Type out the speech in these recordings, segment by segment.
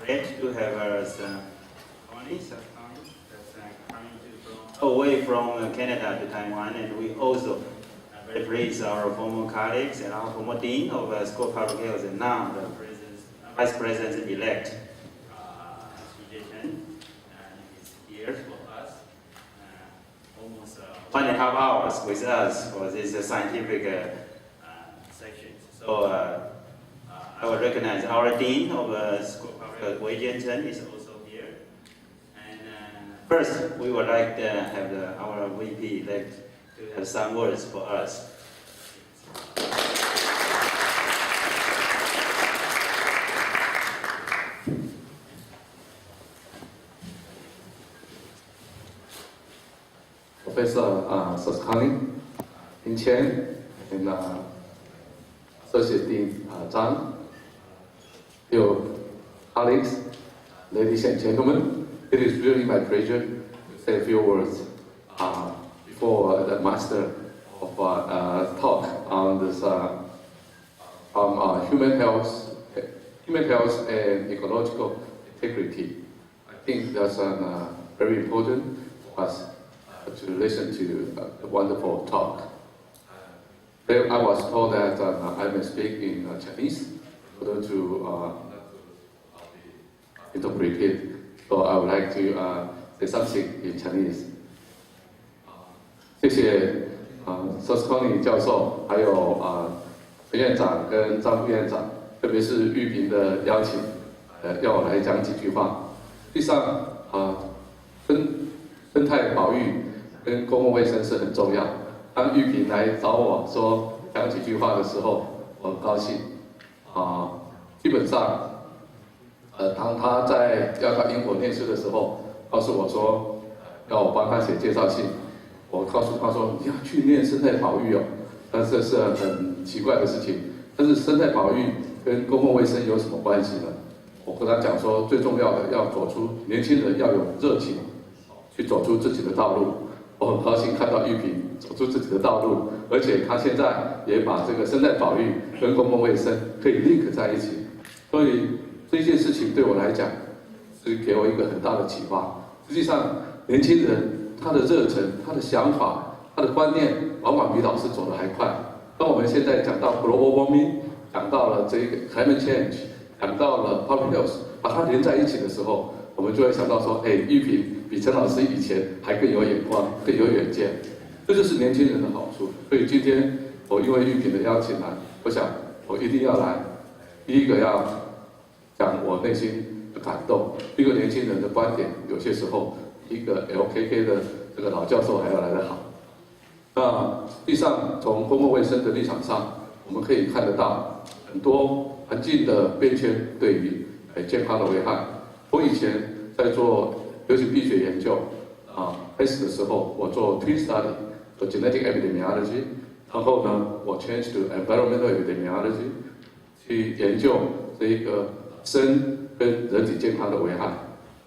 great to have us away from Canada to Taiwan, and we also very pleased our former colleagues and our former dean of School of Public Health, and now the Vice President-elect, is here for us, almost 1.5 hours with us for this scientific section. So I will recognize our dean of School of Public Health, Wei Jiancheng, is also here. And first, we would like to have our VP-elect to have some words for us. Professor Soskani, Lin Chen, and Associate Dean Zhang, dear colleagues, ladies and gentlemen, it is really my pleasure to say a few words before the master of talk on this human health and ecological integrity. I think that's very important for us to listen to the wonderful talk. Then I was told that I may speak in Chinese in order to interpret it. So I would like to say something in Chinese. 谢谢Soskani 教授，还有陈院长跟张副院长，特别是玉萍的邀请，要我来讲几句话。实际上生态保育跟公共卫生是很重要。当玉萍来找我说讲几句话的时候，我很高兴。基本上，当他要到英国念书的时候，告诉我说要我帮他写介绍信，我告诉他说你要去念生态保育哦，但是这是很奇怪的事情。但是生态保育跟公共卫生有什么关系呢？我跟他讲说，最重要的要走出年轻人要有热情，去走出自己的道路。我很高兴看到玉萍走出自己的道路，而且他现在也把这个生态保育跟公共卫生可以 link 在一起，所以这件事情对我来讲是给我一个很大的启发。实际上，年轻人他的热忱、他的想法、他的观念，往往比老师走得还快。当我们现在讲到 global warming， 讲到了这个 climate change， 讲到了 public health， 把它连在一起的时候，我们就会想到说，玉萍比陈老师以前还更有眼光，更有远见，这就是年轻人的好处。所以今天我因为玉萍的邀请来，我想我一定要来。第一个要讲我内心的感动，一个年轻人的观点，有些时候一个 LKK 的这个老教授还要来得好。那实际上从公共卫生的立场上，我们可以看得到很多环境的变迁对于健康的危害。我以前在做流行病学研究开始的时候，我做 twin study， 做 genetic epidemiology， 然后呢，我 change to environmental epidemiology， 去研究这一个生跟人体健康的危害，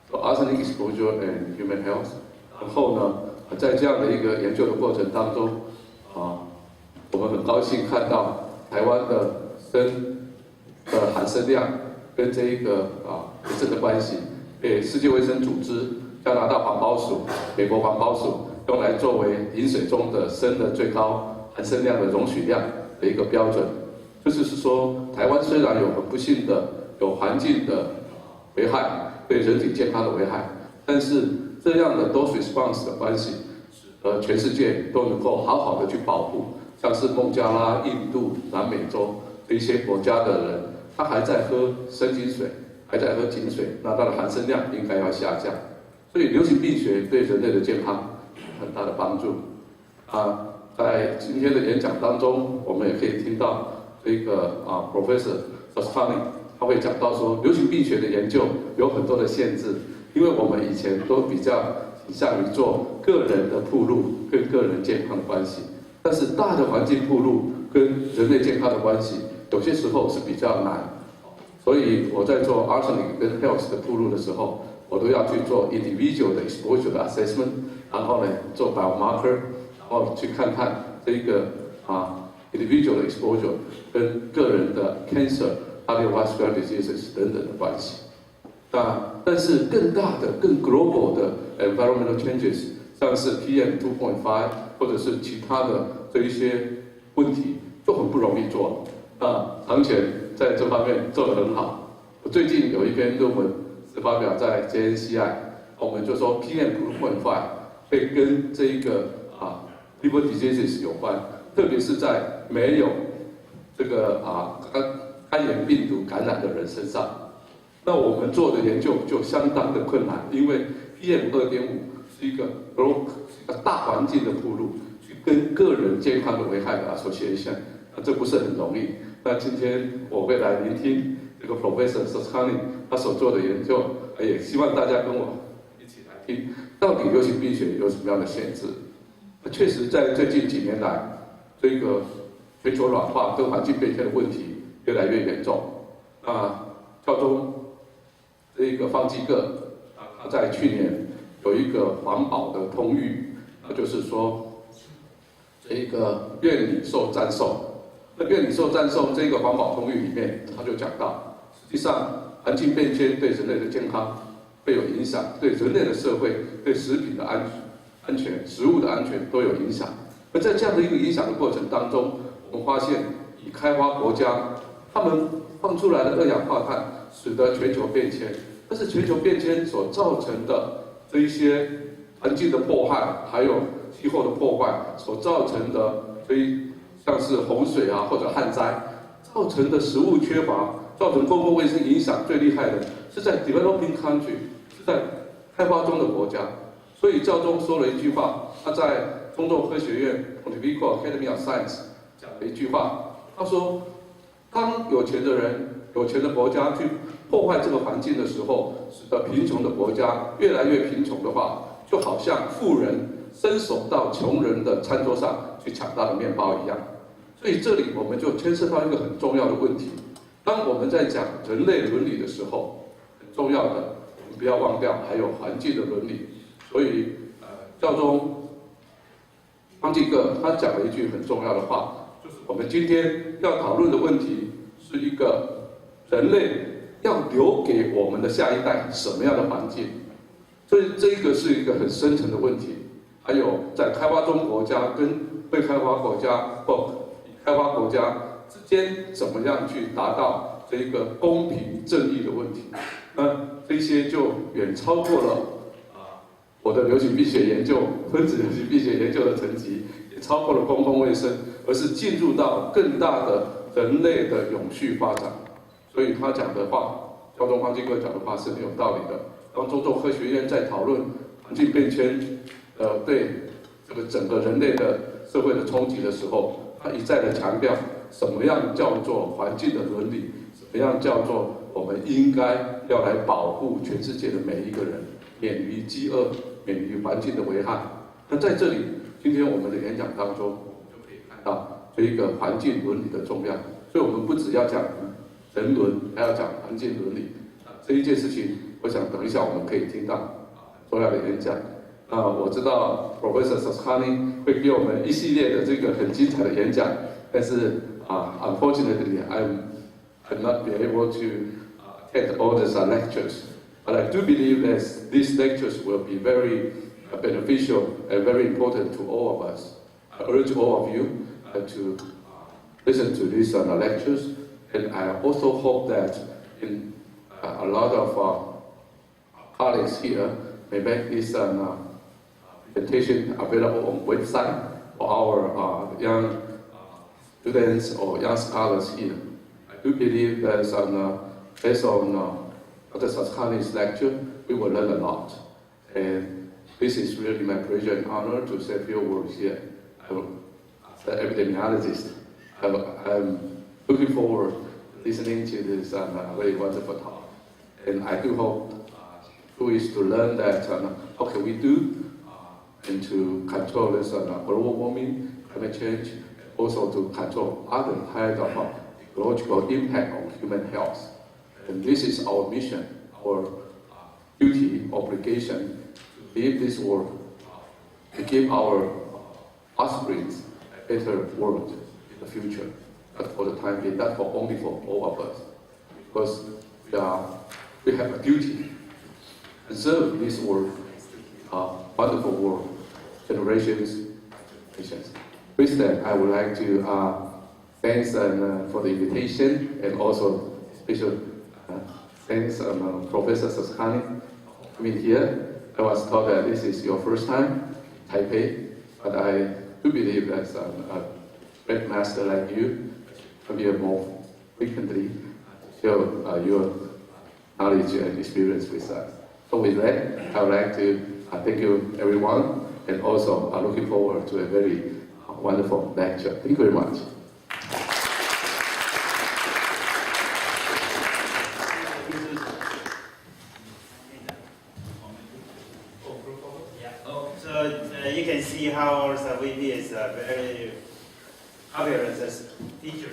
做 arsenic exposure and human health。然后呢，在这样的一个研究的过程当中，我们很高兴看到台湾的砷的含砷量跟这一个癌症的关系，被世界卫生组织、加拿大环保署、美国环保署用来作为饮水中的砷的最高含砷量的容许量的一个标准。就是说，台湾虽然有很不幸的有环境的危害，对人体健康的危害，但是这样的 dose response 的关系，全世界都能够好好的去保护，像是孟加拉、印度、南美洲这一些国家的人，他还在喝生井水，还在喝井水，那它的含砷量应该要下降。所以流行病学对人类的健康有很大的帮助。在今天的演讲当中，我们也可以听到这个Professor Soskani 他会讲到说，流行病学的研究有很多的限制，因为我们以前都比较倾向于做个人的暴露跟个人健康的关系，但是大的环境暴露跟人类健康的关系，有些时候是比较难。所以我在做 arsenic 跟 health 的暴露的时候，我都要去做 individual 的 exposure 的 assessment， 然后呢做 biomarker， 然后去看看这一个individual 的 exposure 跟个人的 cancer、cardiovascular diseases 等等的关系。但是更大的、更 global 的 environmental changes， 像是 PM 2.5或者是其他的这一些问题，就很不容易做。唐前在这方面做得很好。我最近有一篇论文是发表在 JNCI， 我们就说 PM 2.5会跟这一个liver diseases 有关，特别是在没有这个肝炎病毒感染的人身上。那我们做的研究就相当的困难，因为 PM 2.5是一个大环境的暴露，去跟个人健康的危害的 association， 这不是很容易。那今天我会来聆听这个 Professor Soscani 他所做的研究，也希望大家跟我一起来听，到底流行病学有什么样的限制？确实，在最近几年来，这个全球暖化跟环境变迁的问题越来越严重。教宗这个方济各，他在去年有一个环保的通谕，那就是说，这个愿你受赞颂。那愿你受赞颂这个环保通谕里面，他就讲到，实际上环境变迁对人类的健康会有影响，对人类的社会、对食品的安全、食物的安全都有影响。而在这样的一个影响的过程当中，我们发现以开发国家，他们放出来的二氧化碳，使得全球变迁。但是全球变迁所造成的这一些环境的破坏，还有气候的破坏所造成的像是洪水或者旱灾，造成的食物缺乏，造成公共卫生影响最厉害的是在 developing country， 是在开发中的国家。所以教宗说了一句话，他在宗教科学院 Pontifical Academy of Science 讲了一句话，他说，当有钱的人、有钱的国家去破坏这个环境的时候，使得贫穷的国家越来越贫穷的话，就好像富人伸手到穷人的餐桌上去抢他的面包一样。所以这里我们就牵涉到一个很重要的问题，当我们在讲人类伦理的时候，很重要的，我们不要忘掉还有环境的伦理。所以教宗方济各他讲了一句很重要的话，就是我们今天要讨论的问题是一个人类要留给我们的下一代什么样的环境。所以这一个是一个很深层的问题。还有在开发中国家跟未开发国家或开发国家之间，怎么样去达到这一个公平正义的问题？这些就远超过了我的流行病学研究、分子流行病学研究的层级，也超过了公共卫生，而是进入到更大的人类的永续发展。所以他讲的话，教宗方济各讲的话是很有道理的。当宗教科学院在讨论环境变迁对这个整个人类的社会的冲击的时候，他一再的强调什么样叫做环境的伦理，什么样叫做我们应该要来保护全世界的每一个人，免于饥饿，免于环境的危害。那在这里，今天我们的演讲当中，我们就可以看到这一个环境伦理的重要。所以我们不只要讲人伦，还要讲环境伦理。这一件事情，我想等一下我们可以听到很重要的演讲。我知道 Professor Soscani 会给我们一系列的这个很精彩的演讲，但是unfortunately I'm not be able to attend all these lectures. But I do believe that these lectures will be very beneficial and very important to all of us. I urge all of you to listen to these lectures, and I also hope that in a lot of colleagues here may make this presentation available on website for our young students or young scholars here. I do believe that based on Dr. Soscani's lecture, we will learn a lot. And this is really my pleasure and honor to say a few words here. As an epidemiologist, I'm looking forward to listening to this very wonderful talk. And I do hope is to learn that how can we do and to control this global warming, climate change, and also to control other types of ecological impact on human health. And this is our mission, our duty, obligation to leave this world, to give our offspring a better world in the future. Not for the time being, not for only for all of us, because we are we have a duty to serve this world, wonderful world, generations. With that, I would like to thanks for the invitation, and also special thanks Professor Saskani for being here. I was told that this is your first time in Taipei, but I do believe that a great master like you will be more frequently share your knowledge and experience with us. So with that, I would like to thank you everyone, and also looking forward to a very wonderful lecture. Thank you very much. So you can see how our VP is very popular as a teacher.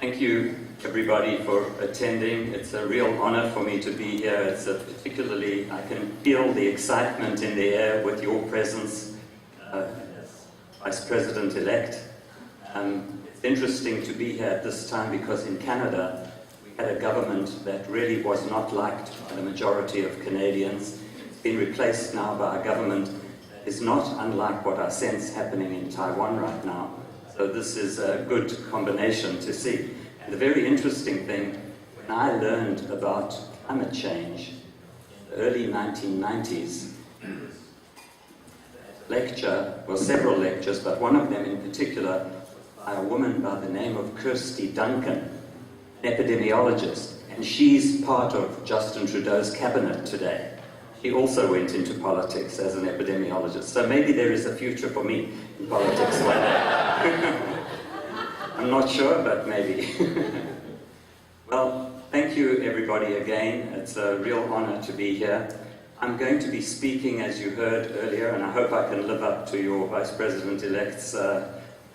Thank you, everybody, for attending. It's a real honor for me to be here. It's particularly, I can feel the excitement in the air with your presence as Vice President-elect. It's interesting to be here at this time because in Canada, we had a government that really was not liked by the majority of Canadians. It's been replaced now by a government that is not unlike what I sense happening in Taiwan right now. So this is a good combination to see. And the very interesting thing, when I learned about climate change in the early 1990s, lecture, well, several lectures, but one of them in particular was by a woman by the name of Kirsty Duncan, an epidemiologist, and she's part of Justin Trudeau's cabinet today. She also went into politics as an epidemiologist, so maybe there is a future for me in politics one day. I'm not sure, but maybe. Well, thank you everybody again. It's a real honor to be here. I'm going to be speaking, as you heard earlier, and I hope I can live up to your Vice President-elect's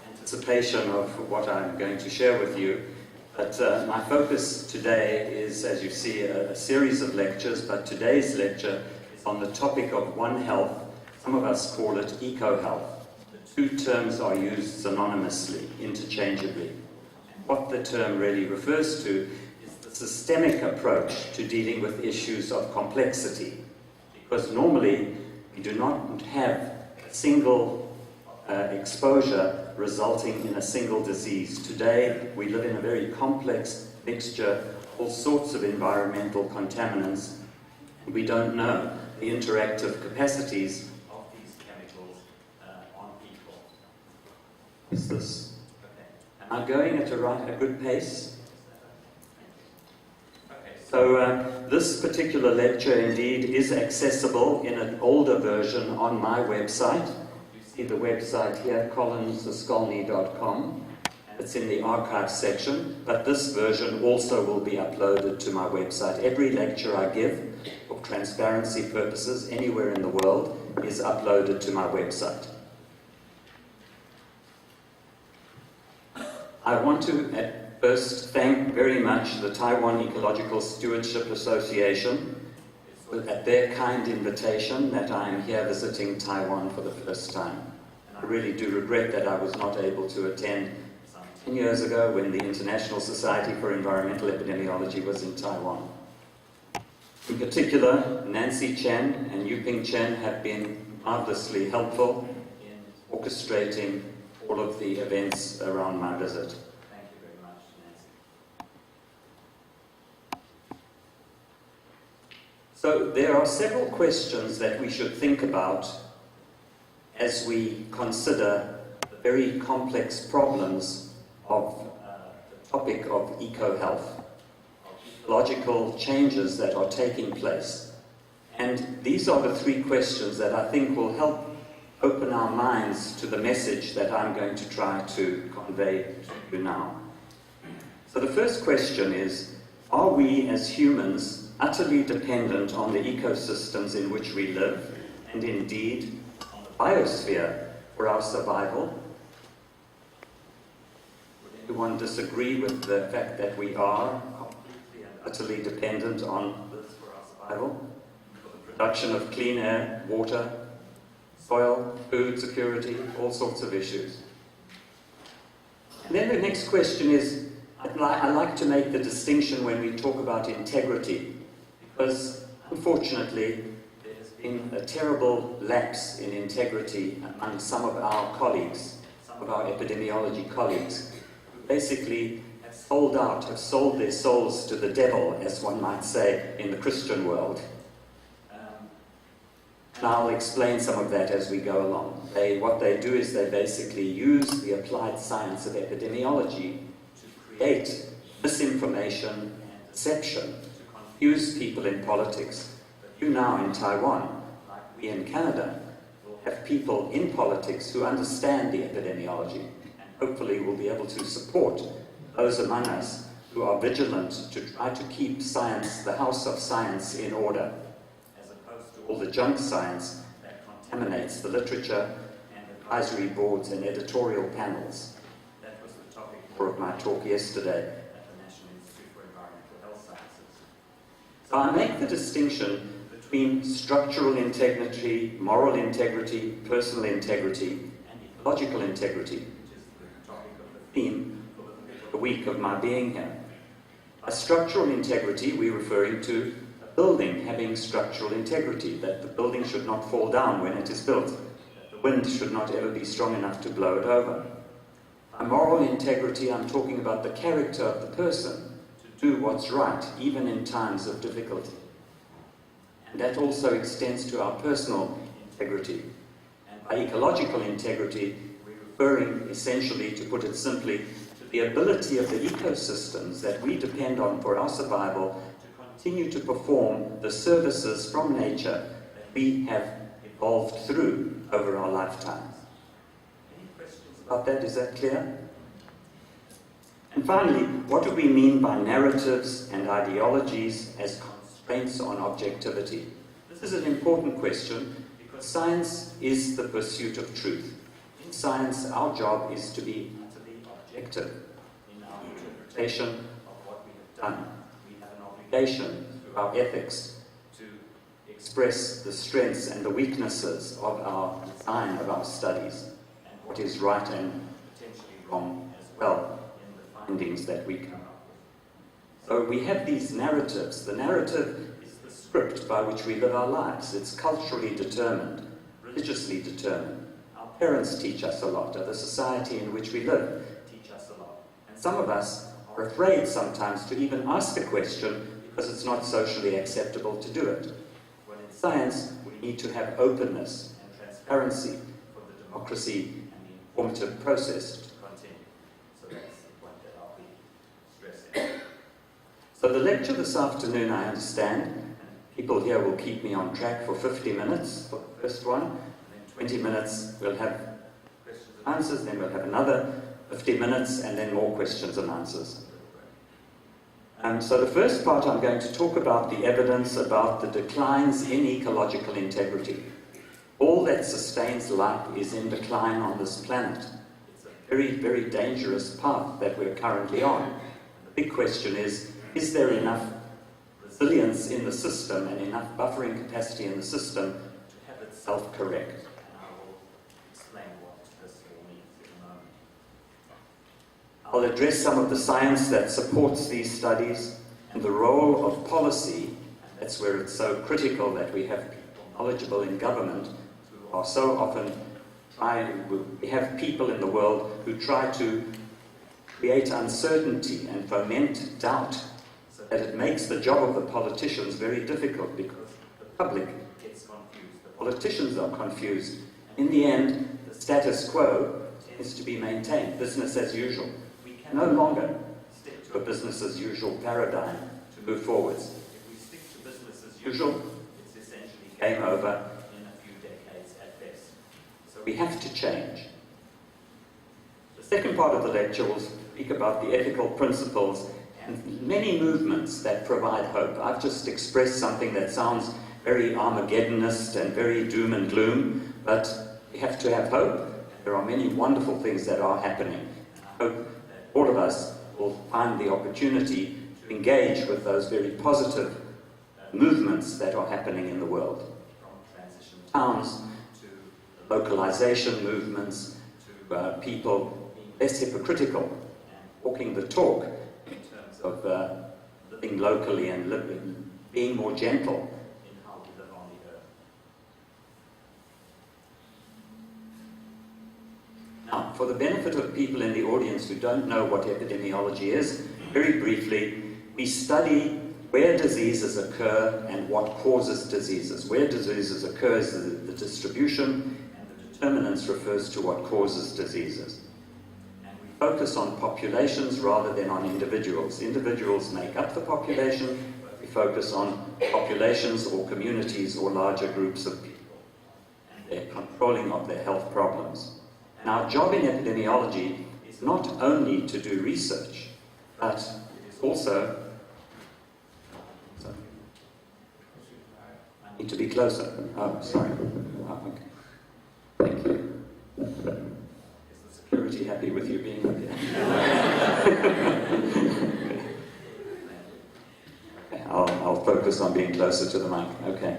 anticipation of what I'm going to share with you. But my focus today is, as you see, a series of lectures, but today's lecture is on the topic of One Health. Some of us call it eco-health. The two terms are used synonymously, interchangeably. And what the term really refers to is the systemic approach to dealing with issues of complexity. Because normally, we do not have a single exposure resulting in a single disease. Today, we live in a very complex mixture, all sorts of environmental contaminants. We don't know the interactive capacities of these chemicals on people. Is this? Okay. Am I going at a good pace? Okay. So this particular lecture indeed is accessible in an older version on my website. See the website here, colinsaskolny.com. It's in the archive section, but this version also will be uploaded to my website. Every lecture I give, for transparency purposes, anywhere in the world, is uploaded to my website. I want to at first thank very much the Taiwan Ecological Stewardship Association at their kind invitation that I am here visiting Taiwan for the first time. And I really do regret that I was not able to attend some 10 years ago when the International Society for Environmental Epidemiology was in Taiwan. In particular, Nancy Chen and Yuping Chen have been marvelously helpful in orchestrating all of the events around my visit. Thank you very much, Nancy. So there are several questions that we should think about as we consider the very complex problems of the topic of eco-health, ecological changes that are taking place. And these are the three questions that I think will help open our minds to the message that I'm going to try to convey to you now. So the first question is, are we as humans utterly dependent on the ecosystems in which we live, and indeed on the biosphere for our survival? Would anyone disagree with the fact that we are completely and utterly dependent on this for our survival? Production of clean air, water, soil, food security, all sorts of issues. And then the next question is, I like to make the distinction when we talk about integrity, because unfortunately there has been a terrible lapse in integrity among some of our colleagues, some of our epidemiology colleagues, who basically have sold their souls to the devil, as one might say, in the Christian world. And I'll explain some of that as we go along. What they do is they basically use the applied science of epidemiology to create misinformation and deception to confuse people in politics. But you now in Taiwan, like we in Canada, will have people in politics who understand the epidemiology and hopefully will be able to support those among us who are vigilant to try to keep science, the house of science, in order, all the junk science that contaminates the literature and advisory boards and editorial panels. That was the topic of my talk yesterday at the National Institute for Environmental Health Sciences. So I make the distinction between structural integrity, moral integrity, personal integrity, and ecological integrity, which is the topic of the theme for the week of my being here. By structural integrity, we're referring to building having structural integrity, that the building should not fall down when it is built, that the wind should not ever be strong enough to blow it over. By moral integrity, I'm talking about the character of the person to do what's right, even in times of difficulty. And that also extends to our personal integrity. And by ecological integrity, we're referring essentially, to put it simply, to the ability of the ecosystems that we depend on for our survival continue to perform the services from nature that we have evolved through over our lifetimes. Any questions about that? Is that clear? And finally, what do we mean by narratives and ideologies as constraints on objectivity? This is an important question because science is the pursuit of truth. In science, our job is to be utterly objective in our interpretation of what we have done. Through our ethics to express the strengths and the weaknesses of our design of our studies and what is right and potentially wrong as well in the findings that we come up with. So we have these narratives. The narrative is the script by which we live our lives. It's culturally determined, religiously determined. Our parents teach us a lot. The society in which we live teach us a lot. And some of us are afraid sometimes to even ask a question because it's not socially acceptable to do it. When in science, we need to have openness and transparency for the democracy and the informative process to continue. So that's the point that I'll be stressing. So the lecture this afternoon, I understand, and people here will keep me on track for 50 minutes for the first one, and then 20 minutes we'll have questions and answers, then we'll have another 50 minutes, and then more questions and answers. So the first part, I'm going to talk about the evidence about the declines in ecological integrity. All that sustains life is in decline on this planet. It's a very, very dangerous path that we're currently on. And the big question is there enough resilience in the system and enough buffering capacity in the system to have it self-correct? And I will explain what this all means in a moment. I'll address some of the science that supports these studies and the role of policy, and that's where it's so critical that we have people knowledgeable in government who are so often we have people in the world who try to create uncertainty and foment doubt so that it makes the job of the politicians very difficult because the public gets confused, the politicians are confused. In the end, the status quo tends to be maintained, business as usual. We can no longer stick to a business as usual paradigm to move forwards. If we stick to business as usual, it's essentially game over in a few decades at best. So we have to change. The second part of the lecture will speak about the ethical principles and many movements that provide hope. I've just expressed something that sounds very Armageddonist and very doom and gloom, but we have to have hope. There are many wonderful things that are happening. I hope that all of us will find the opportunity to engage with those very positive movements that are happening in the world. From transition towns to localization movements to people being less hypocritical and walking the talk in terms of living locally and being more gentle in how we live on the earth. Now, for the benefit of people in the audience who don't know what epidemiology is, very briefly, we study where diseases occur and what causes diseases. Where diseases occur is the distribution, and the determinants refers to what causes diseases. And we focus on populations rather than on individuals. Individuals make up the population, but we focus on populations or communities or larger groups of people and their controlling of their health problems. And our job in epidemiology is not only to do research, but it is also... I need to be closer. Oh, sorry. Oh, okay. Thank you. Is the security happy with you being up here? Okay, I'll focus on being closer to the mic. Okay.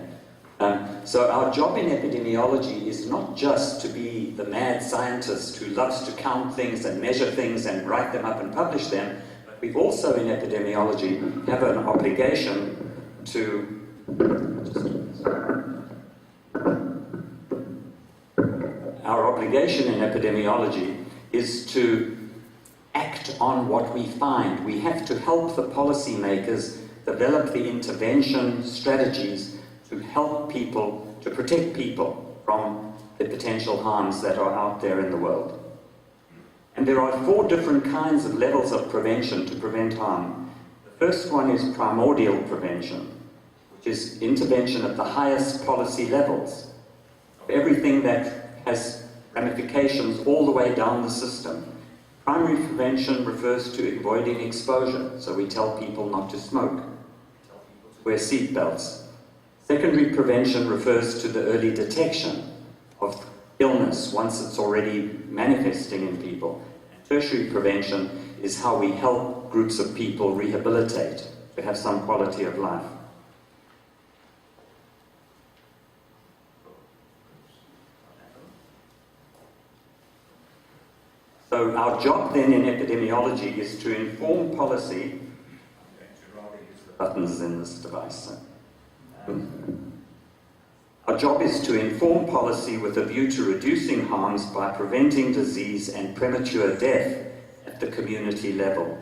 So our job in epidemiology is not just to be the mad scientist who loves to count things and measure things and write them up and publish them, but we also in epidemiology have an obligation to our obligation in epidemiology is to act on what we find. We have to help the policymakers develop the intervention strategies to help people, to protect people from the potential harms that are out there in the world. And there are 4 different kinds of levels of prevention to prevent harm. The first one is primordial prevention, which is intervention at the highest policy levels. Everything that has ramifications all the way down the system. Primary prevention refers to avoiding exposure, so we tell people not to smoke, we tell people to wear seat belts. Secondary prevention refers to the early detection of illness once it's already manifesting in people. And tertiary prevention is how we help groups of people rehabilitate, to have some quality of life. So our job then in epidemiology is to inform policy. I'm going to rather use the buttons in this device. Our job is to inform policy with a view to reducing harms by preventing disease and premature death at the community level.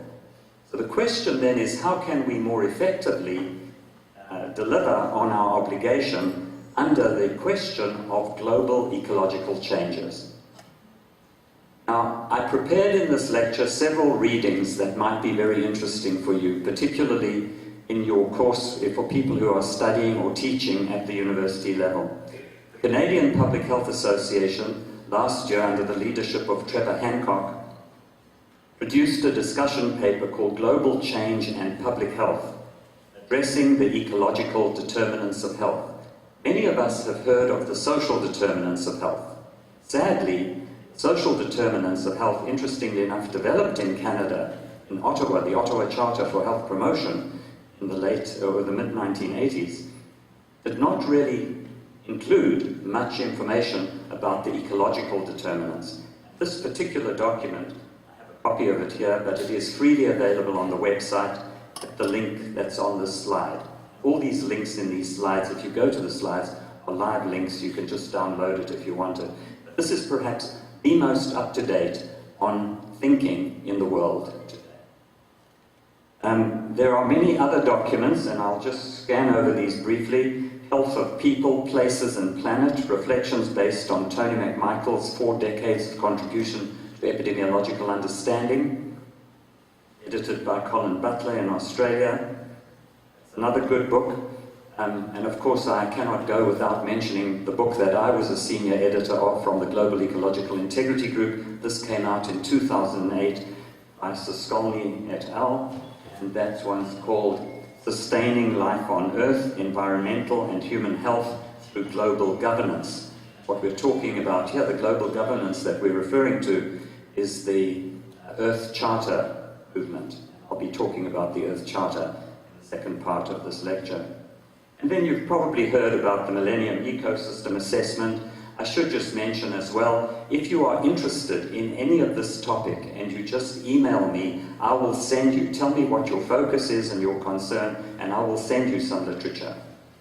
So the question then is, how can we more effectively deliver on our obligation under the question of global ecological changes? Now, I prepared in this lecture several readings that might be very interesting for you, particularly in your course for people who are studying or teaching at the university level. The Canadian Public Health Association, last year under the leadership of Trevor Hancock, produced a discussion paper called Global Change and Public Health, addressing the ecological determinants of health. Many of us have heard of the social determinants of health. Sadly, social determinants of health, interestingly enough, developed in Canada, in Ottawa, the Ottawa Charter for Health Promotion, in the mid-1980s, did not really include much information about the ecological determinants. This particular document, I have a copy of it here, but it is freely available on the website at the link that's on this slide. All these links in these slides, if you go to the slides, are live links. You can just download it if you want it. But this is perhaps the most up-to-date on thinking in the world today. There are many other documents, and I'll just scan over these briefly. Health of People, Places and Planet, reflections based on Tony McMichael's 4 decades of contribution to Epidemiological Understanding, edited by Colin Butler in Australia. It's another good book. And of course, I cannot go without mentioning the book that I was a senior editor of from the Global Ecological Integrity Group. This came out in 2008 by Soskolny et al. And that one's called Sustaining Life on Earth, Environmental and Human Health Through Global Governance. What we're talking about here, the global governance that we're referring to, is the Earth Charter movement. I'll be talking about the Earth Charter in the second part of this lecture. And then you've probably heard about the Millennium Ecosystem Assessment. I should just mention as well, if you are interested in any of this topic and you just email me, I will send you, tell me what your focus is and your concern, and I will send you some literature.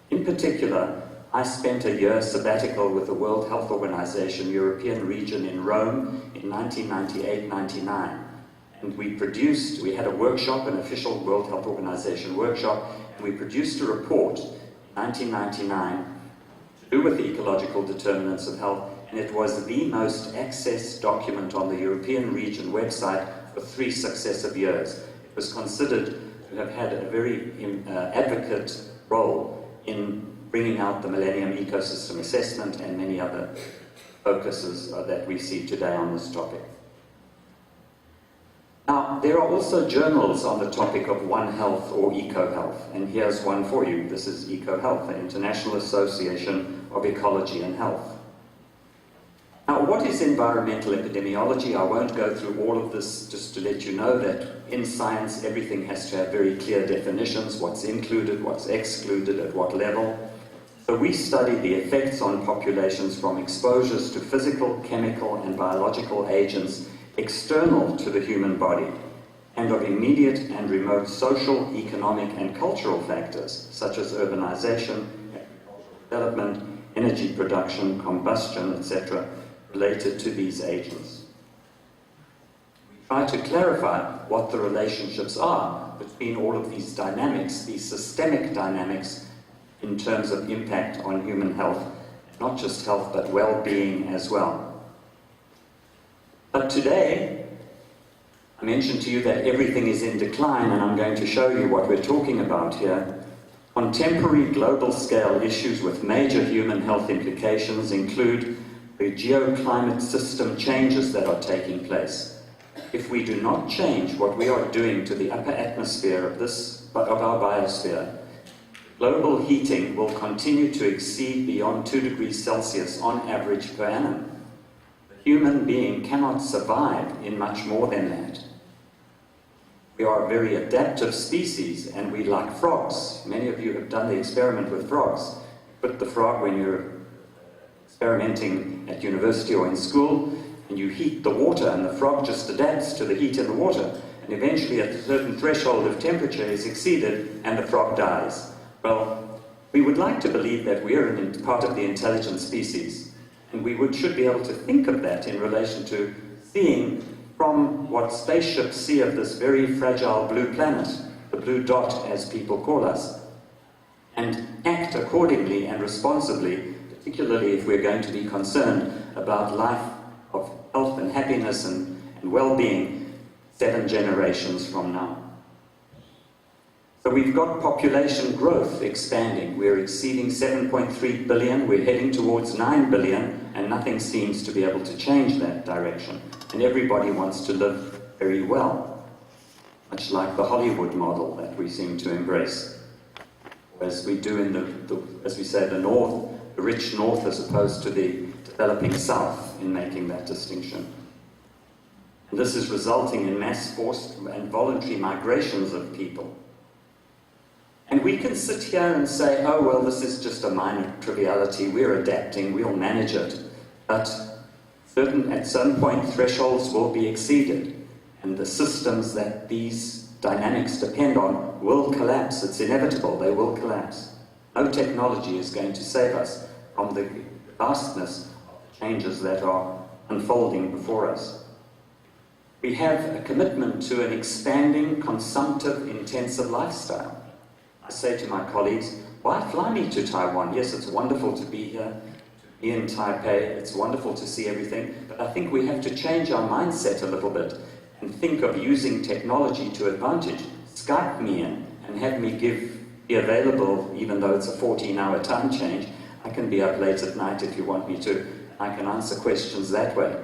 In particular, I spent a year sabbatical with the World Health Organization European region in Rome in 1998-99. And we had a workshop, an official World Health Organization workshop, and we produced a report 1999 to do with the ecological determinants of health, and it was the most accessed document on the European region website for 3 successive years. It was considered to have had a very advocate role in bringing out the Millennium Ecosystem Assessment and many other focuses that we see today on this topic. Now, there are also journals on the topic of One Health or Eco-Health, and here's one for you. This is Eco-Health, the International Association of Ecology and Health. Now, what is environmental epidemiology? I won't go through all of this, just to let you know that in science everything has to have very clear definitions, what's included, what's excluded, at what level. So we study the effects on populations from exposures to physical, chemical, and biological agents external to the human body, and of immediate and remote social, economic, and cultural factors, such as urbanization, development, energy production, combustion, etc., related to these agents. We try to clarify what the relationships are between all of these dynamics, these systemic dynamics, in terms of impact on human health, not just health, but well-being as well. But today, I mentioned to you that everything is in decline, and I'm going to show you what we're talking about here. Contemporary global scale issues with major human health implications include the geoclimate system changes that are taking place. If we do not change what we are doing to the upper atmosphere of our biosphere, global heating will continue to exceed beyond 2 degrees Celsius on average per annum. Human being cannot survive in much more than that. We are a very adaptive species, and we like frogs. Many of you have done the experiment with frogs. You put the frog when you're experimenting at university or in school, and you heat the water, and the frog just adapts to the heat in the water, and eventually a certain threshold of temperature is exceeded, and the frog dies. Well, we would like to believe that we're part of the intelligent species. And we should be able to think of that in relation to seeing from what spaceships see of this very fragile blue planet, the blue dot as people call us, and act accordingly and responsibly, particularly if we're going to be concerned about life of health and happiness and well-being 7 generations from now. So we've got population growth expanding. We're exceeding 7.3 billion, we're heading towards 9 billion, and nothing seems to be able to change that direction. And everybody wants to live very well, much like the Hollywood model that we seem to embrace. As we do in as we say, the North, the rich North, as opposed to the developing South, in making that distinction. And this is resulting in mass forced and voluntary migrations of people. And we can sit here and say, oh, well, this is just a minor triviality, we're adapting, we'll manage it. But at some point, thresholds will be exceeded, and the systems that these dynamics depend on will collapse. It's inevitable, they will collapse. No technology is going to save us from the vastness of the changes that are unfolding before us. We have a commitment to an expanding, consumptive, intensive lifestyle. I say to my colleagues, why fly me to Taiwan? Yes, it's wonderful to be here, to in Taipei. It's wonderful to see everything, but I think we have to change our mindset a little bit and think of using technology to advantage. Skype me in and have me be available, even though it's a 14-hour time change. I can be up late at night if you want me to. I can answer questions that way.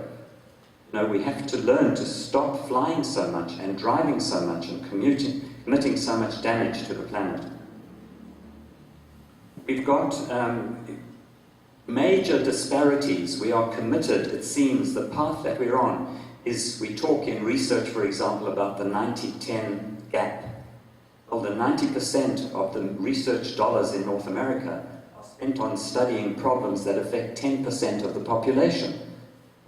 No, we have to learn to stop flying so much and driving so much and committing so much damage to the planet. We've got major disparities. We are committed, it seems, the path that we're on is, we talk in research, for example, about the 90-10 gap. Well, the 90% of the research dollars in North America are spent on studying problems that affect 10% of the population.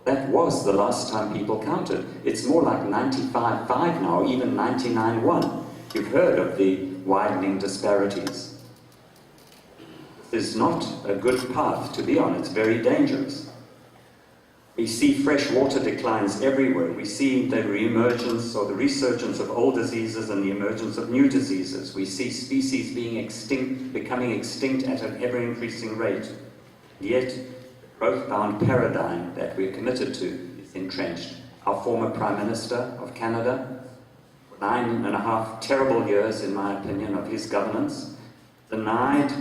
That was the last time people counted. It's more like 95.5 now, even 99.1. You've heard of the widening disparities. This is not a good path to be on. It's very dangerous. We see fresh water declines everywhere. We see the reemergence or the resurgence of old diseases and the emergence of new diseases. We see species being extinct, becoming extinct at an ever-increasing rate. Yet, the growth-bound paradigm that we're committed to is entrenched. Our former Prime Minister of Canada, 9.5 terrible years, in my opinion, of his governance, denied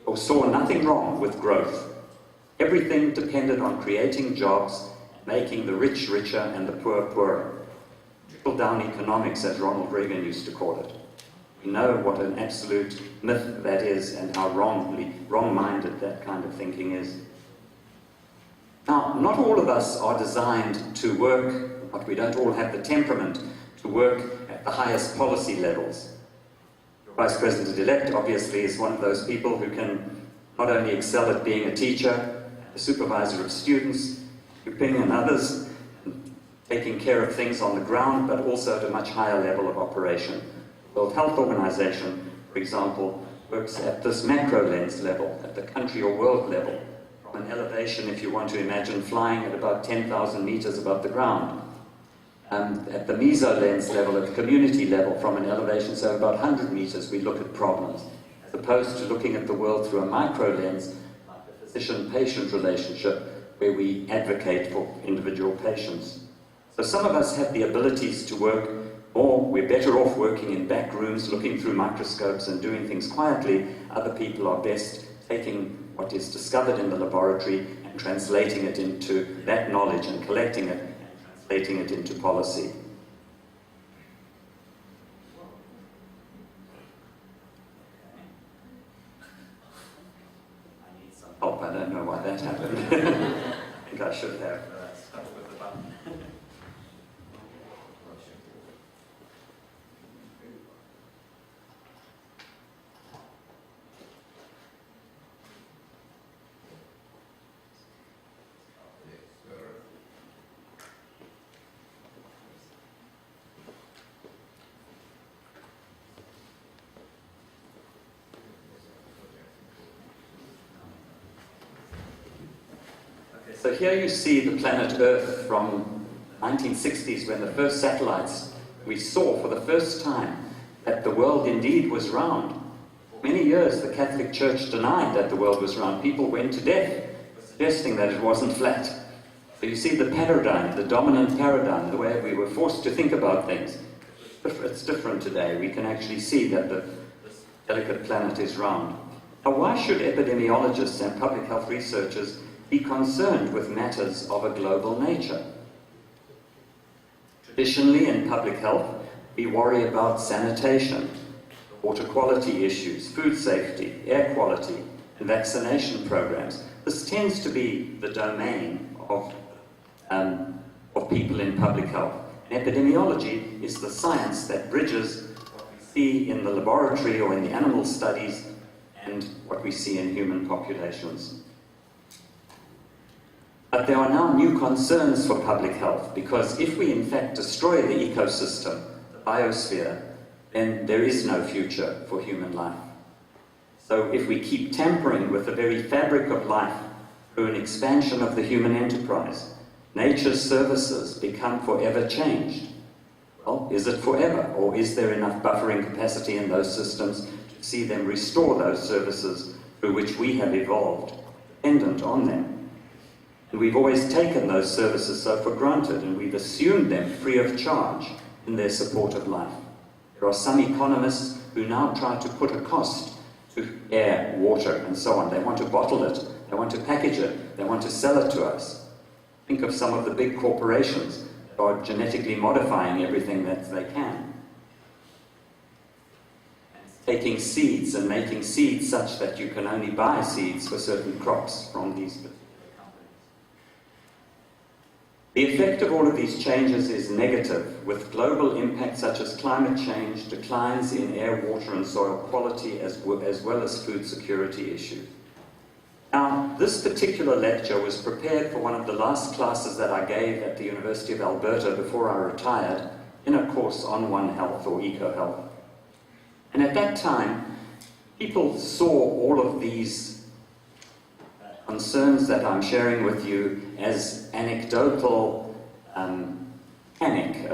or saw nothing wrong with growth. Everything depended on creating jobs, making the rich richer and the poor poorer. Trickle-down economics, as Ronald Reagan used to call it. We know what an absolute myth that is and how wrong-minded that kind of thinking is. Now, not all of us are designed to work, but we don't all have the temperament to work at the highest policy levels. Your Vice President-elect, obviously, is one of those people who can not only excel at being a teacher, a supervisor of students, Yuping and others, taking care of things on the ground, but also at a much higher level of operation. The World Health Organization, for example, works at this macro lens level, at the country or world level, from an elevation, if you want to imagine, flying at about 10,000 meters above the ground. At the meso lens level, at the community level, from an elevation, so about 100 meters, we look at problems, as opposed to looking at the world through a micro lens, like the physician-patient relationship, where we advocate for individual patients. So some of us have the abilities to work more. We're better off working in back rooms, looking through microscopes and doing things quietly. Other people are best taking what is discovered in the laboratory and translating it into that knowledge and collecting it and translating it into policy. I need some help. I don't know why that happened. I think I should have stuck with the button. So here you see the planet Earth from the 1960s, when the first satellites, we saw for the first time that the world indeed was round. For many years the Catholic Church denied that the world was round. People went to death suggesting that it wasn't flat. So you see the paradigm, the dominant paradigm, the way we were forced to think about things. It's different today. We can actually see that this delicate planet is round. Now, why should epidemiologists and public health researchers be concerned with matters of a global nature? Traditionally, in public health, we worry about sanitation, water quality issues, food safety, air quality, and vaccination programs. This tends to be the domain of people in public health. And epidemiology is the science that bridges what we see in the laboratory or in the animal studies and what we see in human populations. But there are now new concerns for public health, because if we in fact destroy the ecosystem, the biosphere, then there is no future for human life. So if we keep tampering with the very fabric of life through an expansion of the human enterprise, nature's services become forever changed. Well, is it forever, or is there enough buffering capacity in those systems to see them restore those services through which we have evolved? dependent on them. And we've always taken those services so for granted, and we've assumed them free of charge in their support of life. There are some economists who now try to put a cost to air, water, and so on. They want to bottle it, they want to package it, they want to sell it to us. Think of some of the big corporations that are genetically modifying everything that they can. Taking seeds and making seeds such that you can only buy seeds for certain crops from these particular companies. The effect of all of these changes is negative, with global impacts such as climate change, declines in air, water, and soil quality, as well as food security issues. Now, this particular lecture was prepared for one of the last classes that I gave at the University of Alberta before I retired, in a course on One Health or eco-health. And at that time, people saw all of these concerns that I'm sharing with you as anecdotal, panic,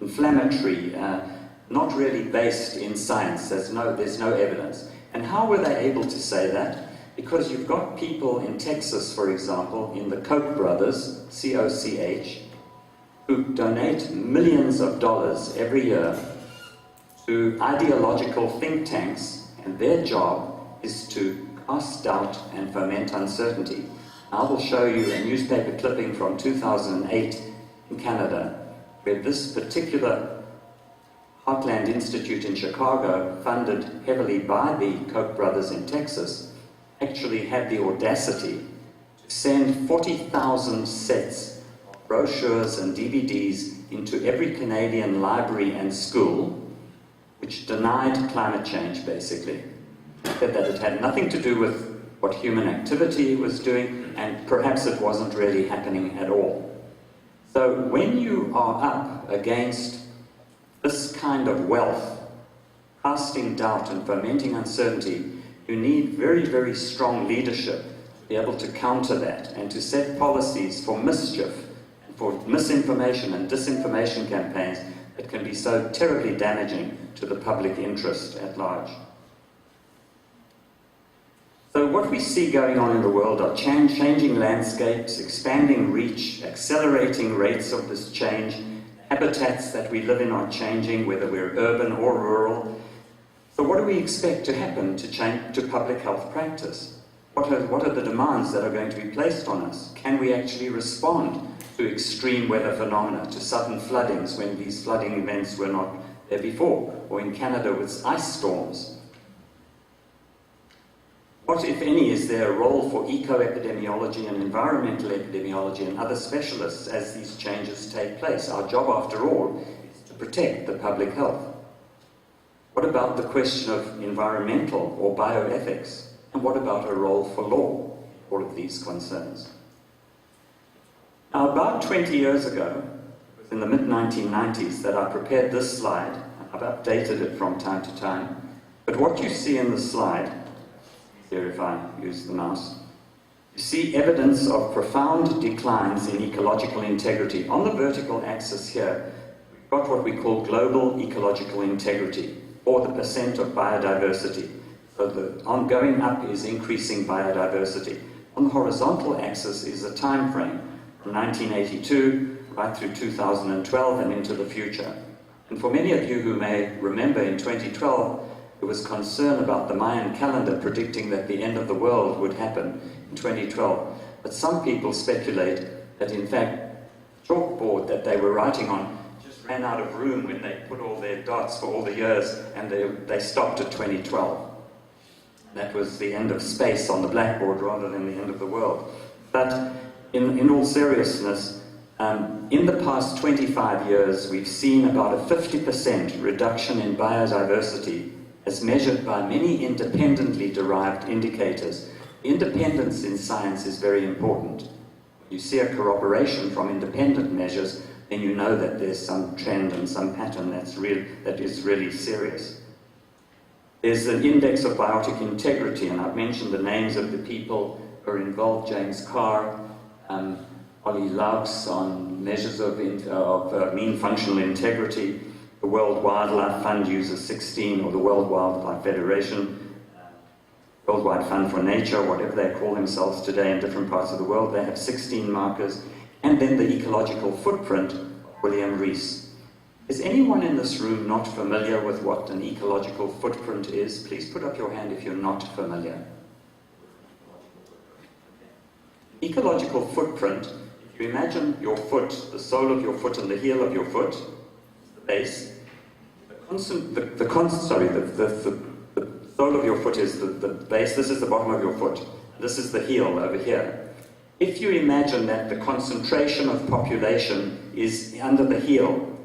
inflammatory, not really based in science. There's no evidence. And how were they able to say that? Because you've got people in Texas, for example, in the Koch brothers, C-O-C-H, who donate millions of dollars every year to ideological think tanks, and their job is to cast doubt and foment uncertainty. I will show you a newspaper clipping from 2008 in Canada, where this particular Heartland Institute in Chicago, funded heavily by the Koch brothers in Texas, actually had the audacity to send 40,000 sets of brochures and DVDs into every Canadian library and school, which denied climate change, basically. Said that it had nothing to do with what human activity was doing, and perhaps it wasn't really happening at all. So when you are up against this kind of wealth, casting doubt and fomenting uncertainty, you need very, very strong leadership to be able to counter that and to set policies for mischief and for misinformation and disinformation campaigns that can be so terribly damaging to the public interest at large. So what we see going on in the world are changing landscapes, expanding reach, accelerating rates of this change. Habitats that we live in are changing, whether we're urban or rural. So what do we expect to happen to public health practice? What are the demands that are going to be placed on us? Can we actually respond to extreme weather phenomena, to sudden floodings when these flooding events were not there before, or in Canada with ice storms? What, if any, is there a role for eco-epidemiology and environmental epidemiology and other specialists as these changes take place? Our job, after all, is to protect the public health. What about the question of environmental or bioethics? And what about a role for law? All of these concerns. Now, about 20 years ago, it was in the mid-1990s that I prepared this slide. I've updated it from time to time. But what you see in the slide, here if I use the mouse, you see evidence of profound declines in ecological integrity. On the vertical axis here, we've got what we call global ecological integrity, or the percent of biodiversity. So the ongoing up is increasing biodiversity. On the horizontal axis is a time frame from 1982 right through 2012 and into the future. And for many of you who may remember, in 2012, there was concern about the Mayan calendar predicting that the end of the world would happen in 2012. But some people speculate that, in fact, the chalkboard that they were writing on just ran out of room when they put all their dots for all the years, and they stopped at 2012. That was the end of space on the blackboard rather than the end of the world. But in all seriousness, in the past 25 years, we've seen about a 50% reduction in biodiversity as measured by many independently derived indicators. Independence in science is very important. You see a corroboration from independent measures, then you know that there's some trend and some pattern that is really serious. There's an index of biotic integrity, and I've mentioned the names of the people who are involved: James Carr, Ollie Laux on measures of mean functional integrity. The World Wildlife Fund uses 16, or the World Wildlife Federation. Worldwide Fund for Nature, whatever they call themselves today in different parts of the world. They have 16 markers. And then the ecological footprint of William Rees. Is anyone in this room not familiar with what an ecological footprint is? Please put up your hand if you're not familiar. Ecological footprint, if you imagine your foot, the sole of your foot and the heel of your foot, the base, the sole of your foot is the base, this is the bottom of your foot, this is the heel over here. If you imagine that the concentration of population is under the heel,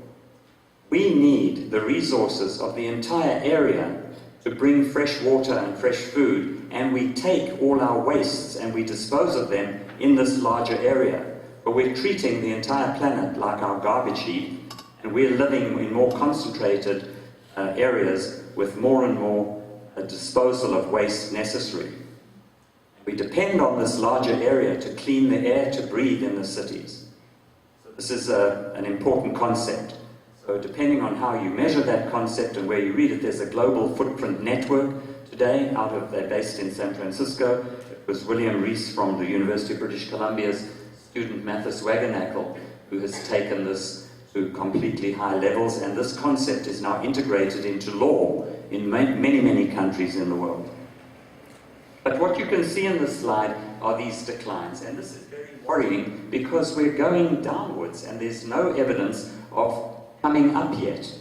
we need the resources of the entire area to bring fresh water and fresh food, and we take all our wastes and we dispose of them in this larger area. But we're treating the entire planet like our garbage heap, and we're living in more concentrated areas with more and more disposal of waste necessary. We depend on this larger area to clean the air to breathe in the cities. So this is an important concept. So depending on how you measure that concept and where you read it, there's a global footprint network today they're based in San Francisco. It was William Rees from the University of British Columbia's student Mathis Wagenackle who has taken this to completely high levels, and this concept is now integrated into law in many, many countries in the world. But what you can see in this slide are these declines, and this is very worrying because we're going downwards and there's no evidence of coming up yet.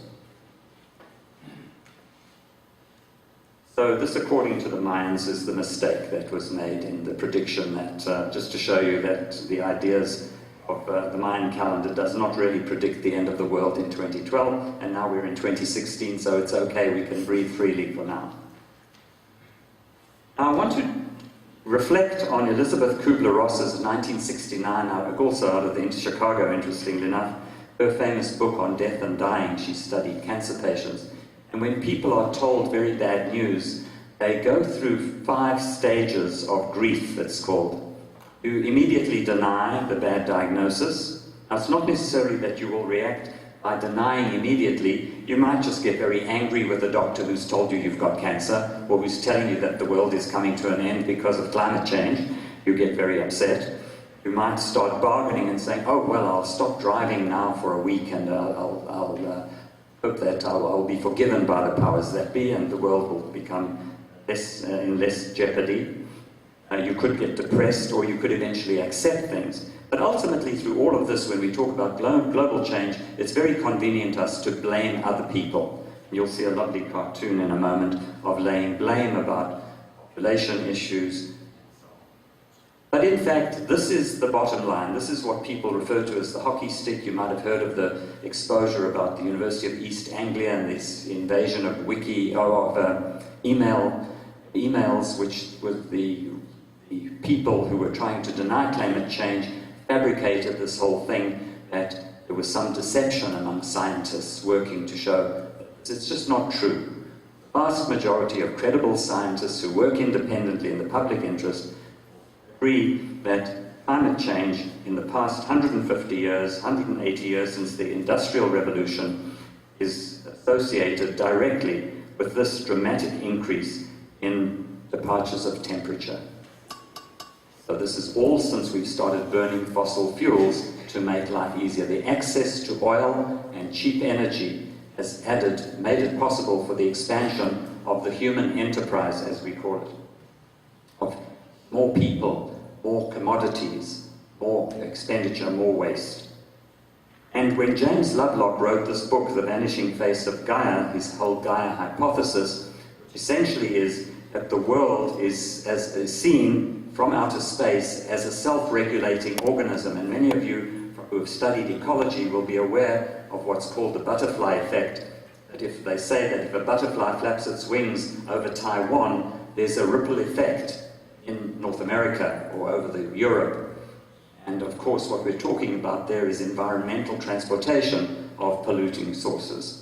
So this, according to the Mayans, is the mistake that was made in the prediction that, just to show you that the ideas of the Mayan calendar does not really predict the end of the world in 2012, and now we're in 2016, so it's okay, we can breathe freely for now. Now I want to reflect on Elizabeth Kubler-Ross's 1969, also out of the Chicago, interestingly enough, her famous book on death and dying. She studied cancer patients. And when people are told very bad news, they go through 5 stages of grief, it's called. You immediately deny the bad diagnosis. Now, it's not necessarily that you will react by denying immediately. You might just get very angry with the doctor who's told you you've got cancer, or who's telling you that the world is coming to an end because of climate change. You get very upset. You might start bargaining and saying, oh, well, I'll stop driving now for a week and I'll hope that I'll be forgiven by the powers that be and the world will become in less jeopardy. You could get depressed, or you could eventually accept things. But ultimately, through all of this, when we talk about global change, it's very convenient to us to blame other people. You'll see a lovely cartoon in a moment of laying blame about population issues. But in fact, this is the bottom line. This is what people refer to as the hockey stick. You might have heard of the exposure about the University of East Anglia and this invasion of emails, which with the people who were trying to deny climate change fabricated this whole thing that there was some deception among scientists working to show it's just not true. The vast majority of credible scientists who work independently in the public interest agree that climate change in the past 150 years, 180 years since the Industrial Revolution is associated directly with this dramatic increase in departures of temperature. So this is all since we've started burning fossil fuels to make life easier. The access to oil and cheap energy has made it possible for the expansion of the human enterprise, as we call it, of more people, more commodities, more expenditure, more waste. And when James Lovelock wrote this book, The Vanishing Face of Gaia, his whole Gaia hypothesis, which essentially is that the world is seen from outer space as a self-regulating organism. And many of you who have studied ecology will be aware of what's called the butterfly effect. That if they say that if a butterfly flaps its wings over Taiwan, there's a ripple effect in North America or over Europe. And of course what we're talking about there is environmental transportation of polluting sources.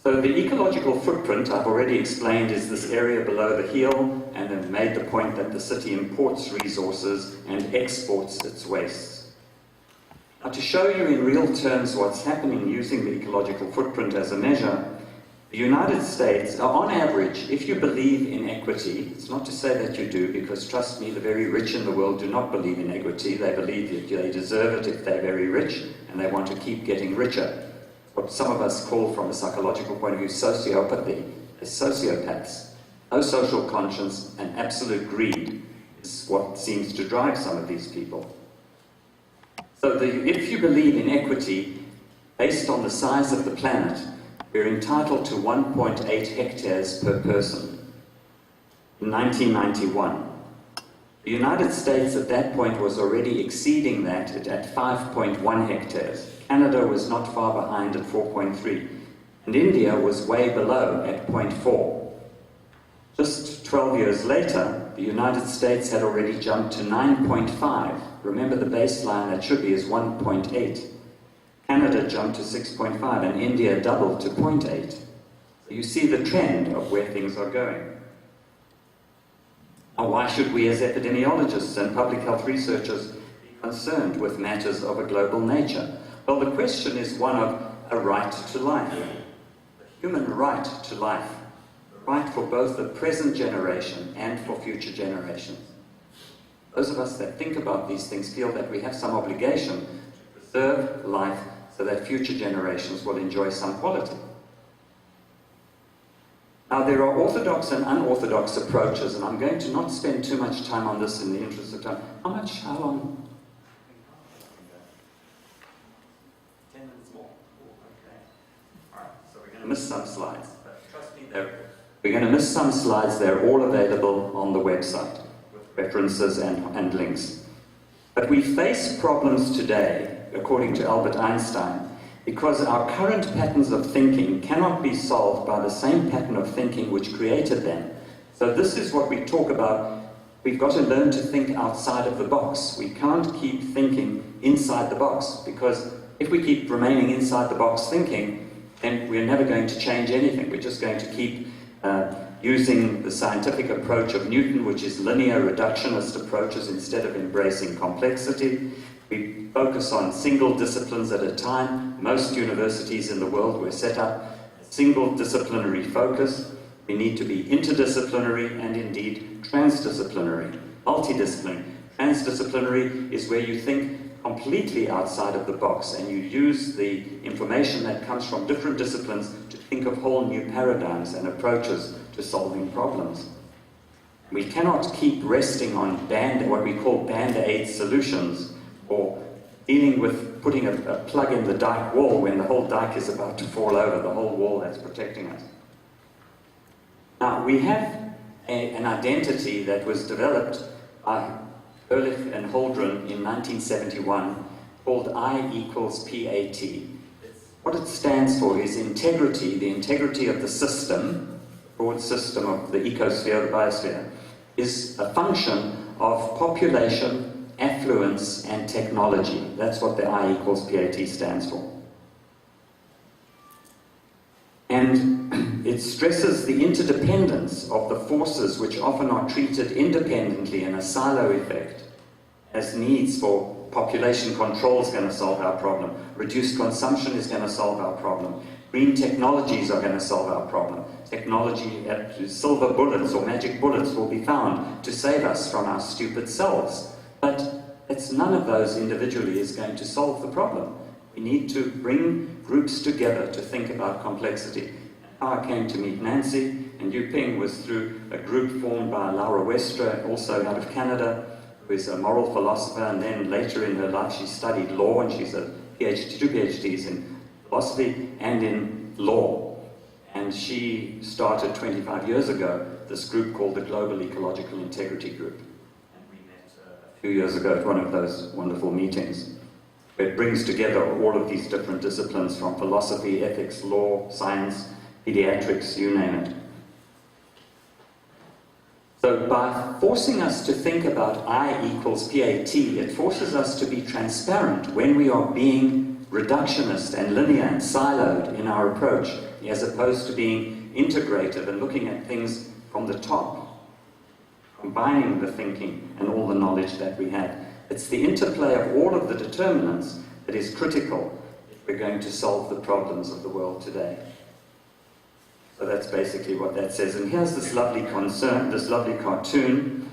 So the ecological footprint, I've already explained, is this area below the heel, and then made the point that the city imports resources and exports its wastes. Now, to show you in real terms what's happening using the ecological footprint as a measure, The United States, on average, if you believe in equity, it's not to say that you do, because trust me, the very rich in the world do not believe in equity. They believe that they deserve it if they're very rich, and they want to keep getting richer. What some of us call, from a psychological point of view, sociopathy, is sociopaths. No social conscience and absolute greed is what seems to drive some of these people. So if you believe in equity, based on the size of the planet, we're entitled to 1.8 hectares per person. In 1991, the United States at that point was already exceeding that at 5.1 hectares. Canada was not far behind at 4.3, and India was way below at 0.4. Just 12 years later, the United States had already jumped to 9.5. Remember, the baseline that should be is 1.8. Canada jumped to 6.5, and India doubled to 0.8. So you see the trend of where things are going. Now, why should we as epidemiologists and public health researchers be concerned with matters of a global nature? Well, the question is one of a right to life, a human right to life, a right for both the present generation and for future generations. Those of us that think about these things feel that we have some obligation to preserve life so that future generations will enjoy some quality. Now, there are orthodox and unorthodox approaches, and I'm going to not spend too much time on this in the interest of time. How long? 10 minutes more. Okay. All right, so we're going to miss some slides. But trust me, we're going to miss some slides. They're all available on the website with references and links. But we face problems today, according to Albert Einstein, because our current patterns of thinking cannot be solved by the same pattern of thinking which created them. So this is what we talk about. We've got to learn to think outside of the box. We can't keep thinking inside the box, because if we keep remaining inside the box thinking, then we're never going to change anything. We're just going to keep using the scientific approach of Newton, which is linear reductionist approaches instead of embracing complexity. We focus on single disciplines at a time. Most universities in the world were set up a single disciplinary focus. We need to be interdisciplinary and indeed transdisciplinary, multidisciplinary. Transdisciplinary is where you think completely outside of the box and you use the information that comes from different disciplines to think of whole new paradigms and approaches to solving problems. We cannot keep resting on what we call band-aid solutions, or dealing with putting a plug in the dike wall when the whole dike is about to fall over, the whole wall that's protecting us. Now, we have an identity that was developed by Ehrlich and Holdren in 1971 called I equals PAT. What it stands for is integrity, the integrity of the system, the broad system of the ecosphere, the biosphere, is a function of population, affluence, and technology. That's what the I equals PAT stands for. And it stresses the interdependence of the forces which often are treated independently in a silo effect as needs for population control is going to solve our problem. Reduced consumption is going to solve our problem. Green technologies are going to solve our problem. Technology, silver bullets or magic bullets will be found to save us from our stupid selves. But none of those individually is going to solve the problem. We need to bring groups together to think about complexity. How I came to meet Nancy and Yu Ping was through a group formed by Laura Westra, also out of Canada, who is a moral philosopher, and then later in her life she studied law, and she's a PhD, 2 PhDs in philosophy and in law. And she started 25 years ago this group called the Global Ecological Integrity Group. And we met a few years ago at one of those wonderful meetings. It brings together all of these different disciplines from philosophy, ethics, law, science, pediatrics, you name it. So by forcing us to think about I equals PAT, it forces us to be transparent when we are being reductionist and linear and siloed in our approach, as opposed to being integrated and looking at things from the top, combining the thinking and all the knowledge that we have. It's the interplay of all of the determinants that is critical if we're going to solve the problems of the world today. So that's basically what that says. And here's this lovely cartoon.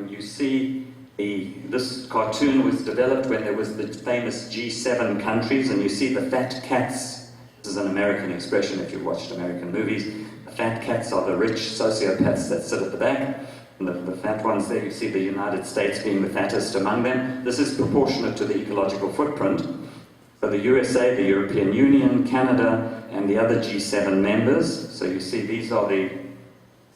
You see this cartoon was developed when there was the famous G7 countries, and you see the fat cats. This is an American expression if you've watched American movies. The fat cats are the rich sociopaths that sit at the back. And the fat ones there, you see the United States being the fattest among them. This is proportionate to the ecological footprint. So the USA, the European Union, Canada, and the other G7 members. So you see these are the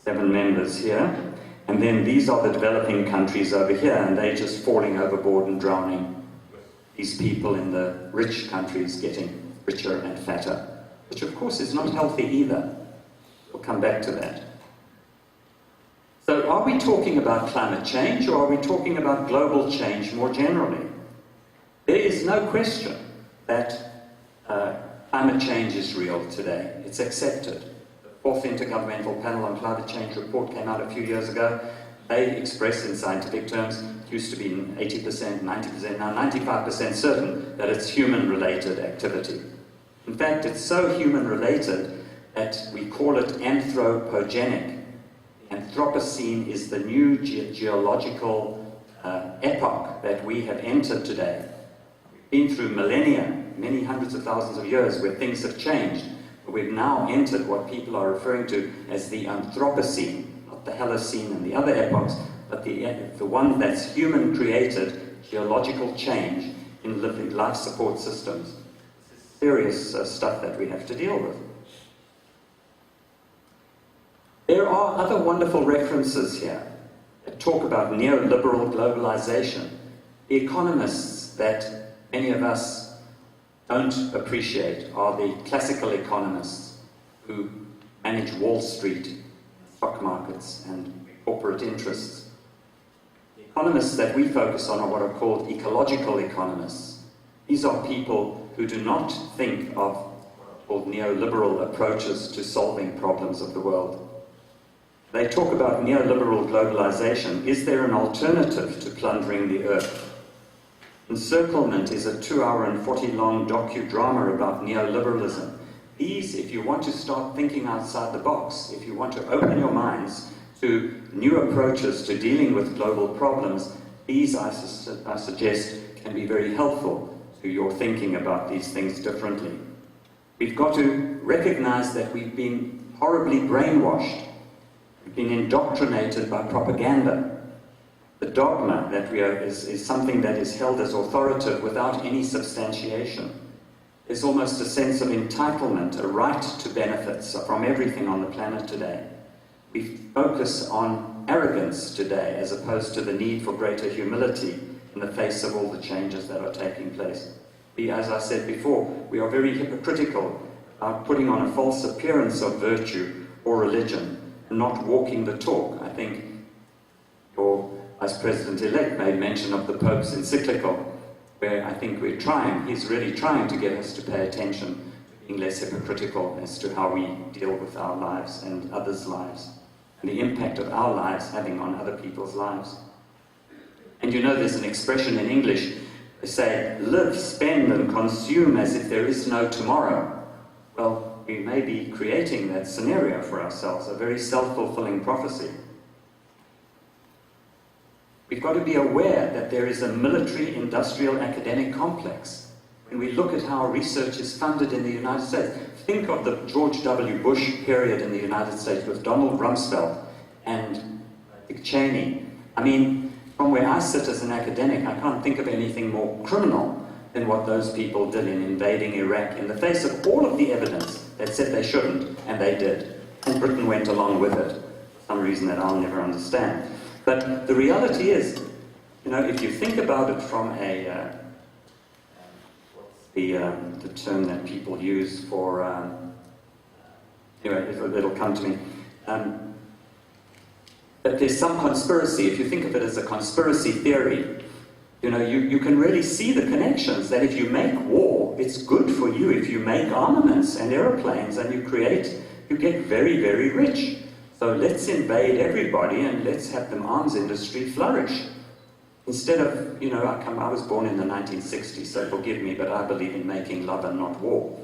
7 members here. And then these are the developing countries over here, and they're just falling overboard and drowning. These people in the rich countries getting richer and fatter, which of course is not healthy either. We'll come back to that. So are we talking about climate change, or are we talking about global change more generally? There is no question that climate change is real today. It's accepted. The 4th Intergovernmental Panel on Climate Change report came out a few years ago. They express in scientific terms, it used to be 80%, 90%, now 95% certain that it's human-related activity. In fact, it's so human-related that we call it anthropogenic. Anthropocene is the new geological epoch that we have entered today. We've been through millennia, many hundreds of thousands of years where things have changed. But we've now entered what people are referring to as the Anthropocene, not the Holocene and the other epochs, but the one that's human-created geological change in living life support systems. This is serious stuff that we have to deal with. There are other wonderful references here that talk about neoliberal globalization. The economists that many of us don't appreciate are the classical economists who manage Wall Street, stock markets, and corporate interests. The economists that we focus on are what are called ecological economists. These are people who do not think of what are called neoliberal approaches to solving problems of the world. They talk about neoliberal globalization. Is there an alternative to plundering the earth? Encirclement is a 2-hour and 40-long docudrama about neoliberalism. These, if you want to start thinking outside the box, if you want to open your minds to new approaches to dealing with global problems, these, I suggest, can be very helpful to your thinking about these things differently. We've got to recognize that we've been horribly brainwashed. We've been indoctrinated by propaganda. The dogma that we are is something that is held as authoritative without any substantiation. There's almost a sense of entitlement, a right to benefits from everything on the planet today. We focus on arrogance today as opposed to the need for greater humility in the face of all the changes that are taking place. As I said before, we are very hypocritical about putting on a false appearance of virtue or religion and not walking the talk. I think your Vice President-elect made mention of the Pope's encyclical, where I think he's really trying to get us to pay attention to being less hypocritical as to how we deal with our lives and others' lives, and the impact of our lives having on other people's lives. And you know, there's an expression in English, they say, live, spend, and consume as if there is no tomorrow. Well, we may be creating that scenario for ourselves, a very self-fulfilling prophecy. We've got to be aware that there is a military-industrial academic complex. When we look at how research is funded in the United States, think of the George W. Bush period in the United States with Donald Rumsfeld and Dick Cheney. I mean, from where I sit as an academic, I can't think of anything more criminal than what those people did in invading Iraq in the face of all of the evidence that said they shouldn't, and they did. And Britain went along with it, for some reason that I'll never understand. But the reality is, you know, if you think about it from a, the term that people use for, anyway, it'll come to me. But there's some conspiracy. If you think of it as a conspiracy theory, you know, you can really see the connections, that if you make war, it's good for you. If you make armaments and aeroplanes and you get very, very rich. So let's invade everybody and let's have the arms industry flourish. Instead of, I was born in the 1960s, so forgive me, but I believe in making love and not war.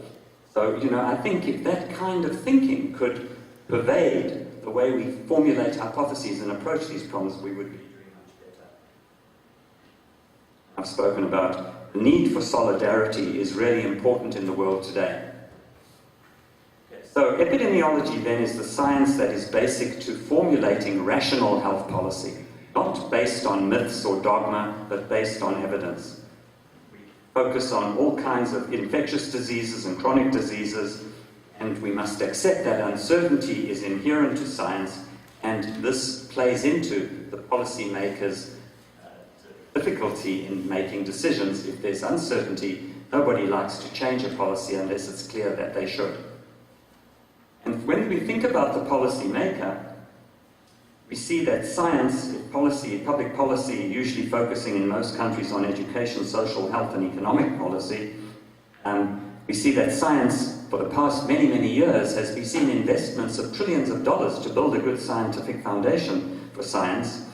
So, you know, I think if that kind of thinking could pervade the way we formulate hypotheses and approach these problems, we would be doing much better. I've spoken about the need for solidarity is really important in the world today. So epidemiology then is the science that is basic to formulating rational health policy, not based on myths or dogma, but based on evidence. We focus on all kinds of infectious diseases and chronic diseases, and we must accept that uncertainty is inherent to science, and this plays into the policymakers' difficulty in making decisions. If there's uncertainty, nobody likes to change a policy unless it's clear that they should. And when we think about the policymaker, we see that science, policy, public policy, usually focusing in most countries on education, social health, and economic policy, we see that science, for the past many, many years, has been seen investments of trillions of dollars to build a good scientific foundation for science.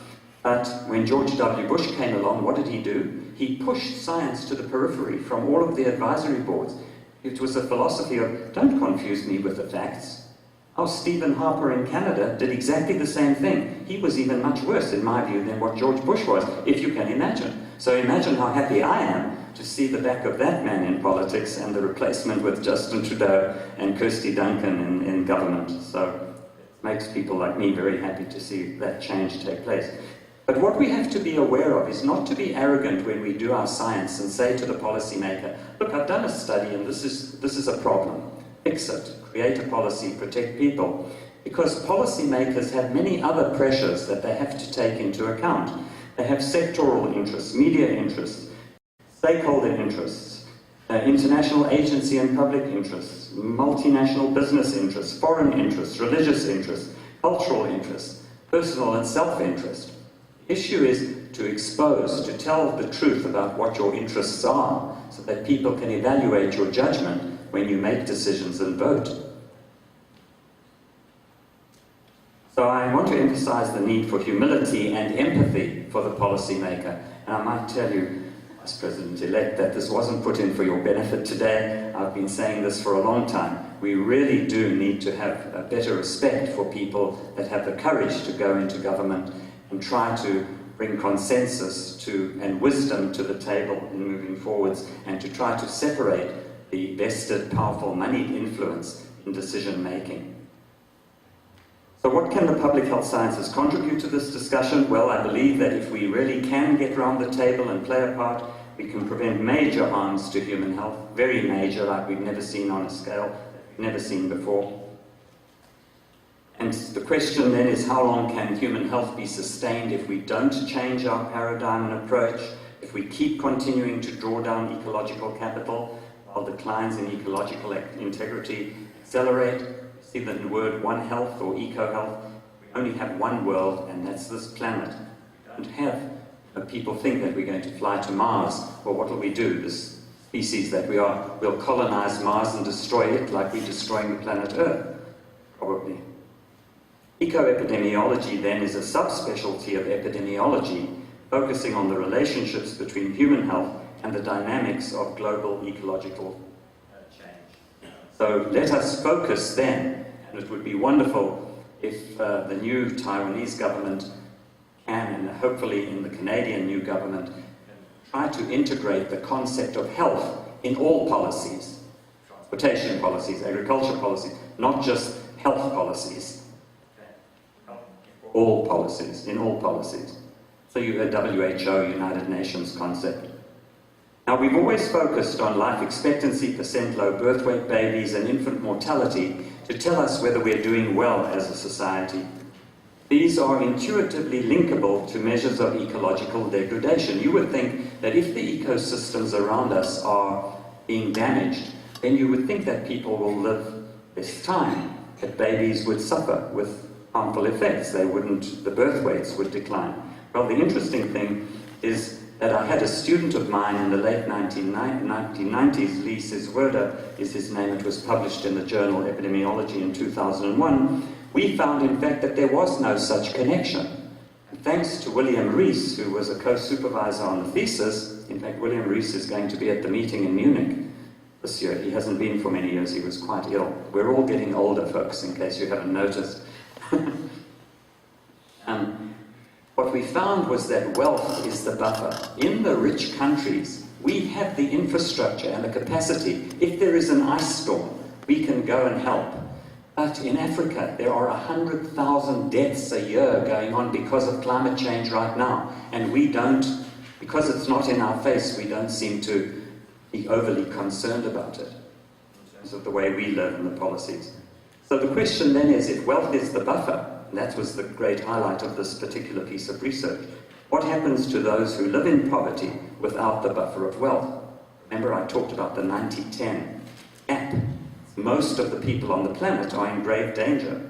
But when George W. Bush came along, what did he do? He pushed science to the periphery from all of the advisory boards. It was a philosophy of, don't confuse me with the facts. Oh, Stephen Harper in Canada did exactly the same thing. He was even much worse, in my view, than what George Bush was, if you can imagine. So imagine how happy I am to see the back of that man in politics and the replacement with Justin Trudeau and Kirsty Duncan in government. So it makes people like me very happy to see that change take place. But what we have to be aware of is not to be arrogant when we do our science and say to the policymaker, look, I've done a study and this is a problem. Fix it, create a policy, protect people. Because policymakers have many other pressures that they have to take into account. They have sectoral interests, media interests, stakeholder interests, international agency and public interests, multinational business interests, foreign interests, religious interests, cultural interests, personal and self-interest. The issue is to expose, to tell the truth about what your interests are, so that people can evaluate your judgment when you make decisions and vote. So I want to emphasize the need for humility and empathy for the policymaker. And I might tell you, Vice President-elect, that this wasn't put in for your benefit today. I've been saying this for a long time. We really do need to have a better respect for people that have the courage to go into government and try to bring consensus and wisdom to the table in moving forwards, and to try to separate the vested, powerful, moneyed influence in decision-making. So what can the public health sciences contribute to this discussion? Well, I believe that if we really can get around the table and play a part, we can prevent major harms to human health, very major, like we've never seen on a scale that we've never seen before. And the question then is, how long can human health be sustained if we don't change our paradigm and approach, if we keep continuing to draw down ecological capital while declines in ecological integrity accelerate? See the word One Health or eco-health. We only have one world, and that's this planet. We don't have people think that we're going to fly to Mars. Well, what will we do? This species that we are, we'll colonize Mars and destroy it like we're destroying the planet Earth, probably. Ecoepidemiology then is a subspecialty of epidemiology, focusing on the relationships between human health and the dynamics of global ecological change. So let us focus then, and it would be wonderful if the new Taiwanese government can, and hopefully in the Canadian new government, try to integrate the concept of health in all policies, transportation policies, agriculture policies, not just health policies. All policies, in all policies. So you heard WHO, United Nations concept. Now we've always focused on life expectancy, percent low birth weight babies, and infant mortality to tell us whether we're doing well as a society. These are intuitively linkable to measures of ecological degradation. You would think that if the ecosystems around us are being damaged, then you would think that people will live less time, that babies would suffer with harmful effects. The birth weights would decline. Well, the interesting thing is that I had a student of mine in the late 1990s, Lee Siswerda is his name, it was published in the journal Epidemiology in 2001. We found, in fact, that there was no such connection. And thanks to William Rees, who was a co-supervisor on the thesis, in fact, William Rees is going to be at the meeting in Munich this year. He hasn't been for many years, he was quite ill. We're all getting older, folks, in case you haven't noticed. What we found was that wealth is the buffer. In the rich countries, we have the infrastructure and the capacity. If there is an ice storm, we can go and help. But in Africa, there are 100,000 deaths a year going on because of climate change right now. And we don't, because it's not in our face, we don't seem to be overly concerned about it in terms of the way we live and the policies. So the question then is, if wealth is the buffer, and that was the great highlight of this particular piece of research, what happens to those who live in poverty without the buffer of wealth? Remember, I talked about the 90-10 gap. Most of the people on the planet are in grave danger.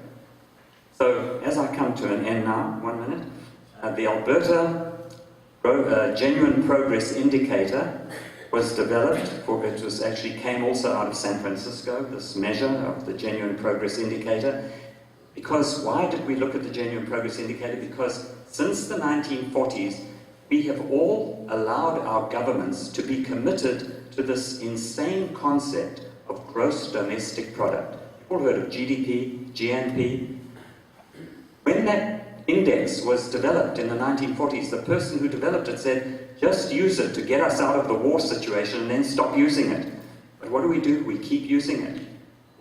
So, as I come to an end now, 1 minute, the Alberta Genuine Progress Indicator was developed, it was actually came also out of San Francisco, this measure of the Genuine Progress Indicator. Because, why did we look at the Genuine Progress Indicator? Because since the 1940s, we have all allowed our governments to be committed to this insane concept of gross domestic product. You've all heard of GDP, GNP. When that index was developed in the 1940s, the person who developed it said, just use it to get us out of the war situation and then stop using it. But what do? We keep using it.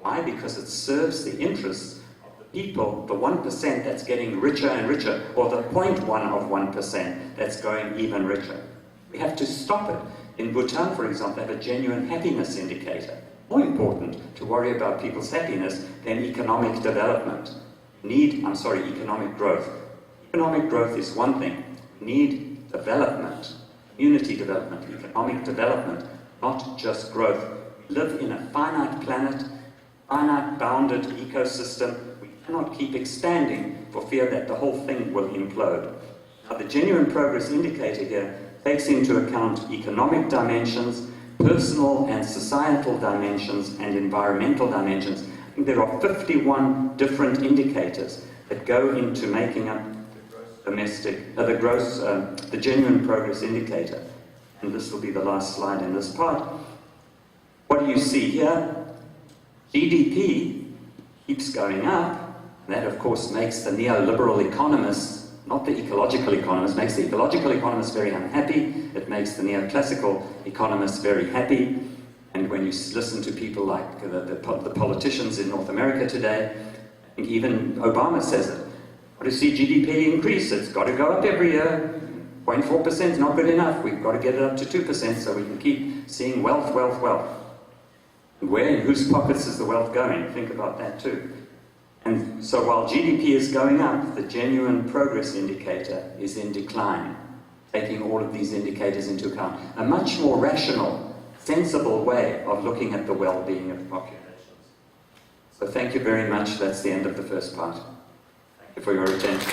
Why? Because it serves the interests people, the 1% that's getting richer and richer, or the 0.1 of 1% that's going even richer. We have to stop it. In Bhutan, for example, they have a genuine happiness indicator. More important to worry about people's happiness than economic development. Economic growth. Economic growth is one thing. We need development, community development, economic development, not just growth. We live in a finite planet, finite bounded ecosystem. Cannot keep expanding for fear that the whole thing will implode. Now, the Genuine Progress Indicator here takes into account economic dimensions, personal and societal dimensions, and environmental dimensions. I think there are 51 different indicators that go into making up the Genuine Progress Indicator. And this will be the last slide in this part. What do you see here? GDP keeps going up. That, of course, makes the neoliberal economists, not the ecological economists, makes the ecological economists very unhappy. It makes the neoclassical economists very happy. And when you listen to people like the politicians in North America today, I think even Obama says it. Want to see GDP increase? It's got to go up every year. 0.4% is not good enough. We've got to get it up to 2% so we can keep seeing wealth, wealth, wealth. And where, in whose pockets is the wealth going? Think about that too. And so while GDP is going up, the Genuine Progress Indicator is in decline, taking all of these indicators into account. A much more rational, sensible way of looking at the well-being of populations. So thank you very much. That's the end of the first part. Thank you for your attention.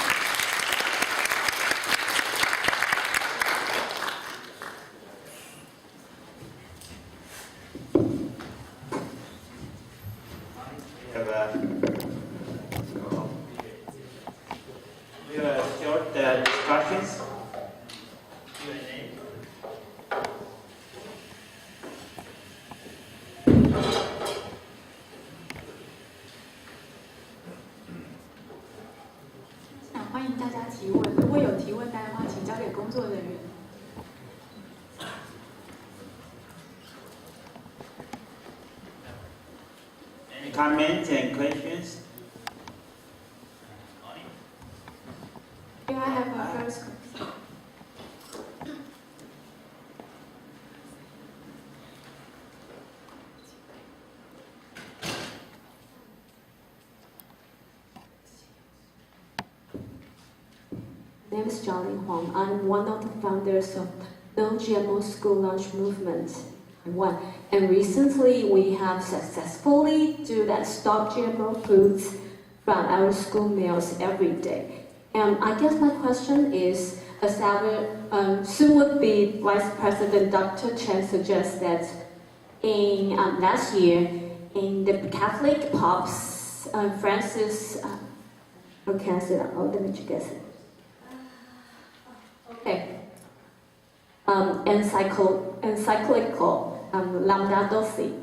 We have short discussions. Q&A.欢迎大家提问，如果有提问单的话，请交给工作人员。Any comments and questions? Here I have a first question. My name is Jolly Huang. I'm one of the founders of Non-GMO School Lunch Movement, Taiwan. And recently we have successfully do that stop GMO foods from our school meals every day. And I guess my question is, as our soon-would-be Vice President Dr. Chen suggests that in last year, in the Catholic Pope's Francis, how can I say that? Oh, let me guess it. Okay. Encyclical Laudato Si.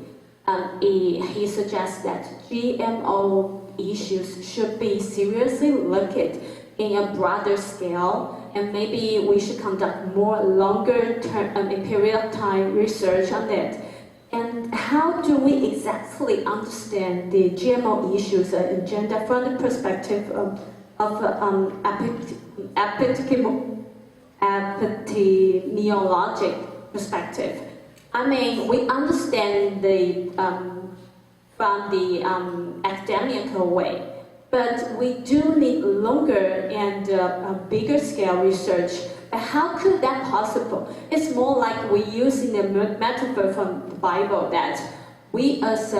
he suggests that GMO issues should be seriously looked at in a broader scale, and maybe we should conduct more longer term, period of time research on it. And how do we exactly understand the GMO issues agenda from the perspective of epidemiologic perspective? I mean, we understand the from the academical way, but we do need longer and bigger scale research. But how could that possible? It's more like we use in the metaphor from the Bible that we as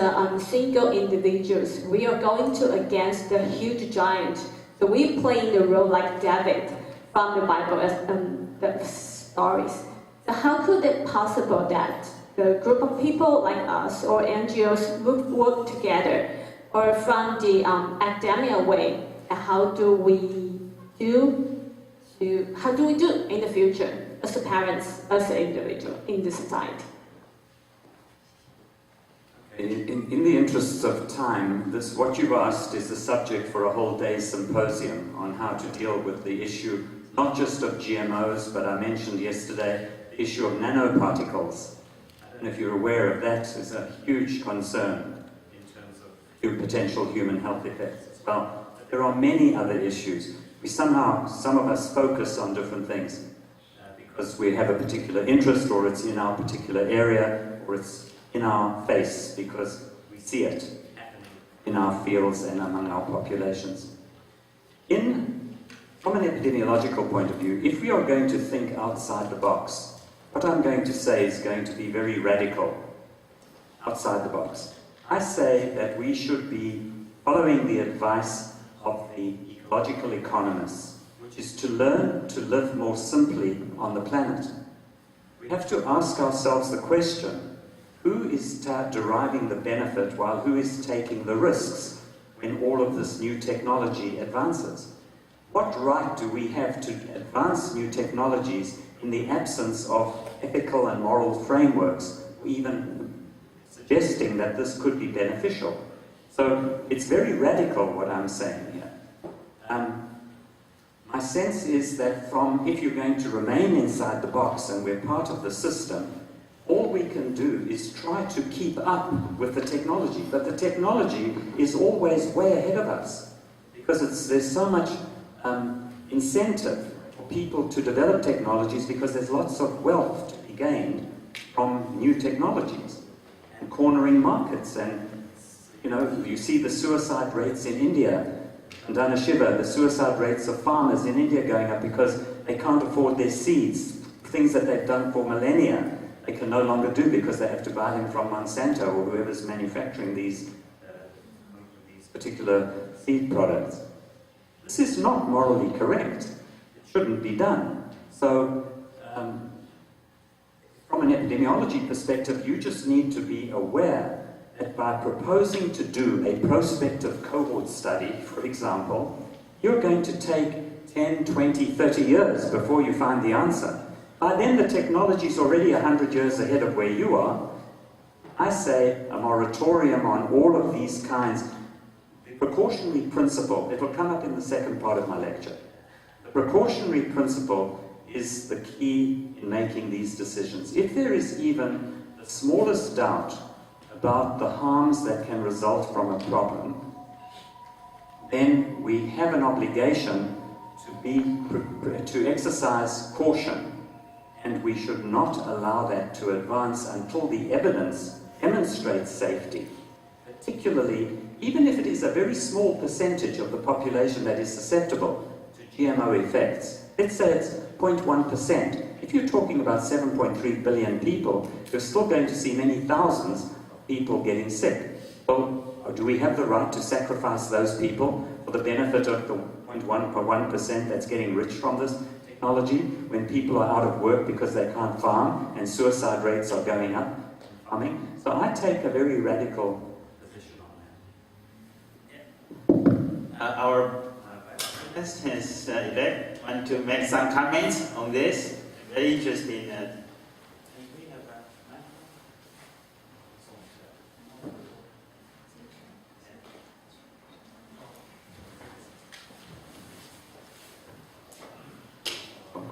single individuals, we are going to against the huge giant. So we play the role like David from the Bible as the stories. So how could it possible that the group of people like us or NGOs would work together, or from the academia way, how do we do in the future as the parents, as an individual in the society? In the interests of time, what you've asked is the subject for a whole day's symposium on how to deal with the issue, not just of GMOs, but I mentioned yesterday the issue of nanoparticles. I don't know if you're aware of that. It's a huge concern in terms of potential human health effects as well. But there are many other issues. Some of us focus on different things because we have a particular interest, or it's in our particular area, or it's in our face because we see it happening in our fields and among our populations. From an epidemiological point of view, if we are going to think outside the box, what I'm going to say is going to be very radical. Outside the box. I say that we should be following the advice of the ecological economists, which is to learn to live more simply on the planet. We have to ask ourselves the question, who is deriving the benefit while who is taking the risks when all of this new technology advances? What right do we have to advance new technologies in the absence of ethical and moral frameworks, or even suggesting that this could be beneficial? So it's very radical what I'm saying here. My sense is that if you're going to remain inside the box and we're part of the system, all we can do is try to keep up with the technology. But the technology is always way ahead of us because there's so much incentive for people to develop technologies because there's lots of wealth to be gained from new technologies and cornering markets. And you see the suicide rates in India. And Dana Shiva, the suicide rates of farmers in India going up because they can't afford their seeds. Things that they've done for millennia, they can no longer do because they have to buy them from Monsanto or whoever's manufacturing these particular seed products. This is not morally correct. It shouldn't be done. So, from an epidemiology perspective, you just need to be aware that by proposing to do a prospective cohort study, for example, you're going to take 10, 20, 30 years before you find the answer. By then the technology is already 100 years ahead of where you are. I say a moratorium on all of these kinds. The precautionary principle, it will come up in the second part of my lecture. The precautionary principle is the key in making these decisions. If there is even the smallest doubt about the harms that can result from a problem, then we have an obligation to exercise caution, and we should not allow that to advance until the evidence demonstrates safety, particularly even if it is a very small percentage of the population that is susceptible to GMO effects. Let's say it's 0.1%. If you're talking about 7.3 billion people, you're still going to see many thousands of people getting sick. Well, do we have the right to sacrifice those people for the benefit of the 0.1% that's getting rich from this technology when people are out of work because they can't farm and suicide rates are going up in farming? So I take a very radical position on that. Our President want to make some comments on this. Very interesting.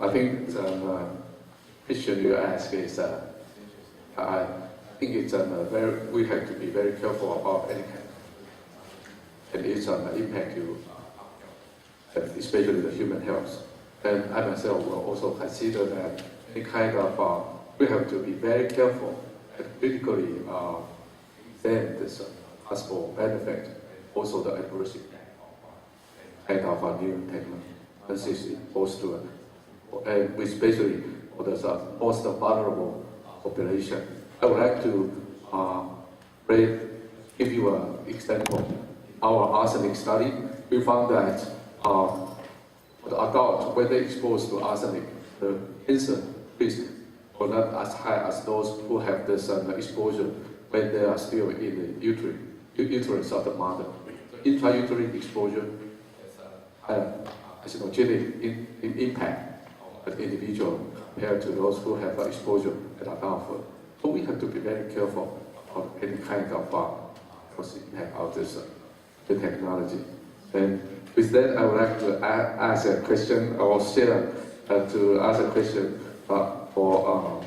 I think the question you ask is, I think it's we have to be very careful about any kind, and its impact to, especially the human health. And I myself will also consider that any kind of, we have to be very careful and critically examine this possible benefit, also the adverse impact kind of new technology exposed to it, and especially for the most vulnerable population. I would like to give you an example. Our arsenic study, we found that for the adults, when they're exposed to arsenic, the cancer risk were not as high as those who have this exposure when they are still in the uterus of the mother. Intrauterine exposure has a genetic impact on the individual compared to those who have exposure at adulthood. So we have to be very careful of any kind of impact of this new technology. And with that, I would like to ask a question, or share to ask a question for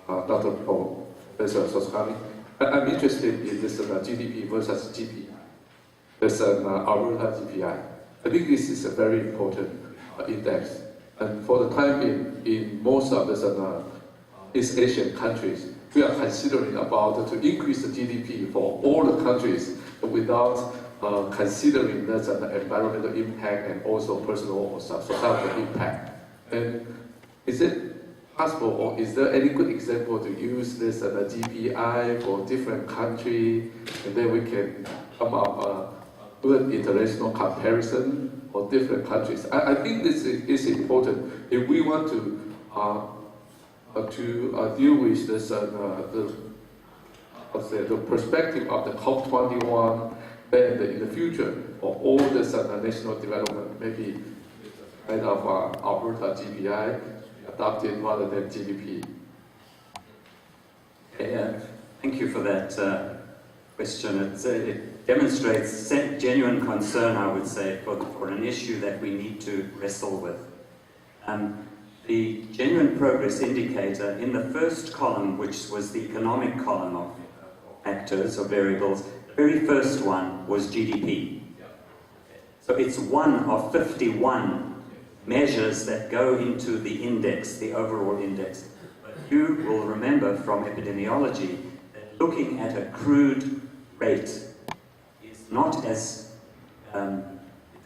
Dr. Professor Soskani. I'm interested in this GDP versus GP. There's an Alberta GPI. I think this is a very important index. And for the time being, in most of the East Asian countries, we are considering about to increase the GDP for all the countries without considering the environmental impact and also personal or societal impact. And is it possible, or is there any good example to use this GPI for different countries, and then we can come up a good international comparison for different countries? I think this is important if we want to deal with this the perspective of the COP21. Then in the future, for all this national development, maybe kind of Alberta GPI adopted rather than GDP. Okay, thank you for that question. It demonstrates genuine concern, I would say, for an issue that we need to wrestle with. The genuine progress indicator in the first column, which was the economic column of factors or variables, the very first one was GDP. So it's one of 51 measures that go into the index, the overall index. But you will remember from epidemiology that looking at a crude rate is not as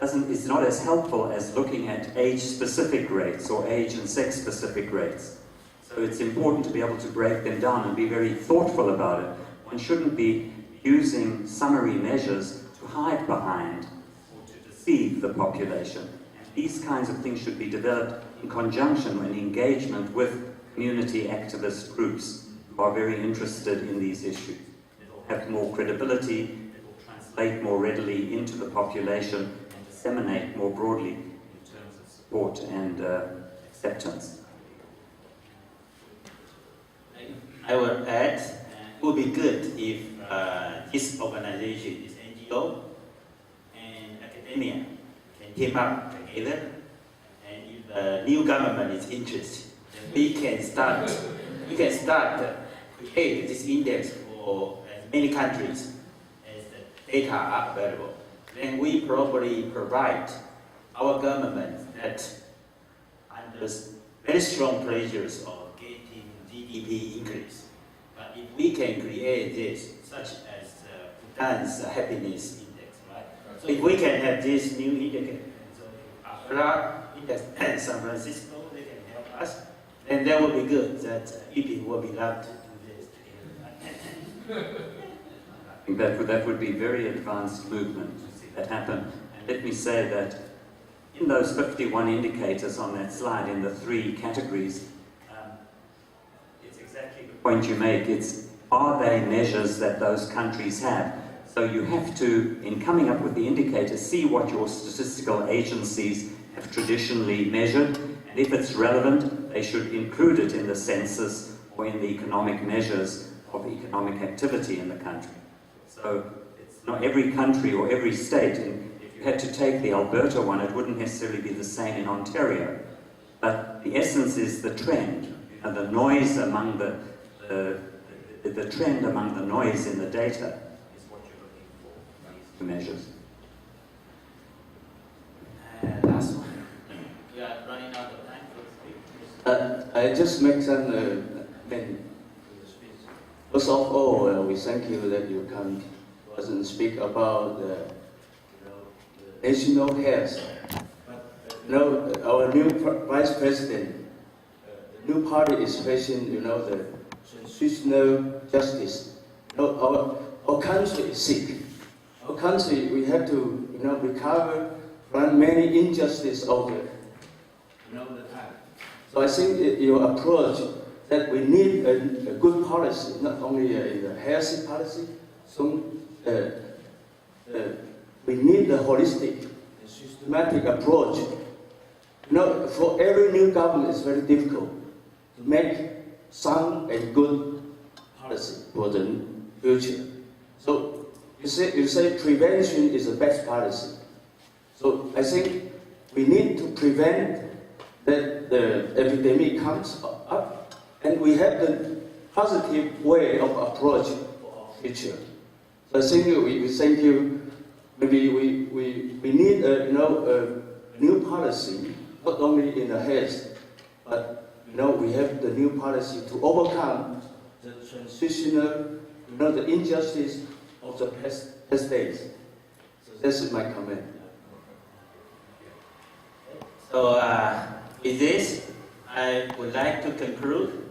it's not as helpful as looking at age-specific rates or age and sex-specific rates. So it's important to be able to break them down and be very thoughtful about it. One shouldn't be using summary measures to hide behind or to deceive the population. And these kinds of things should be developed in conjunction and engagement with community activist groups who are very interested in these issues. It will have more credibility, it will translate more readily into the population and disseminate more broadly in terms of support and acceptance. I would add, it would be good if this organization, this NGO, and academia can team up together, and if the new government is interested, then we can start create this index for as many countries as the data are available. Then we probably provide our government that under very strong pressures of getting GDP increase. But if we can create this, such as Bhutan's happiness index, right? So if we can have this new indicator, so Accra index and San Francisco, they can help us, then that would be good. That people will be allowed to do this together. I think that would be very advanced movement to see that happen. And let me say that in those 51 indicators on that slide, in the 3 categories, it's exactly the point you make. Are they measures that those countries have? So you have to, in coming up with the indicators, see what your statistical agencies have traditionally measured, and if it's relevant, they should include it in the census or in the economic measures of economic activity in the country. So it's not every country or every state, and if you had to take the Alberta one, it wouldn't necessarily be the same in Ontario. but the essence is the trend, and the noise among the trend among the noise in the data is what you're looking for in these two measures. Last one. We are running out of time for speak. I just make some first of all, we thank you that you come to us and speak about the national health. Our new vice president, the new party is facing, the transitional justice. Our country is sick. Our country, we have to, recover from many injustices of the time. So I think your approach that we need a good policy, not only a healthy policy, so we need a holistic and systematic approach. For every new government, it's very difficult to make sound and good policy for the future. So you say prevention is the best policy. So I think we need to prevent that the epidemic comes up, and we have the positive way of approach for our future. So I think we thank you. Maybe we need a new policy, not only in the health, but we have the new policy to overcome the transitional, the injustice of the past days. So that's my comment. So with this, I would like to conclude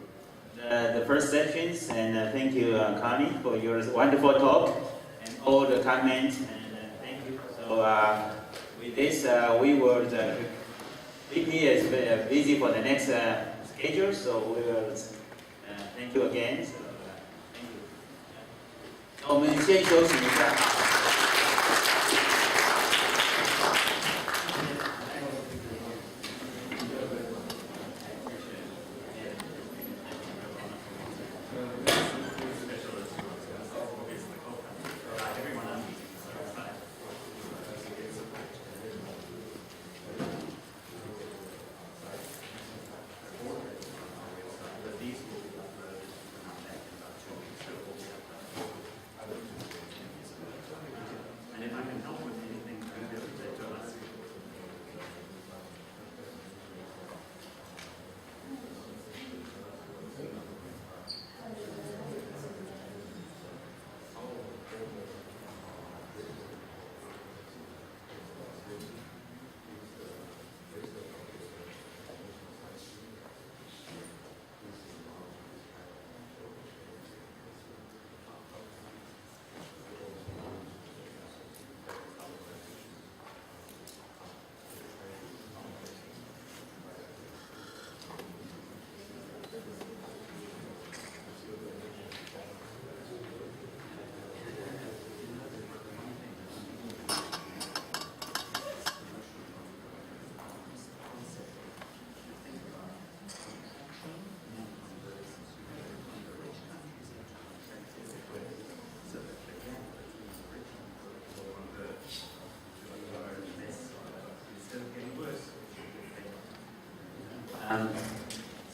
the first sessions, and thank you, Connie, for your wonderful talk and all the comments, and thank you. So with this, we will, VP is busy for the next schedule, so we will thank you again. So, thank you. 我们先休息一下。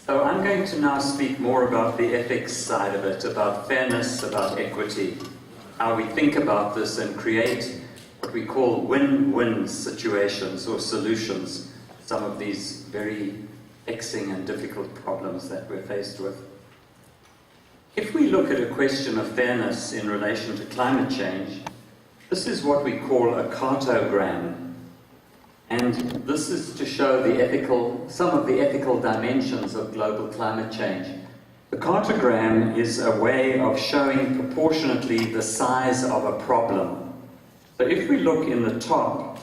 So I'm going to now speak more about the ethics side of it, about fairness, about equity, how we think about this and create what we call win-win situations or solutions to some of these very vexing and difficult problems that we're faced with. If we look at a question of fairness in relation to climate change, this is what we call a cartogram. And this is to show some of the ethical dimensions of global climate change. The cartogram is a way of showing proportionately the size of a problem. So if we look in the top,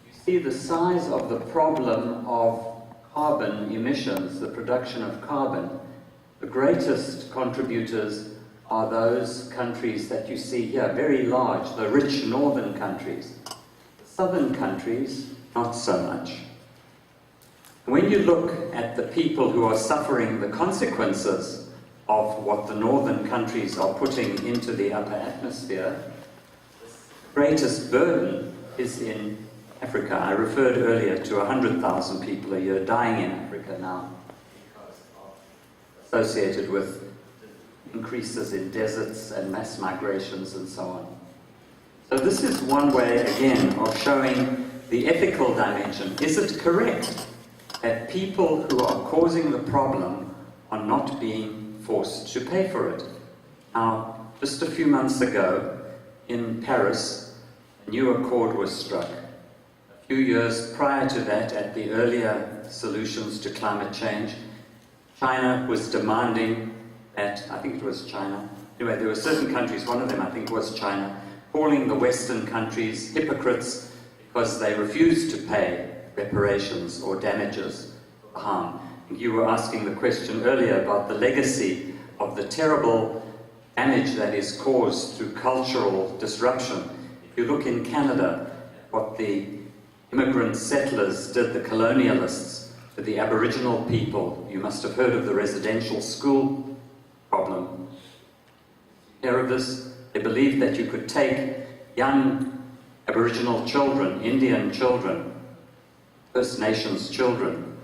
you see the size of the problem of carbon emissions, the production of carbon. The greatest contributors are those countries that you see here, very large, the rich northern countries. The southern countries, not so much. When you look at the people who are suffering the consequences of what the northern countries are putting into the upper atmosphere, the greatest burden is in Africa. I referred earlier to 100,000 people a year dying in Africa now, associated with increases in deserts and mass migrations and so on. So this is one way, again, of showing the ethical dimension. Is it correct that people who are causing the problem are not being forced to pay for it? Now, just a few months ago, in Paris, a new accord was struck. A few years prior to that, at the earlier solutions to climate change, China was demanding that, I think it was China, anyway, there were certain countries, one of them I think was China, calling the Western countries hypocrites because they refused to pay reparations or damages for harm. You were asking the question earlier about the legacy of the terrible damage that is caused through cultural disruption. If you look in Canada, what the immigrant settlers did, the colonialists, to the Aboriginal people, you must have heard of the residential school problem. Hear of this? They believed that you could take young Aboriginal children, Indian children, First Nations children,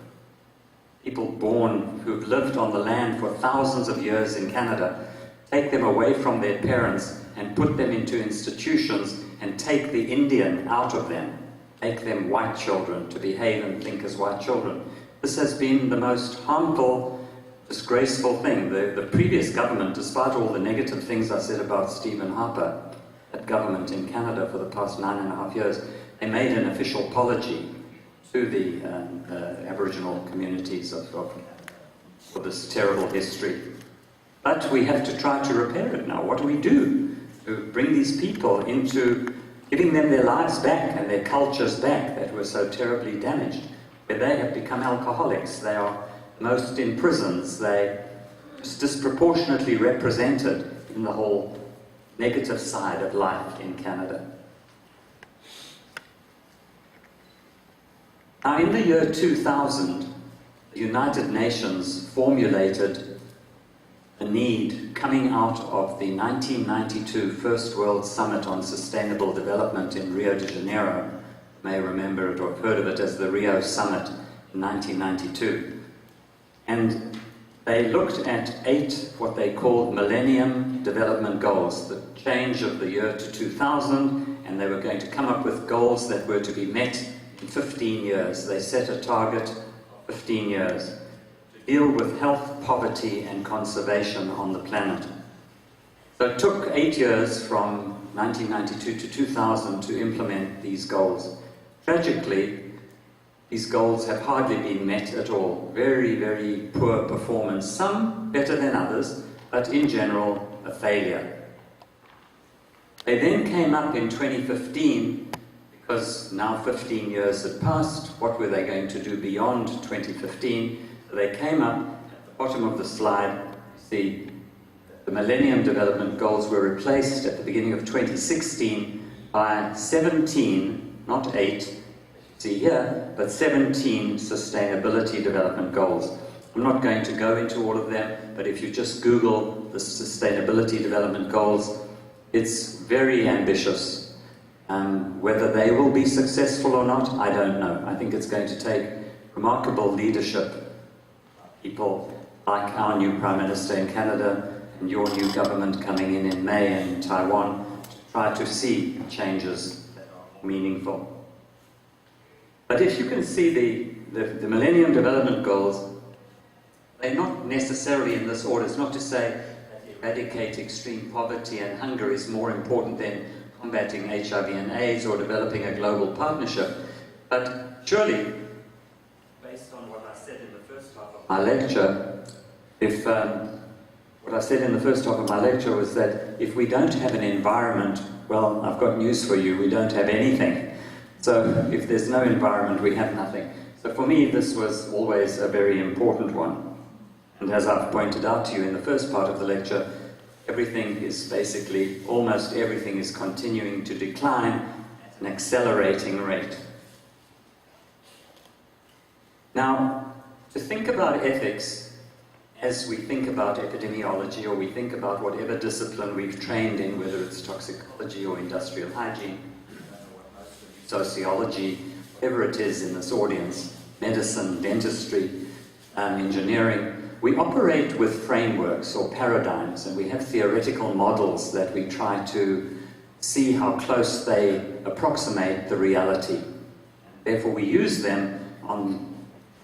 people born who've lived on the land for thousands of years in Canada, take them away from their parents and put them into institutions and take the Indian out of them, make them white children to behave and think as white children. This has been the most harmful, disgraceful thing. The previous government, despite all the negative things I said about Stephen Harper at government in Canada for the past 9.5 years, they made an official apology to the Aboriginal communities for this terrible history. But we have to try to repair it now. What do we do to bring these people into giving them their lives back and their cultures back that were so terribly damaged, where they have become alcoholics, they are most in prisons, they are disproportionately represented in the whole negative side of life in Canada. Now, in the year 2000, the United Nations formulated a need coming out of the 1992 First World Summit on Sustainable Development in Rio de Janeiro. You may remember it or have heard of it as the Rio Summit in 1992. And they looked at 8 what they called Millennium Development Goals, the change of the year to 2000, and they were going to come up with goals that were to be met in 15 years. They set a target of 15 years to deal with health, poverty, and conservation on the planet. So it took 8 years from 1992 to 2000 to implement these goals. Tragically, these goals have hardly been met at all. Very, very poor performance. Some better than others, but in general, a failure. They then came up in 2015, because now 15 years had passed. What were they going to do beyond 2015? So they came up, at the bottom of the slide, you see the Millennium Development Goals were replaced at the beginning of 2016 by 17, not 8, see here, but 17 Sustainability Development Goals. I'm not going to go into all of them, but if you just Google the Sustainability Development Goals, it's very ambitious. Whether they will be successful or not, I don't know. I think it's going to take remarkable leadership. People like our new Prime Minister in Canada and your new government coming in May in Taiwan to try to see changes that are meaningful. But if you can see the Millennium Development Goals, they're not necessarily in this order. It's not to say that eradicate extreme poverty and hunger is more important than combating HIV and AIDS or developing a global partnership. But surely, based on what I said in the first half of my lecture, what I said in the first half of my lecture was that if we don't have an environment, well, I've got news for you, we don't have anything. So if there's no environment, we have nothing. So for me, this was always a very important one. And as I've pointed out to you in the first part of the lecture, everything is basically, almost everything is continuing to decline at an accelerating rate. Now, to think about ethics as we think about epidemiology or we think about whatever discipline we've trained in, whether it's toxicology or industrial hygiene, sociology, whatever it is in this audience, medicine, dentistry, engineering, we operate with frameworks or paradigms, and we have theoretical models that we try to see how close they approximate the reality. Therefore, we use them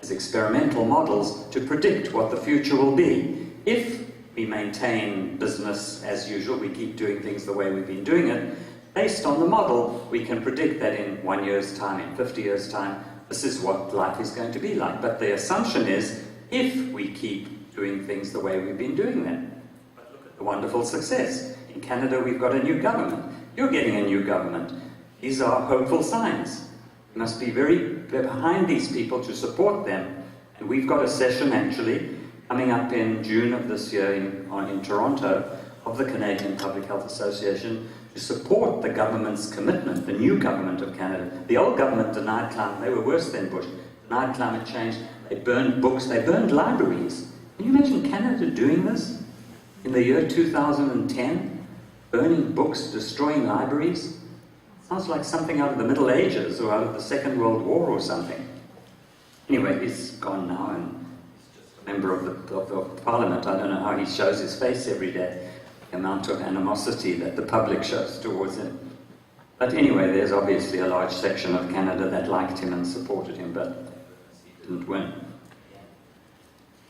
as experimental models to predict what the future will be. If we maintain business as usual, we keep doing things the way we've been doing it, based on the model, we can predict that in 1 year's time, in 50 years' time, this is what life is going to be like. But the assumption is, if we keep doing things the way we've been doing them. But look at the wonderful success. In Canada, we've got a new government. You're getting a new government. These are hopeful signs. We must be very behind these people to support them. And we've got a session, actually, coming up in June of this year in Toronto, of the Canadian Public Health Association, to support the government's commitment, the new government of Canada. The old government denied climate, they were worse than Bush, denied climate change, they burned books, they burned libraries. Can you imagine Canada doing this in the year 2010? Burning books, destroying libraries? Sounds like something out of the Middle Ages or out of the Second World War or something. Anyway, he's gone now and he's just a member of the Parliament. I don't know how he shows his face every day. The amount of animosity that the public shows towards him. But anyway, there's obviously a large section of Canada that liked him and supported him, but he didn't win.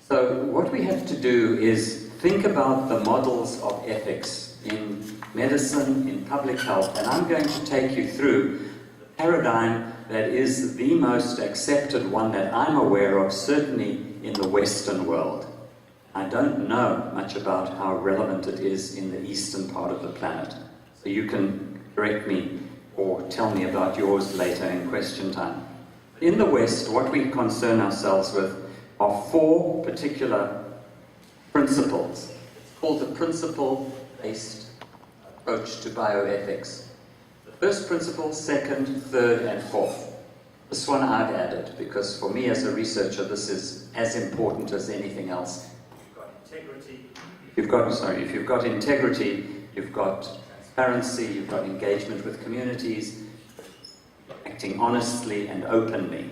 So what we have to do is think about the models of ethics in medicine, in public health, and I'm going to take you through the paradigm that is the most accepted one that I'm aware of, certainly in the Western world. I don't know much about how relevant it is in the eastern part of the planet. So you can correct me or tell me about yours later in question time. In the West, what we concern ourselves with are 4 particular principles. It's called the principle-based approach to bioethics. The first principle, second, third, and fourth. This one I've added because for me as a researcher, this is as important as anything else. If you've got integrity, you've got transparency, you've got engagement with communities, acting honestly and openly.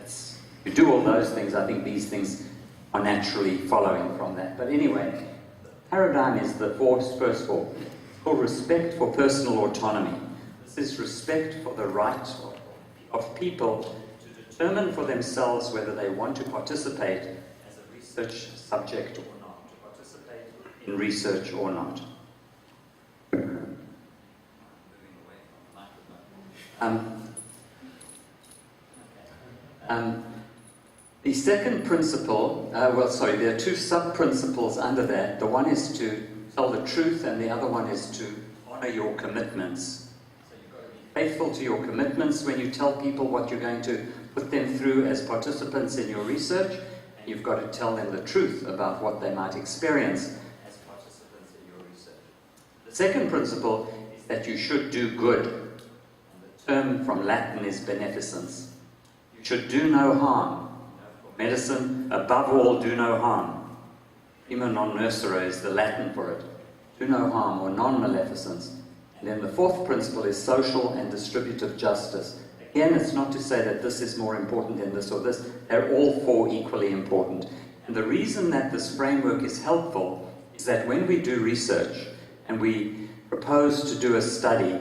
So you do all those things, I think these things are naturally following from that. But anyway, the paradigm is the first 4. It's called respect for personal autonomy. This is respect for the right of people to determine for themselves whether they want to participate as a research subject or not, to participate in research or not. The second principle, there are 2 sub-principles under that. The one is to tell the truth and the other one is to honor your commitments. So you've got to be faithful to your commitments when you tell people what you're going to put them through as participants in your research. And you've got to tell them the truth about what they might experience as participants in your research. The second principle is that you should do good. And the term from Latin is beneficence. You should do no harm. For medicine, above all, do no harm. Prima non nocere is the Latin for it. Do no harm or non-maleficence. And then the fourth principle is social and distributive justice. Again, it's not to say that this is more important than this or this. They're all 4 equally important. And the reason that this framework is helpful is that when we do research and we propose to do a study,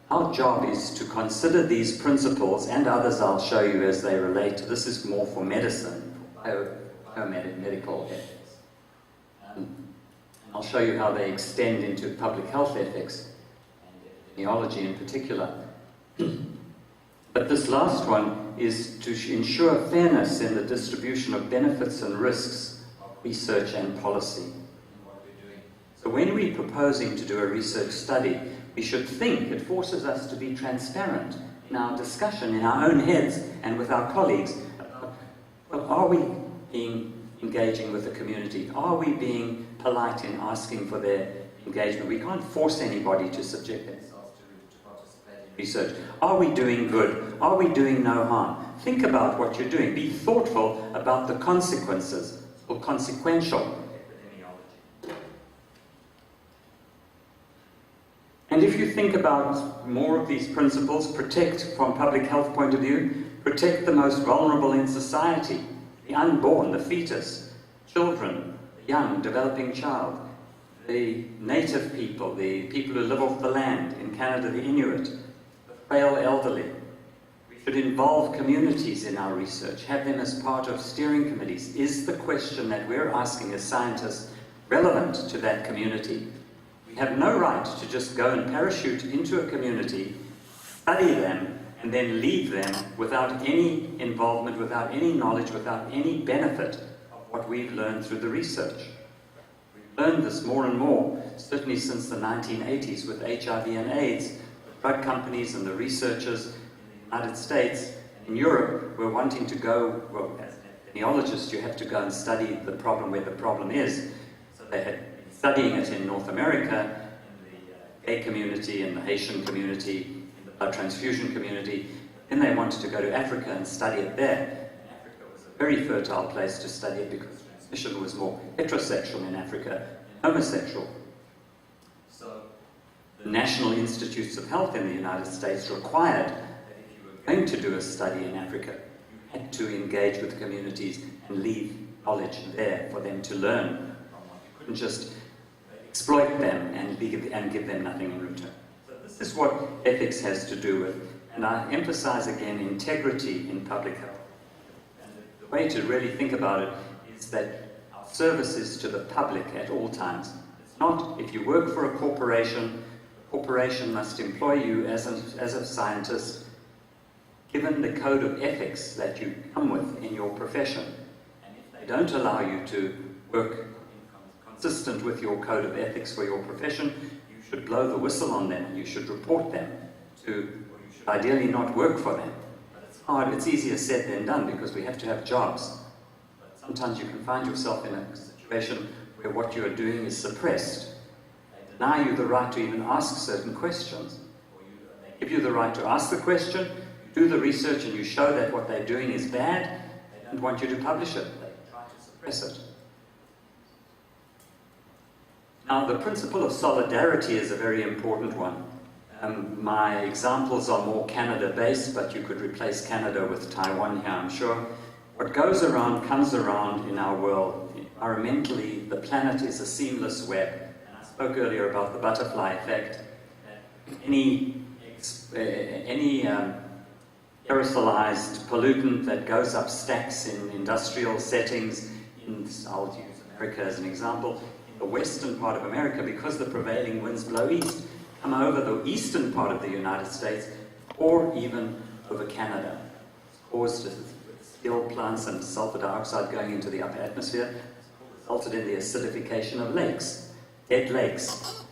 our job is to consider these principles and others I'll show you as they relate. This is more for medicine, biomedical ethics. I'll show you how they extend into public health ethics and epidemiology in particular. But this last one is to ensure fairness in the distribution of benefits and risks of research and policy. So when we're proposing to do a research study, we should think, it forces us to be transparent in our discussion, in our own heads and with our colleagues. Are we engaging with the community? Are we being polite in asking for their engagement? We can't force anybody to subject themselves to participate in research. Are we doing good? Are we doing no harm? Think about what you're doing. Be thoughtful about the consequences, or consequential epidemiology. And if you think about more of these principles, protect from public health point of view, protect the most vulnerable in society, the unborn, the fetus, children, the young, developing child, the native people, the people who live off the land, in Canada, the Inuit, the frail elderly. We should involve communities in our research, have them as part of steering committees. Is the question that we're asking as scientists relevant to that community? We have no right to just go and parachute into a community, study them, and then leave them without any involvement, without any knowledge, without any benefit of what we've learned through the research. We've learned this more and more, certainly since the 1980s with HIV and AIDS. The drug companies and the researchers in the United States and in Europe were wanting to go, well, as an epidemiologist, you have to go and study the problem where the problem is. So they had been studying it in North America, in the gay community, in the Haitian community, blood transfusion community. Then they wanted to go to Africa and study it there. And Africa was a very fertile place to study it because transmission was more heterosexual in Africa than homosexual. So the National Institutes of Health in the United States required that if you were going to do a study in Africa, you had to engage with communities and leave knowledge there for them to learn from what. You couldn't just exploit them and give them nothing in return. This is what ethics has to do with, and I emphasize again integrity in public health. And the way to really think about it is that our service is to the public at all times. It's not, if you work for a corporation, the corporation must employ you as a scientist, given the code of ethics that you come with in your profession. And if they don't allow you to work consistent with your code of ethics for your profession, you should blow the whistle on them, you should report them to, or you should ideally not work for them. But it's hard, it's easier said than done because we have to have jobs. But sometimes you can find yourself in a situation where what you are doing is suppressed. They deny you the right to even ask certain questions. Or they give you the right to ask the question, you do the research and you show that what they're doing is bad, they don't want you to publish it, they try to suppress it. Now, the principle of solidarity is a very important one. My examples are more Canada-based, but you could replace Canada with Taiwan here, I'm sure. What goes around comes around in our world. Environmentally, the planet is a seamless web. And I spoke earlier about the butterfly effect. Any aerosolized pollutant that goes up stacks in industrial settings, I'll use America as an example, the western part of America, because the prevailing winds blow east, come over the eastern part of the United States, or even over Canada. It's caused with steel plants and sulfur dioxide going into the upper atmosphere. It's resulted in the acidification of lakes, dead lakes.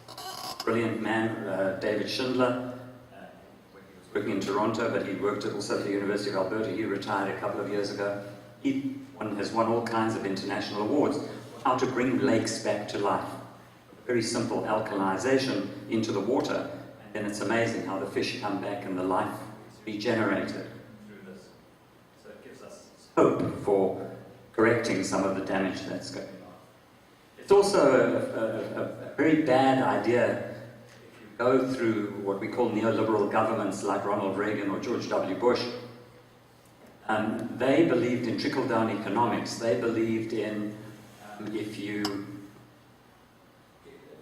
Brilliant man, David Schindler, when he was working in Toronto, but he worked also at the University of Alberta. He retired a couple of years ago. He has won all kinds of international awards. How to bring lakes back to life. Very simple alkalization into the water, and then it's amazing how the fish come back and the life is regenerated through this. So it gives us hope for correcting some of the damage that's going on. It's also a very bad idea if you go through what we call neoliberal governments like Ronald Reagan or George W. Bush. They believed in trickle-down economics. They believed in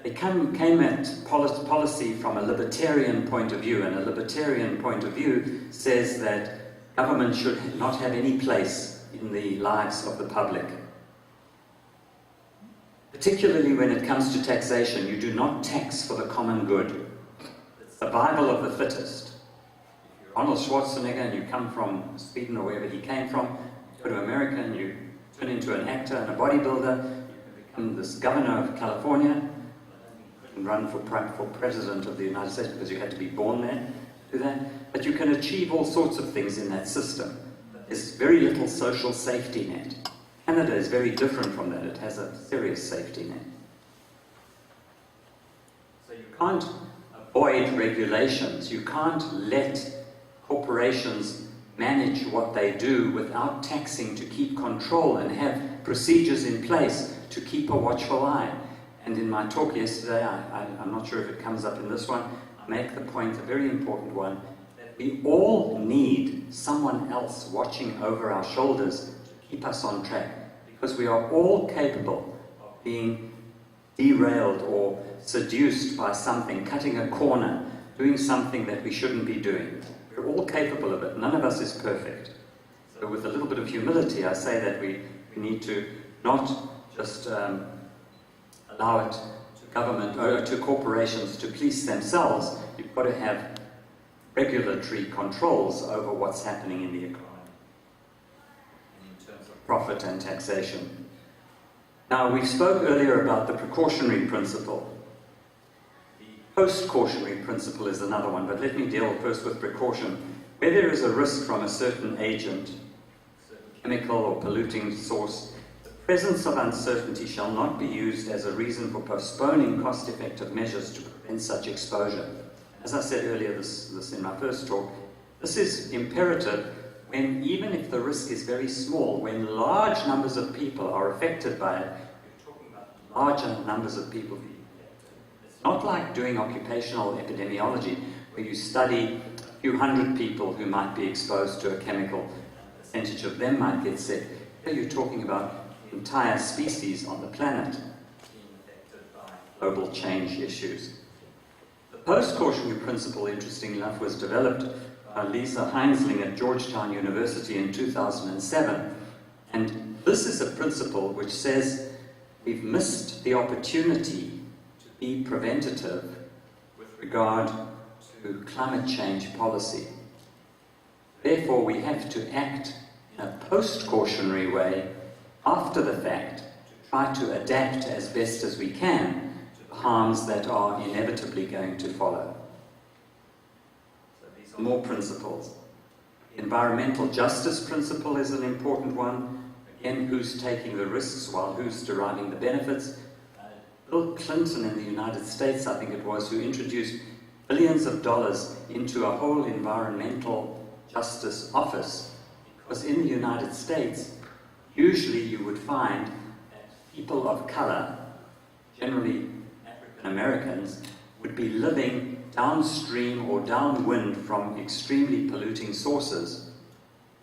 they came at policy from a libertarian point of view, and a libertarian point of view says that government should not have any place in the lives of the public. Particularly when it comes to taxation, you do not tax for the common good. It's the Bible of the fittest. If you're Arnold Schwarzenegger and you come from Sweden or wherever he came from, you go to America and you turn into an actor and a bodybuilder, you can become this governor of California. You couldn't run for president of the United States because you had to be born there to do that. But you can achieve all sorts of things in that system. There's very little social safety net. Canada is very different from that. It has a serious safety net. So you can't avoid regulations. You can't let corporations manage what they do without taxing to keep control and have procedures in place to keep a watchful eye. And in my talk yesterday, I'm not sure if it comes up in this one, I make the point, a very important one, that we all need someone else watching over our shoulders to keep us on track, because we are all capable of being derailed or seduced by something, cutting a corner, doing something that we shouldn't be doing. We're all capable of it. None of us is perfect. So with a little bit of humility, I say that we need to not just allow it to government or to corporations to police themselves. You've got to have regulatory controls over what's happening in the economy in terms of profit and taxation. Now, we spoke earlier about the precautionary principle. The post-cautionary principle is another one, but let me deal first with precaution. Where there is a risk from a certain agent, certain chemical or polluting source, the presence of uncertainty shall not be used as a reason for postponing cost-effective measures to prevent such exposure. As I said earlier, this in my first talk, this is imperative when, even if the risk is very small, when large numbers of people are affected by it, you're talking about larger numbers of people being affected. It's not like doing occupational epidemiology, where you study a few hundred people who might be exposed to a chemical, a percentage of them might get sick. Here you're talking about entire species on the planet being affected by global change issues. The post-cautionary principle, interestingly enough, was developed Lisa Heinzling at Georgetown University in 2007. And this is a principle which says we've missed the opportunity to be preventative with regard to climate change policy. Therefore, we have to act in a post-cautionary way after the fact to try to adapt as best as we can to the harms that are inevitably going to follow. More principles. The environmental justice principle is an important one. Again, who's taking the risks while who's deriving the benefits? Bill Clinton in the United States, I think it was, who introduced billions of dollars into a whole environmental justice office. Because in the United States, usually you would find that people of color, generally African Americans, would be living downstream or downwind from extremely polluting sources.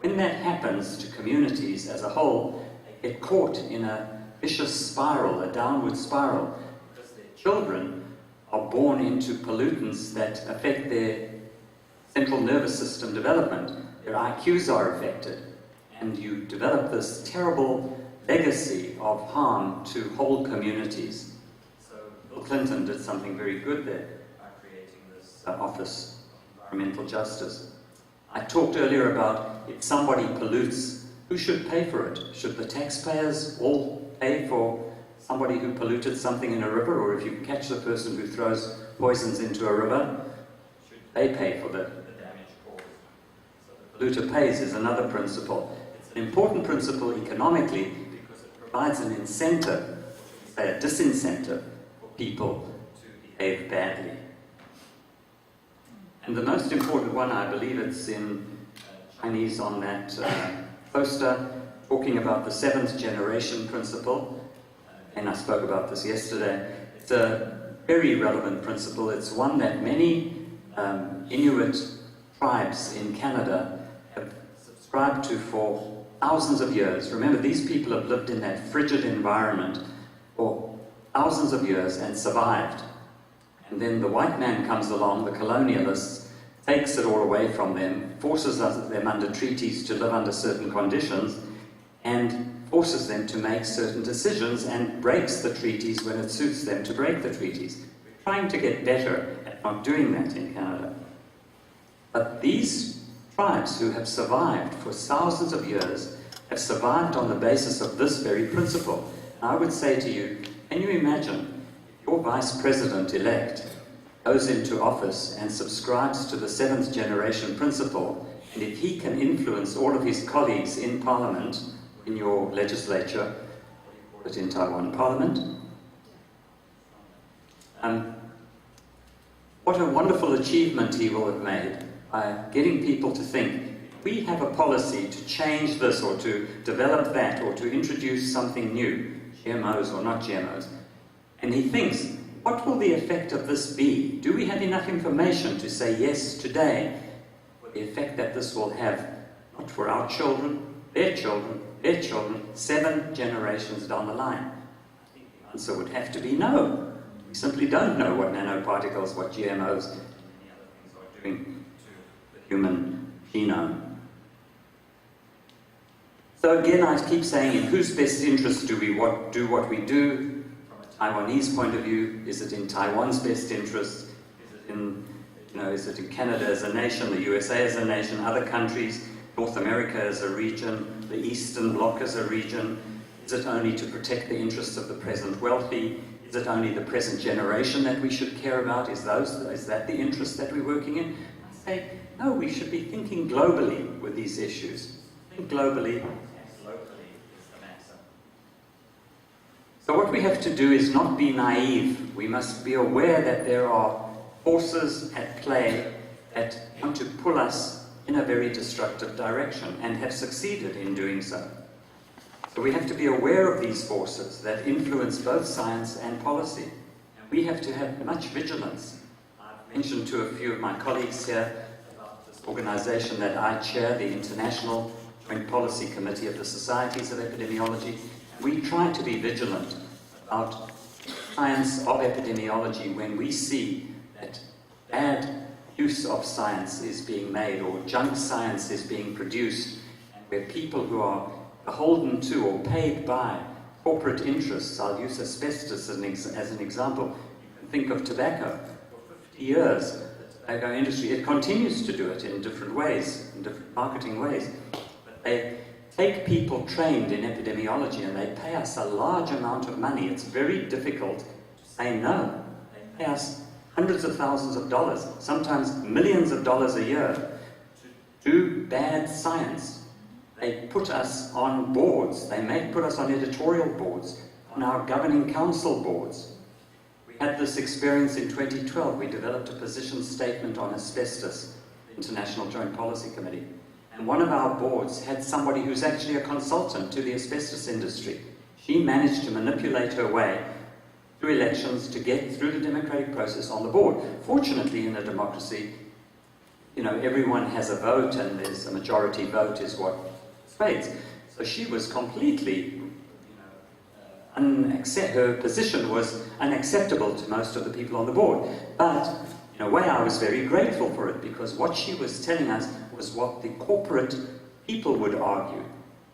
When that happens to communities as a whole, they get caught in a vicious spiral, a downward spiral, because their children are born into pollutants that affect their central nervous system development. Their IQs are affected, and you develop this terrible legacy of harm to whole communities. So Bill Clinton did something very good there. Office of Environmental Justice. I talked earlier about if somebody pollutes, who should pay for it? Should the taxpayers all pay for somebody who polluted something in a river? Or if you catch the person who throws poisons into a river, should they pay for the damage caused? So the polluter pays is another principle. It's an important principle economically because it provides an incentive, or should we say a disincentive, for people to behave badly. And the most important one, I believe it's in Chinese on that poster, talking about the seventh generation principle. And I spoke about this yesterday. It's a very relevant principle. It's one that many Inuit tribes in Canada have subscribed to for thousands of years. Remember, these people have lived in that frigid environment for thousands of years and survived. And then the white man comes along, the colonialists, takes it all away from them, forces them under treaties to live under certain conditions, and forces them to make certain decisions and breaks the treaties when it suits them to break the treaties. We're trying to get better at not doing that in Canada. But these tribes who have survived for thousands of years have survived on the basis of this very principle. And I would say to you, can you imagine your vice president-elect goes into office and subscribes to the seventh generation principle, and if he can influence all of his colleagues in Parliament, in your legislature, what do you call it in Taiwan, Parliament? What a wonderful achievement he will have made by getting people to think, we have a policy to change this or to develop that or to introduce something new, GMOs or not GMOs. And he thinks, what will the effect of this be? Do we have enough information to say yes today for the effect that this will have, not for our children, their children, their children, 7 generations down the line? I think the answer would have to be no. We simply don't know what nanoparticles, what GMOs, and many other things are doing to the human genome. So again, I keep saying, in whose best interest do we do what we do? From a Taiwanese point of view, is it in Taiwan's best interest? Is it in Canada as a nation, the USA as a nation, other countries, North America as a region, the Eastern Bloc as a region? Is it only to protect the interests of the present wealthy? Is it only the present generation that we should care about? Is that the interest that we're working in? I say, no, we should be thinking globally with these issues. Think globally, and locally is the maxim. So what we have to do is not be naive. We must be aware that there are forces at play that want to pull us in a very destructive direction and have succeeded in doing so. So we have to be aware of these forces that influence both science and policy. And we have to have much vigilance. I've mentioned to a few of my colleagues here about this organization that I chair, the International Joint Policy Committee of the Societies of Epidemiology. We try to be vigilant about science of epidemiology when we see that bad use of science is being made or junk science is being produced, and where people who are beholden to or paid by corporate interests. I'll use asbestos as an example. You can think of tobacco. For 50 years, the tobacco industry, it continues to do it in different ways, in different marketing ways. But they take people trained in epidemiology and they pay us a large amount of money. It's very difficult to say no. They pay us hundreds of thousands of dollars, sometimes millions of dollars a year, to do bad science. They put us on boards, they put us on editorial boards, on our governing council boards. We had this experience in 2012. We developed a position statement on asbestos, the International Joint Policy Committee. And one of our boards had somebody who's actually a consultant to the asbestos industry. She managed to manipulate her way through elections to get through the democratic process on the board. Fortunately, in a democracy, everyone has a vote, and there's a majority vote is what persuades. So she was completely, her position was unacceptable to most of the people on the board. But in a way, I was very grateful for it, because what she was telling us was what the corporate people would argue.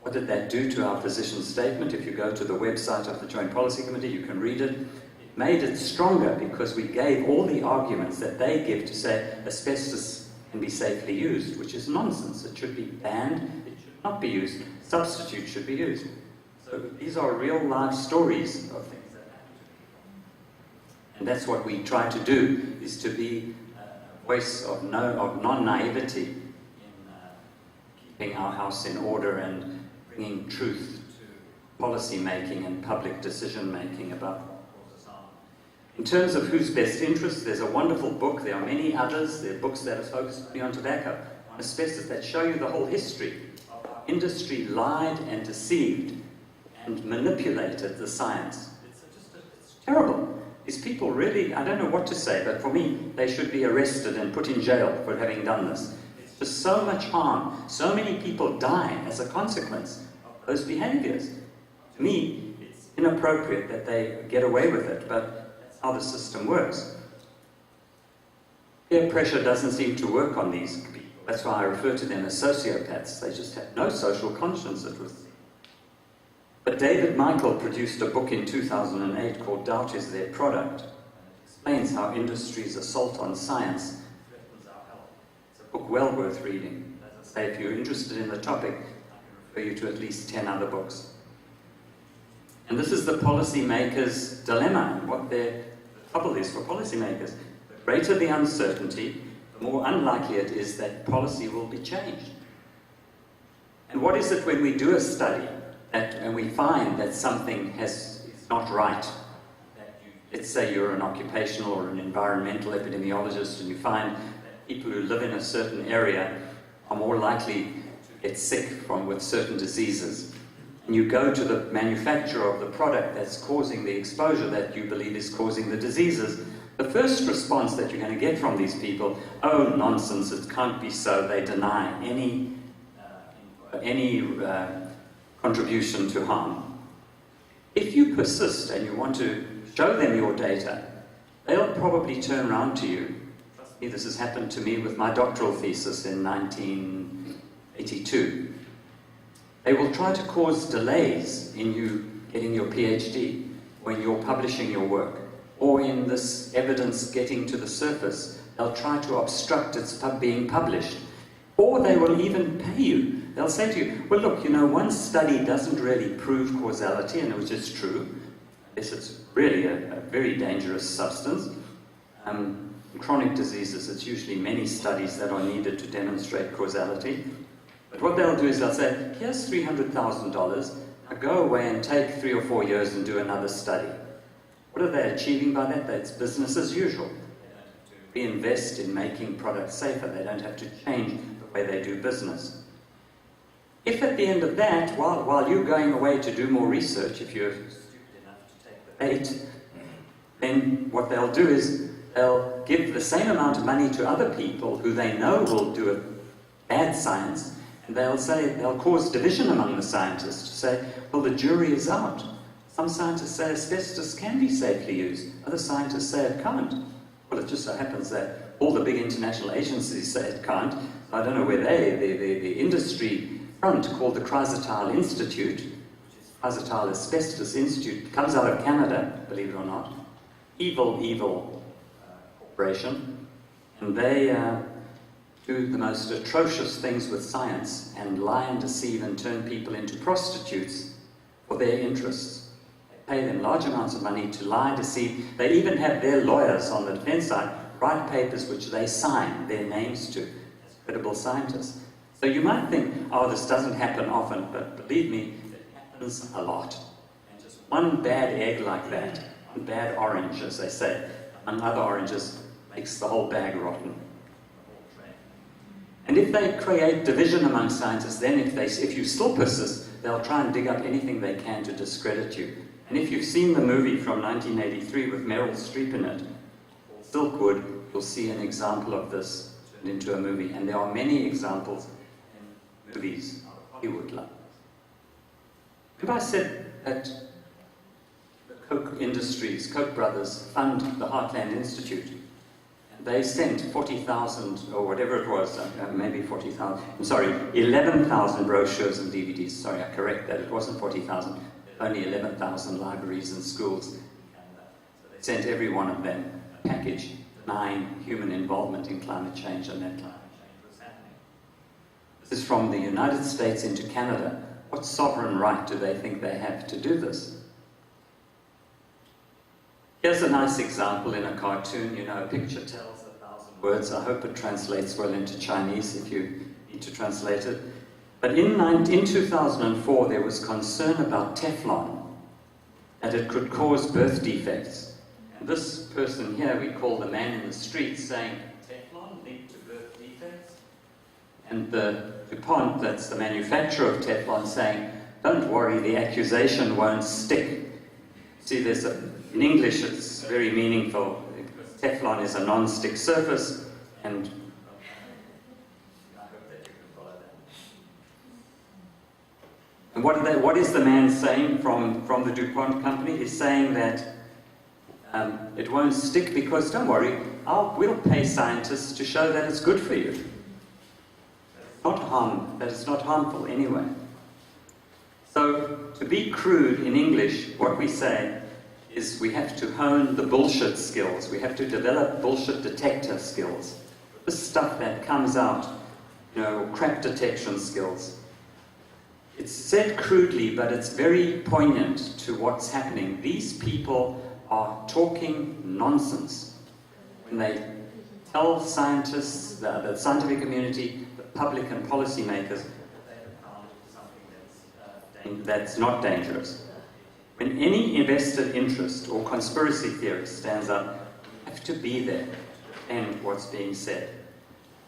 What did that do to our position statement? If you go to the website of the Joint Policy Committee, you can read it. It made it stronger because we gave all the arguments that they give to say asbestos can be safely used, which is nonsense. It should be banned, it should not be used. Substitutes should be used. So these are real life stories of things that happen to people. And that's what we try to do, is to be a voice of non-naivety in keeping our house in order and bringing truth to policy making and public decision making about what causes harm. In terms of whose best interest, there's a wonderful book. There are many others. There are books that are focused only on tobacco, on asbestos, that show you the whole history of how industry lied and deceived and manipulated the science. It's terrible. These people really, I don't know what to say, but for me, they should be arrested and put in jail for having done this. It's just so much harm. So many people die as a consequence of those behaviors. To me, it's inappropriate that they get away with it, but that's how the system works. Peer pressure doesn't seem to work on these people. That's why I refer to them as sociopaths. They just have no social conscience, it was. But David Michael produced a book in 2008 called Doubt is Their Product. It explains how industry's assault on science threatens our health. It's a book well worth reading. As I say, if you're interested in the topic, I can refer you to at least 10 other books. And this is the policymakers' dilemma, and what the trouble is for policymakers. The greater the uncertainty, the more unlikely it is that policy will be changed. And what is it when we do a study and we find that something is not right? Let's say you're an occupational or an environmental epidemiologist and you find that people who live in a certain area are more likely to get sick with certain diseases. and you go to the manufacturer of the product that's causing the exposure that you believe is causing the diseases, the first response that you're going to get from these people, oh, nonsense, it can't be so. They deny any contribution to harm. If you persist and you want to show them your data, they'll probably turn around to you. Trust me, this has happened to me with my doctoral thesis in 1982. They will try to cause delays in you getting your PhD, when you're publishing your work, or in this evidence getting to the surface. They'll try to obstruct its being published. Or they will even pay you. They'll say to you, well, look, you know, one study doesn't really prove causality, and which is true. Yes, it's really a very dangerous substance. In chronic diseases, it's usually many studies that are needed to demonstrate causality. But what they'll do is they'll say, here's $300,000, now go away and take 3 or 4 years and do another study. What are they achieving by that? That's business as usual. They don't have to reinvest in making products safer. They don't have to change the way they do business. If at the end of that, while you're going away to do more research, if you're stupid enough to take the bait, then what they'll do is they'll give the same amount of money to other people who they know will do a bad science, and they'll cause division among the scientists to say, well, the jury is out. Some scientists say asbestos can be safely used. Other scientists say it can't. Well, it just so happens that all the big international agencies say it can't. I don't know where the industry front called the Chrysotile Institute, which is Chrysotile Asbestos Institute, comes out of Canada, believe it or not. Evil corporation. And they do the most atrocious things with science and lie and deceive and turn people into prostitutes for their interests. They pay them large amounts of money to lie, deceive. They even have their lawyers on the defense side write papers which they sign their names to as credible scientists. So you might think, oh, this doesn't happen often, but believe me, it happens a lot. And just one bad egg like that, one bad orange, as they say, among other oranges, makes the whole bag rotten. And if they create division among scientists, then if you still persist, they'll try and dig up anything they can to discredit you. And if you've seen the movie from 1983 with Meryl Streep in it, Silkwood, you'll see an example of this turned into a movie. And there are many examples in movies of Hollywood like this. Remember I said that the Koch Industries, Koch brothers, fund the Heartland Institute. They sent 40,000, or whatever it was, maybe 40,000, I'm sorry, 11,000 brochures and DVDs. Sorry, I correct that, it wasn't 40,000, only 11,000 libraries and schools in Canada. So they sent every one of them a package denying human involvement in climate change, and that climate change was happening. This is from the United States into Canada. What sovereign right do they think they have to do this? Here's a nice example in a cartoon. You know, a picture tells 1,000 words. I hope it translates well into Chinese if you need to translate it. But in 2004, there was concern about Teflon, that it could cause birth defects. And this person here, we call the man in the street, saying, Teflon linked to birth defects? And the DuPont, that's the manufacturer of Teflon, saying, don't worry, the accusation won't stick. See, in English, it's very meaningful. Teflon is a non-stick surface, and I hope that you can follow that. And what is the man saying from the DuPont company? He's saying that it won't stick because, don't worry, we'll pay scientists to show that it's good for you. That it's not harmful anyway. So, to be crude in English, what we say is we have to hone the bullshit skills. We have to develop bullshit detector skills. This stuff that comes out, you know, crap detection skills. It's said crudely, but it's very poignant to what's happening. These people are talking nonsense when they tell scientists, the scientific community, the public and policymakers that they have found something that's not dangerous. When any invested interest or conspiracy theorist stands up, you have to be there to defend what's being said.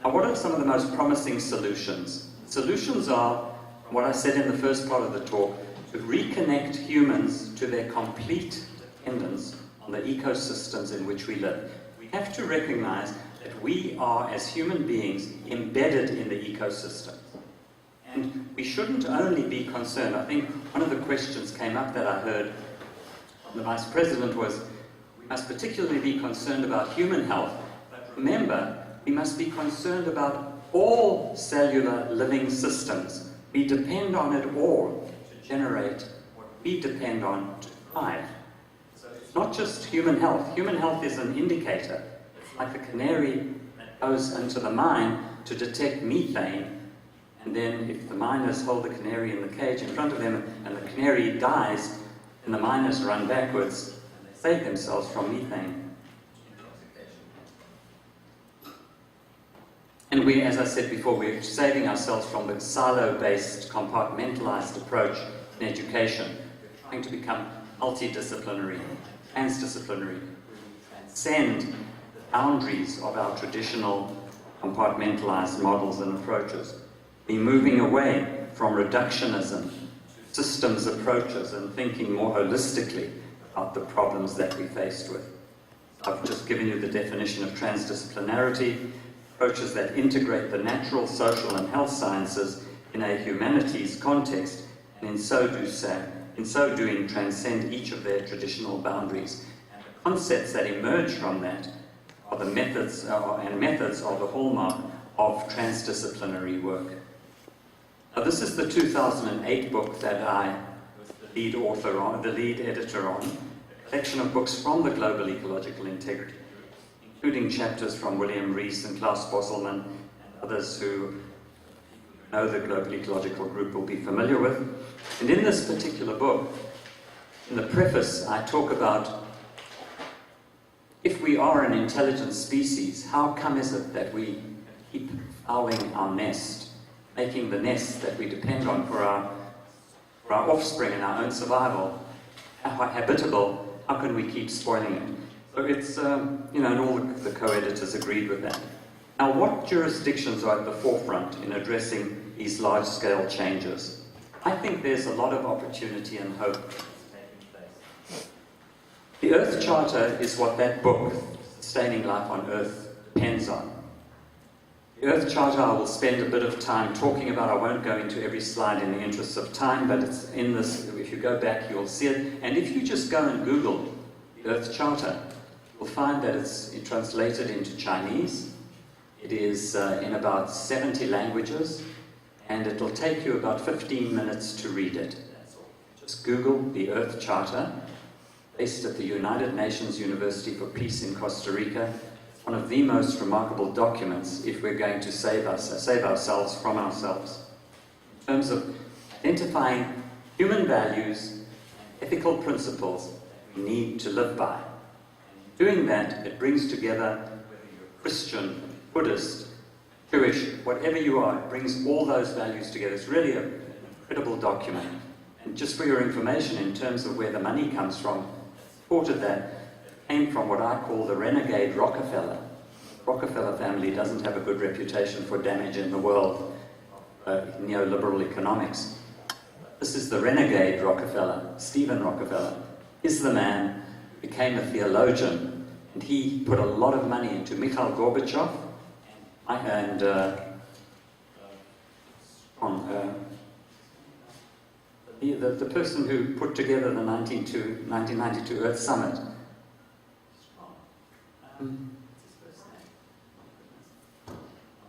Now, what are some of the most promising solutions? Solutions are, what I said in the first part of the talk, to reconnect humans to their complete dependence on the ecosystems in which we live. We have to recognize that we are, as human beings, embedded in the ecosystem. And we shouldn't only be concerned. I think one of the questions came up that I heard from the Vice President was, we must particularly be concerned about human health, but remember, we must be concerned about all cellular living systems. We depend on it all to generate what we depend on to thrive. So it's not just human health. Human health is an indicator. It's like a canary that goes into the mine to detect methane, and then if the miners hold the canary in the cage in front of them and the canary dies, then the miners run backwards and they save themselves from methane. And we, as I said before, we're saving ourselves from the silo-based, compartmentalized approach in education. We're trying to become multidisciplinary, transdisciplinary, transcend the boundaries of our traditional compartmentalized models and approaches. We're moving away from reductionism to systems approaches and thinking more holistically about the problems that we're faced with. I've just given you the definition of transdisciplinarity, approaches that integrate the natural, social, and health sciences in a humanities context, and in so doing transcend each of their traditional boundaries. And the concepts that emerge from that are the methods of the hallmark of transdisciplinary work. Now, this is the 2008 book that I was the lead author on, the lead editor on, a collection of books from the Global Ecological Integrity, including chapters from William Rees and Klaus Bosselman and others who know the Global Ecological Group will be familiar with. And in this particular book, in the preface, I talk about if we are an intelligent species, how come is it that we keep fouling our nest, making the nest that we depend on for our offspring and our own survival habitable? How can we keep spoiling it? So it's, and all the co-editors agreed with that. Now, what jurisdictions are at the forefront in addressing these large-scale changes? I think there's a lot of opportunity and hope taking place. The Earth Charter is what that book, Sustaining Life on Earth, depends on. The Earth Charter I will spend a bit of time talking about. I won't go into every slide in the interest of time, but it's in this. If you go back, you'll see it. And if you just go and Google the Earth Charter, you'll find that it's translated into Chinese. It is in about 70 languages, and it'll take you about 15 minutes to read it. That's all. Just Google the Earth Charter, based at the United Nations University for Peace in Costa Rica. It's one of the most remarkable documents if we're going to save ourselves from ourselves. In terms of identifying human values and ethical principles that we need to live by. Doing that, it brings together, whether you're Christian, Buddhist, Jewish, whatever you are, it brings all those values together. It's really an incredible document. And just for your information, in terms of where the money comes from, supported that, it came from what I call the renegade Rockefeller. The Rockefeller family doesn't have a good reputation for damage in the world, neoliberal economics. This is the renegade Rockefeller, Stephen Rockefeller. He's the man who became a theologian, and he put a lot of money into Mikhail Gorbachev and the person who put together the 1992 Earth Summit. I'm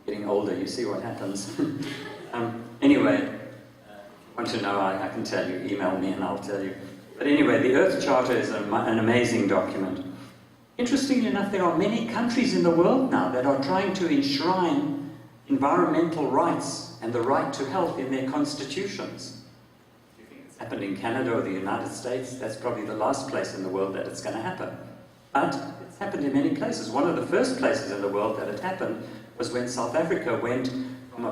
getting older, you see what happens. Anyway, if you want to know, I can tell you. Email me and I'll tell you. But anyway, the Earth Charter is an amazing document. Interestingly enough, there are many countries in the world now that are trying to enshrine environmental rights and the right to health in their constitutions. Do you think it's happened in Canada or the United States? That's probably the last place in the world that it's going to happen. But it's happened in many places. One of the first places in the world that it happened was when South Africa went from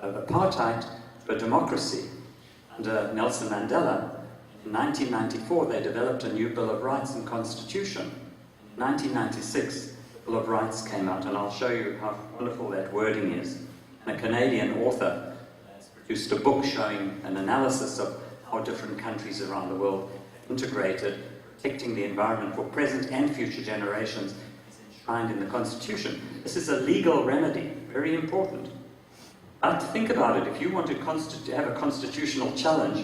apartheid to a democracy. Under Nelson Mandela, in 1994, they developed a new Bill of Rights and Constitution. In 1996, the Bill of Rights came out, and I'll show you how wonderful that wording is. And a Canadian author has produced a book showing an analysis of how different countries around the world integrated protecting the environment for present and future generations is enshrined in the Constitution. This is a legal remedy, very important. But think about it, if you want to have a constitutional challenge,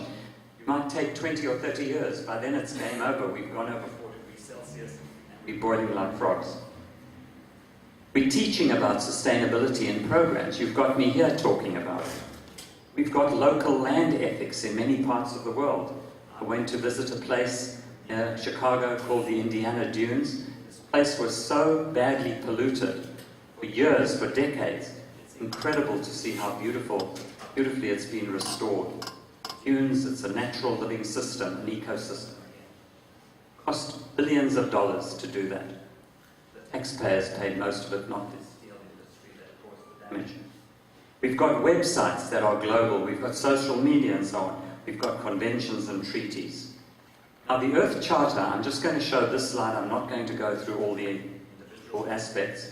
it might take 20 or 30 years. By then it's game over. We've gone over 4 degrees Celsius and we're boiling like frogs. We're teaching about sustainability in programs. You've got me here talking about it. We've got local land ethics in many parts of the world. I went to visit a place near Chicago called the Indiana Dunes. This place was so badly polluted for years, for decades. It's incredible to see how beautifully it's been restored. Dunes, it's a natural living system, an ecosystem. It cost billions of dollars to do that. The taxpayers paid most of it, not the steel industry that caused the damage. We've got websites that are global, we've got social media and so on, we've got conventions and treaties. Now the Earth Charter, I'm just going to show this slide, I'm not going to go through all the individual aspects.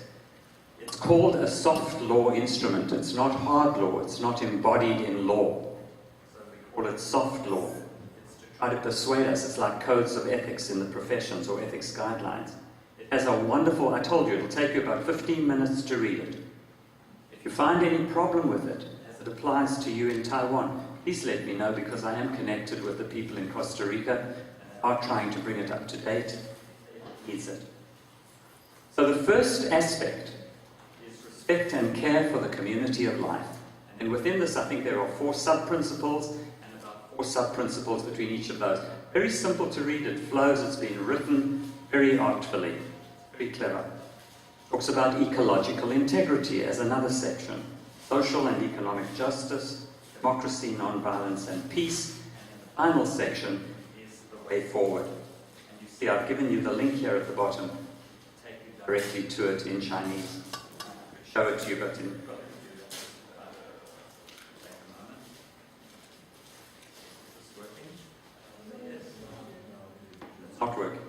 It's called a soft law instrument, it's not hard law, it's not embodied in law. So we call it soft law. It's to try to persuade us, it's like codes of ethics in the professions or ethics guidelines. It has a wonderful, I told you, it'll take you about 15 minutes to read it. If you find any problem with it, as it applies to you in Taiwan, please let me know because I am connected with the people in Costa Rica and are trying to bring it up to date. It needs it. So the first aspect is respect and care for the community of life. And within this, I think there are 4 sub-principles and about 4 sub-principles between each of those. Very simple to read, it flows, it's been written very artfully, very clever. Talks about ecological integrity as another section, social and economic justice, democracy, non-violence and peace, and the final section is the way forward. And you see I've given you the link here at the bottom, take you directly to it in Chinese. I'll show it to you, but in it's not working.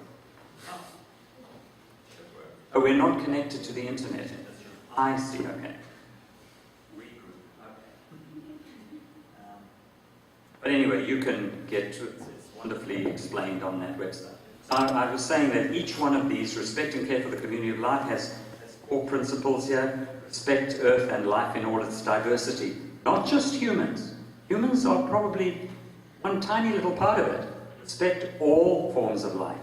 Oh, we're not connected to the internet. I see, okay. But anyway, you can get to it. It's wonderfully explained on that website. So I was saying that each one of these, respect and care for the community of life, has 4 principles here. Respect Earth and life in all its diversity. Not just humans. Humans are probably one tiny little part of it. Respect all forms of life.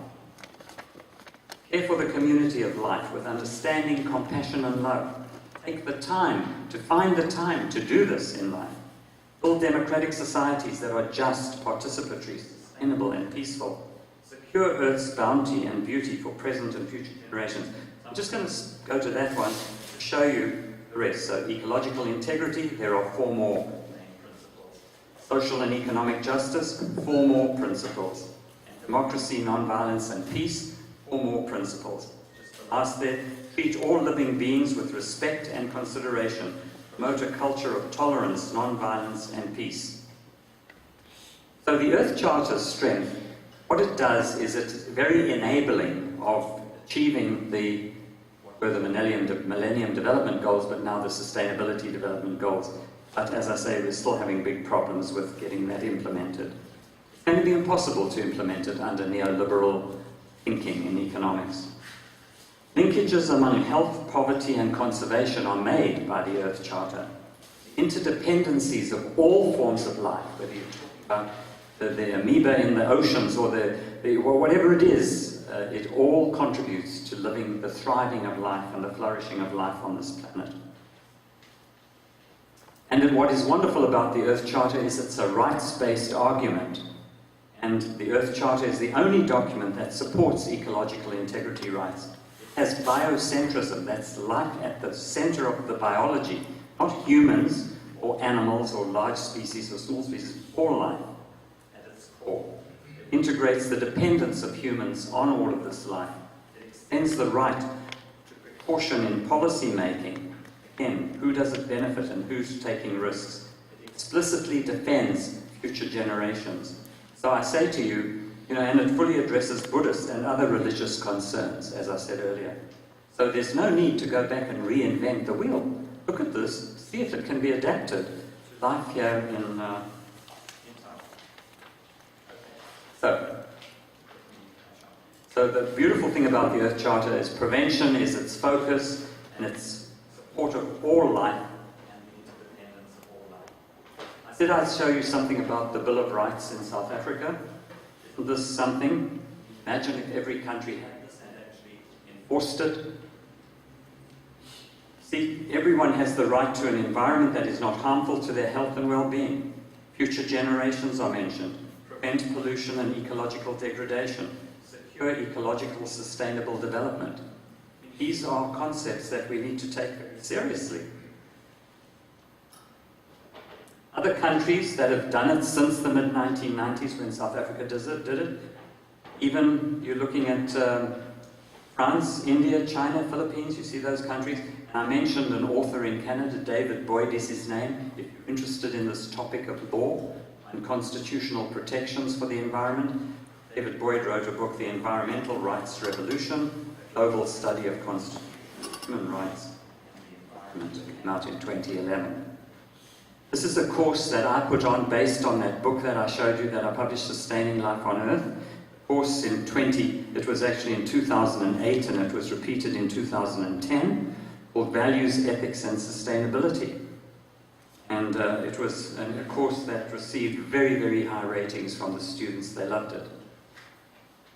Care for the community of life with understanding, compassion and love. Take the time to find the time to do this in life. Build democratic societies that are just, participatory, sustainable and peaceful. Secure Earth's bounty and beauty for present and future generations. I'm just going to go to that one to show you the rest. So ecological integrity, there are 4 more main principles. Social and economic justice, 4 more principles. And democracy, non-violence and peace, 4 more principles. Just the last there, treat all living beings with respect and consideration. Promote a culture of tolerance, non-violence and peace. So the Earth Charter's strength, what it does is it's very enabling of achieving what were the Millennium Development Goals, but now the Sustainability Development Goals. But as I say, we're still having big problems with getting that implemented. It's going to be impossible to implement it under neoliberal thinking in economics. Linkages among health, poverty and conservation are made by the Earth Charter. Interdependencies of all forms of life, whether you're talking about the amoeba in the oceans or whatever it is, it all contributes to living the thriving of life and the flourishing of life on this planet. And what is wonderful about the Earth Charter is it's a rights-based argument. And the Earth Charter is the only document that supports ecological integrity rights. It has biocentrism, that's life at the center of the biology, not humans or animals or large species or small species, all life at its core. It integrates the dependence of humans on all of this life. It extends the right to precaution in policy making. Again, who does it benefit and who's taking risks? It explicitly defends future generations. So I say to you, and it fully addresses Buddhist and other religious concerns, as I said earlier. So there's no need to go back and reinvent the wheel. Look at this, see if it can be adapted to life here in Taiwan. So the beautiful thing about the Earth Charter is prevention is its focus and its support of all life and the interdependence of all life. I said I'd show you something about the Bill of Rights in South Africa. Isn't this something? Imagine if every country had this and actually enforced it. See, everyone has the right to an environment that is not harmful to their health and well-being. Future generations are mentioned. Prevent pollution and ecological degradation. Secure ecological sustainable development. These are concepts that we need to take very seriously. Other countries that have done it since the mid-1990s when South Africa did it, even you're looking at France, India, China, Philippines, you see those countries. And I mentioned an author in Canada, David Boyd is his name. If you're interested in this topic of law and constitutional protections for the environment, David Boyd wrote a book, The Environmental Rights Revolution, a global study of constitutional human rights and the environment, came out in 2011. This is a course that I put on based on that book that I showed you that I published, Sustaining Life on Earth. The course it was actually in 2008 and it was repeated in 2010, called Values, Ethics and Sustainability. And it was a course that received very, very high ratings from the students. They loved it.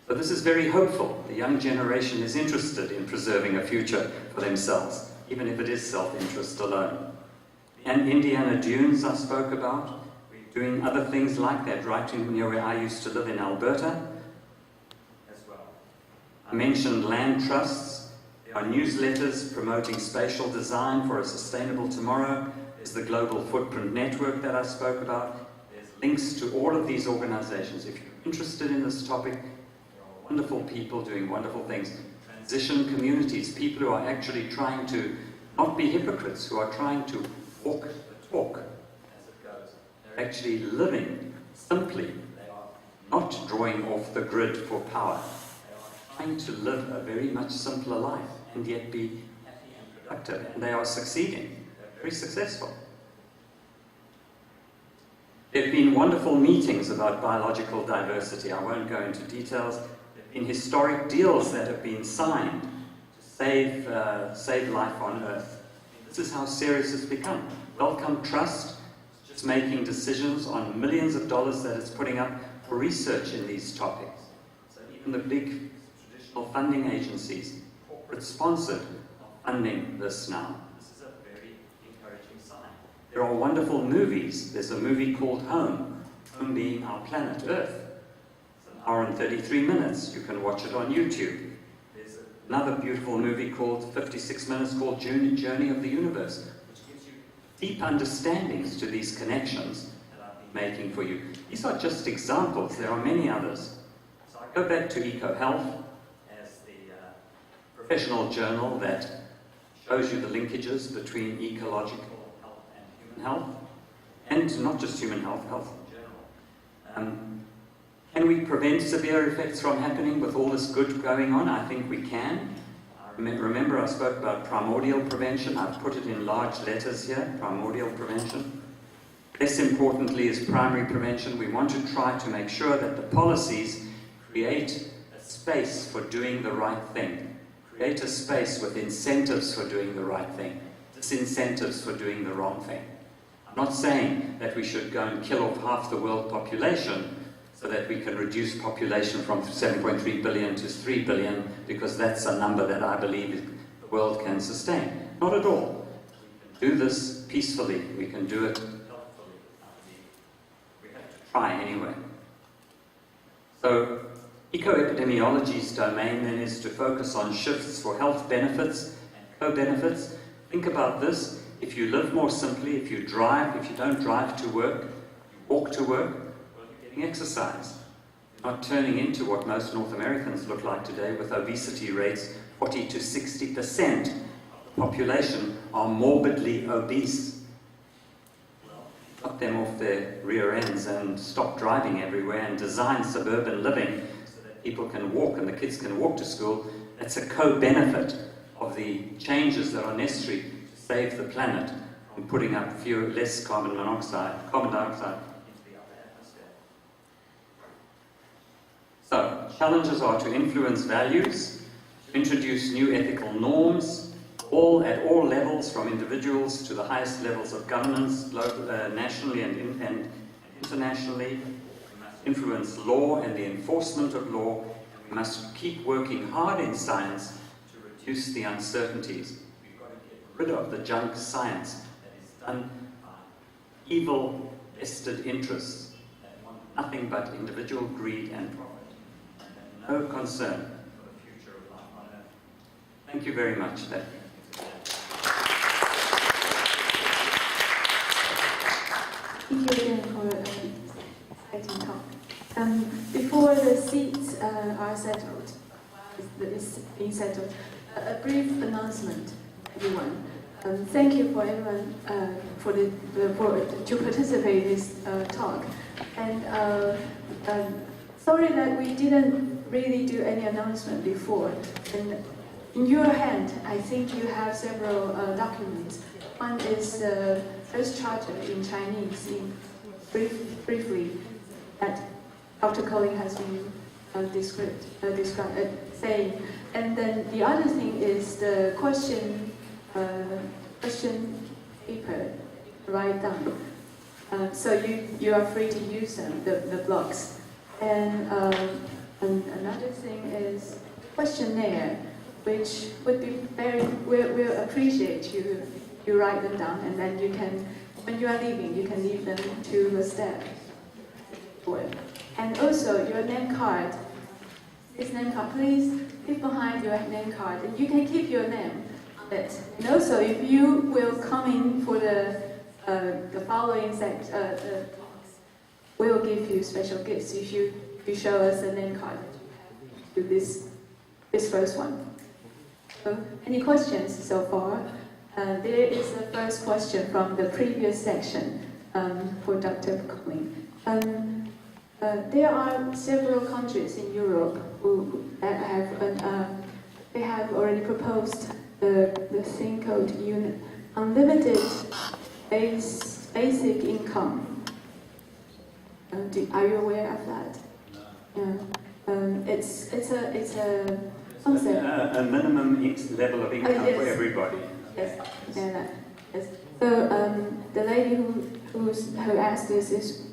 So this is very hopeful. The young generation is interested in preserving a future for themselves, even if it is self-interest alone. And Indiana Dunes I spoke about. We're doing other things like that right near where I used to live in Alberta as well. I mentioned land trusts. There are newsletters promoting spatial design for a sustainable tomorrow. There's the Global Footprint Network that I spoke about. There's links to all of these organizations. If you're interested in this topic, there are wonderful people doing wonderful things. Transition communities, people who are actually trying to not be hypocrites, who are trying to walk the talk as it goes. They're actually living simply. They are not drawing off the grid for power. They are trying to live a very much simpler life and yet be happy and productive. And they are succeeding. They're very successful. There have been wonderful meetings about biological diversity. I won't go into details. There have been historic deals that have been signed to save life on Earth. This is how serious it's become. Wellcome Trust is just making decisions on millions of dollars that it's putting up for research in these topics. So even the big traditional funding agencies, corporate sponsored, are funding this now. This is a very encouraging sign. There are wonderful movies. There's a movie called Home, Home being our planet Earth. It's an hour and 33 minutes. You can watch it on YouTube. Another beautiful movie called 56 minutes called Journey of the Universe, which gives you deep understandings to these connections that I've been making for you. These are just examples. There are many others. So I go back to EcoHealth as the professional journal that shows you the linkages between ecological health and human health, and not just human health, health in general. Can we prevent severe effects from happening with all this good going on? I think we can. Remember I spoke about primordial prevention. I've put it in large letters here, primordial prevention. Less importantly is primary prevention. We want to try to make sure that the policies create a space for doing the right thing. Create a space with incentives for doing the right thing, disincentives for doing the wrong thing. I'm not saying that we should go and kill off half the world population so that we can reduce population from 7.3 billion to 3 billion, because that's a number that I believe the world can sustain. Not at all. We can do this peacefully. We can do it helpfully. We have to try anyway. So, ecoepidemiology's domain then is to focus on shifts for health benefits and co-benefits. Think about this. If you live more simply, if you drive, if you don't drive to work, you walk to work, exercise. You're not turning into what most North Americans look like today, with obesity rates 40 to 60% of the population are morbidly obese. Well, cut them off their rear ends and stop driving everywhere and design suburban living so that people can walk and the kids can walk to school. That's a co-benefit of the changes that are necessary to save the planet from putting up less carbon dioxide challenges are to influence values, to introduce new ethical norms, all at all levels, from individuals to the highest levels of governance, nationally and internationally. We must influence law and the enforcement of law. We must keep working hard in science to reduce the uncertainties. We've got to get rid of the junk science that is done by evil vested interests that want nothing but individual greed and profit, and no concern for the future of life on Earth. Thank you very much. Thank you again for an exciting talk. Before the seats are settled, is being settled, a brief announcement, everyone. Thank you for everyone to participate in this talk. And sorry that we didn't really do any announcement before. And in your hand, I think you have several documents. One is the first charter in Chinese, briefly, that Dr. Colling has been saying. And then the other thing is the question paper, write down. So you are free to use them, the blocks. And another thing is questionnaire, which would be we'll appreciate you write them down, and then you can, when you are leaving, you can leave them to the staff. And also your name card, this name card, please leave behind your name card, and you can keep your name on it. And also, if you will come in for the following we'll give you special gifts if you show us a name card to this first one. So, any questions so far? There is the first question from the previous section for Dr. Colling. There are several countries in Europe that have already proposed the thing called unlimited basic income. Are you aware of that? Yeah. It's a concept. A minimum level of income yes. for everybody. Yes. Yeah, yes. So the lady who asked this is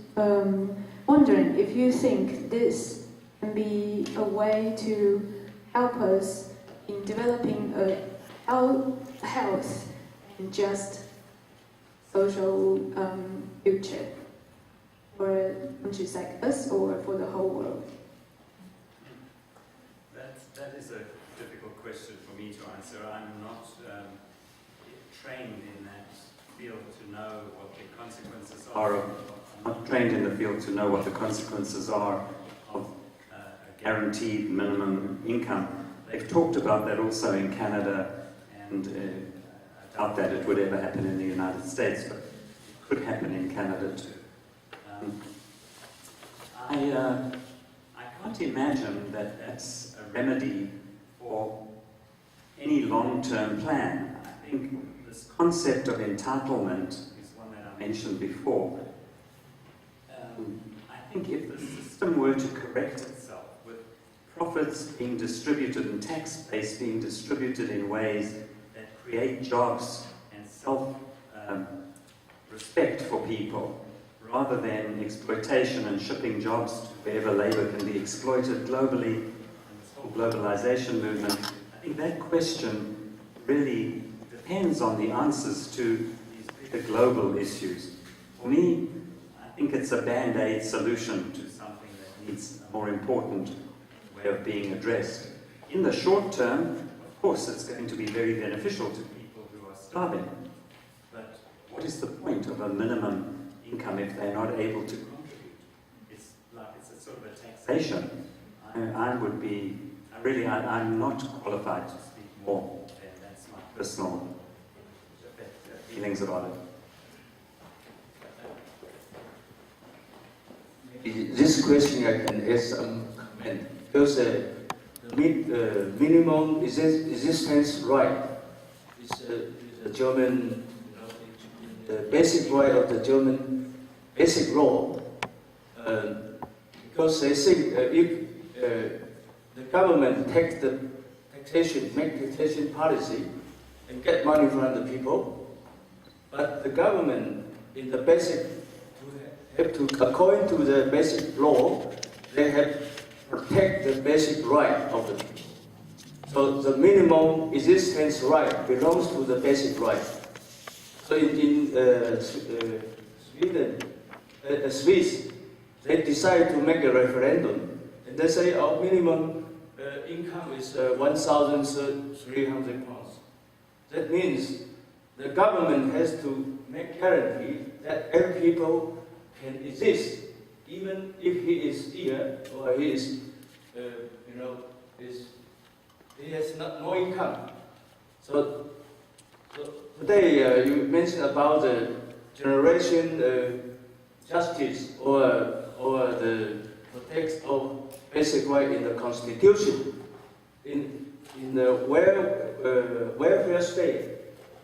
wondering if you think this can be a way to help us in developing a health and just social future for countries like us or for the whole world. That is a difficult question for me to answer. I'm not trained in that field to know what the consequences are. I'm not trained in the field to know what the consequences are of a guaranteed minimum income. They've talked about that also in Canada, and I doubt that it would ever happen in the United States, but it could happen in Canada too. I can't imagine that that's a remedy for any long-term plan. I think this concept of entitlement is one that I mentioned before. I think if the system were to correct itself, with profits being distributed and tax base being distributed in ways that create jobs and self-respect for people, rather than exploitation and shipping jobs to wherever labor can be exploited globally, and this whole globalization movement, I think that question really depends on the answers to these bigger global issues. For me, I think it's a band-aid solution to something that needs a more important way of being addressed. In the short term, of course, it's going to be very beneficial to people who are starving. But what is the point of a minimum income if they're not able to contribute? It's a sort of a taxation. I'm not qualified to speak more, and that's my personal feelings about it. This question I can add some comment, because minimum existence right is the German, the basic right of the German basic law, because they think if the government take the taxation, make taxation policy, and get money from the people. But the government, in the basic, have to, according to the basic law, they have to protect the basic right of the people. So the minimum existence right belongs to the basic right. So in Sweden, Swiss, they decide to make a referendum, and they say our minimum income is 1,300 pounds. That means the government has to make guarantee that every people can exist, even if he is here or he is, he has no income. So today you mentioned about the generation justice or the protection of basic right in the Constitution. In the welfare state,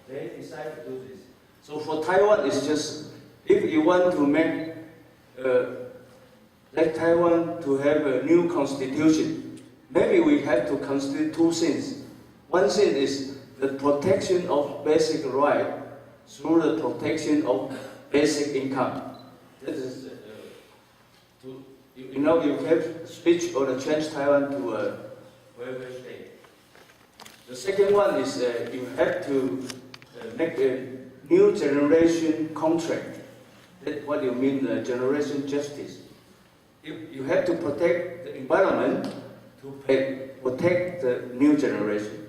they decide to do this. So for Taiwan, it's just, if you want to make, let Taiwan to have a new constitution, maybe we have to consider two things. One thing is the protection of basic right through the protection of basic income. That is, you have switch or change Taiwan to a welfare state. The second one is you have to make a new generation contract. That's what you mean, generation justice. You have to protect the environment to protect the new generation.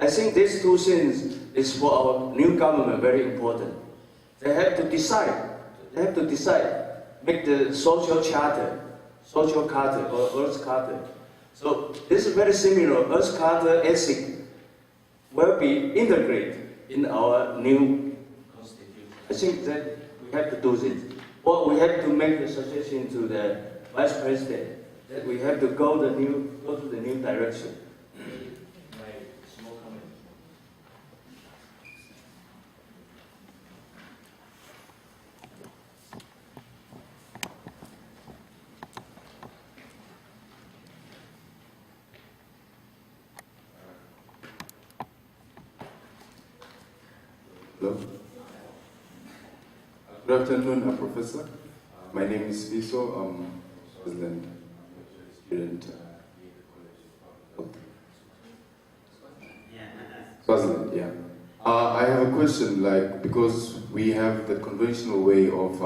I think these two things is for our new government very important. They have to decide. Make the social charter or Earth Charter. So this is very similar. Earth Charter ethic will be integrated in our new constitution. I think that we have to do this. Or we have to make a suggestion to the Vice President that we have to go to the new direction. My small comment. Hello. Good afternoon, Professor. My name is Fiso. I'm a student Swaziland, yeah. I have a question, because we have the conventional way of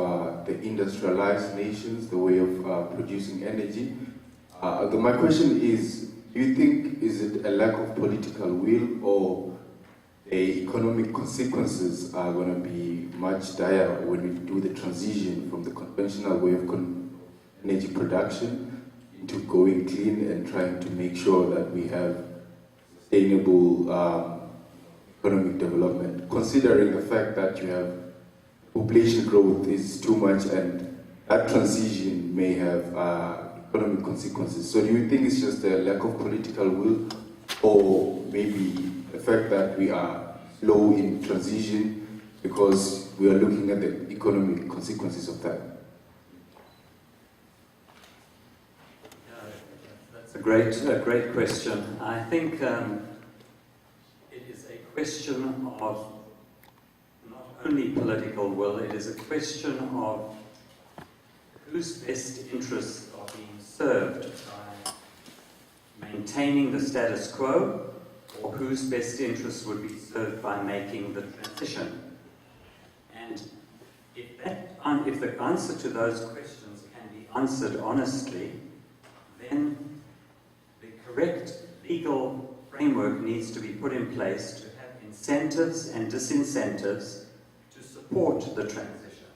the industrialized nations, the way of producing energy. My question is, do you think, is it a lack of political will, or the economic consequences are going to be much dire when we do the transition from the conventional way of energy production into going clean and trying to make sure that we have sustainable economic development, considering the fact that you have population growth is too much and that transition may have economic consequences. So do you think it's just a lack of political will, or maybe the fact that we are slow in transition because we are looking at the economic consequences of that? That's a great question. I think it is a question of not only political will, it is a question of whose best interests are being served by maintaining the status quo, or whose best interests would be served by making the transition. And if the answer to those questions can be answered honestly, then the correct legal framework needs to be put in place to have incentives and disincentives to support the transition.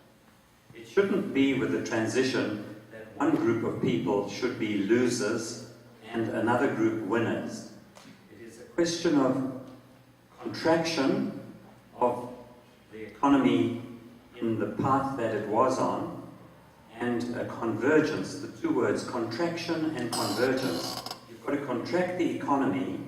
It shouldn't be with the transition that one group of people should be losers and another group winners. Question of contraction of the economy in the path that it was on, and a convergence, the two words, contraction and convergence. You've got to contract the economy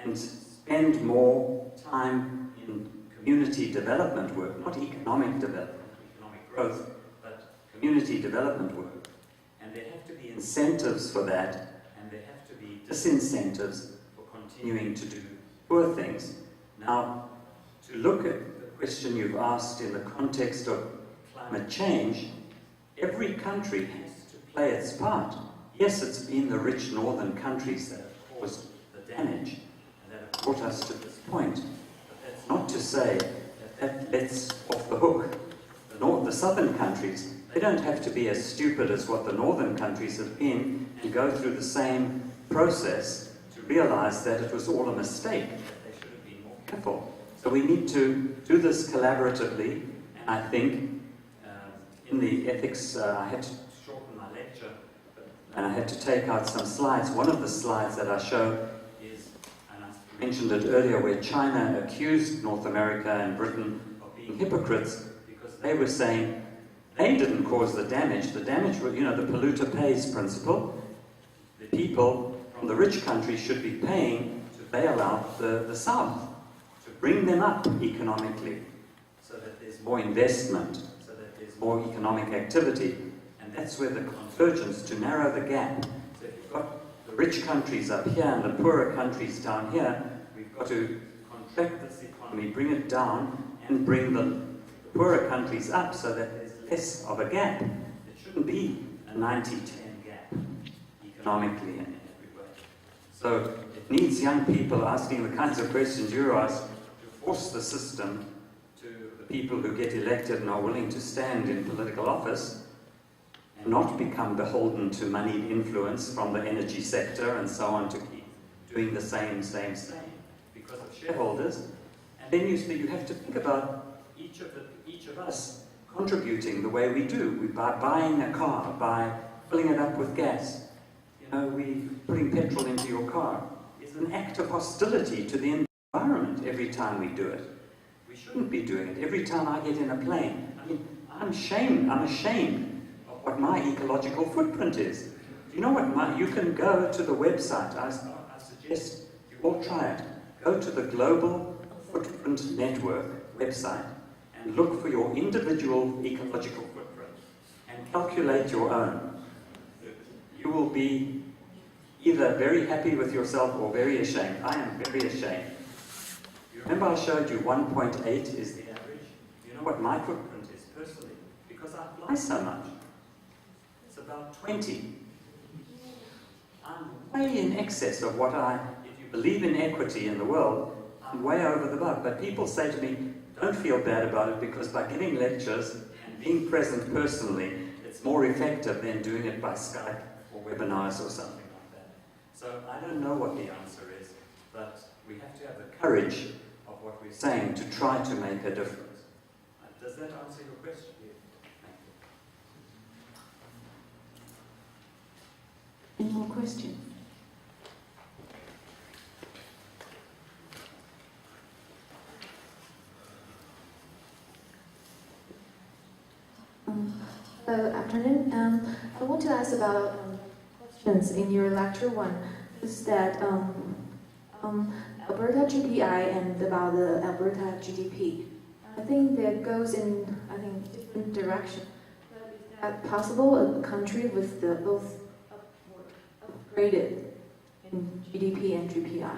and spend more time in community development work, not economic development, economic growth, but community development work. And there have to be incentives for that, and there have to be disincentives for continuing to do poor things. Now, to look at the question you've asked in the context of climate change, every country has to play its part. Yes, it's been the rich northern countries that have caused the damage and that have brought us to this point. But that's not to say that that lets off the hook the southern countries. They don't have to be as stupid as what the northern countries have been and go through the same process to realize that it was all a mistake, that they should have been more careful. So we need to do this collaboratively, and I think in the ethics, I had to shorten my lecture, and I had to take out some slides. One of the slides that I show is, and I mentioned it earlier, where China accused North America and Britain of being hypocrites because they were saying they didn't cause the damage. The damage was, you know, the polluter pays principle. The people from the rich countries should be paying to bail out the South, to bring them up economically, so that there's more investment, so that there's more economic activity. And that's where the convergence, to narrow the gap. So if you've got the rich countries up here and the poorer countries down here, we've got to contract this economy, bring it down, and bring the poorer countries up so that there's less of a gap. It shouldn't be a 90-10 gap, economically and in every way. So it needs young people asking the kinds of questions you ask to force the system to the people who get elected and are willing to stand in political office and not become beholden to moneyed influence from the energy sector and so on, to keep doing the same because of shareholders. And then you have to think about each of us contributing the way we do. By buying a car, by filling it up with gas, you know, putting petrol into your car is an act of hostility to the environment every time we do it. We shouldn't be doing it. Every time I get in a plane, I mean, I'm ashamed of what my ecological footprint is. Do you know what you can go to the website, I suggest you all try it. Go to the Global Footprint Network website and look for your individual ecological footprint and calculate your own. You will be either very happy with yourself or very ashamed. I am very ashamed. You remember I showed you 1.8 is the average? You know what my footprint is personally? Because I fly so much. It's about 20. I'm way in excess of what if you believe in equity in the world, I'm way over the above. But people say to me, don't feel bad about it, because by giving lectures and being present personally, it's more effective than doing it by Skype or webinars or something like that. So I don't know what the answer is, but we have to have the courage of what we're saying to try to make a difference. Does that answer your question? Any more questions? Hello, afternoon. I want to ask about questions in your lecture one. Is that Alberta GPI and about the Alberta GDP? I think that goes in different direction. But is that possible? A country with the both upgraded in GDP and GPI?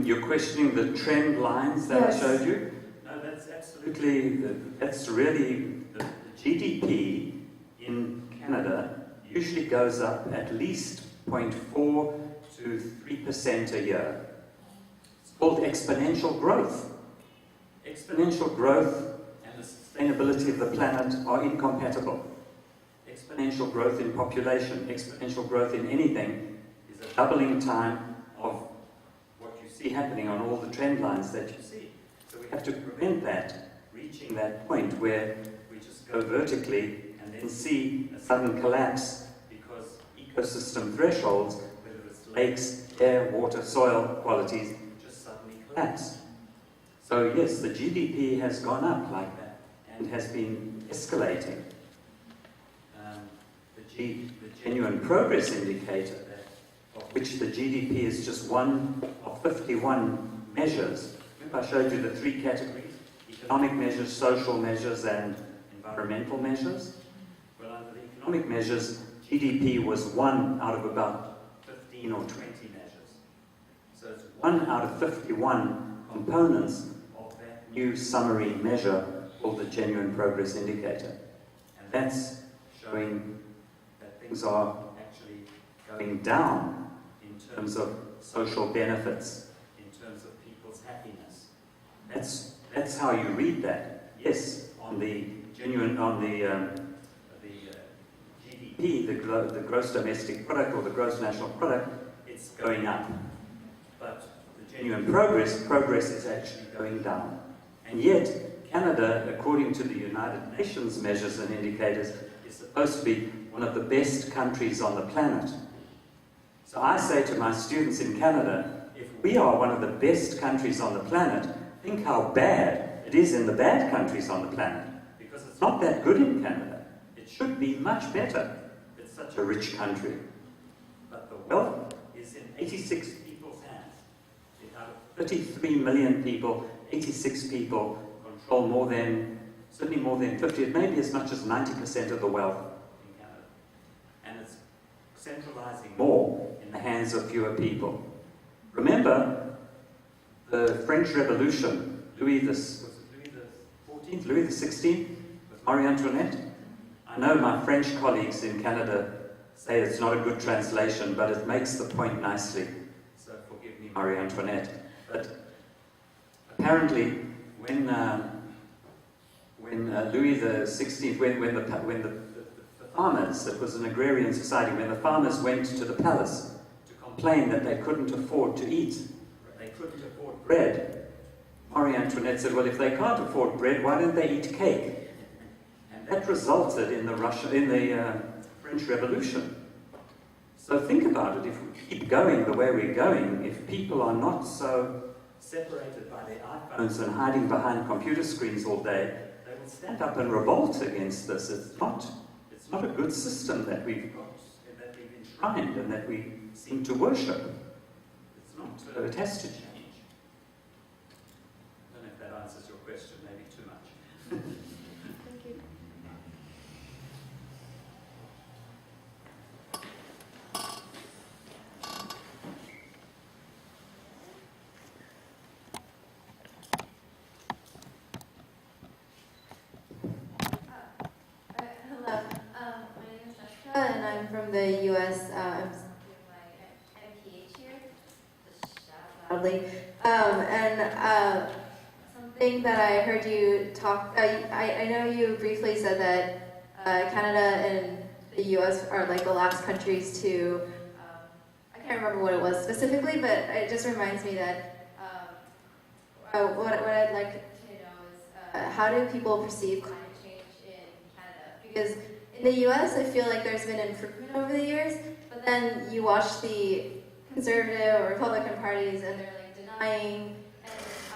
You're questioning the trend lines that Yes. I showed you? No, that's absolutely, that's really, the GDP in Canada usually goes up at least 0.4 to 3% a year. It's called exponential growth. Exponential growth and the sustainability of the planet are incompatible. Exponential growth in population, exponential growth in anything is a doubling time of what you see happening on all the trend lines that you see. So we have to prevent that, reaching that point where we just go vertically and then see a sudden collapse because ecosystem thresholds, whether it's lakes, air, water, soil qualities, just suddenly collapse. So yes, the GDP has gone up like that and has been escalating. The genuine progress indicator, of which the GDP is just one of 51 measures. Remember I showed you the 3 categories? Economic measures, social measures, and environmental measures. Well, under the economic measures, GDP was 1 out of about 15 or 20 measures. So it's 1 out of 51 components of that new summary measure called the Genuine Progress Indicator. And that's showing that things are actually going down in terms of social benefits, in terms of people's happiness. That's how you read that. Yes, on the GDP, the gross domestic product or the gross national product, it's going up. But the genuine progress is actually going down. And yet, Canada, according to the United Nations measures and indicators, is supposed to be one of the best countries on the planet. So I say to my students in Canada, if we are one of the best countries on the planet, think how bad it is in the bad countries on the planet. Because it's not that good in Canada. It should be much better. It's such a rich country. But the wealth is in 86 people's hands. Out of 33 million people, 86 people control certainly more than 50, it may be as much as 90% of the wealth in Canada. And it's centralizing more in the hands of fewer people. Remember, the French Revolution, Louis the XVI, with Marie Antoinette? I know my French colleagues in Canada say it's not a good translation, but it makes the point nicely. So forgive me, Marie Antoinette. But apparently, when Louis the XVI, when the farmers, it was an agrarian society, when the farmers went to the palace to complain that they couldn't afford to eat, they couldn't afford bread, Marie Antoinette said, well, if they can't afford bread, why don't they eat cake? And that resulted in the French Revolution. So think about it, if we keep going the way we're going, if people are not so separated by their iPhones and hiding behind computer screens all day, they will stand up and revolt against this. It's not a good system that we've got, that we've enshrined and that we seem to worship. It's not, it has to change. I don't know if that answers your question, maybe too much. Thank you. Hello, my name is Jessica, and I'm from the U.S. I'm doing my MPH here. Just shout loudly. Something that I heard you talk. I know you briefly said that Canada and the U.S. are like the last countries to. I can't remember what it was specifically, but it just reminds me that what I'd like to know is how do people perceive climate change in Canada? Because in the U.S., I feel like there's been improvement over the years, but then you watch the conservative or Republican parties, and they're like denying.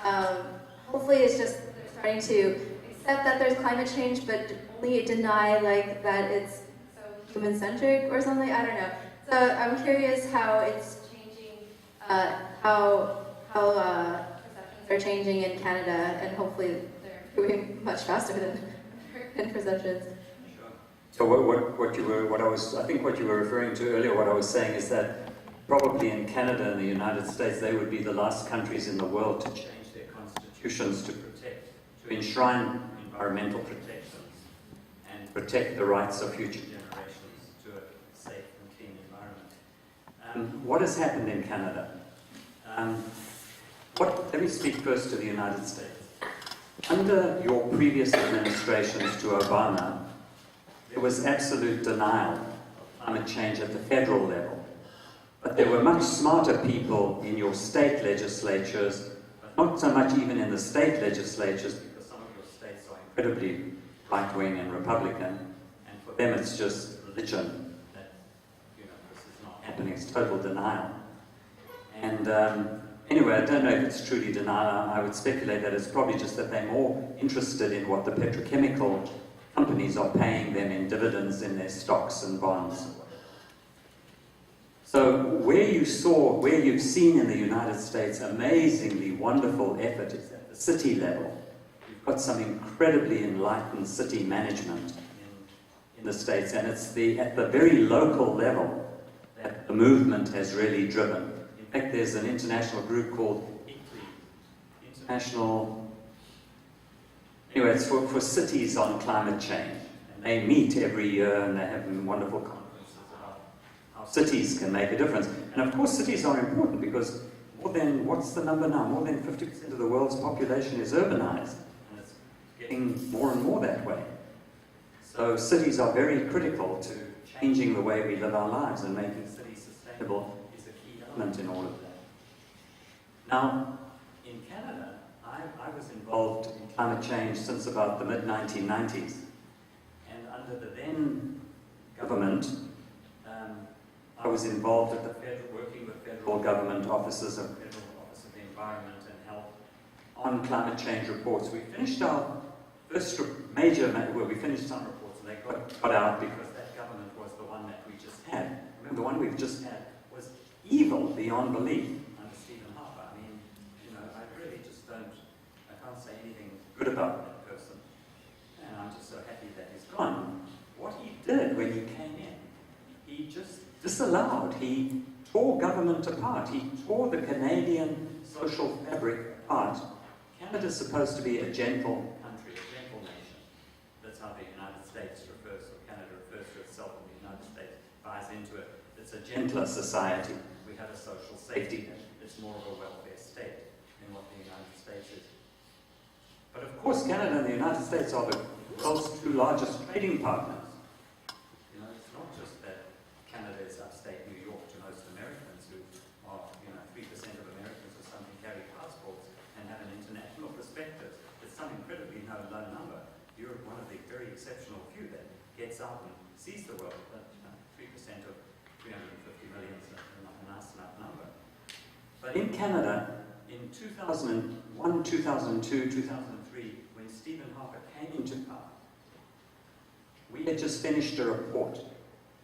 And hopefully, it's just they're starting to accept that there's climate change, but only deny like that it's so human-centric or something. I don't know. So I'm curious how it's changing, how perceptions are changing in Canada, and hopefully they're improving much faster than American perceptions. So I think what you were referring to earlier, what I was saying is that probably in Canada and the United States, they would be the last countries in the world to change their constitutions to enshrine environmental protections and protect the rights of future generations to a safe and clean environment. What has happened in Canada? Let me speak first to the United States. Under your previous administrations to Obama, there was absolute denial of climate change at the federal level. But there were much smarter people in your state legislatures, but not so much even in the state legislatures, because some of your states are incredibly right-wing and Republican, and for them it's just religion that, this is not happening, it's total denial. And anyway, I don't know if it's truly denial. I would speculate that it's probably just that they're more interested in what the petrochemical companies are paying them in dividends in their stocks and bonds. So where you've seen in the United States amazingly wonderful effort is at the city level. You've got some incredibly enlightened city management in the States, and it's at the very local level that the movement has really driven. In fact, there's an international group called International, anyway, it's for cities on climate change. And they meet every year and they have wonderful conferences about how cities can make a difference. And of course, cities are important because more than, what's the number now? More than 50% of the world's population is urbanized. And it's getting more and more that way. So cities are very critical to changing the way we live our lives, and making cities sustainable is a key element in all of that. Now, in Canada, I was involved in climate change since about the mid-1990s. And under the then government, I was involved at working with federal government officers and Federal Office of the Environment and Health on climate change reports. We finished our first we finished some reports, and they got out because that government was the one that we just had. Remember, the one we've just had was evil beyond belief under Stephen Harper. I mean, you know, I really just I can't say anything good about that person. And I'm just so happy that he's gone. What he did when he came in, he just disallowed, he tore government apart. He tore the Canadian social fabric apart. Canada's supposed to be a gentle country, a gentle nation. That's how the United States refers, or Canada refers to itself, and the United States buys into it. It's a gentler society. We have a social safety net. It's more of a welfare state than what the United States is. But of course, Canada and the United States are the world's two largest trading partners. You know, it's not just that Canada is upstate New York to most Americans, who are, 3% of Americans or something carry passports and have an international perspective. It's some incredibly low number. You're one of the very exceptional few that gets out and sees the world. But 3% of 350 million is not a nice enough number. But in Canada, in 2001, 2002, 2003, when Stephen Harper came into power, we had just finished a report.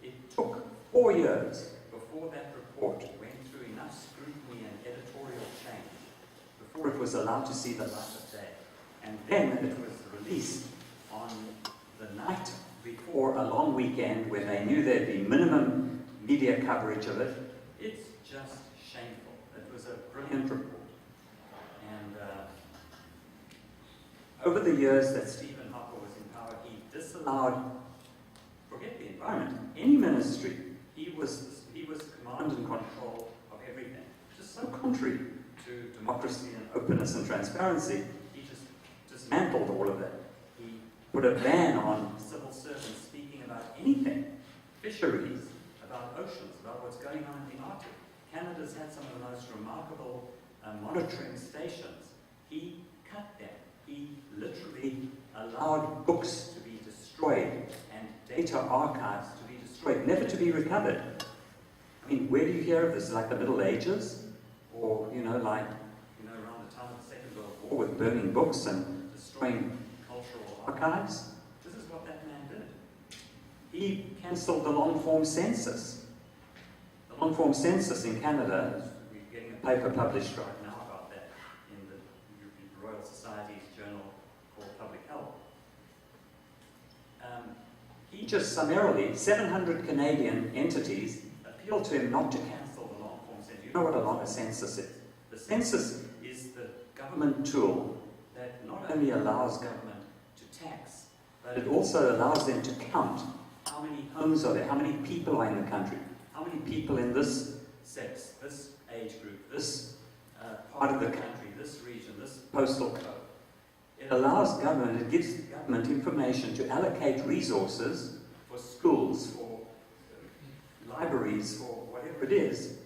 It took 4 years before that report went through enough scrutiny and editorial change before it was allowed to see the light of day. And then it was released on the night before a long weekend when they knew there'd be minimum media coverage of it. It's just shameful. It was a brilliant report. And over the years that Stephen Harper was in power, he disallowed, forget the environment, any ministry. He was command and control of everything. Just so contrary to democracy and openness and transparency, he just dismantled all of that. He put a ban on civil servants speaking about anything, fisheries, about oceans, about what's going on in the Arctic. Canada's had some of the most remarkable monitoring stations. He cut them. He literally allowed books to be destroyed and data archives to be destroyed, never to be recovered. I mean, where do you hear of this? Like the Middle Ages? Or, around the time of the Second World War with burning books and destroying cultural archives? This is what that man did. He cancelled the long-form census. The long-form census in Canada, we're getting a paper published right now about that in the Royal Society's journal called Public Health. He just summarily, 700 Canadian entities appealed to him not to cancel the long-form census. You know what a census is? The census is the government tool that not only allows government to tax, but it also allows them to count how many homes are there, how many people are in the country, how many people in this sex, this age group, this part of the country, this region, this postal code. It allows government, it gives government information to allocate resources for schools, for libraries, for whatever it is,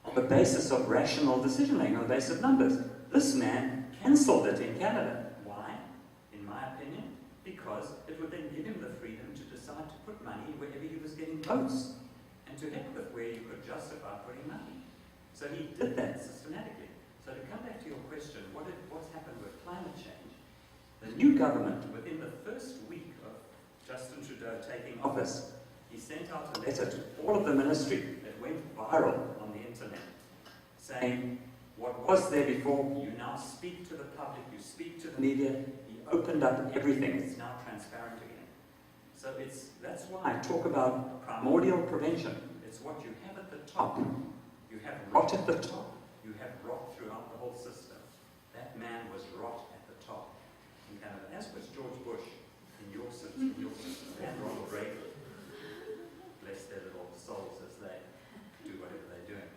on the basis of rational decision-making, on the basis of numbers. This man cancelled it in Canada. Why? In my opinion, because it would then give him the freedom to decide to put money wherever he was getting votes, and to heck with where you could justify putting money. So he did that systematically. So to come back to your question, what's happened with climate change? The new government, within the first week of Justin Trudeau taking office, he sent out a letter to all of the ministry that went viral on the internet, saying, what was there before, you now speak to the public, you speak to the media. He opened up everything. It's now transparent again. So that's why I talk about primordial prevention. It's what you have at the top. You have rot at the top. You have rot throughout the whole system. That man was rot at the top in Canada, as was George Bush in your system, and Ronald Reagan. Bless their little souls as they do whatever they're doing.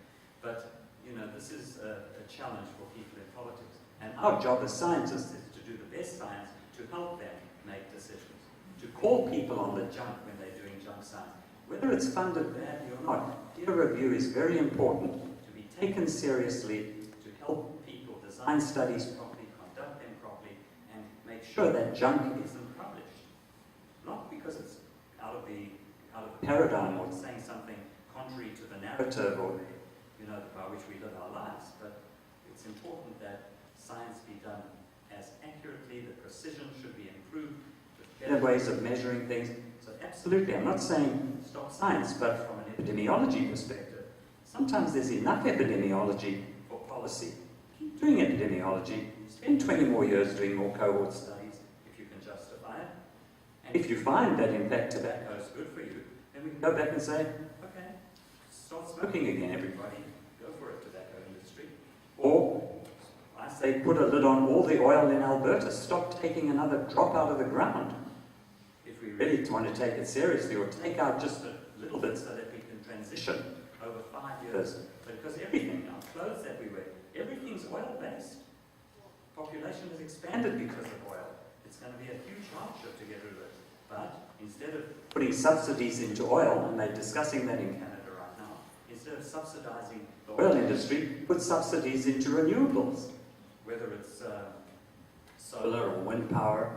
But, you know, this is a challenge for people in politics. And our job as scientists is to do the best science to help them make decisions, to call people on the junk when they're doing junk science. Whether it's funded badly or not, peer review is very important to be taken seriously, to help people design studies properly, conduct them properly, and make sure that junk isn't published. Not because it's out of the paradigm or saying something contrary to the narrative or, you know, by which we live our lives, but it's important that science be done as accurately, the precision should be improved, with better ways of measuring things. So absolutely, I'm not saying stop science, but from an epidemiology perspective, sometimes there's enough epidemiology for policy. Keep doing epidemiology, spend 20 more years doing more cohort studies if you can justify it. And if you find that in fact tobacco is good for you, then we can go back and say, okay, start smoking again, everybody. Go for it, tobacco industry. Or I say put a lid on all the oil in Alberta. Stop taking another drop out of the ground. If we really want to take it seriously, or take out just a little bit so that we can transition over 5 years. Because everything, our clothes that we wear, everything's oil-based. Population has expanded because of oil. It's going to be a huge hardship to get rid of it. But instead of putting subsidies into oil, and they're discussing that in Canada right now, instead of subsidizing the oil industry, put subsidies into renewables. Whether it's solar or wind power,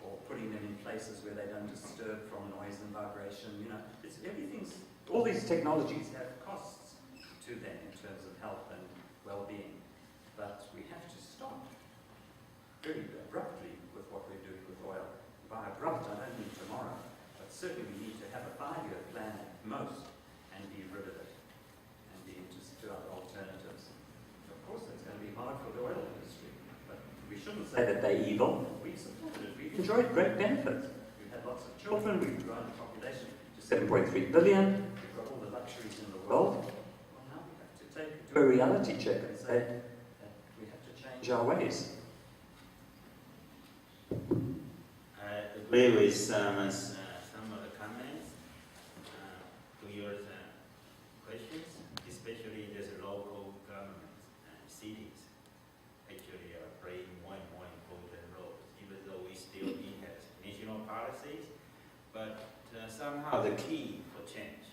or putting them in places where they don't disturb from noise and vibration, you know, all these technologies have costs to them in terms of health and well-being. But we have to stop very abruptly with what we're doing with oil. By abrupt, I don't mean tomorrow, but certainly we need to have a 5-year plan at most and be rid of it and be into other alternatives. Of course, it's going to be hard for the oil industry, but we shouldn't say that they're evil. We've supported it. We've enjoyed great benefits. We've had lots of children. We've grown the population to 7.3 billion. We've got all the luxuries in the world. Well, now we have to do a reality check and say that we have to change our ways. I agree with some of the comments to your questions, especially there's local governments and cities actually are playing more and more important roles, even though we still have national policies. But somehow the key for change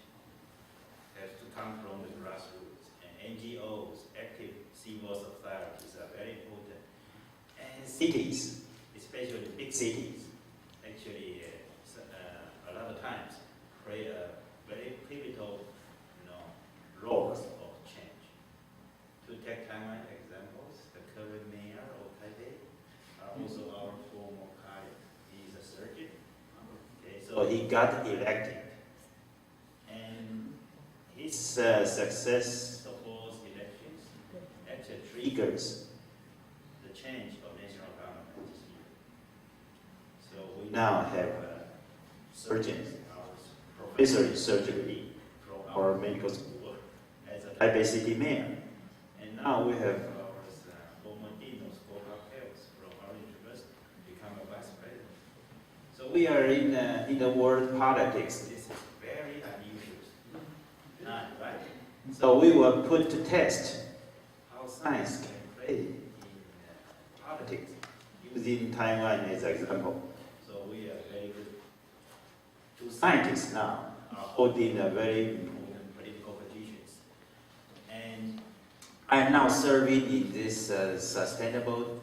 has to come from the grassroots, and NGOs, active civil societies are very important. And cities, especially big cities, actually a lot of times play a very pivotal, roles of change. To take Taiwan examples, the current mayor of Taipei are also our former colleague. He is a surgeon. Okay, so he got elected, and his success of those elections actually triggers the change of national government. So we now have surgeons, our professor in surgery from our medical school as a Taipei City mayor. And now we have our former dean of school of health from our university become a vice president. So we are in the world politics. This is very unusual time, right? So we will put to test how science can play in politics, using Taiwan as an example. So we are very good. Two scientists now are holding a very important political positions. And I am now serving in this sustainable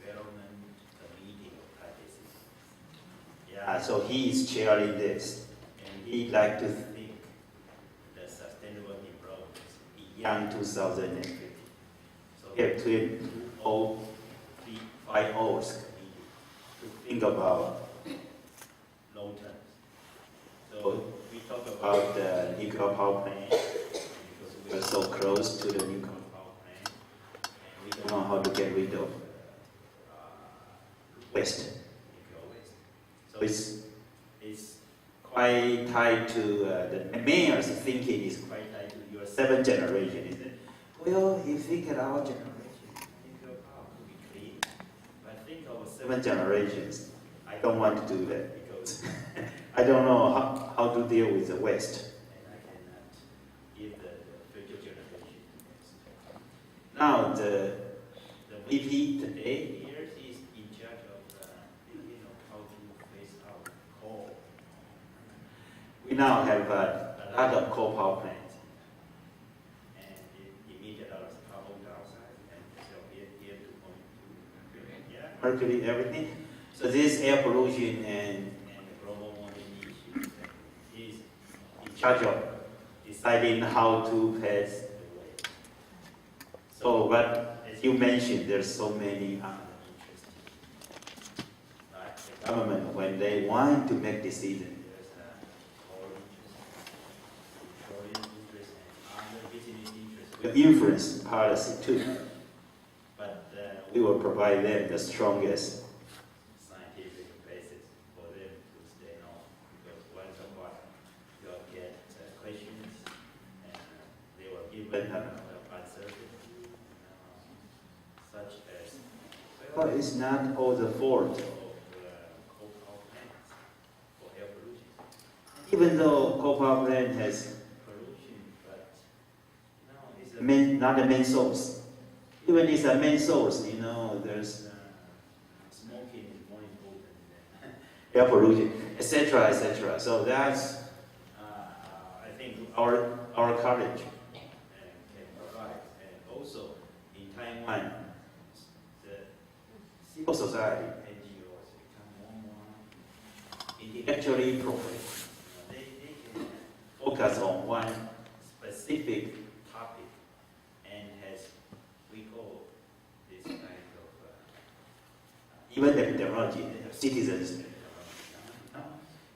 development committee of Taipei City. Yeah, so he is chairing this, and he like to think the sustainable development beyond 2050. So we have 5 O's to think about long term. So we talk about the nuclear power plant because we are so close to the nuclear power plant, and we don't know how to get rid of waste, nuclear waste. So it's quite tied to the mayor's thinking is quite tied to your 7th generation, isn't it? Well, you think at our generation, think of how to be clean. But think of 7 generations. I don't want to do that because I don't know how to deal with the West. And I cannot give the future generation. Now, the VP today here is in charge of thinking of how to phase out coal. We now have a lot of coal power plants, and it emits a lot of carbon dioxide, and so here to mercury, everything. So this air pollution and global warming issues, is in charge of deciding how to pass the way. So, but as you mentioned, there's so many other interests. Right? The government, when they want to make decisions, there's coal interest, petroleum interest, and other business interests will influence policy too. But we will provide them the strongest scientific basis for them to stay on. Because once a while, you'll get questions, and they will give uncertainty, such as, well, it's not all the fault of coal power plants for air pollution. Even though coal power plant has pollution, but it's not the main source. Even if it's a main source, there's smoking is more important than air pollution, etc., etc. So that's, I think, our courage can provide. And also, in Taiwan, the civil society, NGOs, become more and more intellectually progressive. They can focus on one specific topic and has, we call this kind of, even the technology, they have citizens,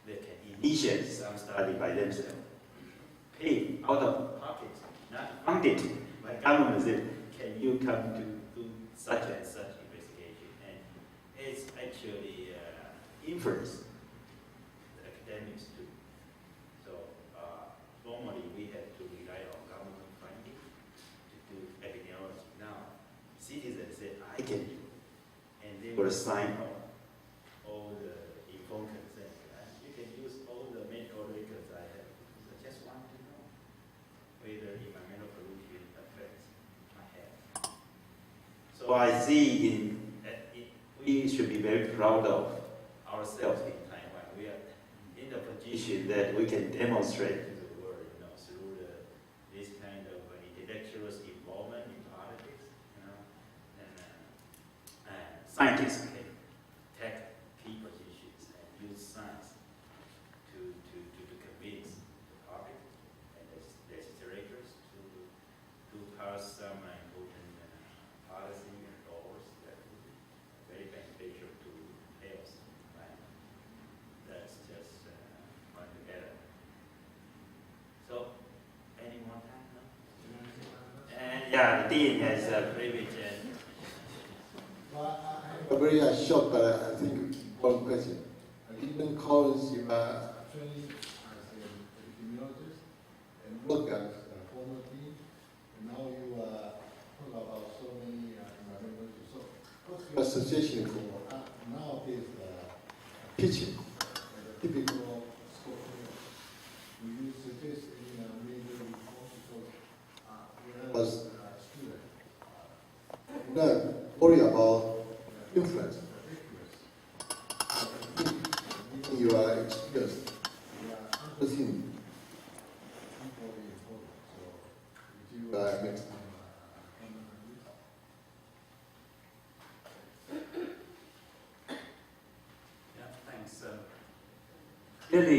they can initiate some study by themselves, pay out of pocket, not funded by government. Say, can you come to do such and such investigation? And it's actually influence the academics too. So normally we have to rely on government funding to do epidemiology. Now, citizens say, I can do, and they will sign off all the informed consent. You can use all the medical records I have. I just want to know whether environmental pollution affects my health. So I see we should be very proud of ourselves in Taiwan. We are in the position that we can demonstrate to the world, through this kind of intellectual involvement in politics, and scientists can take key positions and use science to convince the public and the legislators to pass some important policy and laws that would be very beneficial to health. Right? That's just one together. So, any more time? No? And yeah, the dean has a privilege. A very short, but I think one question. Given Collins, you are training as an epidemiologist and work as a former dean, and now you are talking about so many environmental issues. So, what's your suggestion for nowadays teaching the typical school? Do you suggest any major reforms? Because when I was a student, I learned worry about influence. You are experienced. You are unforeseen. Equally important. So, would you next time comment on this? Yeah, thanks. Clearly,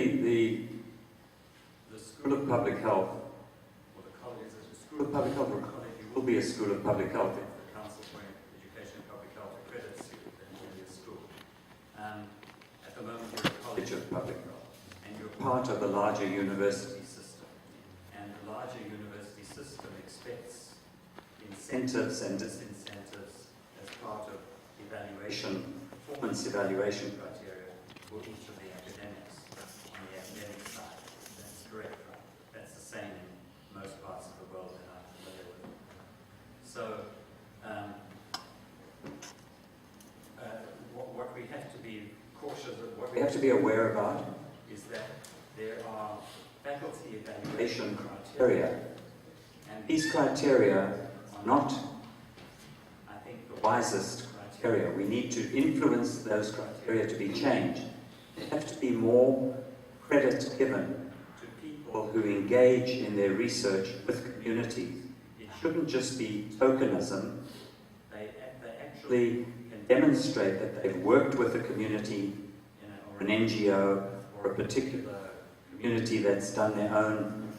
the School of Public Health, or the college, is a School of Public Health or college, it will be a School of Public Health if the Council for Education and Public Health accredits you, then it will be a school. At the moment, you're a College of Public Health, and you're part of the larger university system. And the larger university system expects incentives and disincentives as part of evaluation, performance evaluation criteria for each of the academics on the academic to be aware about is that there are faculty evaluation criteria, and these criteria are not, I think, the wisest criteria. We need to influence those criteria to be changed. There have to be more credit given to people who engage in their research with communities. It shouldn't just be tokenism. They actually can demonstrate that they've worked with a community or an NGO or a particular community that's done their own,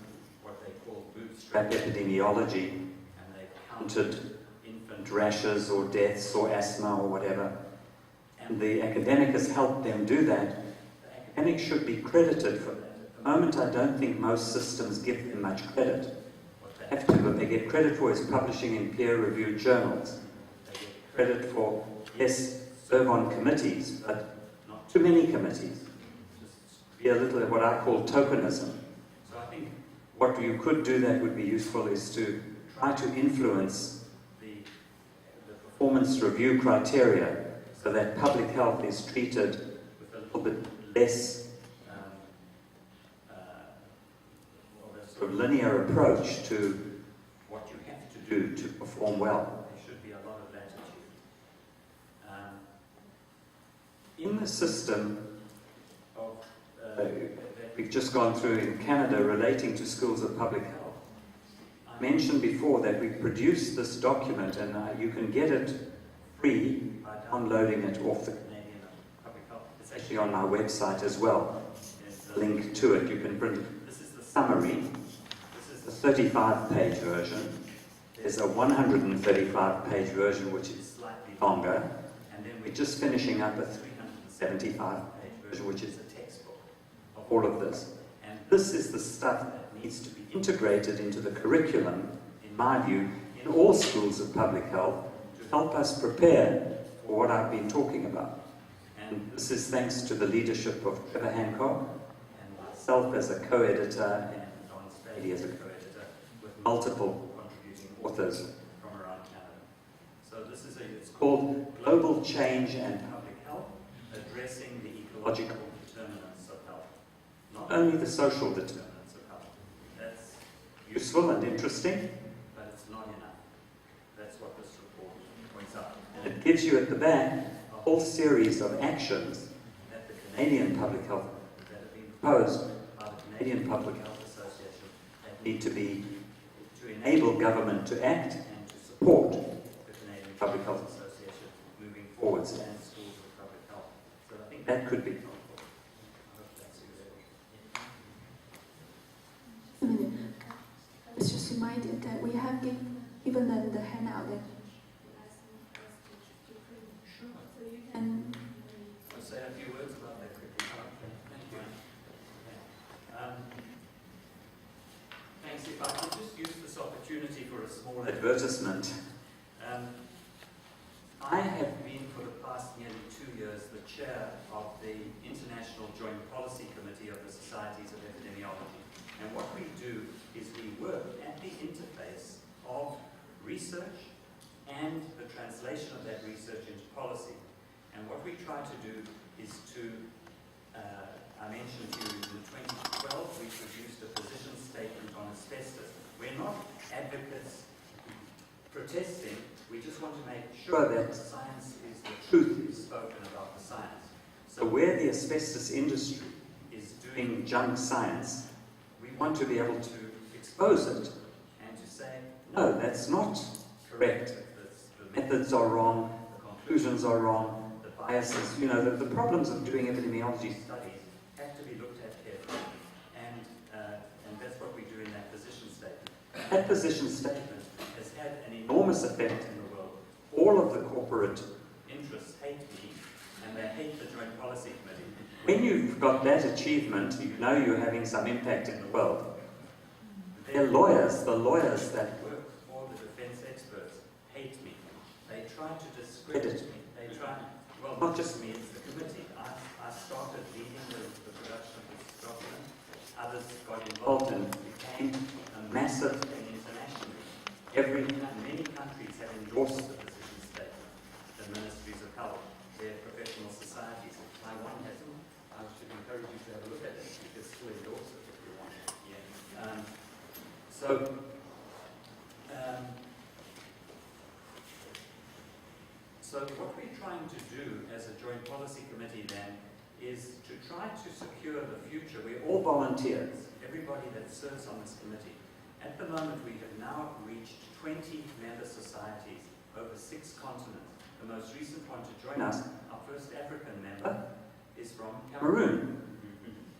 what they call bootstrap epidemiology, and they've counted infant rashes or deaths or asthma or whatever. And the academic has helped them do that. The academic should be credited for that. At the moment, I don't think most systems give them much credit. What they have to, what they get credit for is publishing in peer-reviewed journals. They get credit for, yes, serve on committees, but not too many committees. Just be a little of what I call tokenism. So I think what you could do that would be useful is to try to influence the performance review criteria so that public health is treated with a little bit less of a sort of linear approach to what you have to do to perform well. There should be a lot of latitude. In the system of, that we've just gone through in Canada relating to schools of public health, I mentioned before that we produced this document, and you can get it free by downloading it off the Canadian Public Health. It's actually on my website as well. There's a link to it. You can print it. This is the summary. This is the 35-page version. There's a 135-page version, which is slightly longer. And then we're just finishing up a 375-page version, which is a textbook of all of this. And this is the stuff that needs to be integrated into the curriculum, in my view, in all schools of public health, to help us prepare for what I've been talking about. And this is thanks to the leadership of Trevor Hancock and myself as a co-editor and Don Spady as a co-editor, with multiple contributing authors from around Canada. So this is it's called Global Change and Public Health, Addressing the Ecological Determinants of Health. Not only the social determinants of health. That's useful and interesting, but it's not enough. That's what this report points out. And it gives you at the back a whole series of actions that the Canadian Public Health, that have been proposed by the Canadian Public Health Association, that need to be, to enable government to act and to support the Canadian Public Health Association moving forwards and schools of public health. So I think that could be helpful. I hope that's useful. I was just reminded that we have given them the handout that so you can I'll say a few words about that quickly. Thank you. Thanks. If I could just use this opportunity for a small advertisement. I have been for the past nearly 2 years the chair of the International Joint Policy Committee of the Societies of Epidemiology. And what we do is we work at the interface of research and the translation of that research into policy. And what we try to do is to, I mentioned to you in 2012, we produced a position statement on asbestos. We're not advocates protesting, we just want to make sure that science is, the truth is spoken about the science. So where the asbestos industry is doing junk science, we want to be able to expose it and to say, no, that's not correct. The methods are wrong, the conclusions are wrong, the biases, you know, the problems of doing epidemiology studies have to be looked at carefully. And that's what we do in that position statement. That position statement has had an enormous effect in the world. All of the corporate interests hate me, and they hate the Joint Policy Committee. When you've got that achievement, you know you're having some impact in the world. Their lawyers, the lawyers that work for the defense experts, hate me. They try to discredit me. They try, well, not just me, it's the committee. I started leading the production of this document. Others got involved and became a massive thing internationally. Many countries have endorsed the position statement, the ministries of health, their professional societies. Taiwan hasn't. I was So what we're trying to do as a joint policy committee then is to try to secure the future. We're all volunteers, everybody that serves on this committee. At the moment, we have now reached 20 member societies over 6 continents. The most recent one to join us, our first African member, is from Cameroon.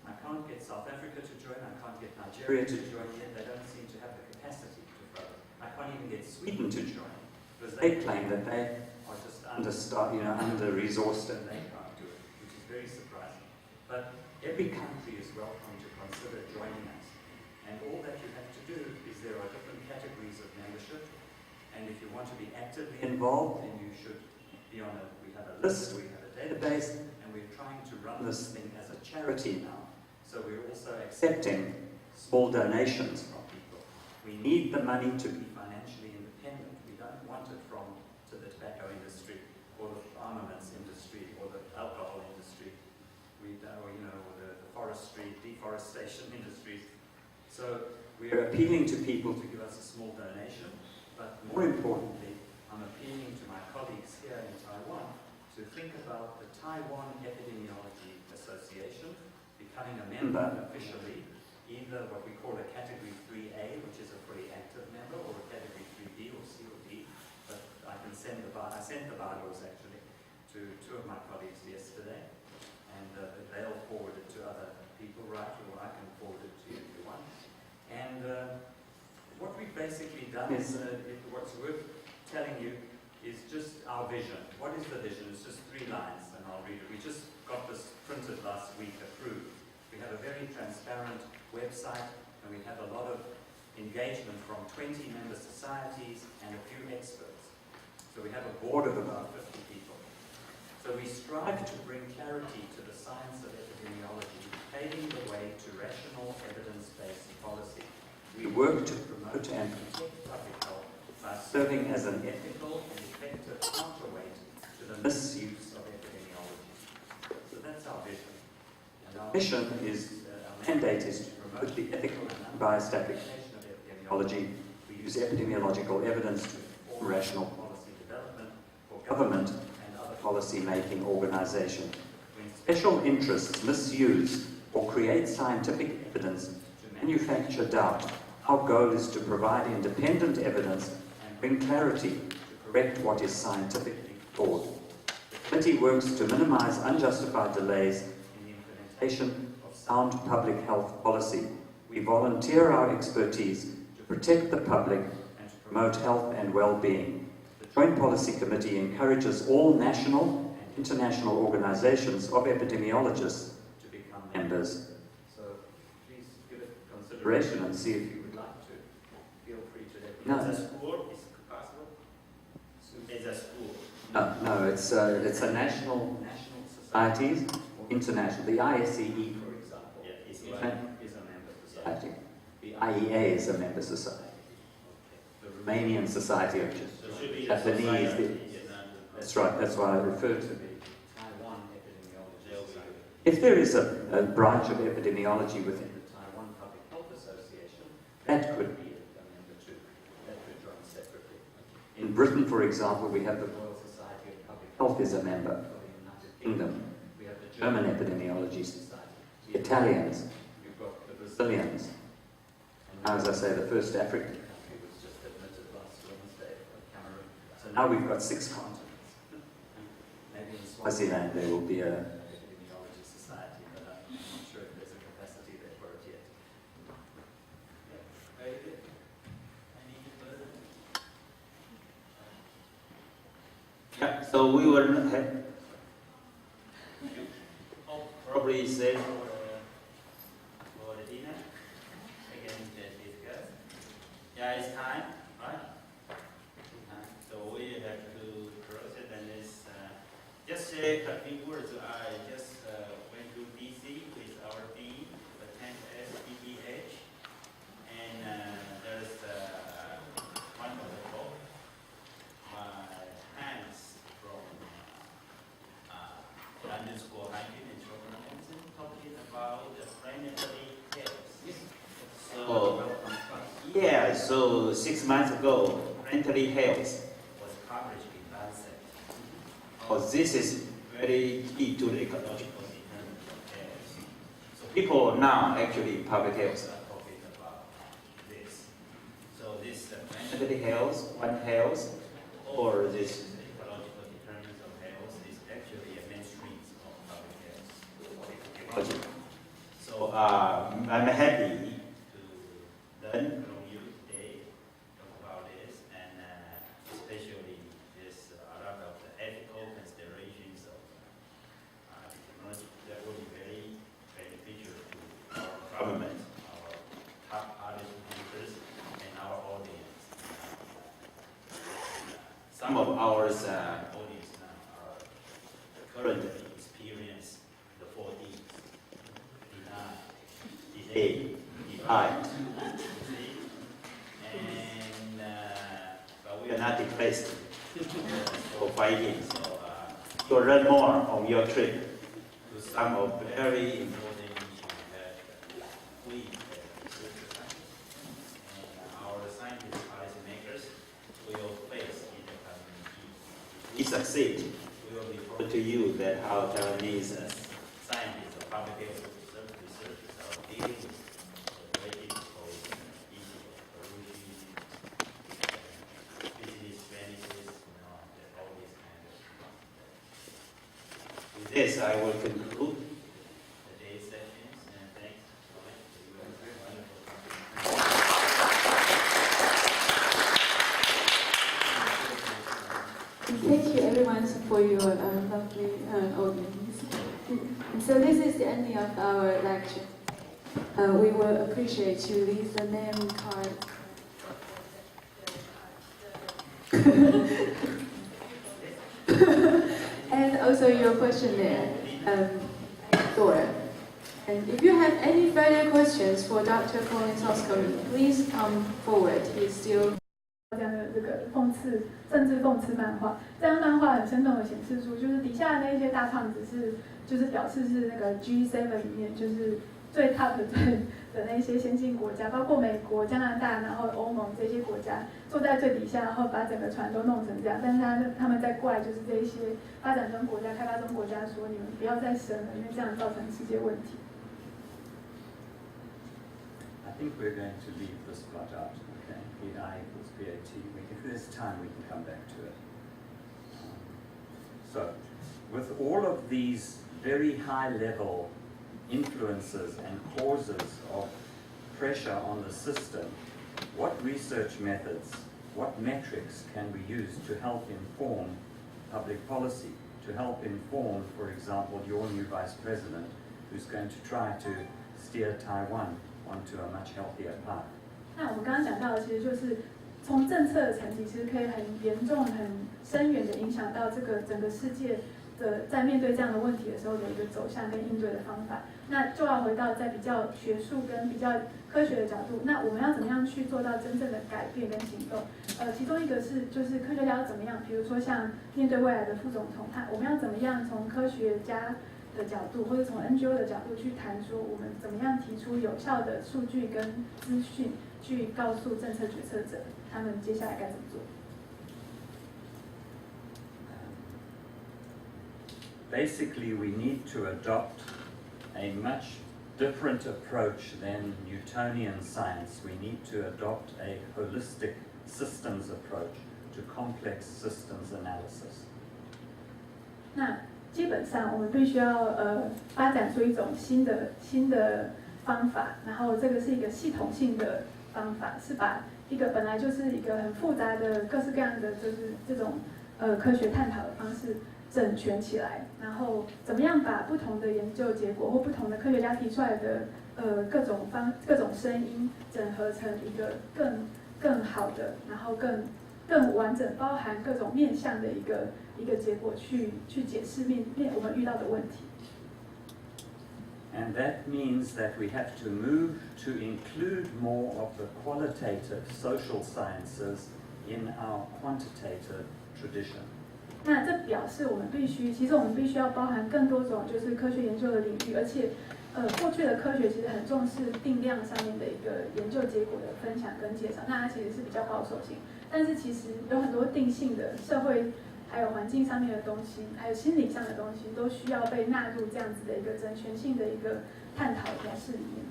I can't get South Africa to join, I can't get Nigeria to join yet. They don't seem to have the capacity to vote. I can't even get Sweden to join, because they claim that they are just under-resourced and they can't do it, which is very surprising. But every country is welcome to consider joining us. And all that you have to do is there are different categories of membership. And if you want to be actively involved, then you should be on we have a list, we have a database, and we're trying to run this thing as a charity now. So we're also accepting small donations from people. We need the money to be financially independent. We don't want it to the tobacco industry, or the armaments industry, or the alcohol industry, or the forestry, deforestation industries. So we're appealing to people to give us a small donation, but more importantly, I'm appealing to my colleagues here in Taiwan to think about the Taiwan Epidemiology Association becoming a member officially, either what we call a Category 3A, which is a fully active member, or a Category 3B or C or D. But I sent the bylaws actually to 2 of my colleagues yesterday, and they'll forward it to other people, right? Or I can forward it to you if you want. And what we've basically done is, what's worth telling you is just our vision. What is the vision? It's just 3 lines, and I'll read it. We just got this printed last week, approved. We have a very transparent website, and we have a lot of engagement from 20 member societies and a few experts. So we have a board of about 50 people. So we strive to bring clarity to the science of epidemiology, paving the way to rational, evidence-based policy. We work to promote and protect public health by serving as an ethical and effective counterweight to the misuse of epidemiology. So that's our vision. And our mission is, our mandate is to promote the ethical and unbiased application of epidemiology. We use epidemiological evidence to inform rational policy development for government and other policy-making organizations. When special interests misuse or create scientific evidence to manufacture doubt, our goal is to provide independent evidence and bring clarity to correct what is scientifically flawed. The committee works to minimize unjustified delays in the implementation of sound public health policy. We volunteer our expertise to protect the public and to promote health and well-being. The Joint Policy Committee encourages all national and international organizations of epidemiologists to become members. So please give it consideration and see if you would like to. Feel free to let me know. Is a school? Is it possible? It's a school. No, it's a national societies, or international. The ISCE, for example, is a member society. The IEA is a member society. The Romanian Society of Japanese. That's right. That's why I referred to the Taiwan Epidemiology Society. If there is a branch of epidemiology within the Taiwan Public Health Association, that could be a member too. That could join separately. In Britain, for example, we have the Royal Society of Public Health is a member of the United Kingdom. We have the German Epidemiology Society, the Italians, we've got the Brazilians, and now, as I say, the first African country was just admitted last Wednesday, Cameroon. So now we've got 6 continents. Maybe in Swaziland there will be a epidemiology society, but I'm not sure if there's a capacity there for it yet. Very good. Any further? Yeah, so we will have, you probably say for the dinner, again discuss. Yeah, it's time, right? So we have to close it, and it's just say a few words. I just went to DC with our team, the 10th SPPH, and there's one of the book, Hans from London School of Hygiene and Children's Medicine, talking about the planetary caves. So, yeah, Right. So 6 months ago, parental health was published in Lancet. Oh, this is very key to the ecological determinants of health. So people now actually public health are talking about this. So this parental health, One Health, or this ecological determinants of health is actually a mainstream of public health. So I'm happy to learn from you today about this, and especially this a lot of the ethical considerations of technology that will be very beneficial to our government, our top policy makers, and our audience. Some of our audience now are currently experience the 4Ds. Delay, divide, and but we are not depressed or fighting. So you'll learn more on your trip to some of very important issues that we and our scientists, policymakers will face in the coming years. If we succeed, we will report to you that how Taiwanese scientists or public health researchers are dealing with the very difficult issue of pollution, business benefits, all these kind of things. With this, I will conclude today's sessions, and thanks for your wonderful contribution. Thank you everyone for your lovely audience. And so this is the ending of our lecture. We will appreciate you leave the name card. And also your questionnaire, Dora. And if you have any further questions for Dr. Colin Soscombe, please come forward. He's still 这样的这个政治讽刺漫画，这张漫画很生动的显示出，就是底下的那些大胖子就是表示是那个 G7 里面就是最 top 的那些先进国家，包括美国、加拿大，然后欧盟这些国家坐在最底下，然后把整个船都弄成这样。但是他们在怪就是这一些发展中国家、开发中国家说，你们不要再生了，因为这样造成世界问题。I think we're going to leave this part out, okay? PI equals PAT. If there's time, we can come back to it. So, with all of these very high-level influences and causes of pressure on the system, what research methods, what metrics can we use to help inform public policy, to help inform, for example, your new vice president, who's going to try to steer Taiwan onto a much healthier path? 那我们刚刚讲到的，其实就是从政策的层级，其实可以很严重、很深远的影响到这个整个世界的在面对这样的问题的时候的一个走向跟应对的方法。那就要回到在比较学术跟比较科学的角度，那我们要怎么样去做到真正的改变跟行动？其中一个是就是科学家要怎么样，比如说像面对未来的副总统，我们要怎么样从科学家的角度，或者从 NGO 的角度去谈说，我们怎么样提出有效的数据跟资讯，去告诉政策决策者他们接下来该怎么做。Basically, we need to adopt a much different approach than Newtonian science. We need to adopt a holistic systems approach to complex systems analysis. 那基本上我们必须要发展出一种新的方法，然后这个是一个系统性的方法，是把一个本来就是一个很复杂的各式各样的就是这种科学探讨的方式整全起来，然后怎么样把不同的研究结果或不同的科学家提出来的各种声音整合成一个更好的，然后更完整，包含各种面向的一个结果去解释我们遇到的问题。And that means that we have to move to include more of the qualitative social sciences in our quantitative tradition. 那这表示我们必须要包含更多种就是科学研究的领域，而且过去的科学其实很重视定量上面的一个研究结果的分享跟介绍，那它其实是比较保守性。但是其实有很多定性的社会还有环境上面的东西，还有心理上的东西，都需要被纳入这样子的一个整全性的一个探讨模式里面。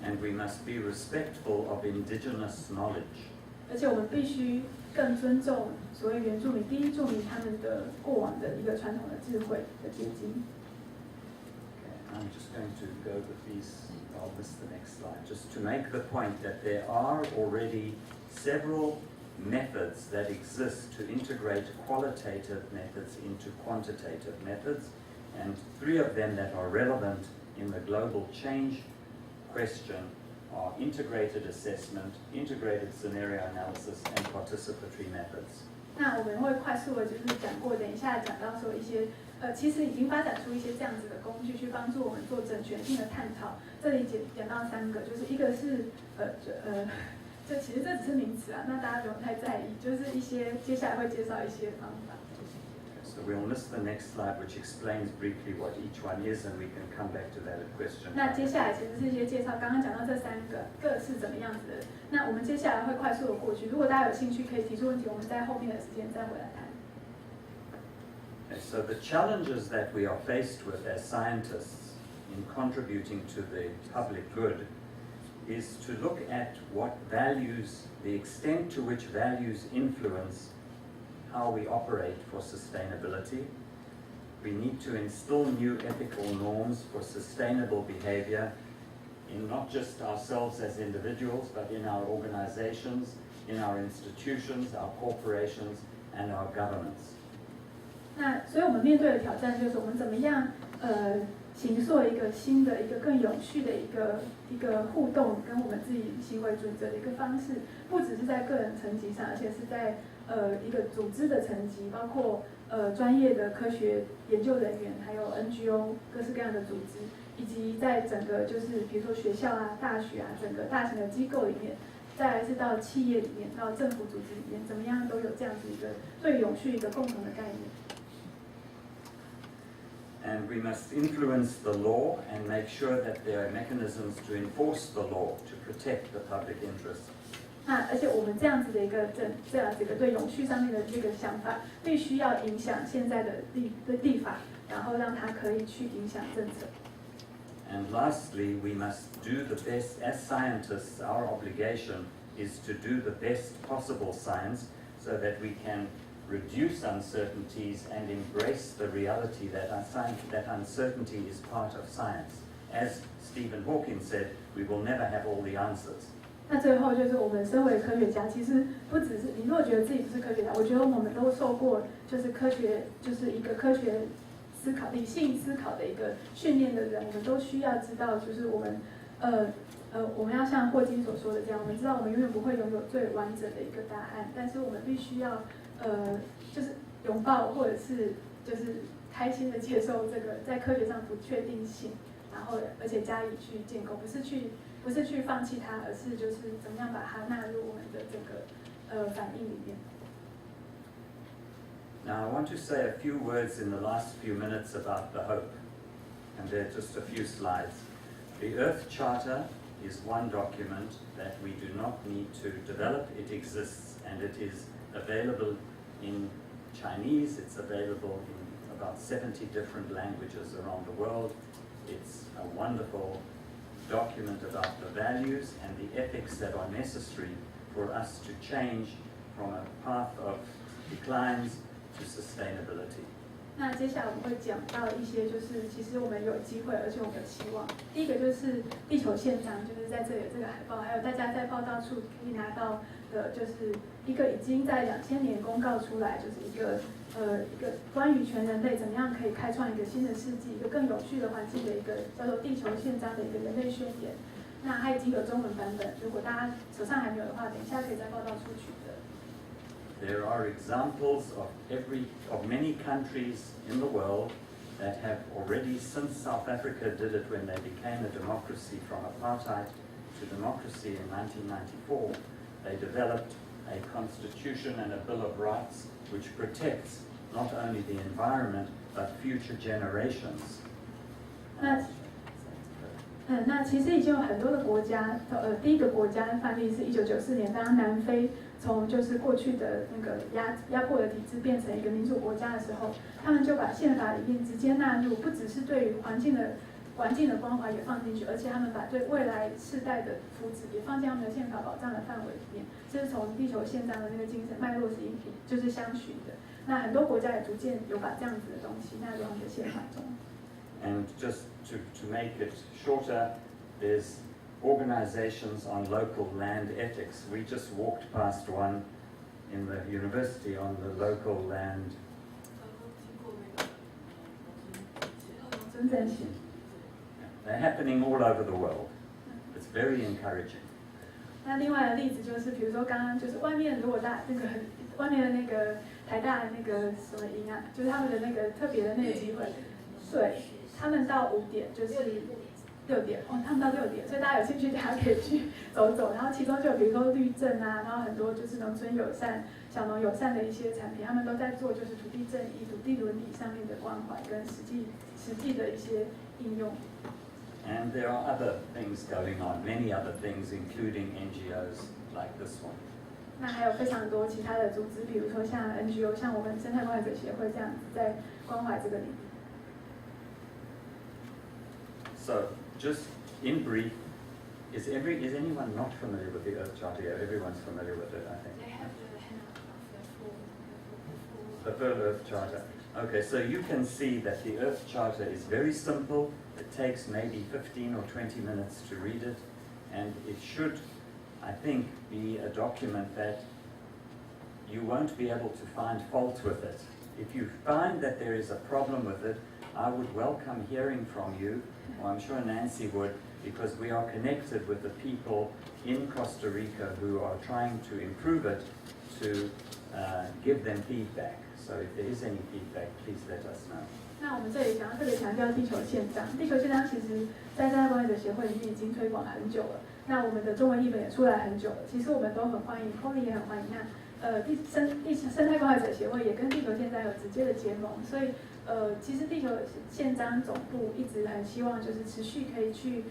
And we must be respectful of indigenous knowledge. 而且我们必须更尊重所谓原住民、第一住民他们的过往的一个传统的智慧的结晶。I'm just going to go with these. I'll miss the next slide. Just to make the point that there are already several methods that exist to integrate qualitative methods into quantitative methods, and 3 of them that are relevant in the global change question are integrated assessment, integrated scenario analysis, and participatory methods. 那我们会快速的就是讲过，等一下讲到说一些其实已经发展出一些这样子的工具，去帮助我们做整全性的探讨。这里讲到3个，就是一个是这其实这只是名词啊，那大家不用太在意，就是一些接下来会介绍一些方法。So we'll miss the next slide, which explains briefly what each one is, and we can come back to that at question. 那接下来其实是一些介绍，刚刚讲到这3个各是怎么样子的。那我们接下来会快速的过去，如果大家有兴趣可以提出问题，我们在后面的时间再回来谈。So the challenges that we are faced with as scientists in contributing to the public good is to look at what values, the extent to which values influence how we operate for sustainability. We need to instill new ethical norms for sustainable behavior in not just ourselves as individuals, but in our organizations, in our institutions, our corporations, and our governments. 那所以我们面对的挑战就是我们怎么样形塑一个新的、一个更有序的一个互动，跟我们自己行为准则的一个方式，不只是在个人层级上，而且是在一个组织的层级，包括专业的科学研究人员，还有 NGO 各式各样的组织，以及在整个就是比如说学校啊、大学啊，整个大型的机构里面，再来是到企业里面、到政府组织里面，怎么样都有这样子一个对永续一个共同的概念。And we must influence the law and make sure that there are mechanisms to enforce the law to protect the public interest. 那而且我们这样子的一个对永续上面的这个想法，必须要影响现在的立法，然后让它可以去影响政策。And lastly, we must do the best as scientists. Our obligation is to do the best possible science so that we can reduce uncertainties and embrace the reality that uncertainty is part of science. As Stephen Hawking said, we will never have all the answers. 那最后就是我们身为科学家，其实不只是你如果觉得自己不是科学家，我觉得我们都受过就是科学就是一个科学思考、理性思考的一个训练的人，我们都需要知道，就是我们我们要像霍金所说的这样，我们知道我们永远不会拥有最完整的一个答案，但是我们必须要就是拥抱或者是就是开心的接受这个在科学上不确定性，然后而且加以去建构，不是去放弃它，而是就是怎么样把它纳入我们的这个反应里面。Now I want to say a few words in the last few minutes about the hope, and there are just a few slides. The Earth Charter is one document that we do not need to develop. It exists and it is available in Chinese. It's available in about 70 different languages around the world. It's a wonderful document about the values and the ethics that are necessary for us to change from a path of declines to sustainability. 那接下来我们会讲到一些，就是其实我们有机会，而且我们有期望。第一个就是地球宪章，就是在这里有这个海报，还有大家在报道处可以拿到的，就是一个已经在2000年公告出来，就是一个关于全人类怎么样可以开创一个新的世纪，一个更有序的环境的一个叫做地球宪章的一个人类宣言。那它已经有中文版本，如果大家手上还没有的话，等一下可以在报道处取得。There are examples of many countries in the world that have already, since South Africa did it when they became a democracy from apartheid to democracy in 1994, they developed a constitution and a Bill of Rights which protects not only the environment but future generations. 那其实已经有很多的国家，第一个国家范例是1994年，当南非从就是过去的那个压迫的体制变成一个民主国家的时候，他们就把宪法里面直接纳入，不只是对于环境的关怀也放进去，而且他们把对未来世代的福祉也放进他们的宪法保障的范围里面。这是从地球宪章的那个精神脉络是就是相循的。那很多国家也逐渐有把这样子的东西纳入他们的宪法中。And just to make it shorter, there's organizations on local land ethics. We just walked past one in the university on the local land. They're happening all over the world. It's very encouraging. 那另外的例子就是，比如说刚刚就是外面如果外面的那个台大的那个什么营啊，就是他们的那个特别的那个机会，对，他们到5点就是6点，他们到6点，所以大家有兴趣，大家可以去走走。然后其中就比如说绿政啊，然后很多就是农村友善、小农友善的一些产品，他们都在做就是土地正义、土地伦理上面的关怀跟实际的一些应用。And there are other things going on, many other things, including NGOs like this one. 那还有非常多其他的组织，比如说像 NGO， 像我们生态关怀者协会这样子，在关怀这个领域。So, just in brief, is anyone not familiar with the Earth Charter? Yeah, everyone's familiar with it, I think. They have The full Earth Charter. Okay, so you can see that the Earth Charter is very simple. It takes maybe 15 or 20 minutes to read it, and it should, I think, be a document that you won't be able to find fault with it. If you find that there is a problem with it, I would welcome hearing from you, or I'm sure Nancy would, because we are connected with the people in Costa Rica who are trying to improve it, to give them feedback. So if there is any feedback, please let us know. 那我们这里想要特别强调地球宪章。地球宪章其实在生态关怀者协会里面已经推广很久了。那我们的中文译本也出来很久了。其实我们都很欢迎 ，Colin 也很欢迎。那生态关怀者协会也跟地球宪章有直接的结盟，所以其实地球宪章总部一直很希望就是持续可以去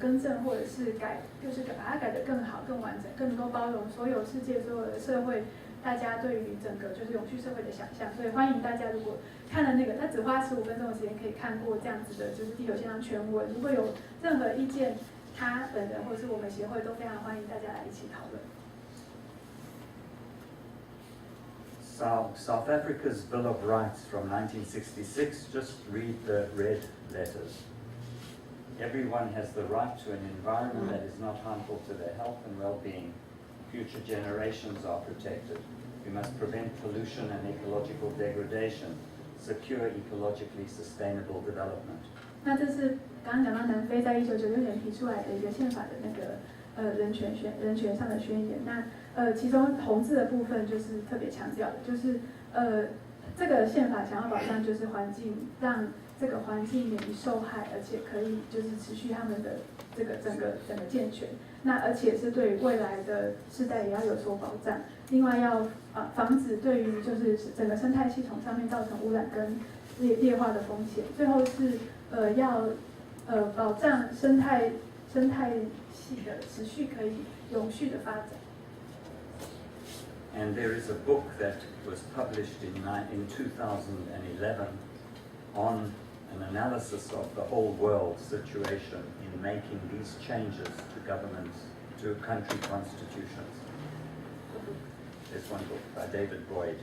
更正或者是就是把它改得更好、更完整、更能够包容所有世界所有的社会。大家对于整个就是永续社会的想象，所以欢迎大家如果看了那个，他只花15分钟的时间可以看过这样子的，就是地球宪章全文。如果有任何意见，他本人或是我们协会都非常欢迎大家来一起讨论。South Africa's Bill of Rights from 1966, just read the red letters. Everyone has the right to an environment that is not harmful to their health and well-being. Future generations are protected. We must prevent pollution and ecological degradation, secure ecologically sustainable development. 那这是刚刚讲到南非在1996年提出来的一个宪法的那个人权上的宣言。那其中红字的部分就是特别强调的，就是这个宪法想要保障就是环境，让这个环境免于受害，而且可以就是持续他们的这个整个健全。那而且是对于未来的世代也要有所保障。另外要防止对于就是整个生态系统上面造成污染跟劣化的风险。最后是要保障生态系的持续可以永续的发展。And there is a book that was published in 2011 on an analysis of the whole world situation in making these changes to governments, to country constitutions. There's one book by David Boyd.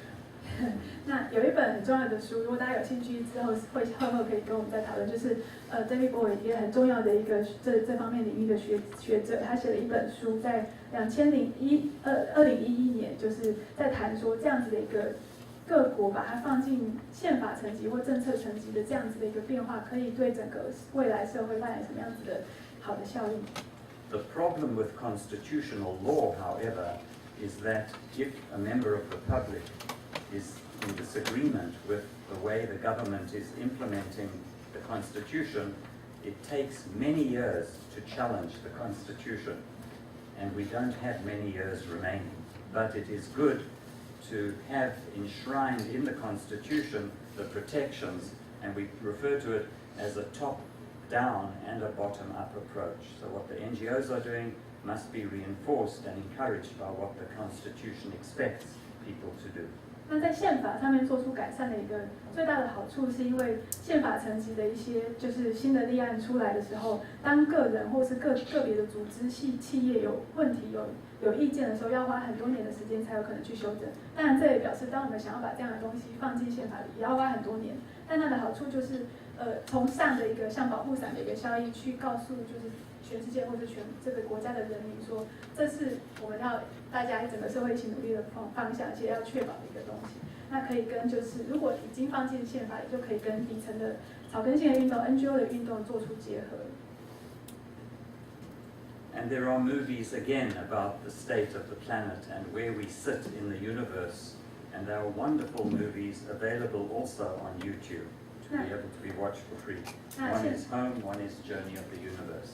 那有一本很重要的书，如果大家有兴趣之后会可以跟我们再讨论，就是David Boyd 也很重要的一个这方面领域的学者，他写了一本书，在2011年，就是在谈说这样子的一个各国把它放进宪法层级或政策层级的这样子的一个变化，可以对整个未来社会带来什么样子的好的效应。The problem with constitutional law, however, is that if a member of the public is in disagreement with the way the government is implementing the Constitution, it takes many years to challenge the Constitution, and we don't have many years remaining. But it is good to have enshrined in the Constitution the protections, and we refer to it as a top top-down and a bottom-up approach. So what the NGOs are doing must be reinforced and encouraged by what the Constitution expects people to do. 那在宪法上面做出改善的一个最大的好处，是因为宪法层级的一些就是新的立案出来的时候，当个人或是个别的组织企业有问题有意见的时候，要花很多年的时间才有可能去修正。当然，这也表示当我们想要把这样的东西放进宪法里，也要花很多年。但它的好处就是，从上的一个像保护伞的一个效益，去告诉就是全世界或者全这个国家的人民说，这是我们要大家整个社会一起努力的方向，而且要确保的一个东西。那可以跟就是如果已经放进宪法里，就可以跟底层的草根性的运动、NGO 的运动做出结合。And there are movies again about the state of the planet and where we sit in the universe. And there are wonderful movies available also on YouTube to be able to be watched for free. One is Home, one is Journey of the Universe.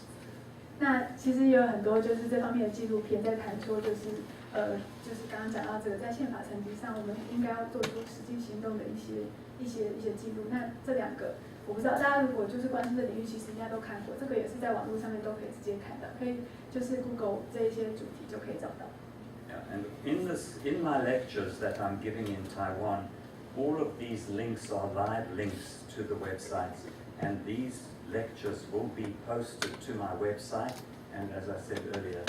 那其实也有很多就是这方面的纪录片在谈说，就是刚刚讲到这个在宪法层级上，我们应该要做出实际行动的一些记录。那这两个，我不知道大家如果就是关心这领域，其实应该都看过。这个也是在网络上面都可以直接看到，可以就是 Google 这一些主题就可以找到。And in my lectures that I'm giving in Taiwan, all of these links are live links to the websites, and these lectures will be posted to my website. And as I said earlier,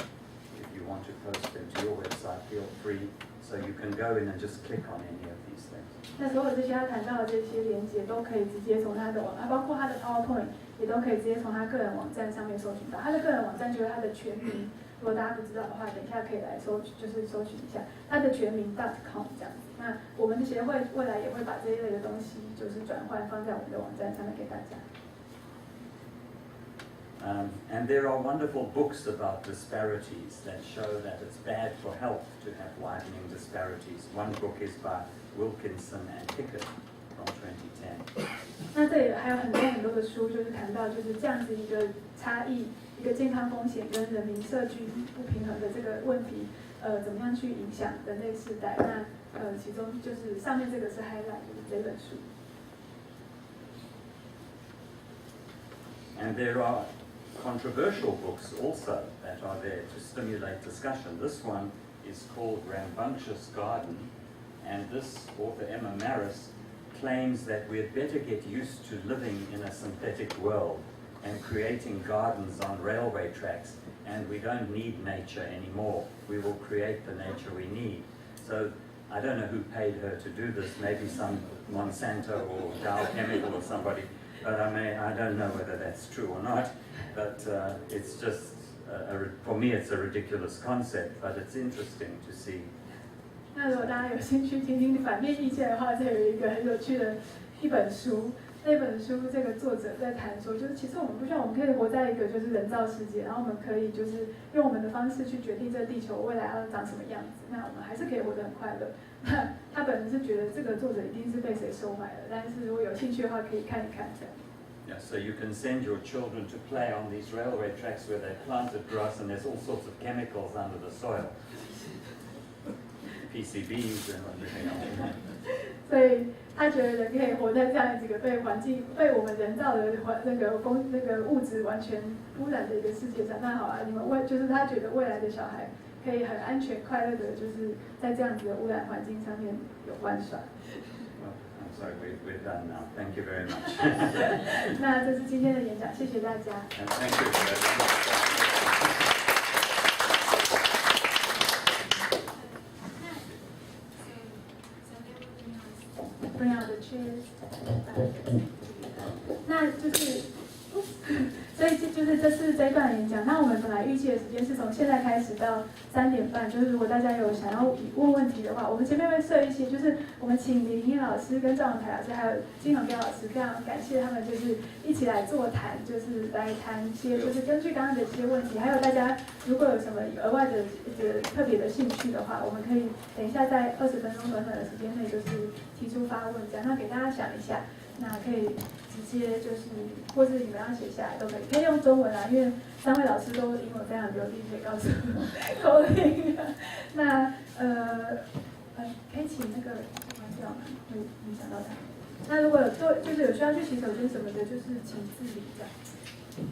if you want to post them to your website, feel free. So you can go in and just click on any of these things. 那所有这些他谈到的这些连接，都可以直接从他的包括他的 PowerPoint， 也都可以直接从他个人网站上面搜寻到。他的个人网站就是他的全名。如果大家不知道的话，等一下可以来搜寻一下它的全名 .com 这样子。那我们的协会未来也会把这一类的东西就是转换放在我们的网站上面给大家。And there are wonderful books about disparities that show that it's bad for health to have widening disparities. One book is by Wilkinson and Pickett from 2010. 那这里还有很多的书，就是谈到就是这样子一个差异。一个健康风险跟人民社区不平衡的这个问题，怎么样去影响人类世代？那其中就是上面这个是 highlight， 就是这本书。And there are controversial books also that are there to stimulate discussion. This one is called Rambunctious Garden, and this author, Emma Maris, claims that we'd better get used to living in a synthetic world and creating gardens on railway tracks, and we don't need nature anymore. We will create the nature we need. So I don't know who paid her to do this, maybe some Monsanto or Dow Chemical or somebody, but I don't know whether that's true or not, but it's just, for me it's a ridiculous concept, but it's interesting to see. 那如果大家有兴趣听听反面意见的话，这有一个很有趣的一本书。那本书这个作者在谈说，就是其实我们不需要，我们可以活在一个就是人造世界，然后我们可以就是用我们的方式去决定这个地球未来要长什么样子，那我们还是可以活得很快乐。那他本人是觉得这个作者一定是被谁收买了，但是如果有兴趣的话，可以看一看这样。Yeah, so you can send your children to play on these railway tracks where they planted grass and there's all sorts of chemicals under the soil, PCBs and everything else. 所以他觉得人可以活在这样一个被我们人造的那个物质完全污染的一个世界上。那好啊，你们就是他觉得未来的小孩可以很安全快乐的，就是在这样子的污染环境上面有玩耍。I'm sorry, we're done now. Thank you very much. 那这是今天的演讲，谢谢大家。And thank you for that. Bring out the chairs. 那就是，所以就是这是这一段演讲。那我们本来预计的时间是从现在开始到3点半。就是如果大家有想要问问题的话，我们前面会设一些，就是我们请李英老师跟赵永台老师还有金宏彪老师，非常感谢他们，就是一起来座谈，就是来谈一些，就是根据刚刚的一些问题，还有大家如果有什么额外的特别的兴趣的话，我们可以等一下在20分钟短短的时间内，就是提出发问这样，那给大家想一下。那可以直接就是，或是你们要写下来都可以，可以用中文啊，因为3位老师都英文非常流利，可以告诉我口令。那可以请那个王教吗？会影响到他。那如果有就是有需要去洗手间什么的，就是请自理这样。这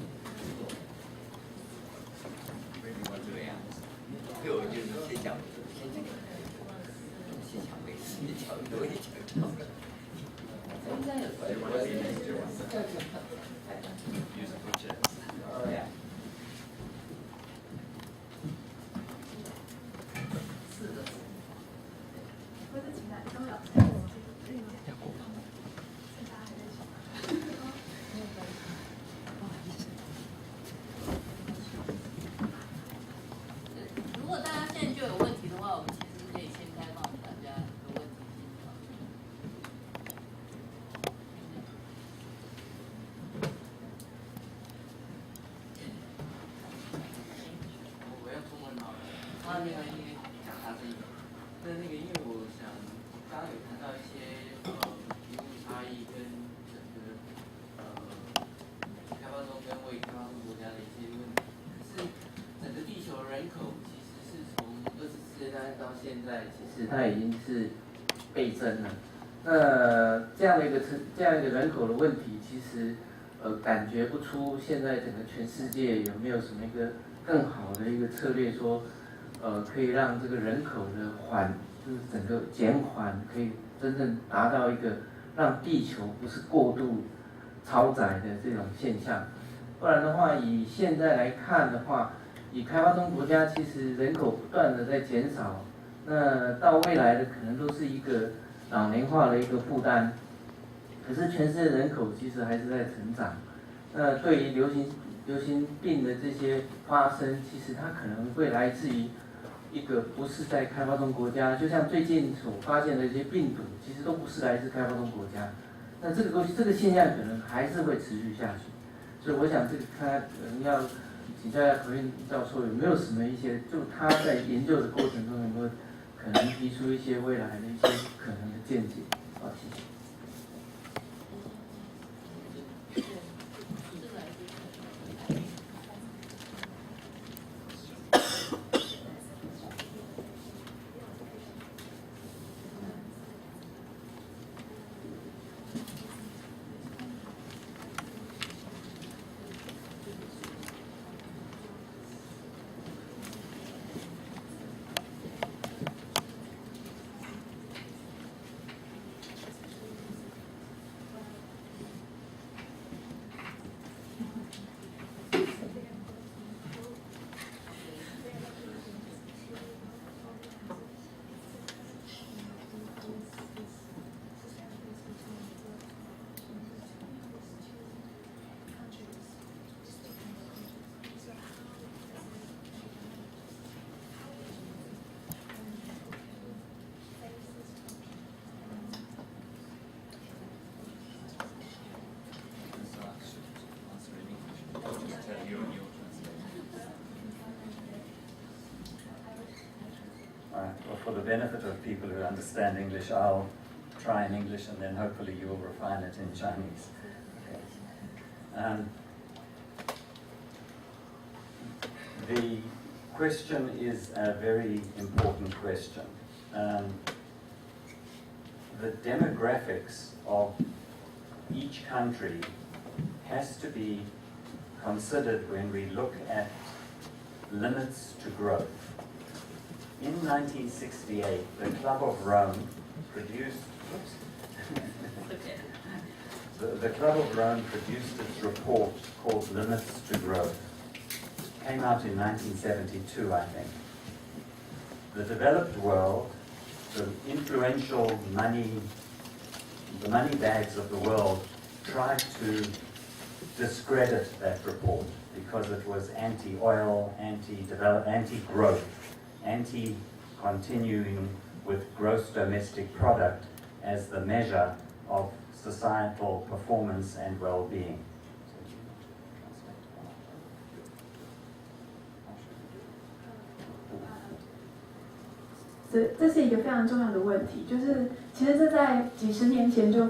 样，所以我就是先讲为师，讲多一讲。应该有如果大家现在就有问题的话，我们其实可以先开放大家有问题先讨论。我要中文好了。那个讲他这个，那个因为我想刚刚有谈到一些贫富差异跟整个开发中跟未开发中国家的一些问题，可是整个地球人口其实是从20世纪到现在，其实它已经是倍增了。那这样的一个人口的问题，其实感觉不出现在整个全世界有没有什么一个更好的一个策略说，可以让这个人口的就是整个减缓，可以真正达到一个让地球不是过度超载的这种现象。不然的话，以现在来看的话，以开发中国家其实人口不断的在减少，那到未来的可能都是一个老龄化的一个负担。可是全世界人口其实还是在成长，那对于流行病的这些发生，其实它可能会来自于一个不是在开发中国家，就像最近所发现的一些病毒，其实都不是来自开发中国家。那这个现象可能还是会持续下去，所以我想这个他可能要请教一下孔运教授有没有什么一些，就他在研究的过程中有没有可能提出一些未来的一些可能的见解？好，谢谢。Well, for the benefit of people who understand English, I'll try in English and then hopefully you will refine it in Chinese. Okay. The question is a very important question. The demographics of each country has to be considered when we look at limits to growth. In 1968, the Club of Rome produced the Club of Rome produced its report called Limits to Growth. It came out in 1972, I think. The developed world, the influential the money bags of the world tried to discredit that report because it was anti-oil, anti-growth, anti-continuing with gross domestic product as the measure of societal performance and well-being. 这是一个非常重要的问题，就是其实这在几十年前就有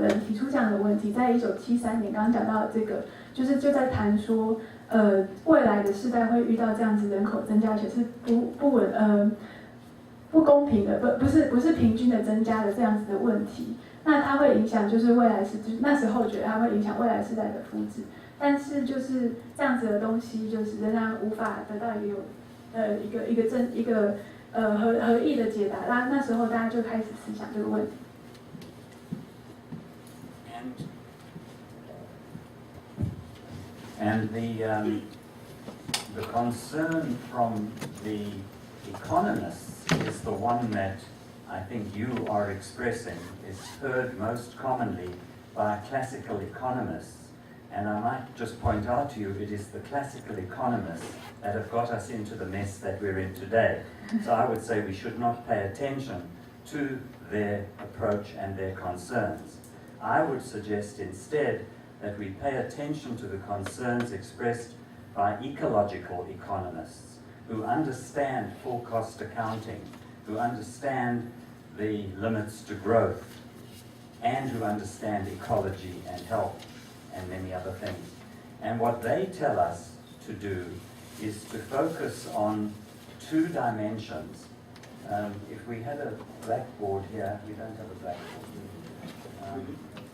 人提出这样的问题，在1973年刚刚讲到这个，就在谈说，未来的世代会遇到这样子人口增加，而且是不公平的，不是平均的增加的这样子的问题，那它会影响就是未来那时候觉得它会影响未来世代的福祉。但是就是这样子的东西，就是仍然无法得到一个合意的解答。那时候大家就开始思想这个问题。And the concern from the economists is the one that I think you are expressing, is heard most commonly by classical economists. And I might just point out to you, it is the classical economists that have got us into the mess that we're in today. So I would say we should not pay attention to their approach and their concerns. I would suggest instead that we pay attention to the concerns expressed by ecological economists who understand full cost accounting, who understand the limits to growth, and who understand ecology and health and many other things. And what they tell us to do is to focus on two dimensions. If we had a blackboard here, we don't have a blackboard.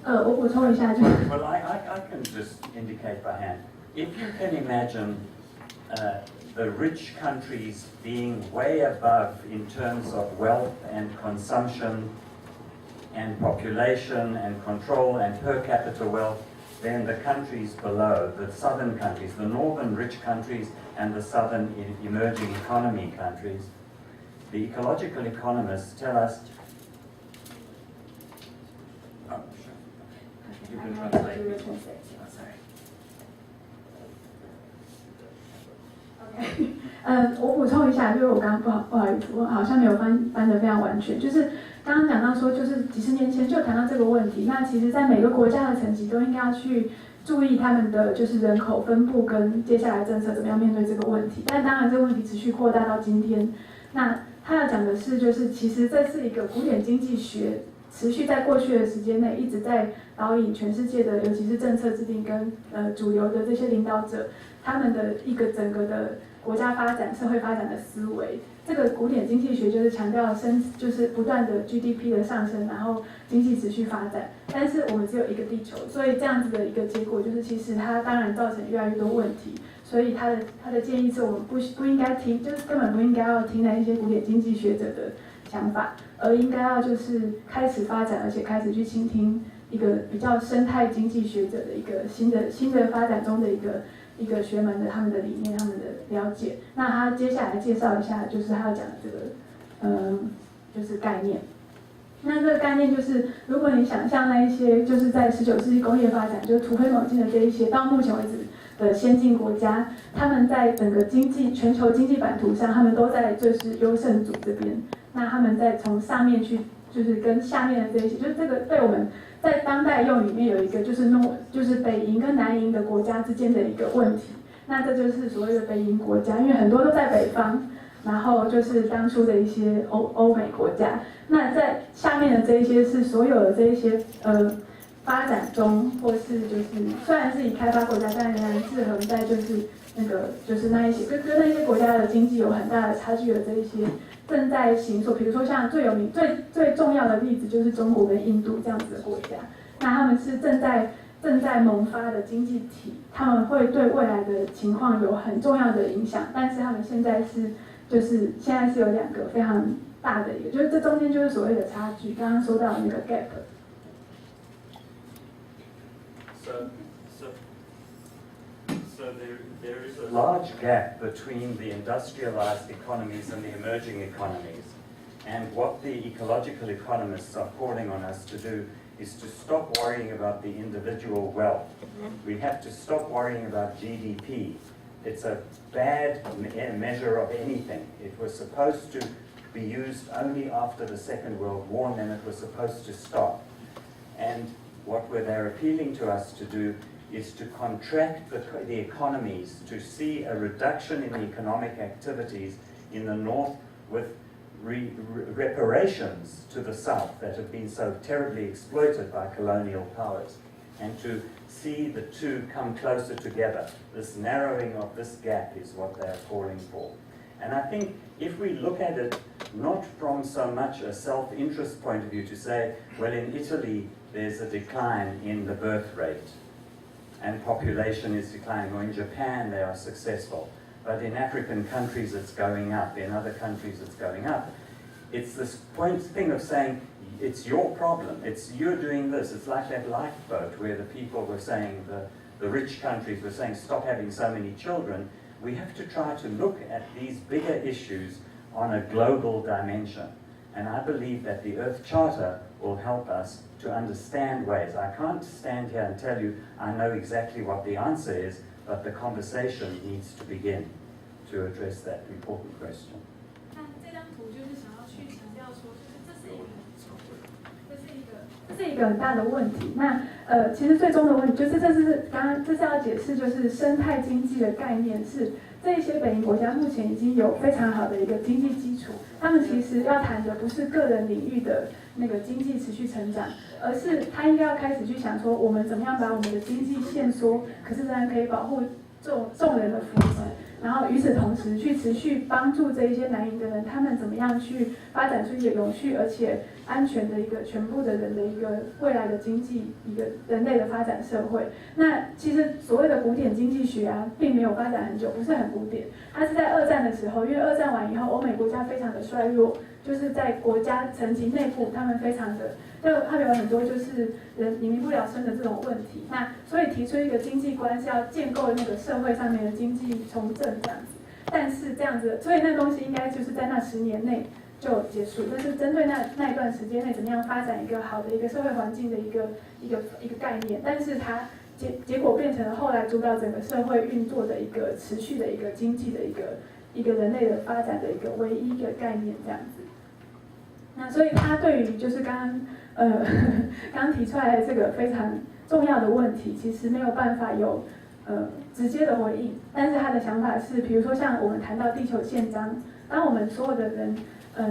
我补充一下，就是 Well, I can just indicate by hand. If you can imagine the rich countries being way above in terms of wealth and consumption and population and control and per capita wealth, then the countries below, the southern countries, the northern rich countries and the southern emerging economy countries, the ecological economists tell us. Oh, sure. You can translate. Oh, sorry. 我补充一下，就是我刚刚不好意思，我好像没有翻得非常完全。就是刚刚讲到说，就是几十年前就谈到这个问题。那其实，在每个国家的层级都应该要去注意他们的就是人口分布跟接下来政策怎么样面对这个问题。但当然，这个问题持续扩大到今天。那他要讲的是，就是其实这是一个古典经济学持续在过去的时间内一直在导引全世界的，尤其是政策制定跟主流的这些领导者，他们的一个整个的国家发展、社会发展的思维。这个古典经济学就是强调就是不断的 GDP 的上升，然后经济持续发展。但是我们只有一个地球，所以这样子的一个结果就是，其实它当然造成越来越多问题。所以他的建议是我们不应该听，就是根本不应该要听那一些古典经济学者的想法，而应该要就是开始发展，而且开始去倾听一个比较生态经济学者的一个新的发展中的一个学门的他们的理念、他们的了解。那他接下来介绍一下，就是他要讲的这个就是概念。那这个概念就是，如果你想象那一些就是在19世纪工业发展就突飞猛进的这一些，到目前为止的先进国家，他们在整个全球经济版图上，他们都在就是优胜组这边。那他们在从上面去，就是跟下面的这一些，就是这个对我们在当代用里面有一个就是北营跟南营的国家之间的一个问题。那这就是所谓的北营国家，因为很多都在北方，然后就是当初的一些欧美国家。那在下面的这一些是所有的这一些发展中，或是就是虽然是以开发国家，但仍然适合在就是那一些跟那些国家的经济有很大的差距的这一些正在行所，比如说像最有名最重要的例子就是中国跟印度这样子的国家，那他们是正在萌发的经济体，他们会对未来的情况有很重要的影响，但是他们现在是有两个非常大的一个，就是这中间就是所谓的差距，刚刚说到的那个 gap。So there is a large gap between the industrialized economies and the emerging economies. And what the ecological economists are calling on us to do is to stop worrying about the individual wealth. We have to stop worrying about GDP. It's a bad measure of anything. It was supposed to be used only after the Second World War, and then it was supposed to stop. And what they're appealing to us to do is to contract the economies, to see a reduction in the economic activities in the north with reparations to the south that have been so terribly exploited by colonial powers, and to see the two come closer together. This narrowing of this gap is what they're calling for. And I think if we look at it not from so much a self-interest point of view to say, well, in Italy there's a decline in the birth rate, and population is declining. Or in Japan, they are successful. But in African countries, it's going up. In other countries, it's going up. It's this thing of saying, it's your problem. It's you're doing this. It's like that lifeboat where the people were saying, the rich countries were saying, stop having so many children. We have to try to look at these bigger issues on a global dimension. And I believe that the Earth Charter will help us to understand ways. I can't stand here and tell you I know exactly what the answer is, but the conversation needs to begin to address that important question. 那这张图就是想要去强调说，这是一个很大的问题。那其实最终的问题就是这是要解释，就是生态经济的概念是这一些北邻国家目前已经有非常好的一个经济基础，他们其实要谈的不是个人领域的那个经济持续成长，而是他应该要开始去想说，我们怎么样把我们的经济限缩，可是仍然可以保护众人的福祉。然后与此同时，去持续帮助这一些南营的人，他们怎么样去发展出一个永续而且安全的一个全部的人的一个未来的经济，一个人类的发展社会。那其实所谓的古典经济学啊，并没有发展很久，不是很古典。它是在二战的时候，因为二战完以后，欧美国家非常的衰弱，就是在国家层级内部，他们非常的。他们有很多就是你民不聊生的这种问题，那所以提出一个经济观是要建构那个社会上面的经济重振这样子，但是这样子，所以那东西应该就是在那10年内就结束，但是针对那一段时间内怎么样发展一个好的一个社会环境的一个概念，但是它结果变成了后来主导整个社会运作的一个持续的一个经济的一个人类的发展的一个唯一一个概念这样子。那所以他对于就是刚提出来的这个非常重要的问题，其实没有办法有直接的回应。但是他的想法是，比如说像我们谈到地球宪章，当我们所有的人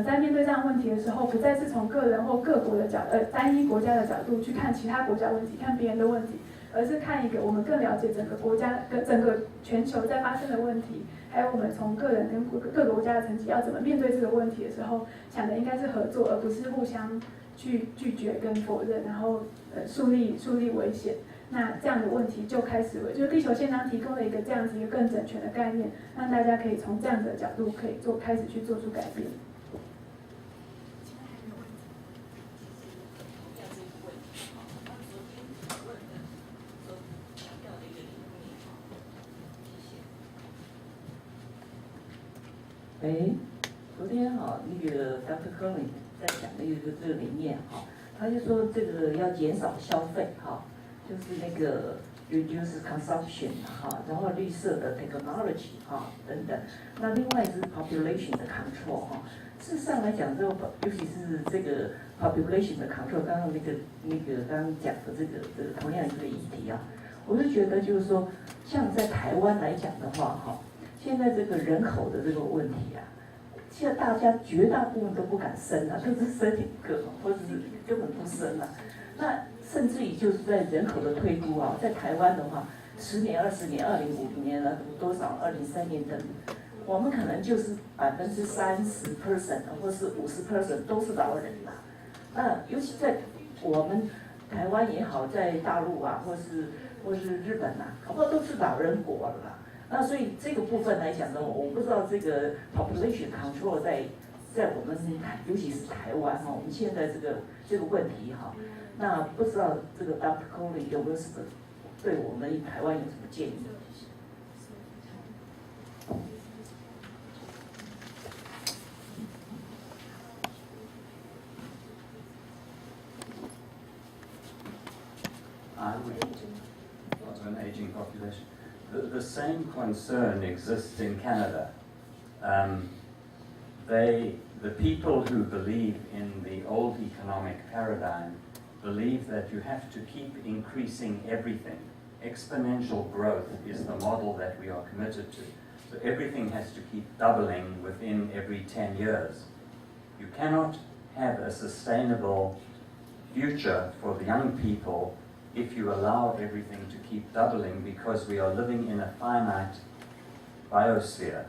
在面对这样问题的时候，不再是从个人或各国的单一国家的角度去看其他国家问题、看别人的问题，而是看一个我们更了解整个国家、整个全球在发生的问题。还有我们从个人跟各个国家的层级要怎么面对这个问题的时候，想的应该是合作，而不是互相去拒绝跟否认，然后树立危险。那这样的问题就开始就地球宪章提供了一个这样子一个更整全的概念，让大家可以从这样的角度可以开始去做出改变。昨天那个 Dr. Curley 在讲的一个这个里面他就说这个要减少消费就是那个 reduce consumption 然后绿色的 technology 等等。那另外是 population 的 control 事实上来讲，这个尤其是这个 population 的 control， 刚刚那个刚刚讲的这个同样一个议题我是觉得就是说，像在台湾来讲的话现在这个人口的这个问题现在大家绝大部分都不敢生都是生一个，或者是根本不生那甚至于就是在人口的推估在台湾的话，10年、20年、2050年多少，2030年等，我们可能就是30% 或是50% 都是老人那尤其在我们台湾也好，在大陆或是日本搞不好都是老人国了那所以这个部分来讲呢，我不知道这个 population control 在我们尤其是台湾我们现在这个问题那不知道这个 Dr. Coley 有没有什么对我们台湾有什么建议I would also an aging population. The same concern exists in Canada. The people who believe in the old economic paradigm believe that you have to keep increasing everything. Exponential growth is the model that we are committed to. So everything has to keep doubling within every 10 years. You cannot have a sustainable future for the young people if you allow everything to keep doubling, because we are living in a finite biosphere.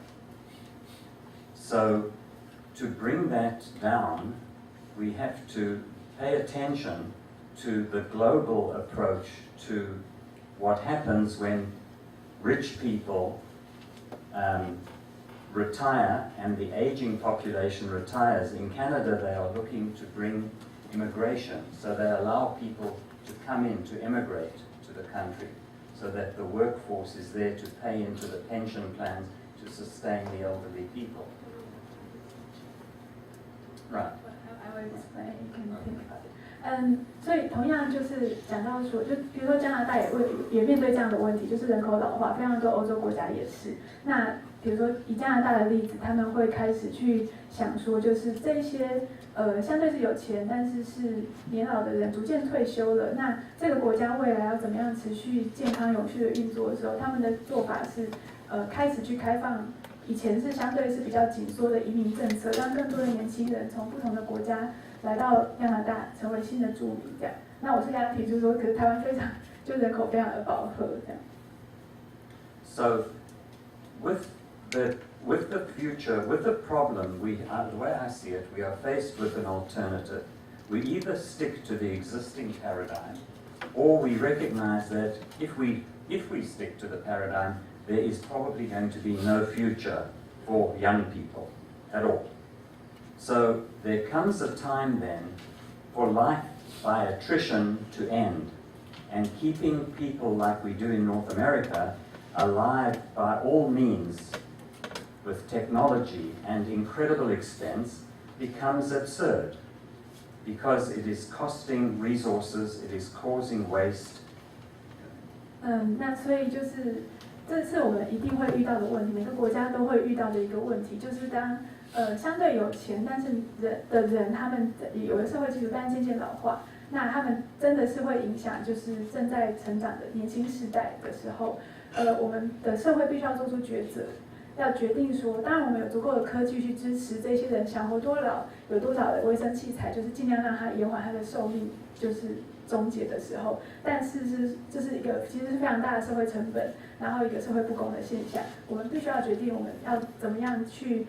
So to bring that down, we have to pay attention to the global approach to what happens when rich people retire and the aging population retires. In Canada, they are looking to bring immigration, so they allow people to come in, to immigrate to the country, so that the workforce is there to pay into the pension plans to sustain the elderly people. Right. I will explain. You can think about it. 所以同样就是讲到说，就比如说加拿大也面对这样的问题，就是人口老化，非常多欧洲国家也是。那比如说以加拿大的例子，他们会开始去想说，就是这些相对是有钱，但是是年老的人逐渐退休了，那这个国家未来要怎么样持续健康永续的运作的时候，他们的做法是开始去开放。以前是相对是比较紧缩的移民政策，让更多的年轻人从不同的国家来到加拿大，成为新的住民这样。那我是跟他提出说，可是台湾非常就人口非常的饱和这样。So, with the future, with the problem, the way I see it, we are faced with an alternative. We either stick to the existing paradigm, or we recognize that if we stick to the paradigm, there is probably going to be no future for young people at all. So there comes a time then for life by attrition to end, and keeping people like we do in North America alive by all means with technology and incredible expense becomes absurd, because it is costing resources, it is causing waste. 那所以就是这是我们一定会遇到的问题，每个国家都会遇到的一个问题，就是当相对有钱，但是人他们有了社会基础，但渐渐老化，那他们真的是会影响就是正在成长的年轻世代的时候，我们的社会必须要做出抉择，要决定说，当然我们有足够的科技去支持这些人想活多老，有多少的卫生器材，就是尽量让他延缓他的寿命，就是终结的时候，但是这是一个其实是非常大的社会成本，然后一个社会不公的现象，我们必须要决定我们要怎么样去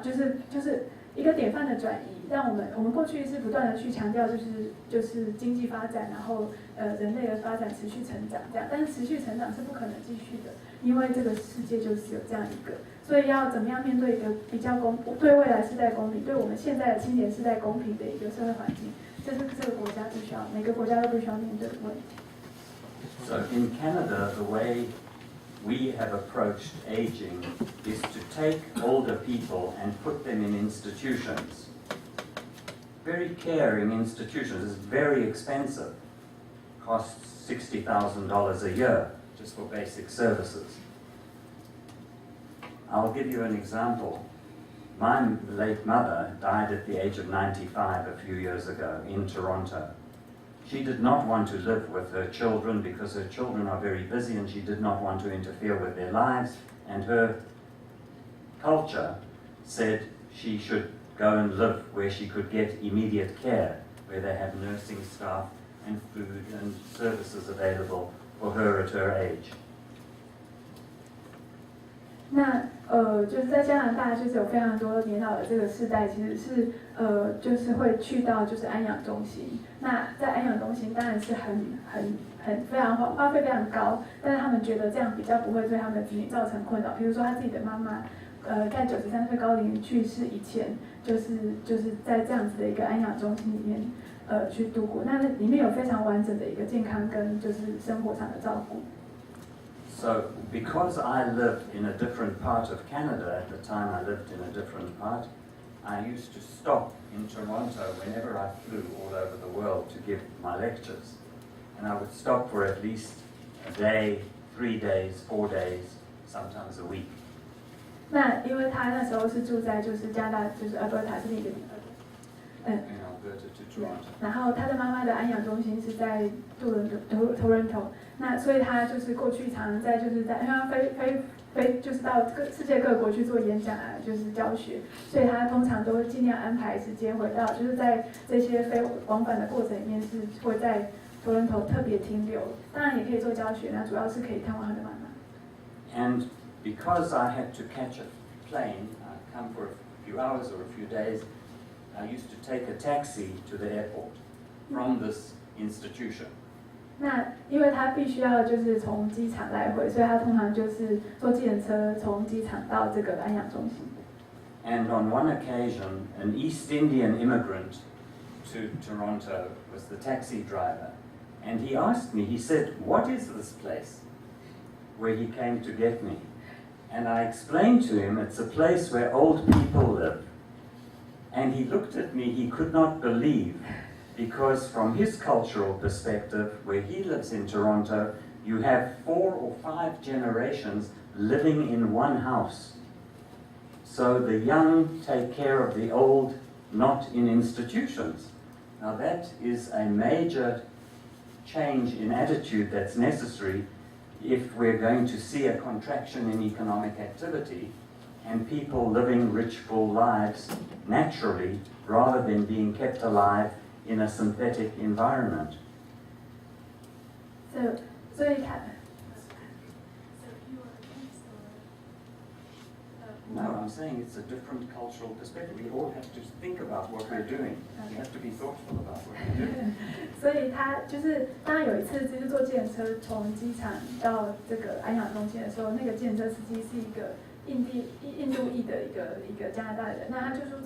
就是一个典范的转移，让我们过去是不断的去强调就是经济发展，然后人类的发展持续成长这样，但是持续成长是不可能继续的，因为这个世界就是有这样一个，所以要怎么样面对一个比较对未来世代公平，对我们现在的青年世代公平的一个社会环境，这是这个国家必须要每个国家都必须要面对的问题。So in Canada, the way we have approached aging is to take older people and put them in institutions. Very caring institutions. It's very expensive. Costs $60,000 a year just for basic services. I'll give you an example. My late mother died at the age of 95 a few years ago in Toronto. She did not want to live with her children because her children are very busy and she did not want to interfere with their lives, and her culture said she should go and live where she could get immediate care, where they have nursing staff and food and services available for her at her age. 那就是在加拿大，就是有非常多年老的这个世代，其实是就是会去到就是安养中心。那在安养中心当然是很非常花费非常高，但是他们觉得这样比较不会对他们的子女造成困扰。比如说他自己的妈妈，在93岁高龄去世以前，就是在这样子的一个安养中心里面去度过。那里面有非常完整的一个健康跟就是生活上的照顾。So, because I lived in a different part of Canada at the time, I lived in a different part, I used to stop in Toronto whenever I flew all over the world to give my lectures. And I would stop for at least a day, 3 days, 4 days, sometimes a week. 那因为他那时候是住在就是加拿大就是Alberta是另一个地方。然后他的妈妈的安养中心是在Toronto，那所以他就是过去常常因为他飞就是到世界各国去做演讲啊，就是教学，所以他通常都会尽量安排时间回到，就是在这些飞往返的过程里面是会在Toronto特别停留，当然也可以做教学，那主要是可以探望他的妈妈。And because I had to catch a plane, I'd come for a few hours or a few days, I used to take a taxi to the airport from this institution. 那因为他必须要就是从机场来回，所以他通常就是坐计程车从机场到这个安养中心。And on one occasion, an East Indian immigrant to Toronto was the taxi driver. And he asked me, he said, "What is this place?" Where he came to get me. And I explained to him it's a place where old people live. And he looked at me, he could not believe, because from his cultural perspective, where he lives in Toronto, you have 4 or 5 generations living in one house. So the young take care of the old, not in institutions. Now that is a major change in attitude that's necessary if we're going to see a contraction in economic activity and people living rich, full lives naturally rather than being kept alive in a synthetic environment. So you can. No, I'm saying it's a different cultural perspective. We all have to think about what we're doing. We have to be thoughtful about what we're doing. 所以他就是当有一次就是坐计程车从机场到这个安养中心的时候，那个计程车司机是一个印度裔的一个加拿大人，那他就说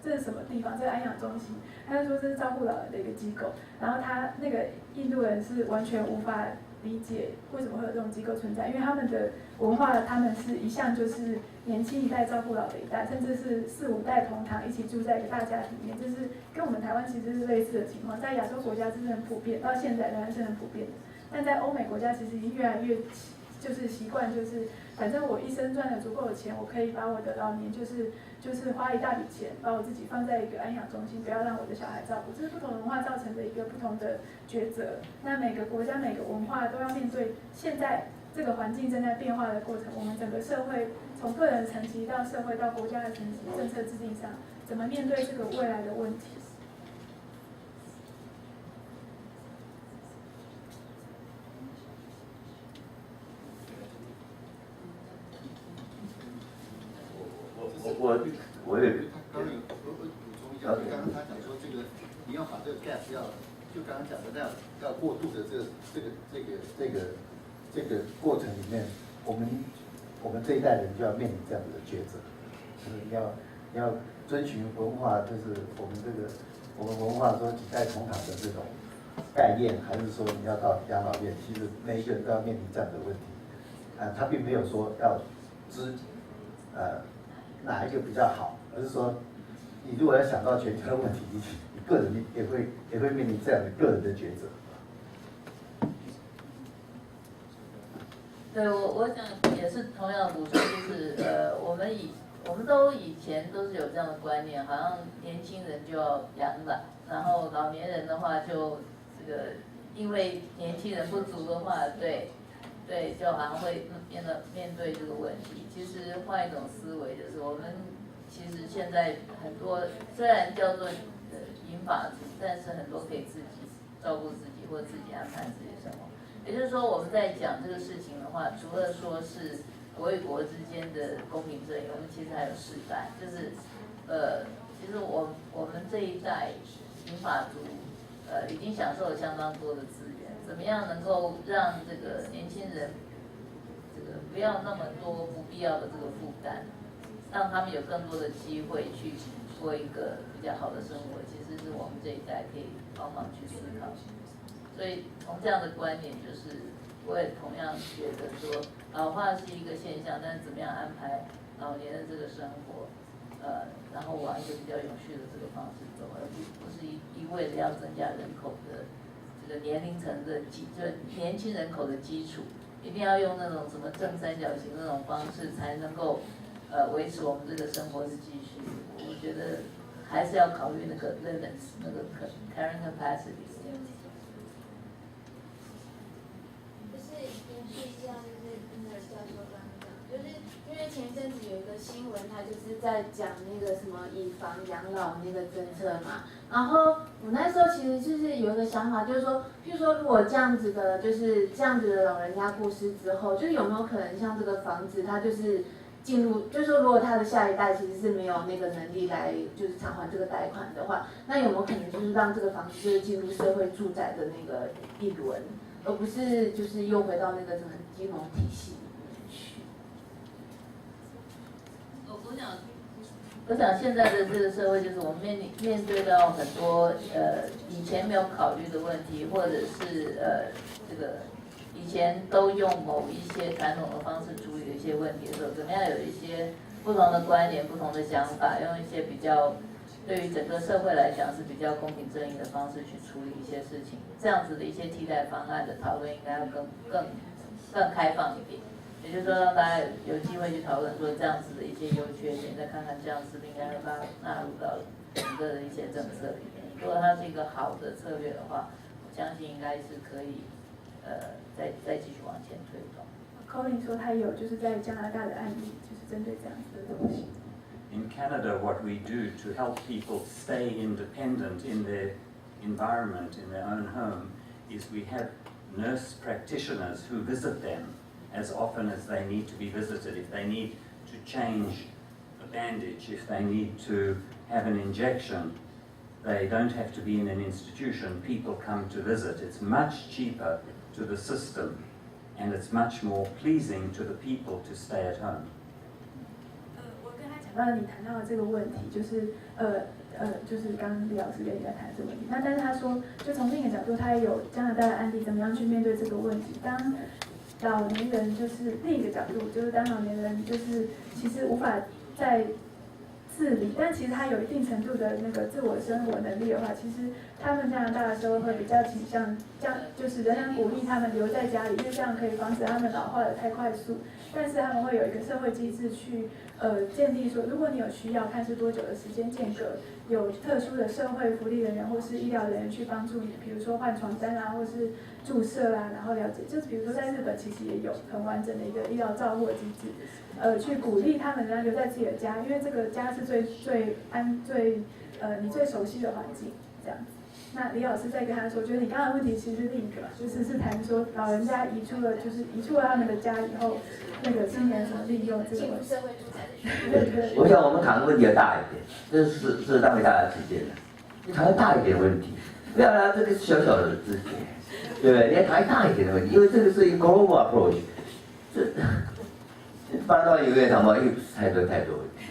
这是什么地方？这是安养中心，他就说这是照顾老人的一个机构，然后他那个印度人是完全无法理解为什么会有这种机构存在，因为他们的文化，他们是一向就是年轻一代照顾老的一代，甚至是4、5代同堂一起住在一个大家庭里面，这是跟我们台湾其实是类似的情况，在亚洲国家这是很普遍，到现在仍然是很普遍的，但在欧美国家其实已经越来越就是习惯，就是反正我一生赚了足够的钱，我可以把我的老年就是花一大笔钱，把我自己放在一个安养中心，不要让我的小孩照顾，这是不同文化造成的一个不同的抉择。那每个国家每个文化都要面对现在这个环境正在变化的过程，我们整个社会从个人层级到社会到国家的层级，政策制定上怎么面对这个未来的问题。我也刚刚有补充一下，就刚刚他讲说这个你要把这个 gap 就刚刚讲的那样，要过渡的这个过程里面，我们这一代人就要面临这样子的抉择，就是你要遵循文化，就是我们文化说几代同堂的这种概念，还是说你要到养老院？其实每一个人都要面临这样的问题，他并没有说要哪一个比较好，而是说，你如果要想到全球的问题，你个人也会面临这样的个人的抉择。对，我想也是同样补充，就是我们都以前都是有这样的观念，好像年轻人就要养老，然后老年人的话就这个因为年轻人不足的话，对，就好像会面对这个问题。其实换一种思维，就是我们其实现在很多虽然叫做银发族，但是很多可以自己照顾自己或自己安排自己的生活。也就是说，我们在讲这个事情的话，除了说是国与国之间的公平正义，我们其实还有世代，就是其实我们这一代银发族已经享受了相当多的资源，怎么样能够让这个年轻人不要那么多不必要的这个负担，让他们有更多的机会去过一个比较好的生活，其实是我们这一代可以帮忙去思考。所以从这样的观点，就是我也同样觉得说，老化是一个现象，但是怎么样安排老年的这个生活，然后往一个比较永续的这个方式走，而不是一味的要增加人口的这个年龄层的就年轻人口的基础。一定要用那种什么正三角形那种方式，才能够维持我们这个生活的继续。我觉得还是要考虑那个 limits， 那个 carrying capacity。就是延续一下，就是那个教授刚刚讲，就是因为前一阵子有一个新闻，他就是在讲那个什么以房养老那个政策嘛。然后我那时候其实就是有一个想法，就是说，譬如说，如果这样子的，就是这样子的老人家过世之后，就是有没有可能像这个房子，它就是进入，就是说，如果他的下一代其实是没有那个能力来就是偿还这个贷款的话，那有没有可能就是让这个房子就是进入社会住宅的那个一轮？而不是就是又回到那个什么金融体系里面去。我想现在的这个社会，就是我们面对到很多以前没有考虑的问题，或者是这个以前都用某一些传统的方式处理的一些问题的时候，怎么样有一些不同的观点、不同的想法，用一些比较对于整个社会来讲是比较公平正义的方式去处理一些事情，这样子的一些替代方案的讨论应该要更开放一点。也就是说，让大家有机会去讨论说这样子的一些优缺点，再看看这样是不是应该纳入到整个的一些政策里面。如果它是一个好的策略的话，我相信应该是可以再继续往前推动。Colin 说他有就是在加拿大的案例，就是针对这样子的东西。In Canada, what we do to help people stay independent in their environment, in their own home, is we have nurse practitioners who visit them as often as they need to be visited. If they need to change a bandage, if they need to have an injection, they don't have to be in an institution. People come to visit. It's much cheaper to the system, and it's much more pleasing to the people to stay at home. 讲到你谈到的这个问题，就是就是刚刚李老师跟你在谈这个问题。但是他说，就从另一个角度，他也有加拿大的案例，怎么样去面对这个问题？当老年人就是另一个角度，就是当老年人就是其实无法在自理，但其实他有一定程度的那个自我生活能力的话，其实他们加拿大的社会会比较倾向就是仍然鼓励他们留在家里，因为这样可以防止他们老化的太快速。但是他们会有一个社会机制去建立说，如果你有需要，看是多久的时间间隔，有特殊的社会福利人员或是医疗人员去帮助你，比如说换床单啊，或是注射啊，然后了解，就是比如说在日本其实也有很完整的一个医疗照护的机制，去鼓励他们呢留在自己的家，因为这个家是你最熟悉的环境，这样子。那李老师在跟他说，就是你刚刚的问题其实是另一个，就是谈说老人家移出了他们的家以后，那个青年怎么利用这个问题。我想我们谈的问题要大一点，这是浪费大家时间的。你谈大一点的问题，不要拿这个小小的字节，对不对？你要谈大一点的问题，因为这个是一个 global approach， 这搬到一个谈嘛，太多问题，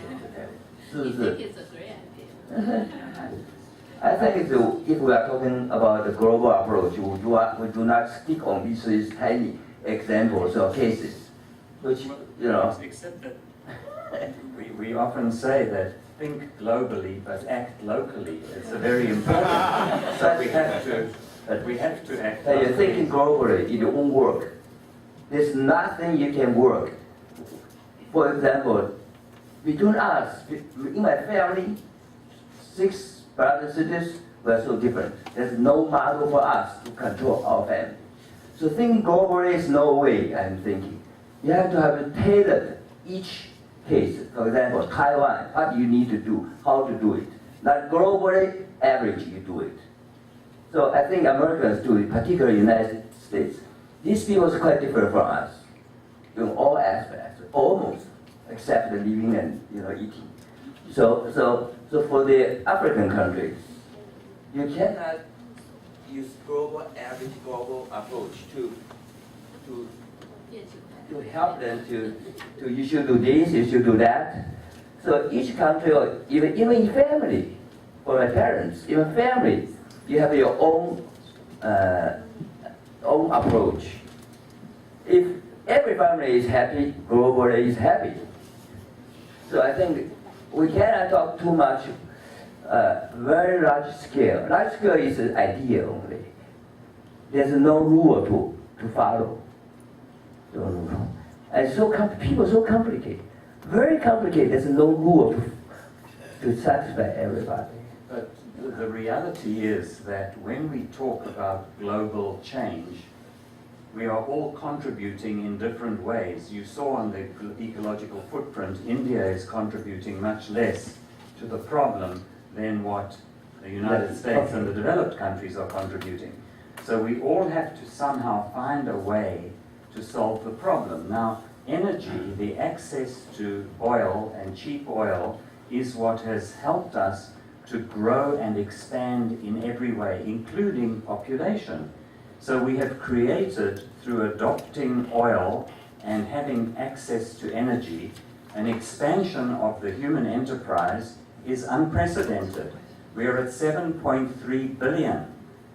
是不是？I think if we are talking about the global approach, we do not stick on these tiny examples or cases, which, you know. Except that we often say that think globally but act locally. It's a very important. So we have to act. You're thinking globally, it won't work. There's nothing you can work. For example, between us, in my family, 6 brothers and sisters were so different. There's no model for us to control our family. So thinking globally is no way I'm thinking. You have to have tailored each case. For example, Taiwan, what you need to do, how to do it. Not globally, average you do it. So I think Americans do it, particularly United States. These people are quite different from us in all aspects, almost, except the living and eating. So for the African countries, you cannot use average global approach to help them to you should do this, you should do that. So each country, or even in family, for my parents, even family, you have your own approach. If every family is happy, globally is happy. So I think we cannot talk too much very large scale. Large scale is an idea only. There's no rule to follow. And people are so complicated. Very complicated. There's no rule to satisfy everybody. But the reality is that when we talk about global change, we are all contributing in different ways. You saw on the ecological footprint, India is contributing much less to the problem than what the United States and the developed countries are contributing. So we all have to somehow find a way to solve the problem. Now, energy, the access to oil and cheap oil, is what has helped us to grow and expand in every way, including population. So we have created, through adopting oil and having access to energy, an expansion of the human enterprise is unprecedented. We are at 7.3 billion.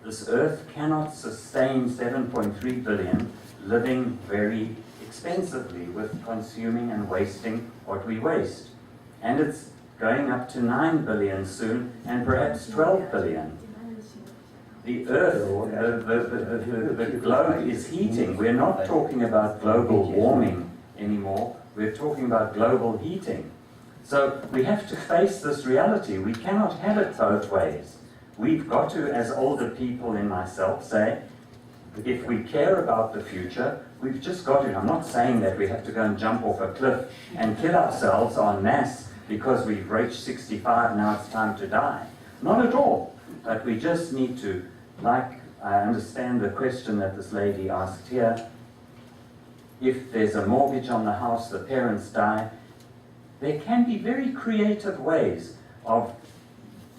This earth cannot sustain 7.3 billion living very expensively with consuming and wasting what we waste. And it's going up to 9 billion soon, and perhaps 12 billion. The earth, the globe is heating. We're not talking about global warming anymore. We're talking about global heating. So we have to face this reality. We cannot have it both ways. We've got to, as older people in myself, say, if we care about the future, we've just got to. I'm not saying that we have to go and jump off a cliff and kill ourselves en masse because we've reached 65, now it's time to die. Not at all. But we just need to, like I understand the question that this lady asked here, if there's a mortgage on the house, the parents die, there can be very creative ways of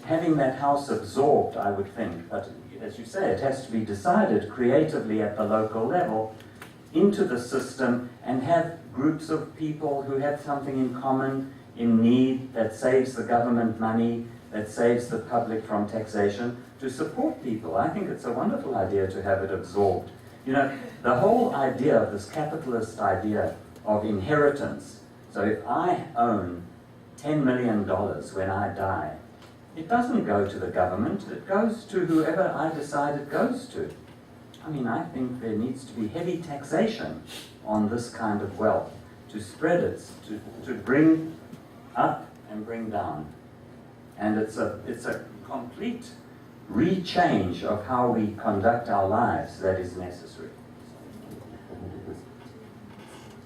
having that house absorbed, I would think. But as you say, it has to be decided creatively at the local level into the system and have groups of people who have something in common, in need, that saves the government money, that saves the public from taxation, to support people. I think it's a wonderful idea to have it absorbed. You know, the whole idea of this capitalist idea of inheritance, so if I own $10 million when I die, it doesn't go to the government, it goes to whoever I decide it goes to. I mean, I think there needs to be heavy taxation on this kind of wealth, to spread it, to bring up and bring down. And it's a complete rechange of how we conduct our lives that is necessary.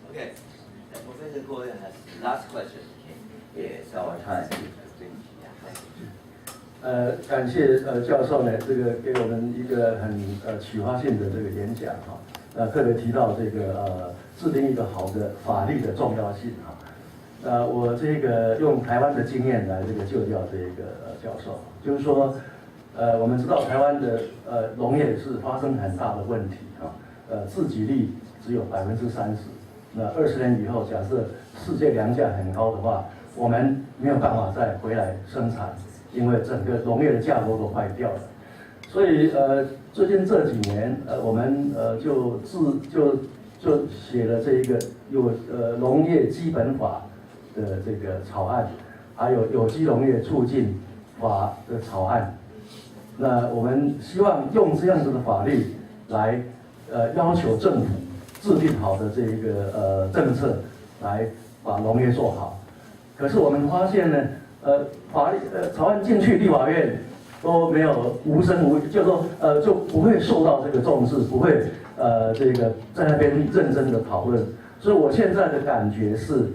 Okay, Professor Gordon has the last question. Yes, our time. 感谢教授呢，这个给我们一个很启发性的这个演讲哈，特别提到这个制定一个好的法律的重要性哈。我这个用台湾的经验来这个就教这个教授，就是说，我们知道台湾的农业是发生很大的问题哈，自给率只有30%，那20年以后，假设世界粮价很高的话，我们没有办法再回来生产。因为整个农业的架构都坏掉了，所以最近这几年我们就写了这一个有农业基本法的这个草案，还有有机农业促进法的草案。那我们希望用这样子的法律来要求政府制定好的这一个政策，来把农业做好。可是我们发现呢。草案进去立法院都没有无声无，就说就不会受到这个重视，不会这个在那边认真的讨论。所以我现在的感觉是，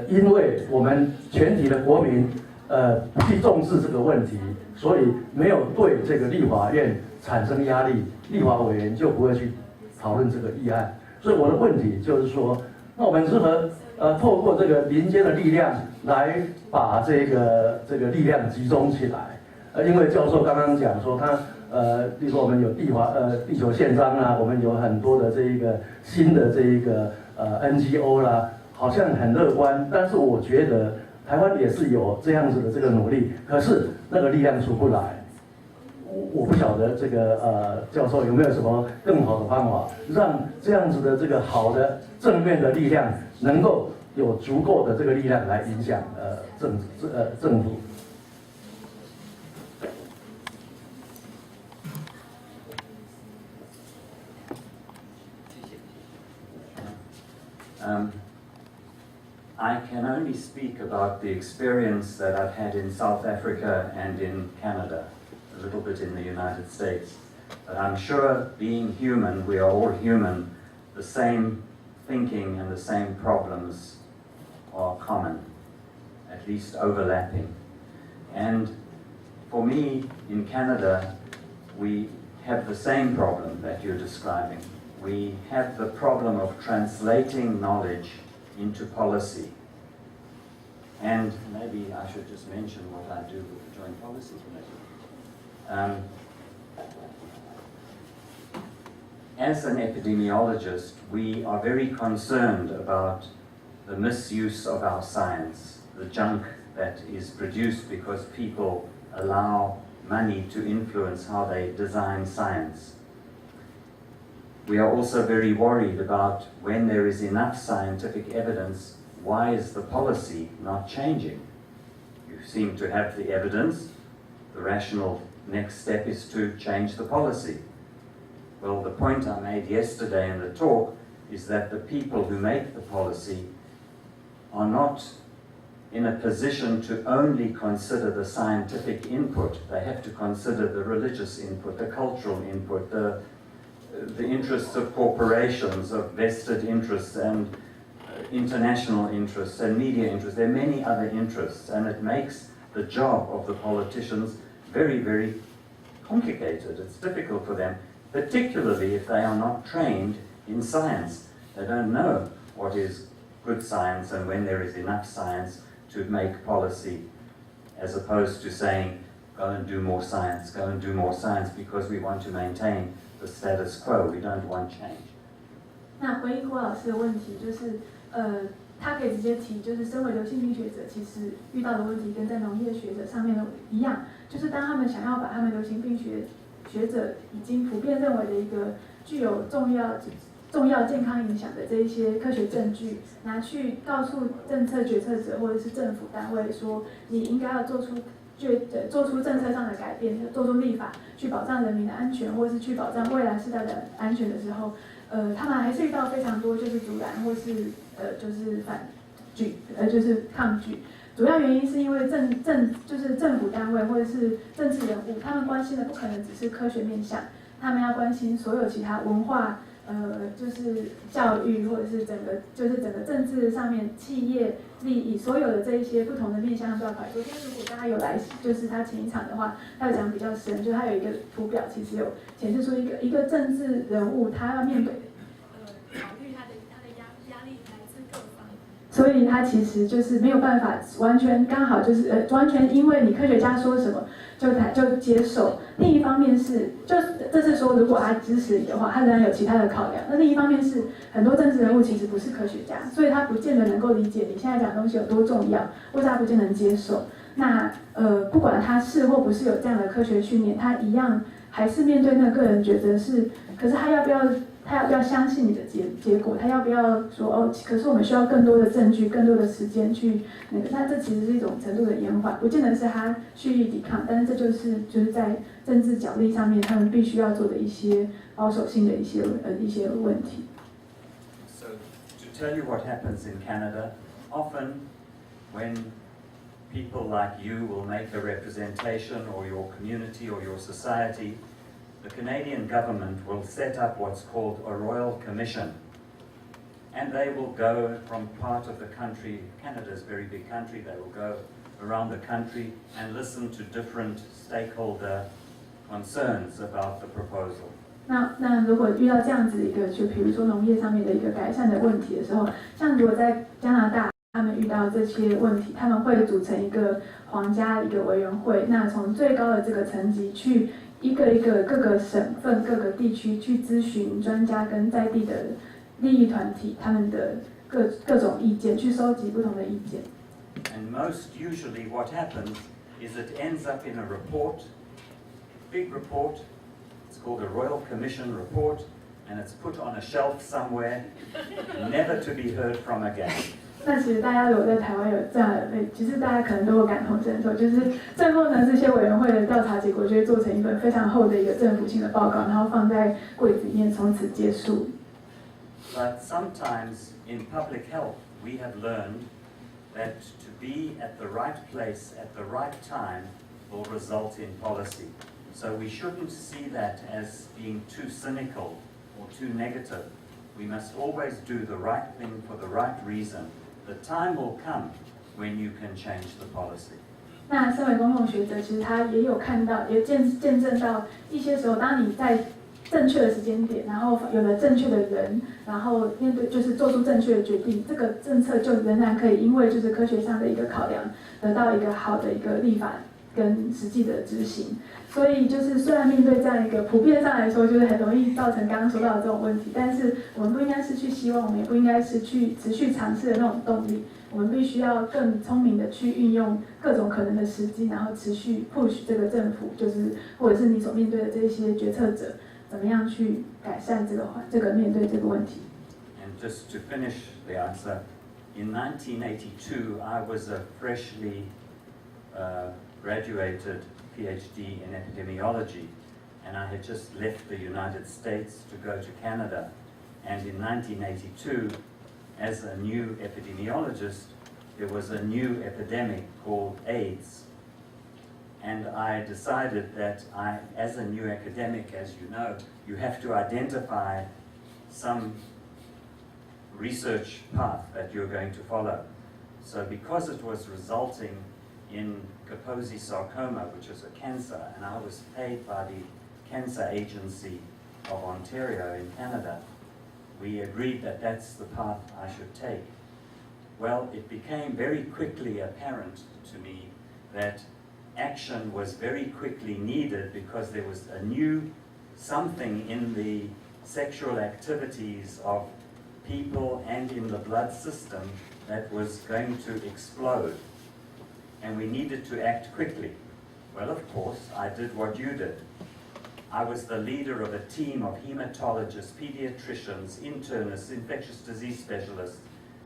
因为我们全体的国民不去重视这个问题，所以没有对这个立法院产生压力，立法委员就不会去讨论这个议案。所以我的问题就是说，那我们如何透过这个民间的力量来把这个力量集中起来？因为教授刚刚讲说他比如说我们有地球宪章啊，我们有很多的这一个新的这一个NGO 啦，好像很乐观，但是我觉得台湾也是有这样子的这个努力，可是那个力量出不来。我不晓得这个教授有没有什么更好的方法，让这样子的这个好的正面的力量能够有足够的这个力量来影响政府。I can only speak about the experience that I've had in South Africa and in Canada, a little bit in the United States. But I'm sure, being human, we are all human, the same thinking and the same problems are common, at least overlapping. And for me, in Canada, we have the same problem that you're describing. We have the problem of translating knowledge into policy. And maybe I should just mention what I do with the Joint Policy Committee. as an epidemiologist, we are very concerned about the misuse of our science, the junk that is produced because people allow money to influence how they design science. We are also very worried about when there is enough scientific evidence, why is the policy not changing? You seem to have the evidence. The rational next step is to change the policy. Well, the point I made yesterday in the talk is that the people who make the policy are not in a position to only consider the scientific input. They have to consider the religious input, the cultural input, the interests of corporations, of vested interests and international interests and media interests. There are many other interests, and it makes the job of the politicians very, very complicated. It's difficult for them, particularly if they are not trained in science. They don't know what is good science and when there is enough science to make policy, as opposed to saying, go and do more science, go and do more science, because we want to maintain the status quo, we don't want change. 那回应郭老师的问题就是，他可以直接提，就是身为流行病学者，其实遇到的问题跟在农业学者上面的一样，就是当他们想要把他们流行病学者已经普遍认为的一个具有重要健康影响的这一些科学证据，拿去告诉政策决策者或者是政府单位说，你应该要做出政策上的改变，做出立法去保障人民的安全，或是去保障未来世代的安全的时候，他们还是遇到非常多就是阻拦或是就是就是抗拒。主要原因是因为就是政府单位或者是政治人物，他们关心的不可能只是科学面向，他们要关心所有其他文化。就是教育或者是整个政治上面企业利益，所有的这一些不同的面向都要考虑。昨天如果大家有来，就是他前一场的话，他有讲比较深，就是他有一个图表，其实有显示出一个政治人物他要面对考虑他的压力来自各方，所以他其实就是没有办法完全刚好就是完全因为你科学家说什么就接受。另一方面是，这是说如果他支持你的话，他仍然有其他的考量。那另一方面是，很多政治人物其实不是科学家，所以他不见得能够理解你现在讲的东西有多重要，或者他不见得能接受。那不管他是或不是有这样的科学训练，他一样还是面对那个人抉择是，可是他要不要相信你的结果？他要不要说哦？可是我们需要更多的证据、更多的时间去那个。那这其实是一种程度的延缓，不见得是他蓄意抵抗，但是这就是在政治角力上面，他们必须要做的一些保守性的一些问题。So to tell you what happens in Canada, often when people like you will make a representation, or your community or your society, the Canadian government will set up what's called a royal commission, and they will go from part of the country. Canada's a very big country. They will go around the country and listen to different stakeholder concerns about the proposal. 那如果遇到这样子一个，就比如说农业上面的一个改善的问题的时候，像如果在加拿大，他们遇到这些问题，他们会组成一个皇家一个委员会，那从最高的这个层级去一个各个省份、各个地区去咨询专家跟在地的利益团体他们的各种意见，去收集不同的意见。And most usually what happens is it ends up in a report, big report. It's called a Royal Commission report, and it's put on a shelf somewhere, never to be heard from again. 那其实大家如果在台湾有这样的其实大家可能都有感同身受，就是最后呢，这些委员会的调查结果就会做成一本非常厚的一个政府性的报告，然后放在柜子里面，从此结束。But sometimes in public health, we have learned that to be at the right place at the right time will result in policy. So we shouldn't see that as being too cynical or too negative. We must always do the right thing for the right reason. The time will come when you can change the policy. 那身为公共学者，其实他也有看到，也见证到一些时候，当你在正确的时间点，然后有了正确的人，然后面对就是做出正确的决定，这个政策就仍然可以因为就是科学上的一个考量，得到一个好的一个立法跟实际的执行。所以就是虽然面对这样一个普遍上来说就是很容易造成刚刚说到的这种问题，但是我们不应该失去希望，我们也不应该失去持续尝试的那种动力。我们必须要更聪明的去运用各种可能的时机，然后持续 push 这个政府，就是或者是你所面对的这些决策者，怎么样去改善这个面对这个问题。And just to finish the answer, in 1982, I was a freshly graduated PhD in epidemiology, and I had just left the United States to go to Canada. And in 1982, as a new epidemiologist, there was a new epidemic called AIDS. And I decided that as a new academic, as you know, you have to identify some research path that you're going to follow. So because it was resulting in Kaposi sarcoma, which is a cancer, and I was paid by the Cancer Agency of Ontario in Canada, we agreed that that's the path I should take. Well, it became very quickly apparent to me that action was very quickly needed because there was a new something in the sexual activities of people and in the blood system that was going to explode. And we needed to act quickly. Well, of course, I did what you did. I was the leader of a team of hematologists, pediatricians, internists, infectious disease specialists.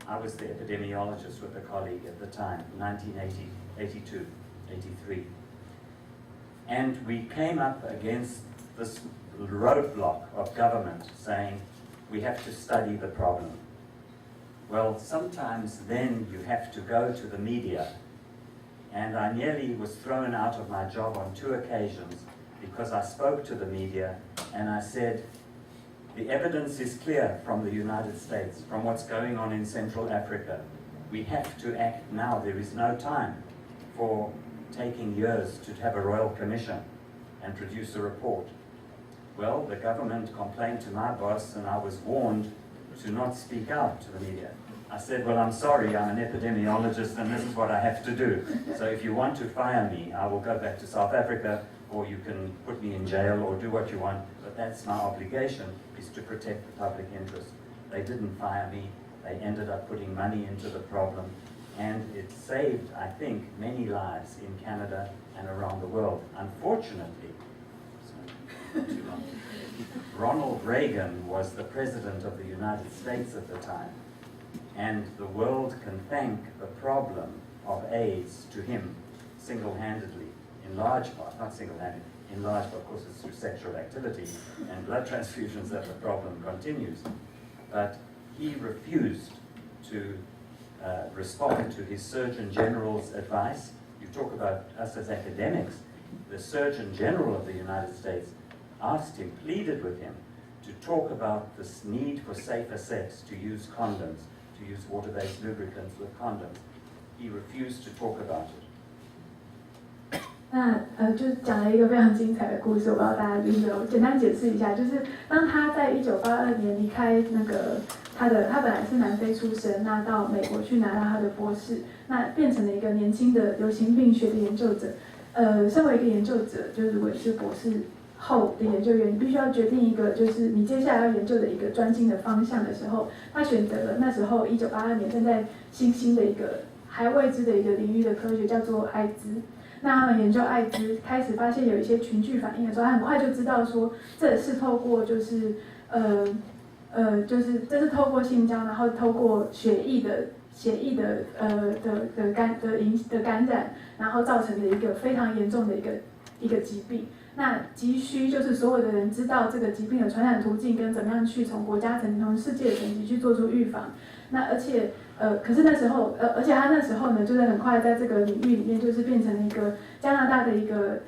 I was the epidemiologist with a colleague at the time, 1982, 83. And we came up against this roadblock of government saying, we have to study the problem. Well, sometimes then you have to go to the media. And I nearly was thrown out of my job on 2 occasions because I spoke to the media and I said, the evidence is clear from the United States, from what's going on in Central Africa. We have to act now. There is no time for taking years to have a royal commission and produce a report. Well, the government complained to my boss and I was warned to not speak out to the media. I said, well, I'm sorry, I'm an epidemiologist and this is what I have to do. So if you want to fire me, I will go back to South Africa, or you can put me in jail or do what you want, but that's my obligation, is to protect the public interest. They didn't fire me. They ended up putting money into the problem, and it saved, I think, many lives in Canada and around the world. Unfortunately, too long, Ronald Reagan was the president of the United States at the time, and the world can thank the problem of AIDS to him single-handedly, in large part, not single-handed, in large part, of course it's through sexual activity and blood transfusions that the problem continues. But he refused to respond to his Surgeon General's advice. You talk about us as academics. The Surgeon General of the United States asked him, pleaded with him, to talk about this need for safer sex, to use condoms, to use water-based lubricants with condoms. He refused to talk about it. 那就是讲了一个非常精彩的故事，我不知道大家记不记得，我简单解释一下，就是当他在1982年离开那个他本来是南非出生，那到美国去拿到他的博士，那变成了一个年轻的流行病学的研究者。身为一个研究者，就是如果是博士后的研究员，你必须要决定一个就是你接下来要研究的一个专精的方向的时候，他选择了那时候1982年正在新兴的一个还未知的一个领域的科学，叫做艾滋。那他们研究艾滋，开始发现有一些群聚反应的时候，他很快就知道说，这是透过就是这是透过性交，然后透过血液的感染，然后造成的一个非常严重的一个疾病。那急需就是所有的人知道这个疾病的传染途径跟怎么样去从国家层级、从世界层级去做出预防。那而且可是那时候而且他那时候呢，就是很快在这个领域里面，就是变成了一个加拿大的一个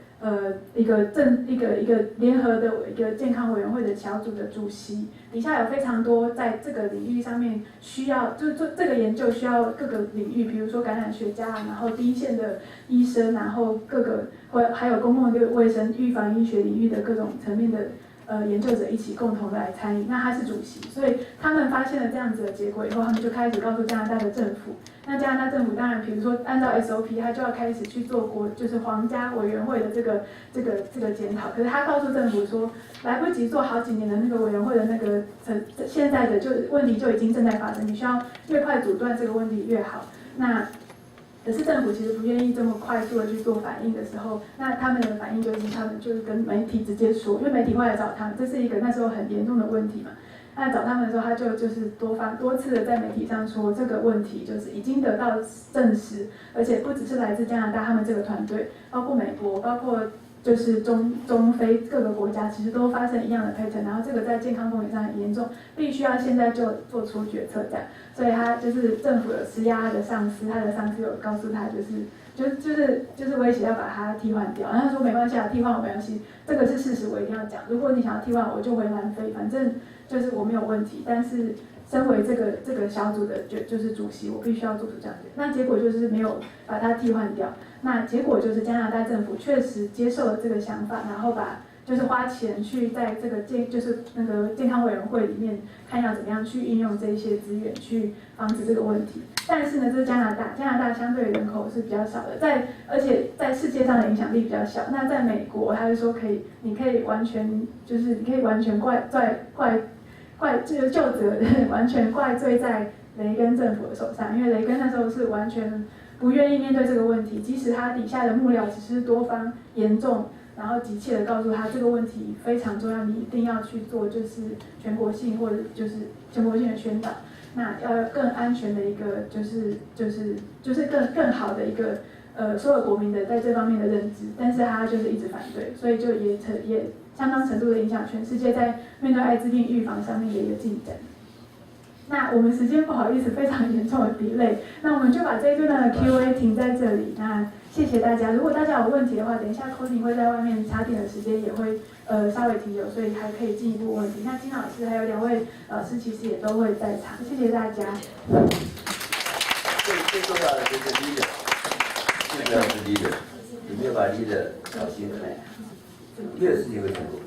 联合的一个健康委员会的小组的主席，底下有非常多在这个领域上面需要，就是做这个研究需要各个领域，比如说感染学家，然后第一线的医生，然后还有公共卫生、预防医学领域的各种层面的研究者一起共同来参与。那他是主席，所以他们发现了这样子的结果以后，他们就开始告诉加拿大的政府。那加拿大政府当然，比如说按照 SOP， 他就要开始去做就是皇家委员会的这个检讨。可是他告诉政府说，来不及做好几年的那个委员会的那个现在的问题就已经正在发生，你需要越快阻断这个问题越好。那可是政府其实不愿意这么快速的去做反应的时候，那他们的反应就是他们就是跟媒体直接说，因为媒体会来找他们，这是一个那时候很严重的问题嘛。那找他们的时候，他就是多次的在媒体上说这个问题就是已经得到证实，而且不只是来自加拿大他们这个团队，包括美国，包括就是中非各个国家，其实都发生一样的 pattern， 然后这个在健康风险上很严重，必须要现在就做出决策这样。所以他就是政府有施压他的上司，他的上司有告诉他就是威胁要把他替换掉，然后他说没关系啊，替换我没关系，这个是事实，我一定要讲。如果你想要替换我就回南非，反正就是我没有问题。但是身为这个小组的就是主席，我必须要做出这样子。那结果就是没有把他替换掉。那结果就是加拿大政府确实接受了这个想法，然后就是花钱去在这个就是那个健康委员会里面看要怎么样去运用这一些资源去防止这个问题。但是呢，这是加拿大相对人口是比较少的，而且在世界上的影响力比较小。那在美国，他就说你可以完全这个就责完全怪罪在雷根政府的手上，因为雷根那时候是完全不愿意面对这个问题，即使他底下的幕僚只是多方严重，然后急切的告诉他这个问题非常重要，你一定要去做，就是全国性或者就是全国性的宣导，那要更安全的一个就是更好的一个所有国民的在这方面的认知，但是他就是一直反对，所以就也相当程度的影响全世界在面对艾滋病预防上面的一个进展。那我们时间不好意思非常严重的 delay， 那我们就把这一段的 Q&A 停在这里。那谢谢大家，如果大家有问题的话，等一下 Cody 会在外面茶点的时间也会稍微提有，所以还可以进一步问题。那金老师还有2位老师其实也都会在场，谢谢大家。最重要的就是 leader， 最重要的是 leader， 有没有把 leader 搞清楚？第二事情会成功。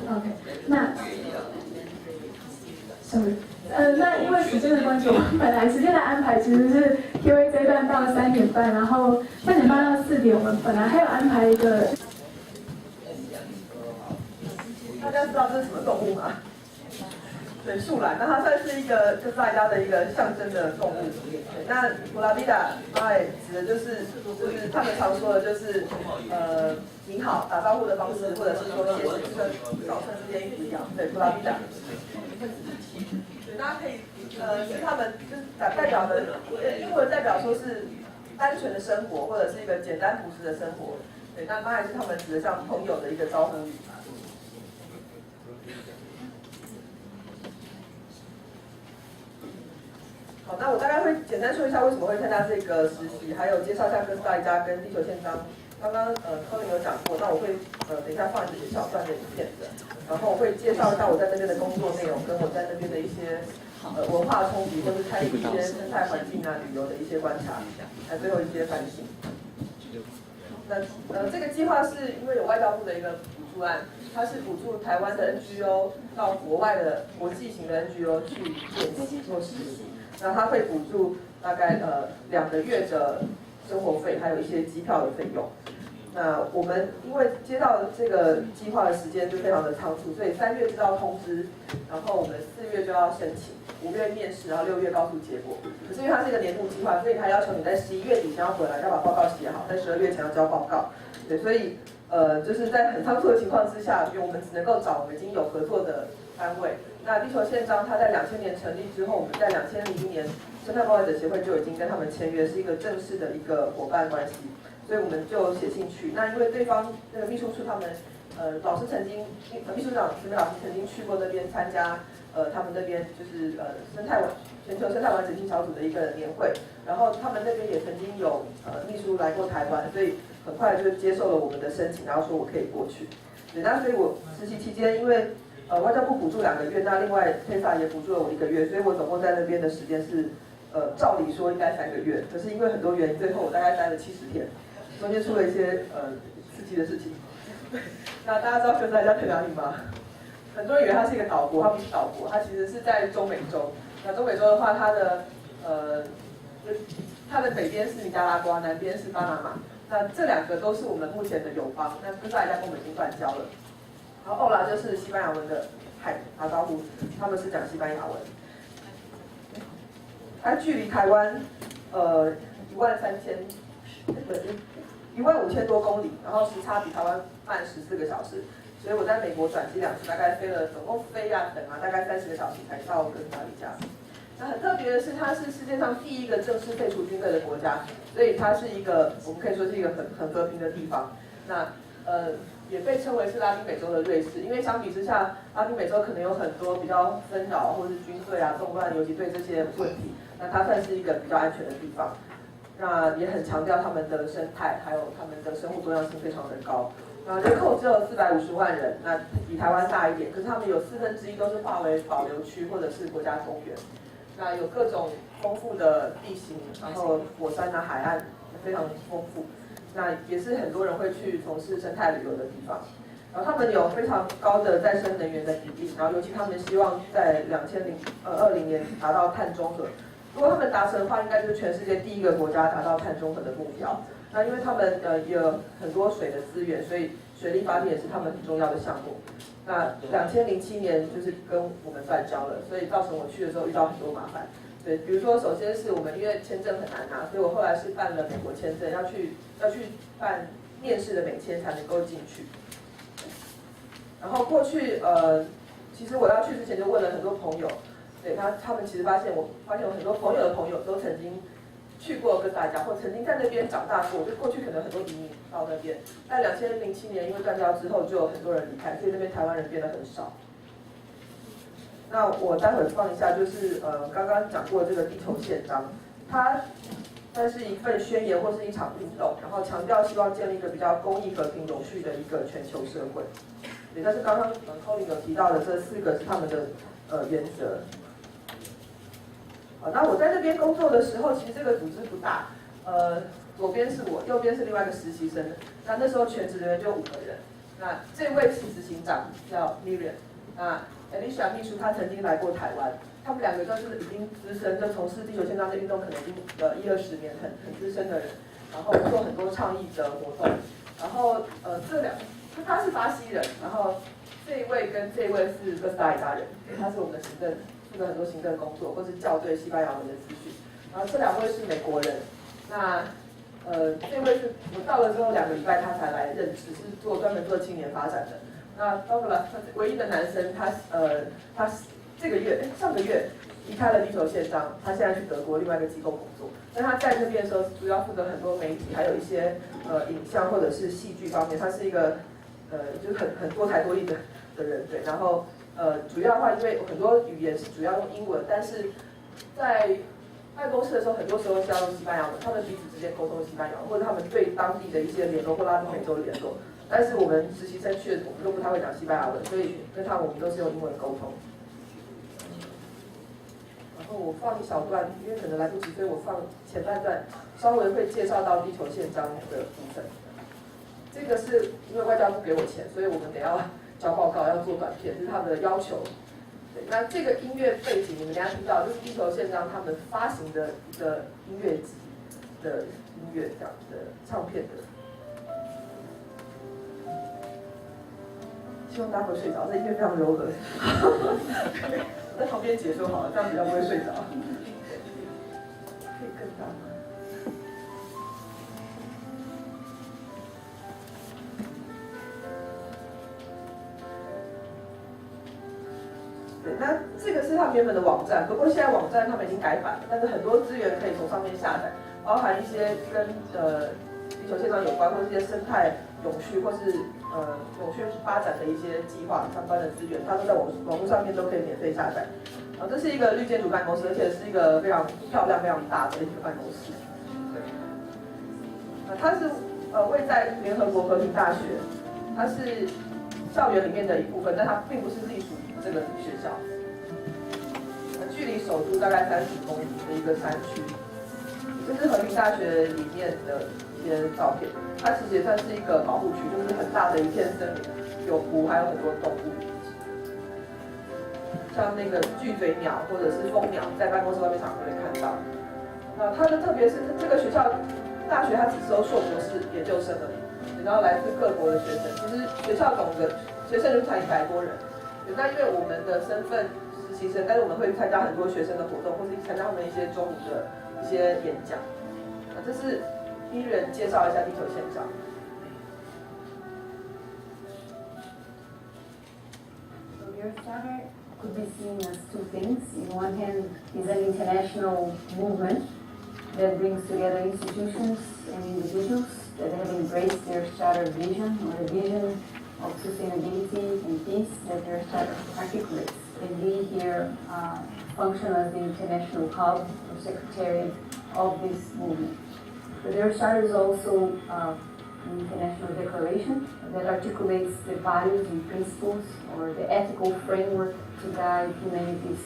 OK， 那。那因为时间的关系，我们本来时间的安排其实是 Q&A 这一段到3点半，然后3点半到4点，我们本来还有安排一个。大家知道这是什么动物吗？对，树懒，那它算是一个就是大家的一个象征的动物。那普拉比达，指的就是他们常说的就是你好打招呼的方式，或者是说谢谢，跟早晨之间一样。对，普拉比达。对，大家可以是他们就是代表的英文代表说是单纯的生活，或者是一个简单朴实的生活。对，那当然是他们指的像朋友的一个招呼语。好，那我大概会简单说一下为什么会参加这个实习，还有介绍一下哥斯达黎加跟地球宪章。刚刚Colin有讲过，那我会等一下放一小段的影片的，然后我会介绍一下我在那边的工作内容，跟我在那边的一些文化冲击，或是参与一些生态环境啊、旅游的一些观察，还最后一些反省。那这个计划是因为有外交部的一个补助案，它是补助台湾的 NGO 到国外的国际型的 NGO 去见习做实习。那他会补助大概2个月的生活费，还有一些机票的费用。那我们因为接到这个计划的时间就非常的仓促，所以3月知道通知，然后我们4月就要申请，5月面试，然后6月告诉结果。可是因为它是一个年度计划，所以他要求你在11月底前要回来，要把报告写好，在12月前要交报告。对，所以就是在很仓促的情况之下，因为我们只能够找我们已经有合作的单位。那地球宪章它在2000年成立之后，我们在2001年生态保卫者协会就已经跟他们签约，是一个正式的一个伙伴关系，所以我们就写信去。那因为对方那个秘书处他们老师曾经秘书长陈美老师曾经去过那边参加他们那边就是全球生态完整性小组的一个年会，然后他们那边也曾经有秘书来过台湾，所以很快就接受了我们的申请，然后说我可以过去。对，那所以我实习期间因为外交部补助2个月，那另外 PESA 也补助了我1个月，所以我总共在那边的时间是照理说应该3个月，可是因为很多原因，最后我大概待了70天，中间出了一些刺激的事情，那大家知道哥斯达黎加在哪里吗？很多人以为它是一个岛国，它不是岛国，它其实是在中美洲。那中美洲的话，它的北边是尼加拉瓜，南边是巴拿马。那这两个都是我们目前的友邦。那哥斯达黎加跟我们已经断交了。然后欧拉就是西班牙文的嗨打招呼，他们是讲西班牙文。它距离台湾15000多公里，然后时差比台湾慢14个小时。所以我在美国转机2次，大概总共飞啊等啊，大概30个小时才到哥斯达黎加。那很特别的是，它是世界上第一个正式废除军队的国家，所以它是一个我们可以说是一个很和平的地方。那也被称为是拉丁美洲的瑞士，因为相比之下，拉丁美洲可能有很多比较纷扰或是军队啊动乱，游击队这些问题，那它算是一个比较安全的地方。那也很强调他们的生态，还有他们的生物多样性非常的高。人口只有450万人，那比台湾大一点，可是他们有1/4都是划为保留区或者是国家公园。那有各种丰富的地形，然后火山啊、海岸非常丰富。那也是很多人会去从事生态旅游的地方。然后他们有非常高的再生能源的比例，然后尤其他们希望在2020年达到碳中和。如果他们达成的话，应该就是全世界第一个国家达到碳中和的目标。那因为他们有很多水的资源，所以水力发电也是他们很重要的项目。那2007年就是跟我们断交了，所以造成我去的时候遇到很多麻烦。对，比如说首先是我们因为签证很难拿，所以我后来是办了美国签证，要去办面试的美签才能够进去。然后过去其实我要去之前就问了很多朋友，对他们其实发现我很多朋友的朋友都曾经去过哥斯达黎加，或曾经在那边长大过，就过去可能很多移民到那边。在2007年因为断交之后，就有很多人离开，所以那边台湾人变得很少。那我待会放一下，就是刚刚讲过这个地球宪章，它是一份宣言或是一场运动，然后强调希望建立一个比较公益、和平、永续的一个全球社会。也就是刚刚Colin有提到的这4个是他们的原则。那我在那边工作的时候，其实这个组织不大，左边是我，右边是另外一个实习生。那时候全职人员就5个人。那这位是执行长叫 Miriam， 那 Alicia 秘书她曾经来过台湾，他们2个就是已经资深，就从事地球宪章的运动可能已经10-20年，很资深的人，然后做很多倡议的活动。然后他是巴西人，然后这一位跟这一位是哥斯达黎加人，他是我们的行政，做了很多行政工作，或是校对西班牙文的资讯。然后这2位是美国人，那这位是我到了之后2个礼拜他才来任职，是专门做青年发展的。那包括了唯一的男生，他上个月离开了地球宪章，他现在去德国另外一个机构工作。但他在那边的时候，主要负责很多媒体，还有一些影像或者是戏剧方面，他是一个就是很多才多艺的人，对。然后主要的话，因为很多语言是主要用英文，但是在办公室的时候，很多时候是要用西班牙文，他们彼此之间沟通西班牙文，或者他们对当地的一些联络或拉丁美洲的联络。但是我们实习生去的，我们都不太会讲西班牙文，所以跟我们都是用英文沟通。然后我放一小段，因为可能来不及，所以我放前半段，稍微会介绍到地球宪章的部分。这个是因为外交部给我钱，所以我们得要交报告，要做短片，这是他们的要求。对，那这个音乐背景你们等一下听到，就是地球宪章他们发行的一个音乐集的音乐这样的唱片的。希望大家不会睡着，这音乐非常柔和。我在旁边解说好了，这样比较不会睡着。可以更大吗？对，那这个是他们原本的网站，不过现在网站他们已经改版了，但是很多资源可以从上面下载，包含一些跟地球宪章有关，或是一些生态永续或是永续发展的一些计划相关的资源，它都在网络上面都可以免费下载。这是一个绿建筑办公室，而且是一个非常漂亮、非常大的一个办公室。它是位在联合国和平大学，它是校园里面的一部分，但它并不是隶属于这个学校。距离首都大概30公里的一个山区。这是和平大学里面的一些照片，它其实也算是一个保护区，就是很大的一片森林，有湖，还有很多动物，像那个巨嘴鸟或者是蜂鸟，在办公室外面常会看到。它的特别是这个学校大学它只收硕博士研究生而已，然后来自各国的学生，其实学校总的学生就才100多人。那因为我们的身份实习生，但是我们会参加很多学生的活动，或是参加他们一些中午的一些演讲。这是一人介绍一下地球宪章。So your charter could be seen as two things. In one hand, is an international movement that brings together institutions and individuals that have embraced their charter vision or the vision of sustainability and peace that their charter articulates. And we here function as the international hub or secretariat of this movement. But their charter is also an international declaration that articulates the values and principles or the ethical framework to guide humanities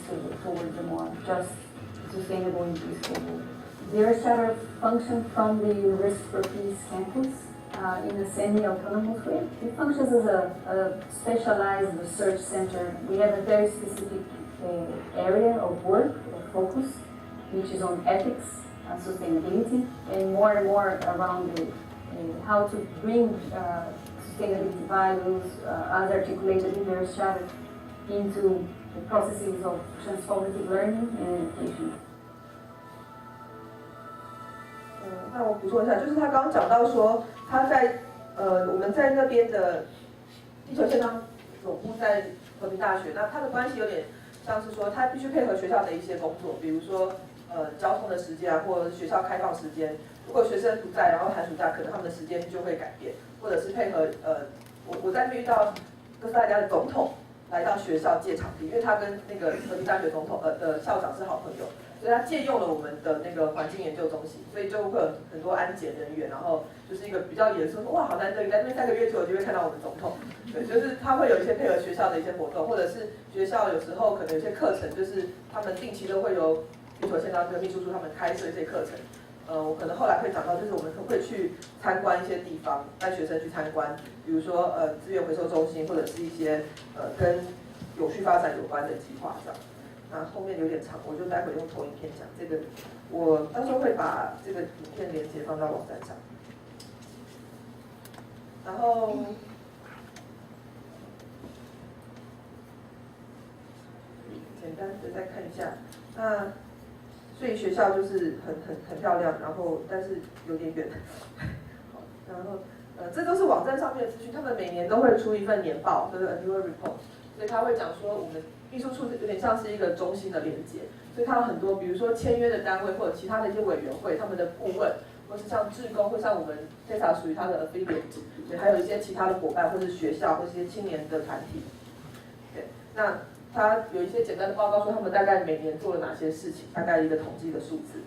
towards a more just, sustainable and peaceful world. Their charter functions from the University for Peace campus in a semi-autonomous way. It functions as a specialized research center. We have a very specific area of work, of focus, which is on ethics and sustainability, and more around how to bring sustainability values as articulated in their charter into the processes of transformative learning and education. 那我补充一下，就是他刚刚讲到说，他在我们在那边的地球宪章总部在和平大学，那他的关系有点像是说，他必须配合学校的一些工作，比如说交通的时间啊，或者是学校开放时间。如果学生不在，然后寒暑假可能他们的时间就会改变，或者是配合我在那边遇到哥斯达黎加的总统来到学校借场地，因为他跟那个和平大学总统的校长是好朋友。所以他借用了我们的那个环境研究中心，所以就会有很多安检人员，然后就是一个比较严肃，哇，好难得，你在那边3个月就有机会看到我们总统。对，就是他会有一些配合学校的一些活动，或者是学校有时候可能有些课程，就是他们定期都会由地球宪章跟秘书处他们开设一些课程。我可能后来会讲到，就是我们会去参观一些地方，带学生去参观，比如说资源回收中心，或者是一些跟永续发展有关的计划这样。那后面有点长，我就待会用投影片讲这个。我到时候会把这个影片连接放到网站上。然后，简单的再看一下。那所以学校就是很漂亮，然后但是有点远。好，然后这都是网站上面的资讯，他们每年都会出一份年报，就是 annual report， 所以他会讲说我们秘书处有点像是一个中心的连接，所以它有很多，比如说签约的单位或者其他的一些委员会，他们的顾问，或是像志工，或像我们 TESA 属于它的 affiliate， 对，还有一些其他的伙伴，或是学校，或是一些青年的团体。对，那他有一些简单的报告说他们大概每年做了哪些事情，大概一个统计的数字。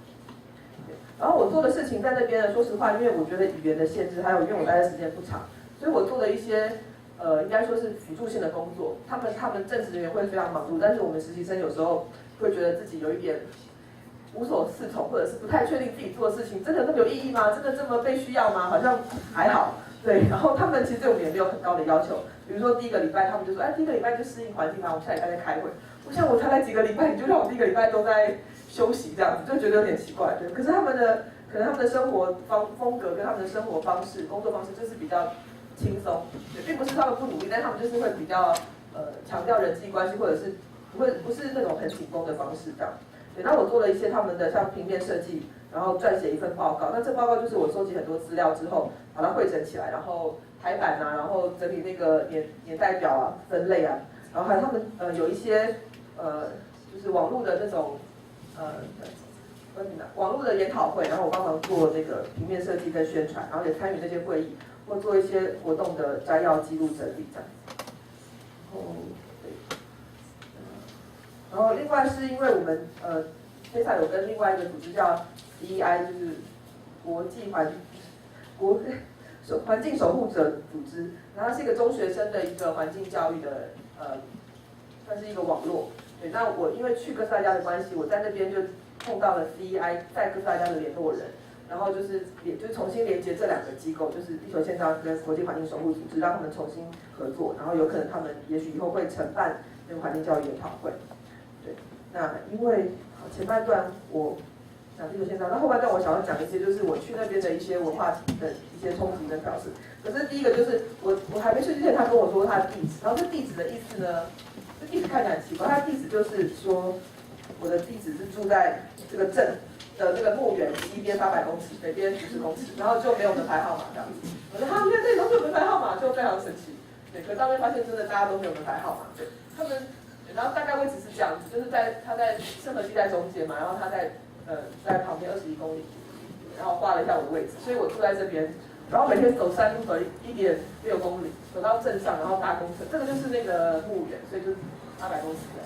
然后我做的事情在那边呢，说实话，因为我觉得语言的限制，还有因为我待的时间不长，所以我做了一些应该说是辅助性的工作。他们正职人员会非常忙碌，但是我们实习生有时候会觉得自己有一点无所适从，或者是不太确定自己做的事情真的那么有意义吗？真的这么被需要吗？好像还好。对，然后他们其实对我们也没有很高的要求。比如说第一个礼拜，他们就说，第一个礼拜就适应环境嘛，我们下礼拜再开会。我想我才来几个礼拜，你就让我第一个礼拜都在休息这样子，就觉得有点奇怪。对，可是可能他们的生活风格跟他们的生活方式、工作方式就是比较轻松，对，并不是他们不努力，但他们就是会比较强调人际关系，或者是不是那种很紧绷的方式这样。对，那我做了一些他们的像平面设计，然后撰写一份报告。那这报告就是我收集很多资料之后，把它汇整起来，然后排版啊，然后整理那个年代表啊、分类啊，然后还有他们有一些就是网络的那种网络的研讨会，然后我帮忙做那个平面设计跟宣传，然后也参与那些会议，或做一些活动的摘要、记录、整理这样。然后另外是因为我们TESA 有跟另外一个组织叫 DEI， 就是国际环境守护者组织，然后它是一个中学生的一个环境教育的算是一个网络。对，那我因为去哥斯达黎加的关系，我在那边就碰到了 CEI 在哥斯达黎加的联络人，然后就是重新连接这两个机构，就是地球宪章跟国际环境守护组织，让他们重新合作，然后有可能他们也许以后会承办那个环境教育研讨会。对，那因为前半段我讲地球宪章，那后半段我想要讲一些就是我去那边的一些文化的一些冲击跟调试。可是第一个就是我还没去之前，他跟我说他的地址，然后这地址的意思呢，这地址看起来很奇怪，他的地址就是说我的地址是住在这个镇的那个墓园西边800公尺，北边90公尺，然后就没有门牌号码这样子。我说他们这里都是有门牌号码，就非常神奇。对，可当面发现真的大家都没有门牌号码，对，他们，然后大概位置是这样子，就是他在圣河地带中间嘛，然后他在旁边21公里，然后画了一下我的位置，所以我住在这边。然后每天走山路走1.6公里，走到镇上，然后搭公车，这个就是那个墓园，所以就是800公尺的。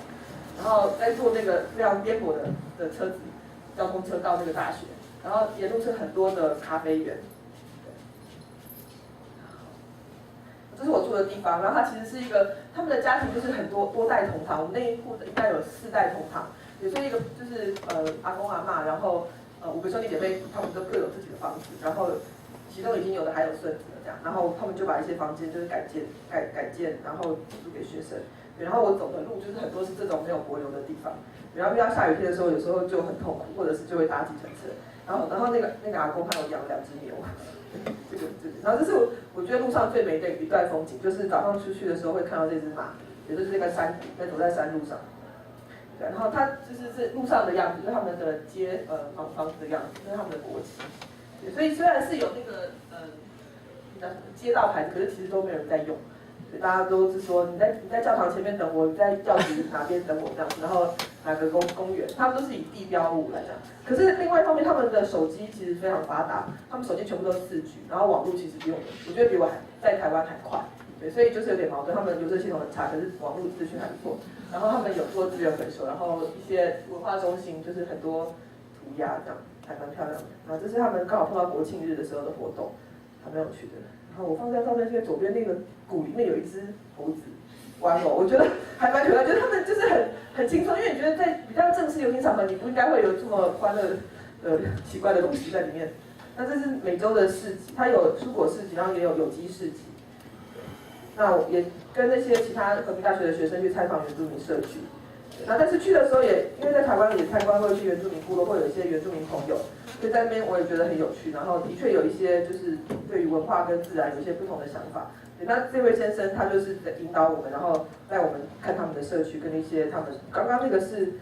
然后再坐那个非常颠簸的车子，交通车到那个大学，然后沿路是很多的咖啡园。这是我住的地方，然后它其实是一个他们的家庭就是很多代同堂，我们那一户应该有4代同堂，也是一个就是阿公阿嬷，然后5个兄弟姐妹，他们都各有自己的房子，然后其中已经有的还有孙子了这样，然后他们就把一些房间就是改建，然后租给学生。对，然后我走的路就是很多是这种没有柏油的地方，然后遇到下雨天的时候，有时候就很痛苦，或者是就会搭计程车。然后那个阿公还有养2只牛，然后这是我觉得路上最美的一段风景，就是早上出去的时候会看到这只马，也就是这个山谷，在走在山路上。对，然后它就是路上的样子，就是他们的房子的样子，就是他们的国旗。对，所以虽然是有那个街道牌子，可是其实都没有人在用。大家都是说你在教堂前面等我，你在教室哪边等我这样子，然后哪个公园，他们都是以地标物来讲。可是另外一方面，他们的手机其实非常发达，他们手机全部都是4G，然后网络其实用的，我觉得比我在台湾还快。对，所以就是有点矛盾，他们邮政系统很差，可是网络资讯还不错。然后他们有做资源回收，然后一些文化中心就是很多涂鸦这样，还蛮漂亮的。然后这是他们刚好碰到国庆日的时候的活动，还蛮有趣的。然后我放在照片左边那个谷里面有一只猴子玩偶，我觉得还蛮可爱，就是他们就是很轻松，因为你觉得在比较正式游行场合，你不应该会有这么欢乐奇怪的东西在里面。那这是美洲的市集，它有蔬果市集，然后也有有机市集。那我也跟那些其他和平大学的学生去采访原住民社区。那但是去的时候也因为在台湾也参观会去原住民部落，会有一些原住民朋友，所以在那边我也觉得很有趣。然后的确有一些就是对于文化跟自然有一些不同的想法。那这位先生他就是引导我们，然后带我们看他们的社区跟一些他们刚刚那个是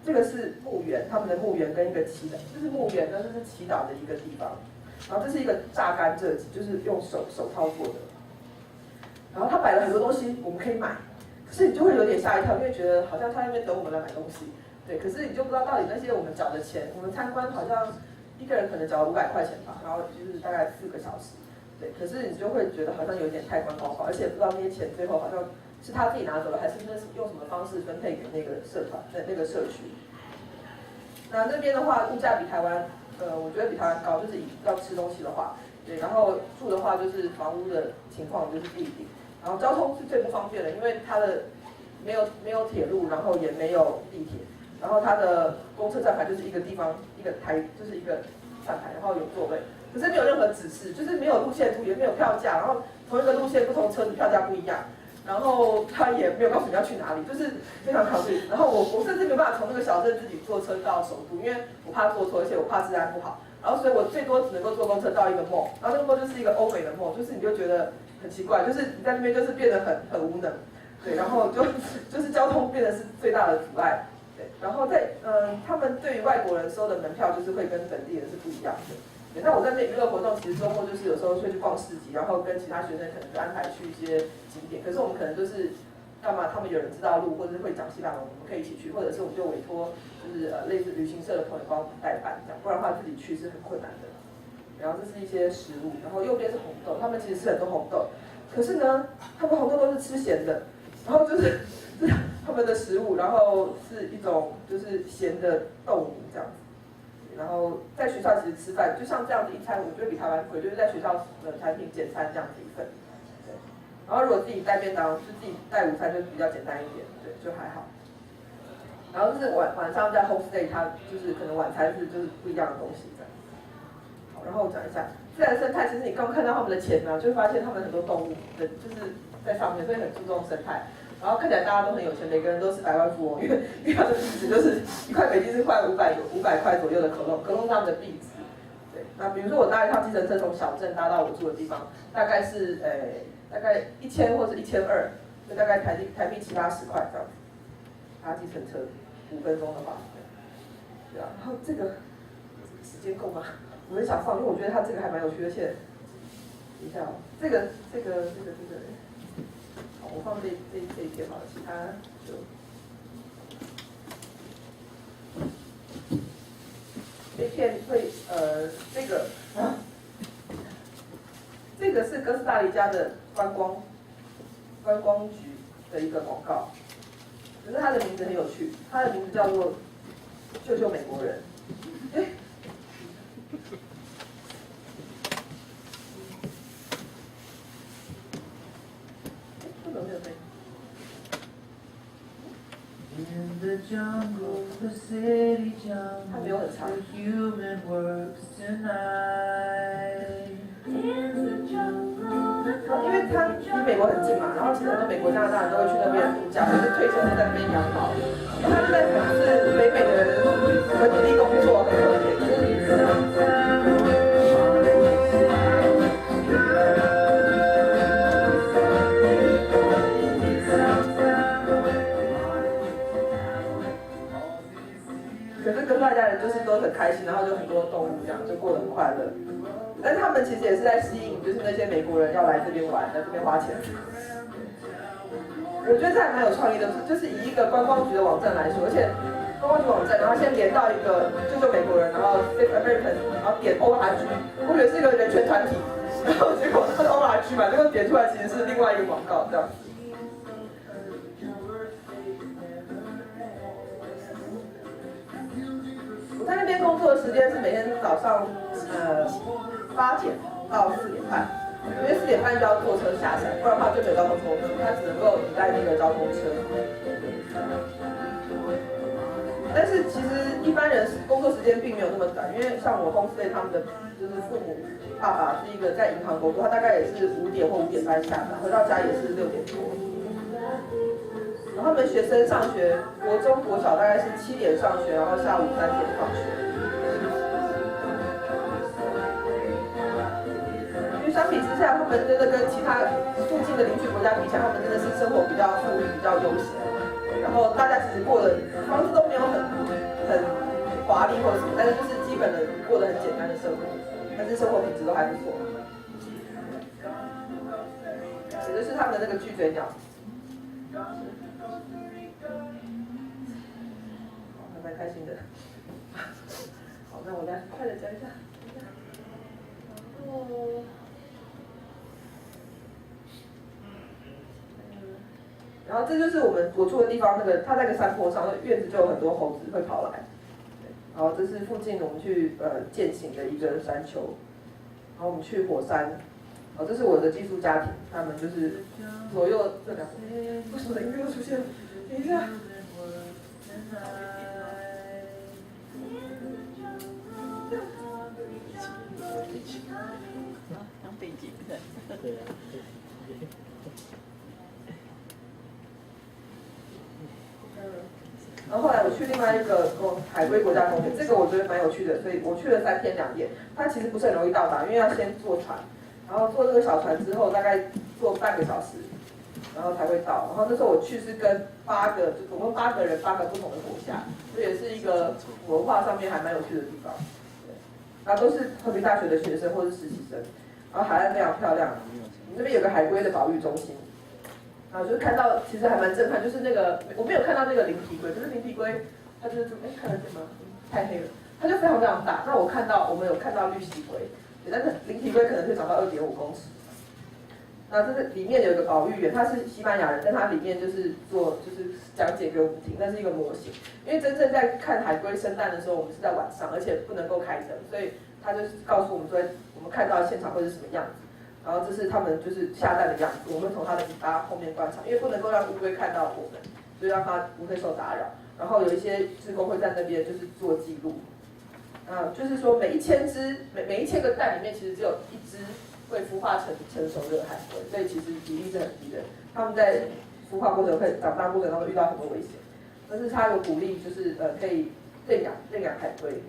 这个是墓园，他们的墓园跟一个祈祷，这是墓园，那这是祈祷的一个地方。然后这是一个榨甘蔗机，就是用手操作的。然后他摆了很多东西，我们可以买。可是你就会有点吓一跳，因为觉得好像他在那边等我们来买东西，对。可是你就不知道到底那些我们缴的钱，我们参观好像一个人可能缴了500块钱吧，然后就是大概4个小时，对。可是你就会觉得好像有点太官方化，而且不知道那些钱最后好像是他自己拿走了，还是用什么方式分配给那个社团、那个社区。那边的话，物价比台湾，我觉得比台湾高，就是要吃东西的话，对。然后住的话，就是房屋的情况就是不一定。然后交通是最不方便的，因为它的没有铁路，然后也没有地铁，然后它的公车站牌就是一个地方就是一个站牌，然后有座位，可是没有任何指示，就是没有路线图，也没有票价，然后同一个路线不同车子票价不一样，然后他也没有告诉你要去哪里，就是非常考虑。然后我甚至没办法从那个小镇自己坐车到首都，因为我怕坐错，而且我怕治安不好。然后所以我最多只能够坐公车到一个 mall， 然后那个 mall 就是一个欧美的 mall， 就是你就觉得很奇怪，就是你在那边就是变得很无能，对，然后就是交通变得是最大的阻碍，对，然后他们对于外国人收的门票就是会跟本地人是不一样的，对。那我在那娱乐活动其实周末就是有时候会去逛市集，然后跟其他学生可能就安排去一些景点，可是我们可能就是要么他们有人知道路，或者是会讲西班牙文，我们可以一起去，或者是我们就委托就是类似旅行社的朋友帮我们代办这样，不然的话自己去是很困难的。然后这是一些食物，然后右边是红豆，他们其实吃很多红豆，可是呢，他们红豆都是吃咸的，然后就是他们的食物，然后是一种就是咸的豆泥这样子。然后在学校其实吃饭就像这样子一餐，我觉得比台湾贵，就是在学校的餐厅简餐这样子一份。对。然后如果自己带便当，就自己带午餐就比较简单一点，对，就还好。然后就是晚上在 homestay， 它就是可能晚餐就是不一样的东西这样。好，然后我讲一下自然生态，其实你刚看到他们的钱呢，就会发现他们很多动物的就是在上面，所以很注重生态。然后看起来大家都很有钱，每个人都是百万富翁，因为它的币值就是1块美金是500块左右的可隆他们的币值。对，那比如说我搭一趟计程车从小镇搭到我住的地方，大概是大概1000或是1200，就大概台币70-80块这样子。搭计程车5分钟的话，对啊。然后这个时间够吗？我很想放，因为我觉得它这个还蛮有趣的，而且等一下哦，这个。好，我放这一篇好了，其他就这篇会这个是哥斯达黎加的观光局的一个广告，可是它的名字很有趣，它的名字叫做“救救美国人”。In the jungle, the city jungle, the human works tonight. 因为它离美国很近嘛，然后其实很多美国加拿大人都会去那边度假，或是退休就在那边养老。然后他就在讽刺北美的人很努力工作，很可怜。可是跟大家人就是都很开心，然后就很多动物这样就过得很快乐。但他们其实也是在吸引，就是那些美国人要来这边玩，来这边花钱。我觉得这还蛮有创意的，就是以一个观光局的网站来说，而且观光局网站，然后先连到一个救救美国人，然后 Save American， 然后点 ORG， 我以为是一个人权团体，然后结果是 ORG 嘛，结果点出来其实是另外一个广告这样。我在那边工作的时间是每天早上8点到4点半，因为4点半就要坐车下山，不然的话就没有交通工具，他只能够依赖那个交通车。但是其实一般人工作时间并没有那么短，因为像我homestay他们的就是父母爸爸是一个在银行工作，他大概也是5点或5点半下班，回到家也是6点多。然后他们学生上学，国中、国小大概是7点上学，然后下午3点放学。因为相比之下，他们真的跟其他附近的邻居国家比起来，他们真的是生活比较富裕、比较悠闲。然后大家其实过的房子都没有很华丽或者什么，但是就是基本的过得很简单的生活，但是生活品质都还不错。也就是他们的那个巨嘴鸟。蛮开心的。好，那我来快点讲一下。然后这就是我住的地方，它在一个山坡上，院子就有很多猴子会跑来。然后这是附近我们去践行的一个山丘。然后我们去火山。这是我的寄宿家庭，他们就是左右这两个。为什么音乐又出现了？等一下。当背景的。对呀。然后后来我去另外一个海龟国家公园，这个我觉得蛮有趣的，所以我去了3天2夜。它其实不是很容易到达，因为要先坐船，然后坐这个小船之后大概坐半个小时，然后才会到。然后那时候我去是跟就总共8个人，8个不同的国家，这也是一个文化上面还蛮有趣的地方。对，然后都是和平大学的学生或是实习生，然后海岸非常漂亮。那边有个海龟的保育中心。然后就看到，其实还蛮震撼，就是那个我没有看到那个鳞皮龟，可是鳞皮龟它就是看得见吗？太黑了，它就非常非常大。那我们有看到绿蜥龟，但是鳞皮龟可能会长到2.5公尺。那这是里面有一个保育员，他是西班牙人，但他里面就是讲解给我们听，那是一个模型。因为真正在看海龟生蛋的时候，我们是在晚上，而且不能够开灯，所以他就是告诉我们说，我们看到的现场会是什么样子。然后这是他们就是下蛋的样子，我们从它的尾巴后面观察，因为不能够让乌龟看到我们，所以让它不会受打扰。然后有一些志工会在那边就是做记录。就是说每1000个蛋里面，其实只有1只会孵化成熟的海龟，所以其实比例是很低的。他们在孵化过程会长大过程当中遇到很多危险，但是他有鼓励就是可以认养海龟。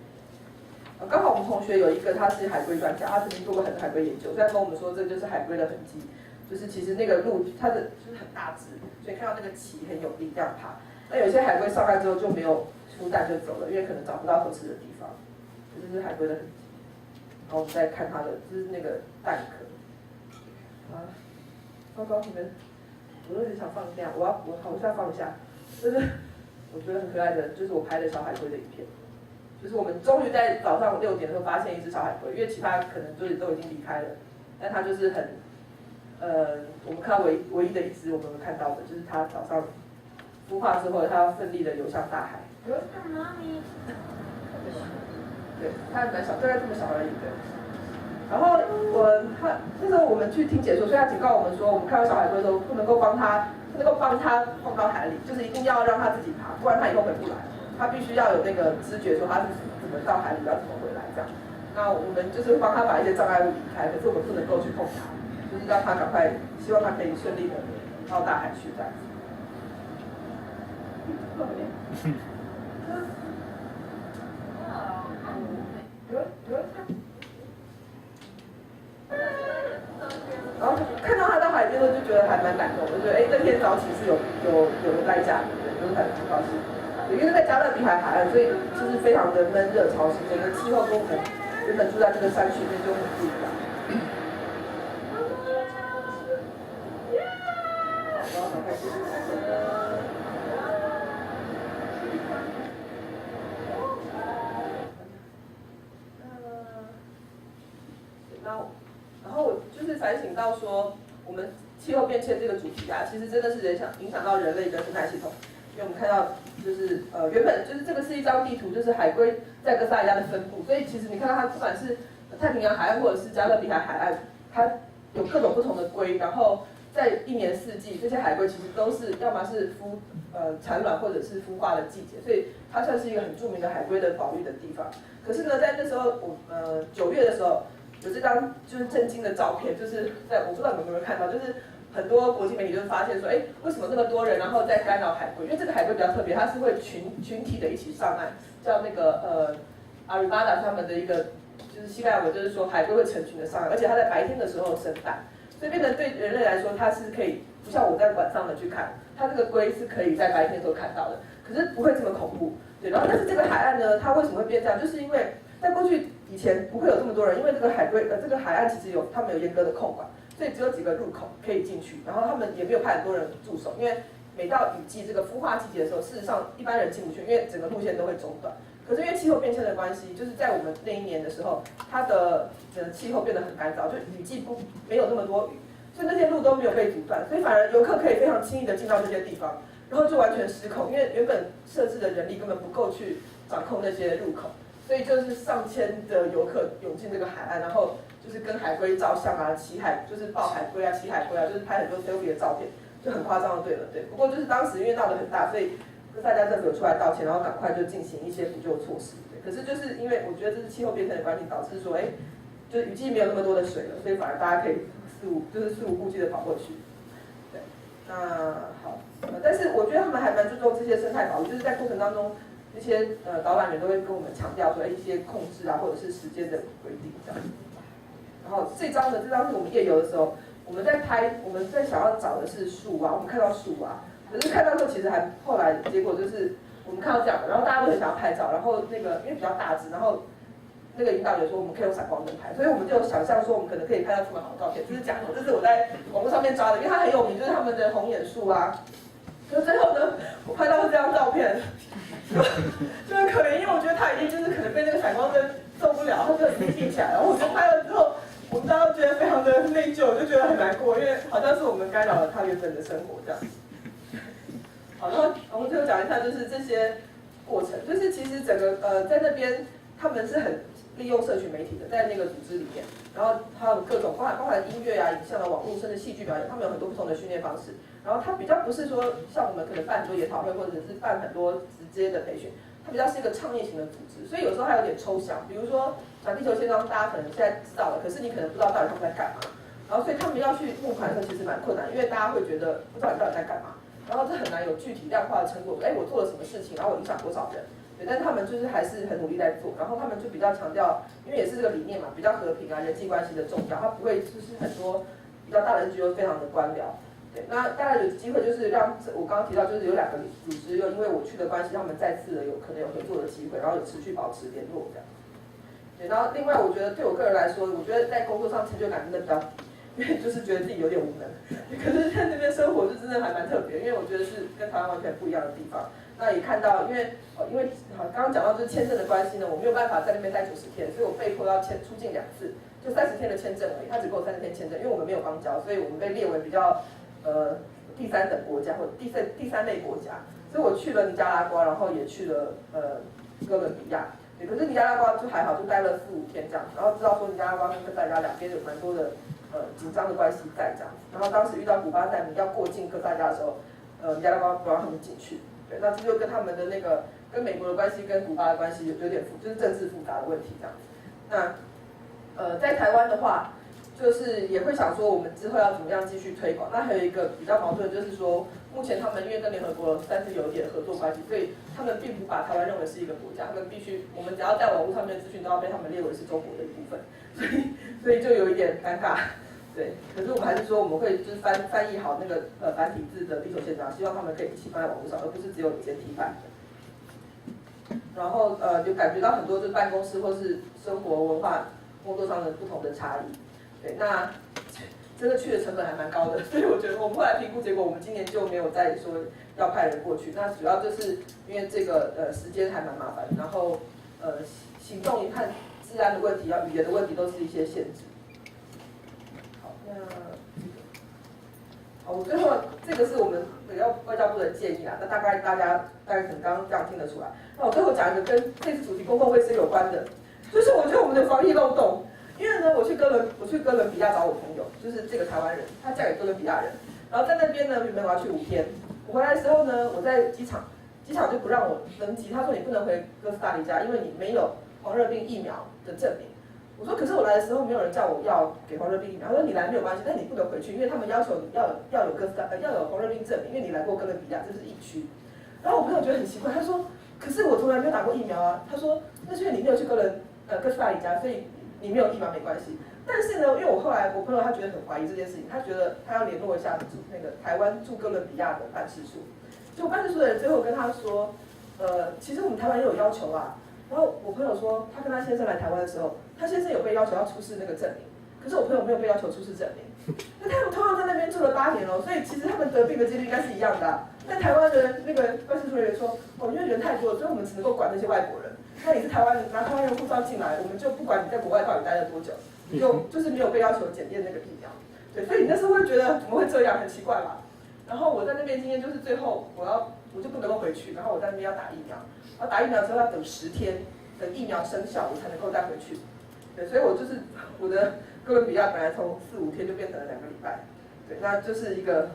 刚好我们同学有一个他是海龟专家，他曾经做过很多海龟研究，所以他跟我们说这就是海龟的痕迹，就是其实那个鹿它的就是很大只，所以看到那个鳍很有力这样爬。那有些海龟上岸之后就没有孵蛋就走了，因为可能找不到合适的地方。这是海龟的痕迹，然后我们再看它的，这是那个蛋壳。糟糕，你们，我都很想放下，我好像放下，就是我觉得很可爱的，就是我拍的小海龟的影片。就是我们终于在早上6点的时候发现一只小海龟，因为其他可能就是都已经离开了，但它就是很，我们看到唯一的一只我们有看到的，就是它早上孵化之后，它奋力的游向大海。对，它还蛮小，大概这么小而已的。然后那时候我们去听解说，所以他警告我们说，我们看到小海龟的时候不能够帮它放到海里，就是一定要让它自己爬，不然它以后回不来。它必须要有那个知觉，说它是怎么到海里，要怎么回来这样。那我们就是帮它把一些障碍物移开，可是我们不能够去碰它，就是让它赶快，希望它可以顺利的到大海去这样子。然后看到他到海边的时候，就觉得还蛮感动的，就觉得那天早起是有人代价的，就是很高兴。因为在加勒比海海岸，所以就是非常的闷热潮湿，整个气候跟我们原本住在这个山区里面就很不一样。然后我就是反省到说，我们气候变迁这个主题啊，其实真的是影响到人类的生态系统。因为我们看到就是原本就是这个是一张地图，就是海龟在哥斯达黎加的分布，所以其实你看到它不管是太平洋海岸或者是加勒比海海岸，它有各种不同的龟，然后在1年4季，这些海龟其实都是要么是产卵或者是孵化的季节，所以它算是一个很著名的海龟的保育的地方。可是呢，在那时候9月的时候，有这张就是震惊的照片，就是我不知道你们有没有看到，就是很多国际媒体就发现说，为什么那么多人然后在干扰海龟？因为这个海龟比较特别，它是会群体的一起上岸，叫那个阿里巴达他们的一个就是西班牙文，就是说海龟会成群的上岸，而且它在白天的时候生蛋，所以变成对人类来说，它是可以不像我在晚上的去看，它这个龟是可以在白天的时候看到的，可是不会这么恐怖。对，然后但是这个海岸呢，它为什么会变这样？就是因为在过去以前不会有这么多人，因为这个这个海岸其实他们有严格的控管。所以只有几个入口可以进去，然后他们也没有派很多人驻守，因为每到雨季这个孵化季节的时候，事实上一般人进不去，因为整个路线都会中断。可是因为气候变迁的关系，就是在我们那一年的时候，它的气候变得很干燥，就雨季没有那么多雨，所以那些路都没有被阻断，所以反而游客可以非常轻易的进到这些地方，然后就完全失控，因为原本设置的人力根本不够去掌控那些入口，所以就是上千的游客涌进这个海岸，然后就是跟海龟照相啊，就是抱海龟啊，骑海龟啊，就是拍很多 selfie 的照片，就很夸张的，对。不过就是当时因为闹得很大，所以大家政府有出来道歉，然后赶快就进行一些补救措施。对，可是就是因为我觉得这是气候变迁的关系，导致说，就是雨季没有那么多的水了，所以反而大家可以肆无顾忌的跑过去。对，那好，但是我觉得他们还蛮注重这些生态保育，就是在过程当中。这些导览员都会跟我们强调说，一些控制啊，或者是时间的规定这样。然后这张是我们夜游的时候，我们在想要找的是树蛙，我们看到树蛙，可是看到之后其实后来结果就是我们看到这样的，然后大家都很想要拍照，然后因为比较大只，然后那个引导员说我们可以用闪光灯拍，所以我们就想象说我们可能可以拍到这么好的照片，这是假的，这是我在网络上面抓的，因为它很有名，就是他们的红眼树啊。可最后呢，我拍到这张照片，就很可怜，因为我觉得他已经就是可能被那个闪光灯受不了，他就已经闭起来了。然后我就拍了之后，我们大家都觉得非常的内疚，就觉得很难过，因为好像是我们干扰了他原本的生活这样。好，然后我们最后讲一下，就是这些过程，就是其实整个在那边他们是很利用社群媒体的，在那个组织里面，然后还有各种包含音乐啊、影像啊、网络甚至戏剧表演，他们有很多不同的训练方式。然后它比较不是说像我们可能办很多研讨会或者是办很多直接的培训，它比较是一个倡议型的组织，所以有时候还有点抽象。比如说讲地球宪章，大家可能现在知道了，可是你可能不知道到底他们在干嘛。然后所以他们要去募款的时候其实蛮困难，因为大家会觉得不知道你到底在干嘛，然后这很难有具体量化的成果。哎，我做了什么事情，然后我影响多少人？对，但是他们就是还是很努力在做，然后他们就比较强调，因为也是这个理念嘛，比较和平啊，人际关系的重要，他不会就是很多比较大的 NGO 非常的官僚。对，那大概有机会就是让我刚刚提到，就是有2个组织，又因为我去的关系，他们再次的可能有合作的机会，然后有持续保持联络这样。对，然后另外我觉得对我个人来说，我觉得在工作上成就感真的比较低，因为就是觉得自己有点无能。可是在那边生活就真的还蛮特别，因为我觉得是跟台湾完全不一样的地方。那也看到，因为刚刚讲到就是签证的关系呢，我没有办法在那边待90天，所以我被迫要出境2次，就30天的签证而已，他只给我30天签证，因为我们没有邦交，所以我们被列为比较第3等国家或者第三类国家，所以我去了尼加拉瓜，然后也去了哥伦比亚。对，可是尼加拉瓜就还好，就待了4、5天这样子，然后知道说尼加拉瓜跟哥斯达黎加两边有蛮多的紧张的关系在这样子，然后当时遇到古巴难民要过境哥斯达黎加的时候，尼加拉瓜不让他们进去。对，那这就跟他们的那个跟美国的关系跟古巴的关系有点就是政治复杂的问题这样子。那在台湾的话，就是也会想说我们之后要怎么样继续推广。那还有一个比较矛盾就是说，目前他们因为跟联合国算是有一点合作关系，所以他们并不把台湾认为是一个国家，他们必须我们只要在网络上面的资讯都要被他们列为是中国的一部分，所以就有一点尴尬。对，可是我们还是说我们会就是翻译好那个繁体字的地球宪章，希望他们可以一起放在网络上，而不是只有简体版的。然后就感觉到很多就是办公室或是生活文化工作上的不同的差异。对，那真的去的成本还蛮高的，所以我觉得我们后来评估结果，我们今年就没有再说要派人过去。那主要就是因为这个时间还蛮麻烦，然后行动和治安的问题、语言的问题都是一些限制。好，我最后这个是我们外交部的建议啦，那大概大家可能刚刚这样听得出来。那我最后讲一个跟这次主题公共卫生有关的，就是我觉得我们的防疫漏洞。因为呢，我去哥伦比亚找我朋友，就是这个台湾人，她嫁给哥伦比亚人，然后在那边呢，原本我要去5天，我回来的时候呢，我在机场就不让我登机，他说你不能回哥斯达黎加，因为你没有黄热病疫苗的证明。我说可是我来的时候没有人叫我要给黄热病疫苗，他说你来没有关系，但你不能回去，因为他们要求你要有黄热病证明，因为你来过哥伦比亚，这是疫区。然后我朋友觉得很奇怪，他说可是我从来没有打过疫苗啊，他说那是因为你没有去哥斯达黎加，所以你没有疫苗没关系。但是呢，因为我朋友他觉得很怀疑这件事情，他觉得他要联络一下那个台湾驻哥伦比亚的办事处，结果办事处的人最后跟他说，其实我们台湾也有要求啊。然后我朋友说，他跟他先生来台湾的时候，他先生有被要求要出示那个证明，可是我朋友没有被要求出示证明。那他们同样在那边住了8年了，所以其实他们得病的几率应该是一样的啊。但台湾的那个办事处人员说，因为人太多了，所以我们只能够管那些外国人。那你是台湾人，拿台湾人护照进来，我们就不管你在国外到底待了多久，就是没有被要求检验那个疫苗。对，所以你那时候会觉得怎么会这样，很奇怪吧？然后我在那边经验就是最后我就不能够回去，然后我在那边要打疫苗，然后打疫苗之后要等10天，等疫苗生效我才能够再回去。对，所以我就是我的哥伦比亚本来从4、5天就变成了2个礼拜。对，那就是一个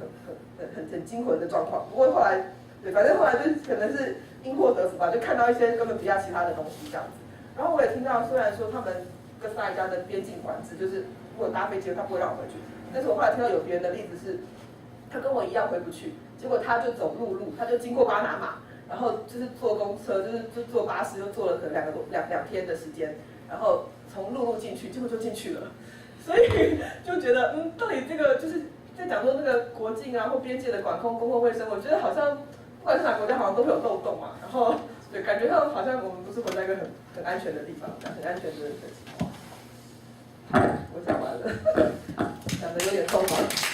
很惊魂的状况。不过后来，对，反正后来就可能是因祸得福吧，就看到一些哥伦比亚其他的东西这样子。然后我也听到，虽然说他们哥斯达黎加的边境管制，就是如果搭飞机他不会让我回去，但是我后来听到有别人的例子是，他跟我一样回不去，结果他就走陆路，他就经过巴拿马，然后就是坐公车，就坐巴士，又坐了可能两天的时间，然后从陆路进去，结果就进去了。所以就觉得，到底这个就是在讲说那个国境啊或边界的管控、公共卫生，我觉得好像不管是哪个国家，好像都会有漏洞嘛。然后对，感觉上好像我们不是活在一个很安全的地方，很安全的情况。我讲完了，讲的有点匆忙。